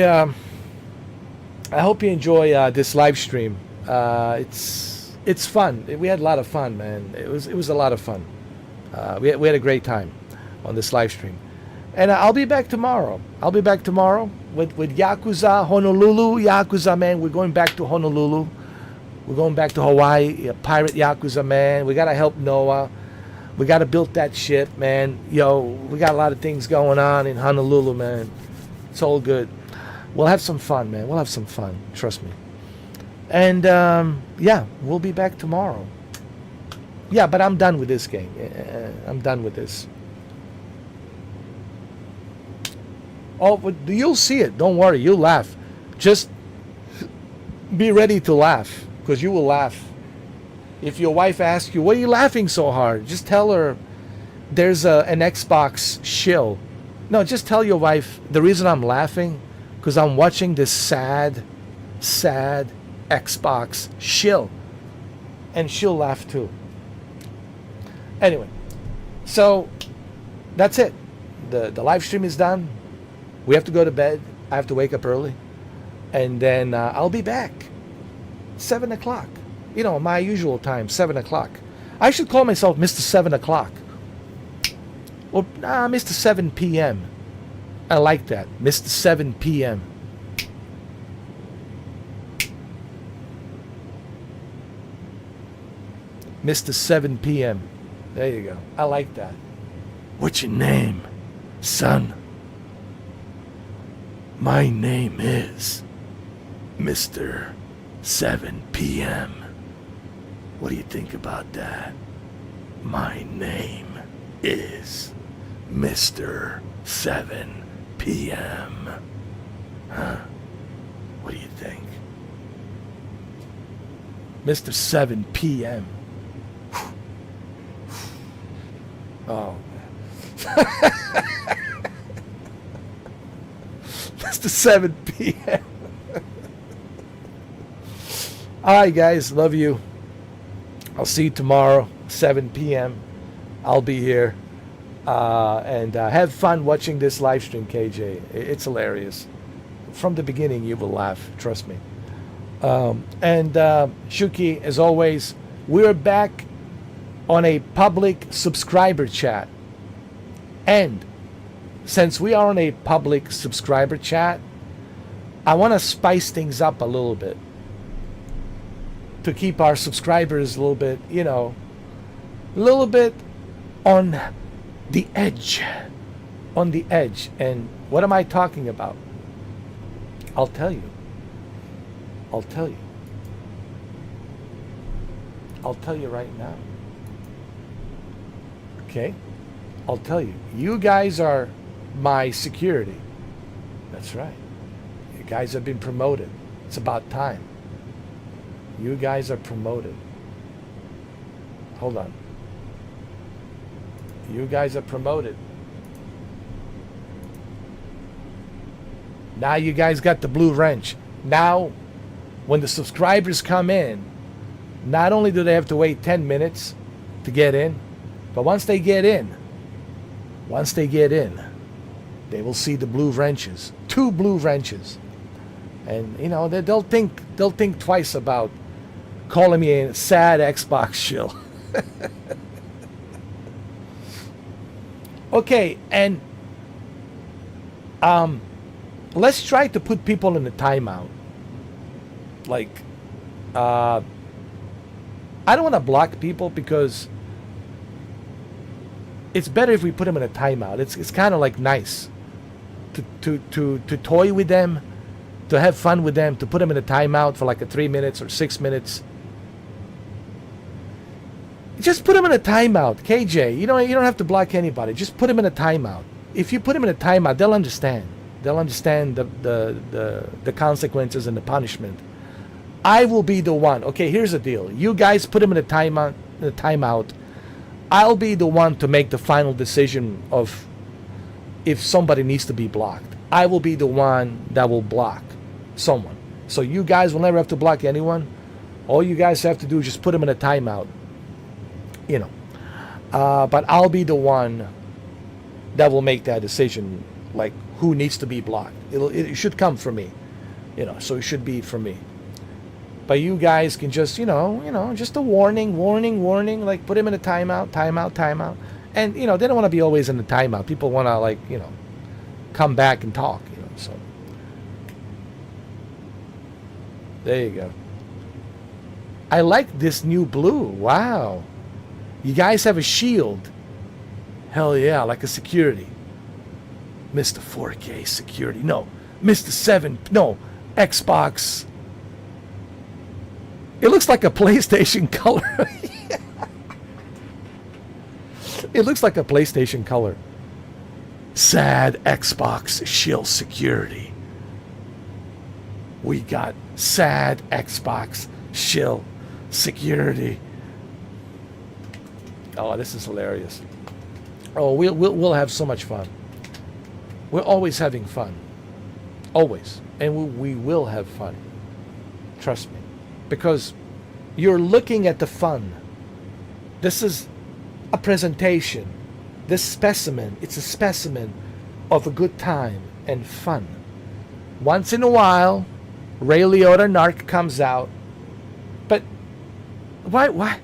This live stream. It's fun. We had a lot of fun, man. It was a lot of fun. We had a great time on this live stream, and I'll be back tomorrow. I'll be back tomorrow with Yakuza Honolulu. Yakuza man, we're going back to Honolulu. We're going back to Hawaii. Pirate Yakuza man. We gotta help Noah. We gotta build that ship, man. Yo, we got a lot of things going on in Honolulu, man. It's all good. We'll have some fun, man. We'll have some fun. Trust me. And yeah, we'll be back tomorrow. Yeah, but I'm done with this game. I'm done with this. Oh, but you'll see it. Don't worry. You'll laugh. Just be ready to laugh, because you will laugh. If your wife asks you, "Why are you laughing so hard?" Just tell her there's an Xbox shill. No, just tell your wife the reason I'm laughing because I'm watching this sad Xbox shill, and she'll laugh too. Anyway, so that's it. The live stream is done. We have to go to bed. I have to wake up early, and then I'll be back 7 o'clock. You know, my usual time, 7 o'clock. I should call myself Mr. 7 o'clock. Or Mr. 7 p.m. I like that. Mr. 7 p.m. Mr. 7 p.m. There you go. I like that. What's your name, son? My name is Mr. 7 p.m. What do you think about that? My name is Mr. 7 p.m. Huh? What do you think? Mr. 7 p.m. Oh. Mr. 7 p.m. All right, guys. Love you. I'll see you tomorrow, 7 p.m. I'll be here. And have fun watching this live stream, KJ. It's hilarious. From the beginning, you will laugh. Trust me. And Shuki, as always, we're back on a public subscriber chat. And since we are on a public subscriber chat, I want to spice things up a little bit to keep our subscribers a little bit, a little bit on the edge. On the edge. And what am I talking about? I'll tell you. I'll tell you. I'll tell you right now. Okay? I'll tell you. You guys are my security. That's right. You guys have been promoted. It's about time. You guys are promoted. Hold on. You guys are promoted. Now you guys got the blue wrench. Now, when the subscribers come in, not only do they have to wait 10 minutes to get in, but once they get in, they will see the blue wrenches. 2 blue wrenches. And, they'll think twice about calling me a sad Xbox shill. Okay, and let's try to put people in a timeout. Like, I don't want to block people because it's better if we put them in a timeout. It's kind of like nice to toy with them, to have fun with them, to put them in a timeout for like a 3 minutes or 6 minutes. Just put them in a timeout, KJ. You don't have to block anybody. Just put them in a timeout. If you put them in a timeout, they'll understand. They'll understand the consequences and the punishment. I will be the one. Okay, here's the deal. You guys put him in a timeout. I'll be the one to make the final decision of if somebody needs to be blocked. I will be the one that will block someone. So you guys will never have to block anyone. All you guys have to do is just put them in a timeout. You know. But I'll be the one that will make that decision, like who needs to be blocked. It should come from me. You know, so it should be from me. But you guys can just, just a warning, like put him in a timeout. And, they don't want to be always in the timeout. People want to, come back and talk, so. There you go. I like this new blue. Wow. You guys have a shield. Hell yeah, like a security. Mr. 4K security. No, Mr. 7. No, Xbox. It looks like a PlayStation color. It looks like a PlayStation color. Sad Xbox shield security. We got sad Xbox shield security. Oh, this is hilarious. Oh, we'll have so much fun. We're always having fun. Always. And we will have fun. Trust me. Because you're looking at the fun. This is a presentation. This specimen, it's a specimen of a good time and fun. Once in a while, Ray Liotta Narc comes out. But why want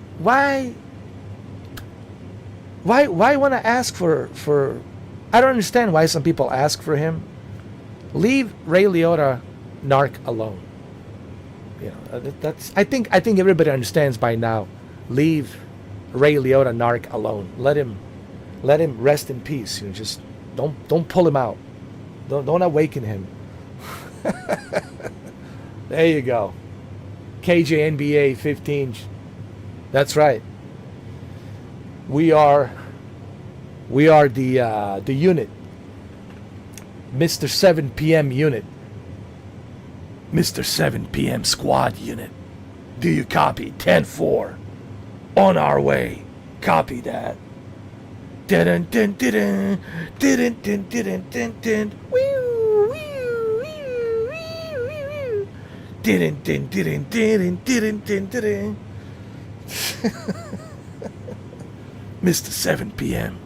to ask for I don't understand why some people ask for him. Leave Ray Liotta Narc alone. That's I think everybody understands by now. Leave Ray Liotta Narc alone. Let him rest in peace. Just don't pull him out. Don't awaken him. There you go. KJNBA 15. That's right. We are the unit. Mr. 7 p.m. unit. Mr. 7 p.m. squad unit. Do you copy? 10-4. On our way. Copy that. Dun dun dun dun dun dun dun dun. Dun dun dun dun dun dun dun. Mr. 7 p.m.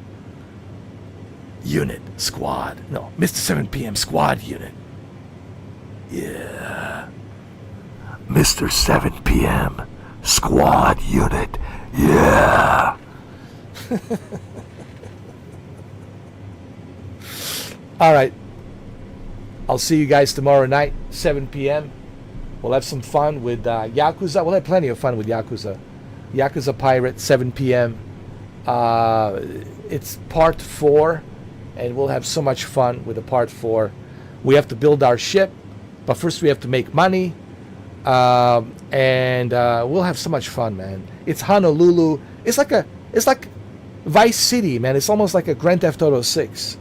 unit squad. No, Mr. 7 p.m. squad unit. Yeah. Mr. 7 p.m. squad unit. Yeah. All right. I'll see you guys tomorrow night, 7 p.m. We'll have some fun with Yakuza. We'll have plenty of fun with Yakuza. Yakuza Pirate, 7 p.m. It's part 4, and we'll have so much fun with the part 4. We have to build our ship, but first we have to make money, and we'll have so much fun, man. It's Honolulu. It's like Vice City, man. It's almost like a Grand Theft Auto 6.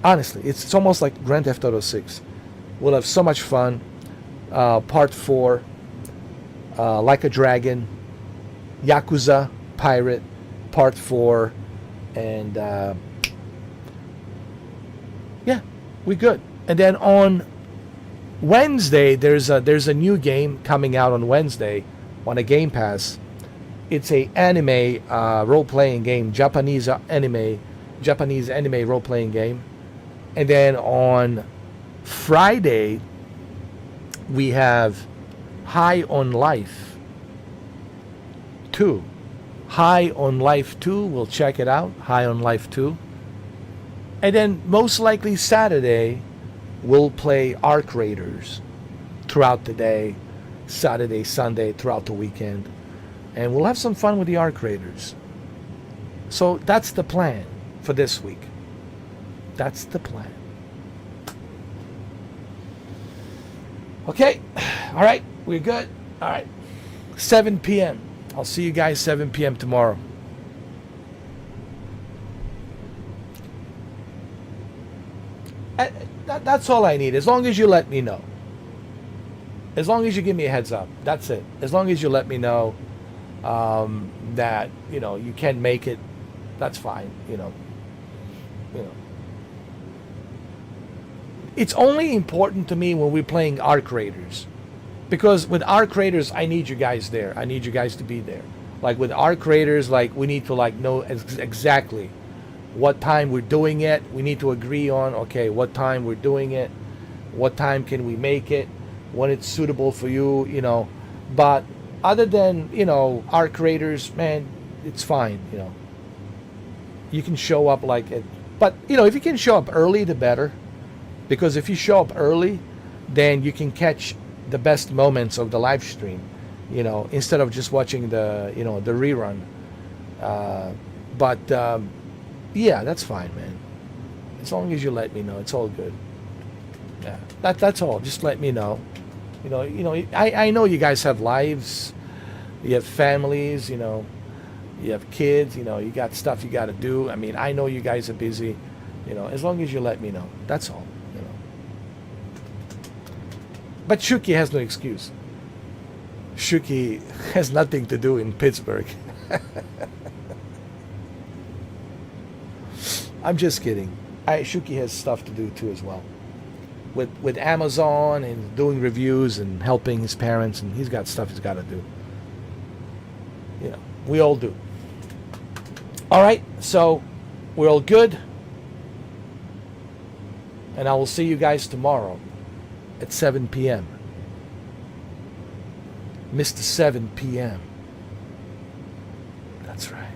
Honestly, it's almost like Grand Theft Auto 6. We'll have so much fun. Part 4, Like a Dragon, Yakuza Pirate, Part 4, and yeah, we're good. And then on Wednesday, there's a new game coming out on Wednesday on a Game Pass. It's a anime role-playing game, Japanese anime role-playing game. And then on Friday, we have High on Life 2. High on Life 2, we'll check it out. High on Life 2. And then most likely Saturday, we'll play Arc Raiders throughout the day. Saturday, Sunday, throughout the weekend. And we'll have some fun with the Arc Raiders. So that's the plan for this week. That's the plan. Okay. All right. We're good. All right. 7 p.m. I'll see you guys 7 p.m. tomorrow. That's all I need. As long as you let me know. As long as you give me a heads up. That's it. As long as you let me know that, you know, you can make it, that's fine, you know. It's only important to me when we're playing Arc Raiders. Because with Arc Raiders, I need you guys there. I need you guys to be there. Like with Arc Raiders, like we need to like know exactly what time we're doing it. We need to agree on, okay, what time we're doing it. What time can we make it? When it's suitable for you, you know. But other than, you know, Arc Raiders, man, it's fine, you know. You can show up like it. But, you know, if you can show up early, the better. Because if you show up early, then you can catch the best moments of the live stream, you know, instead of just watching the, you know, the rerun. Yeah, that's fine, man. As long as you let me know, it's all good. Yeah, that's all. Just let me know. You know, I know you guys have lives, you have families, you know, you have kids, you know, you got stuff you got to do. I mean, I know you guys are busy, you know, as long as you let me know. That's all, you know. But Shuki has no excuse. Shuki has nothing to do in Pittsburgh. I'm just kidding. Shuki has stuff to do too as well. With Amazon and doing reviews and helping his parents, and he's got stuff he's got to do. You know, we all do. All right, so we're all good. And I will see you guys tomorrow at 7 p.m. Mr. 7 p.m. That's right.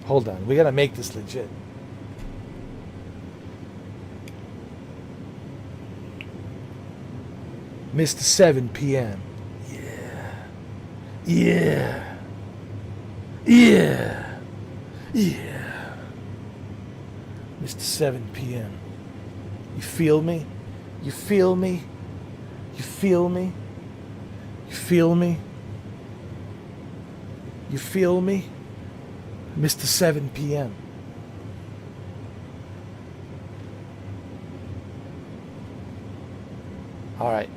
Hold on, we got to make this legit. Mr. 7 p.m. Yeah. Yeah. Yeah. Yeah. Mr. 7 p.m. You feel me? You feel me? You feel me? You feel me? You feel me? Mr. 7 p.m. All right.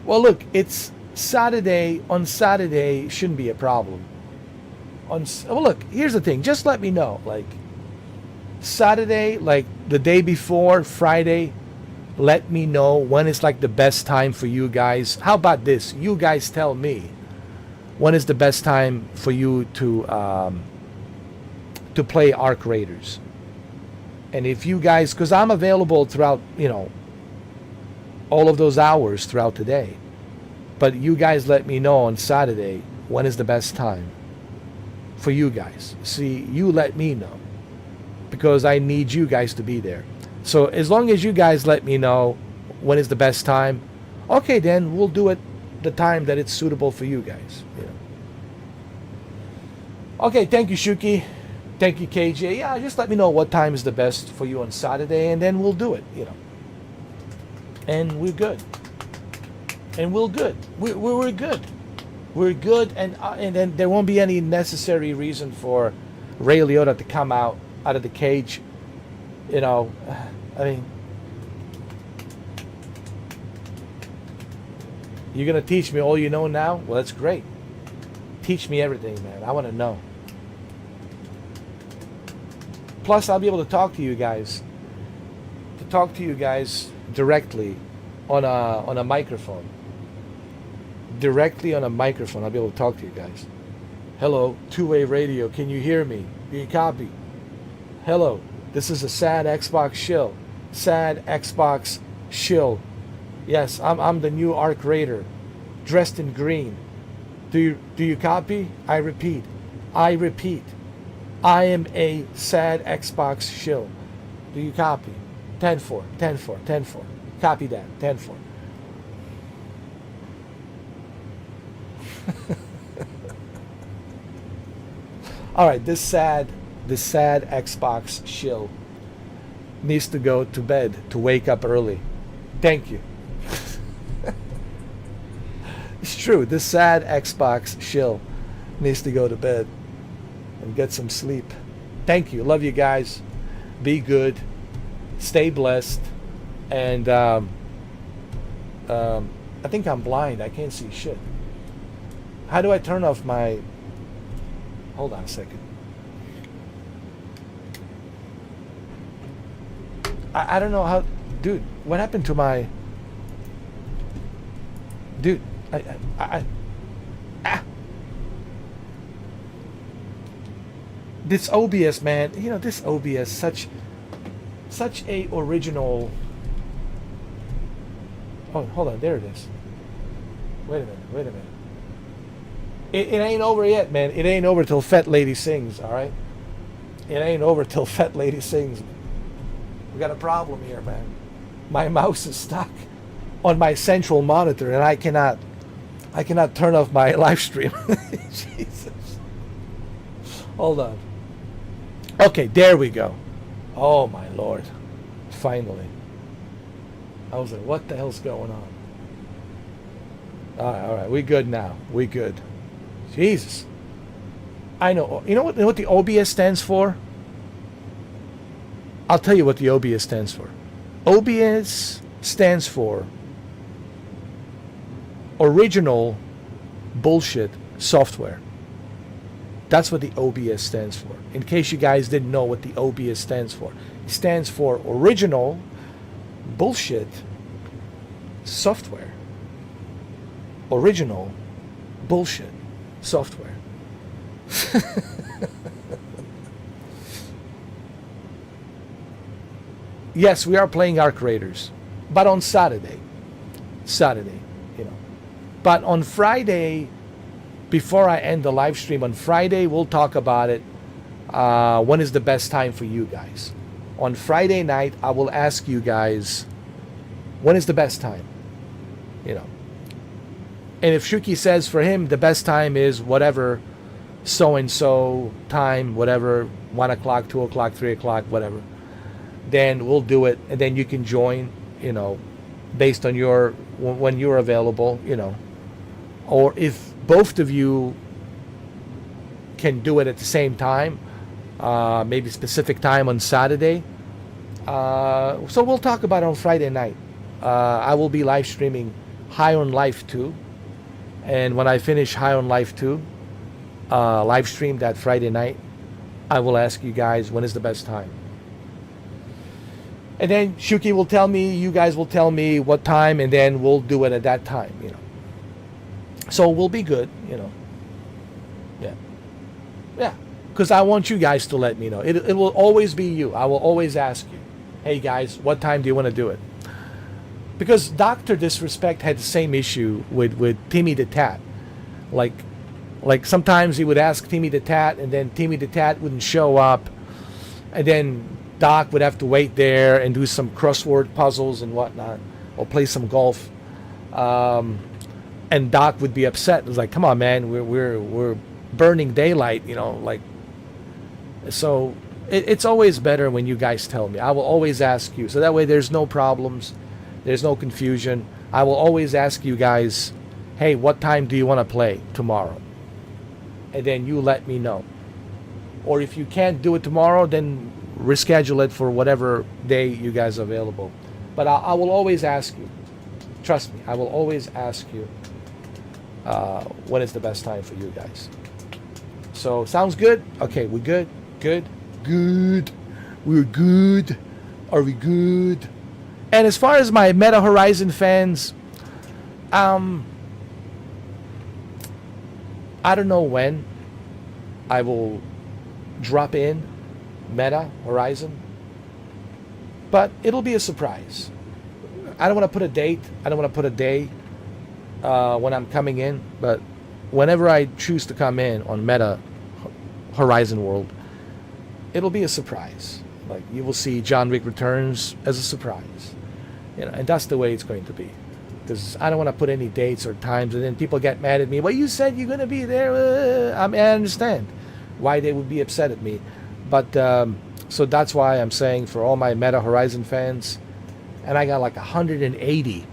Well, look, it's Saturday. On Saturday shouldn't be a problem. Well, look, here's the thing. Just let me know. Like, Saturday, like the day before, Friday, let me know when is like the best time for you guys. How about this? You guys tell me when is the best time for you to play Arc Raiders. And if you guys, because I'm available throughout, you know, all of those hours throughout the day. But you guys let me know on Saturday when is the best time for you guys. See, you let me know because I need you guys to be there. So as long as you guys let me know when is the best time, okay, then we'll do it the time that it's suitable for you guys. You know. Okay, thank you, Shuki. Thank you, KJ. Yeah, just let me know what time is the best for you on Saturday, and then we'll do it, you know. And we're good. And we're good. We're good. We're good, and then there won't be any necessary reason for Ray Liotta to come out of the cage. You know, I mean, you're gonna teach me all you know now? Well, that's great. Teach me everything, man. I want to know. Plus, I'll be able to talk to you guys. Directly on a microphone. Directly on a microphone, I'll be able to talk to you guys. Hello, two-way radio. Can you hear me? Do you copy? Hello, this is a sad Xbox shill. Sad Xbox shill. Yes, I'm the new Arc Raider, dressed in green. Do you copy? I repeat. I am a sad Xbox shill. Do you copy? 10-4, 10-4, 10-4. Copy that, 10-4. All right, this sad Xbox shill needs to go to bed to wake up early. Thank you. It's true. This sad Xbox shill needs to go to bed and get some sleep. Thank you. Love you guys. Be good. Stay blessed. And I think I'm blind. I can't see shit. How do I turn off my... Hold on a second. I don't know how... Dude, what happened to my... Dude, this OBS, man, you know, this OBS, such a original... Oh, hold on, there it is. Wait a minute. It ain't over yet, man. It ain't over till Fat Lady sings, all right? It ain't over till Fat Lady sings. We got a problem here, man. My mouse is stuck on my central monitor, and I cannot turn off my live stream. Jesus. Hold on. Okay, there we go. Oh my Lord. Finally. I was like, what the hell's going on? All right, we good now. We good. Jesus. I know. You know what the OBS stands for? I'll tell you what the OBS stands for. OBS stands for Original Bullshit Software. That's what the OBS stands for. In case you guys didn't know what the OBS stands for. It stands for Original Bullshit Software. Original Bullshit Software. Yes, we are playing Arc Raiders, but on Saturday, you know. But on Friday, before I end the live stream, on Friday we'll talk about it. When is the best time for you guys? On Friday night, I will ask you guys, when is the best time? You know. And if Shuki says for him the best time is whatever, so and so time, whatever, 1 o'clock, 2 o'clock, 3 o'clock, whatever, then we'll do it, and then you can join, you know, based on your when you're available, you know. Or if both of you can do it at the same time, maybe specific time on Saturday. So we'll talk about it on Friday night. I will be live streaming High on Life 2, and when I finish High on Life 2, live stream that Friday night, I will ask you guys when is the best time. And then Shuki will tell me, you guys will tell me what time, and then we'll do it at that time, you know. So we'll be good, you know. Yeah. Because I want you guys to let me know. It will always be you. I will always ask you, hey guys, what time do you want to do it? Because Dr. Disrespect had the same issue with Timmy the Tat. Like sometimes he would ask Timmy the Tat, and then Timmy the Tat wouldn't show up, and then Doc would have to wait there and do some crossword puzzles and whatnot, or play some golf. And Doc would be upset. It was like, come on, man, we're burning daylight, you know, like. So it's always better when you guys tell me. I will always ask you, so that way there's no problems, there's no confusion. I will always ask you guys, hey, what time do you want to play tomorrow? And then you let me know. Or if you can't do it tomorrow, then reschedule it for whatever day you guys are available. But I will always ask you. Trust me, I will always ask you when is the best time for you guys. So, sounds good? Okay, we good? Good? Good. We're good. Are we good? And as far as my Meta Horizon fans, I don't know when I will drop in Meta Horizon, but it'll be a surprise. I don't want to put a date. I don't want to put a day when I'm coming in, but whenever I choose to come in on Meta Horizon World, it'll be a surprise. Like, you will see John Wick Returns as a surprise, you know, and that's the way it's going to be. Because I don't want to put any dates or times, and then people get mad at me. Well, you said you're going to be there. I mean, I understand why they would be upset at me, but so that's why I'm saying for all my Meta Horizon fans, and I got like 180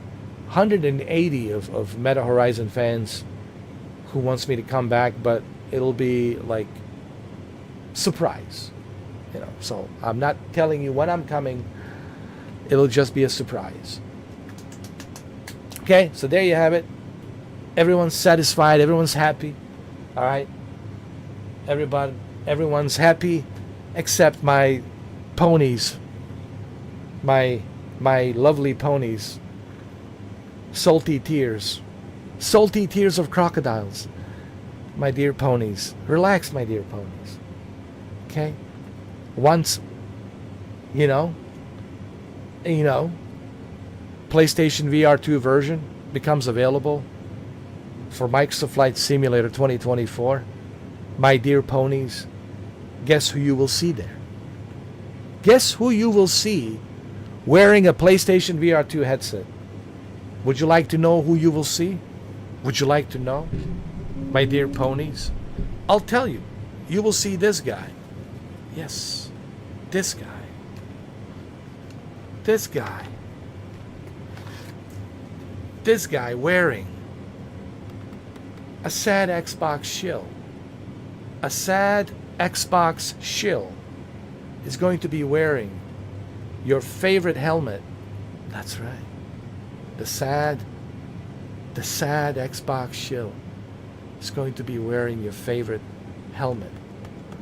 of Meta Horizon fans who wants me to come back, but it'll be like surprise, you know. So I'm not telling you when I'm coming. It'll just be a surprise. Okay, so there you have it. Everyone's satisfied. Everyone's happy. All right. Everyone's happy, except my ponies. My lovely ponies. Salty tears of crocodiles. My dear ponies. Relax, my dear ponies. Okay? Once, PlayStation VR 2 version becomes available for Microsoft Flight Simulator 2024, my dear ponies, guess who you will see there? Guess who you will see wearing a PlayStation VR 2 headset? Would you like to know who you will see? Would you like to know? My dear ponies, I'll tell you. You will see this guy. Yes, this guy. This guy. This guy wearing a sad Xbox shill. A sad Xbox shill is going to be wearing your favorite helmet. That's right. The sad Xbox shill is going to be wearing your favorite helmet.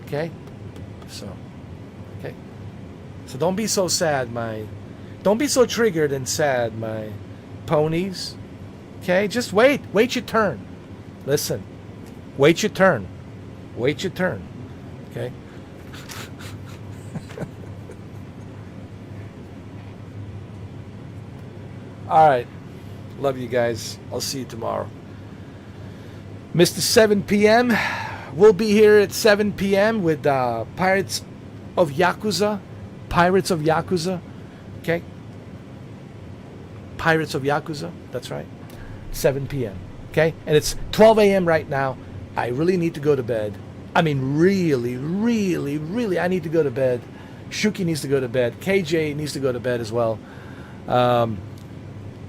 Okay? So don't be so sad, don't be so triggered and sad, my ponies. Okay? Just wait your turn. Listen. Wait your turn. Wait your turn. Okay? All right. Love you guys. I'll see you tomorrow. Mr. 7 p.m. We'll be here at 7 p.m. with Pirates of Yakuza. Pirates of Yakuza. Okay? Pirates of Yakuza. That's right. 7 p.m. Okay? And it's 12 a.m. right now. I really need to go to bed. I mean, really, I need to go to bed. Shuki needs to go to bed. KJ needs to go to bed as well.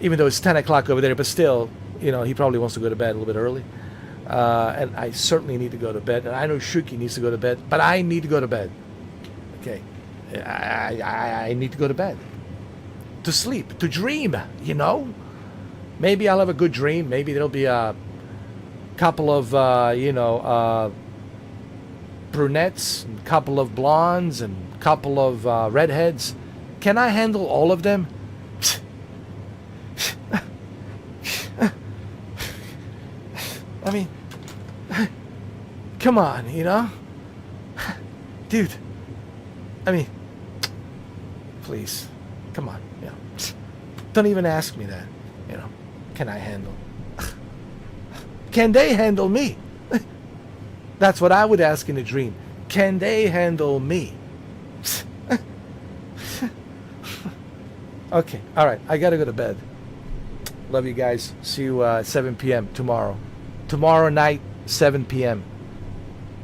Even though it's 10 o'clock over there, but still, he probably wants to go to bed a little bit early. And I certainly need to go to bed. And I know Shuki needs to go to bed, but I need to go to bed. Okay. I need to go to bed. To sleep, to dream, Maybe I'll have a good dream. Maybe there'll be a couple of, brunettes, and a couple of blondes, and a couple of redheads. Can I handle all of them? I mean, come on, dude. I mean, please, come on, Don't even ask me that, Can I handle? Can they handle me? That's what I would ask in a dream. Can they handle me? Okay, all right. I gotta go to bed. Love you guys. See you 7 p.m. tomorrow. Tomorrow night, 7 p.m.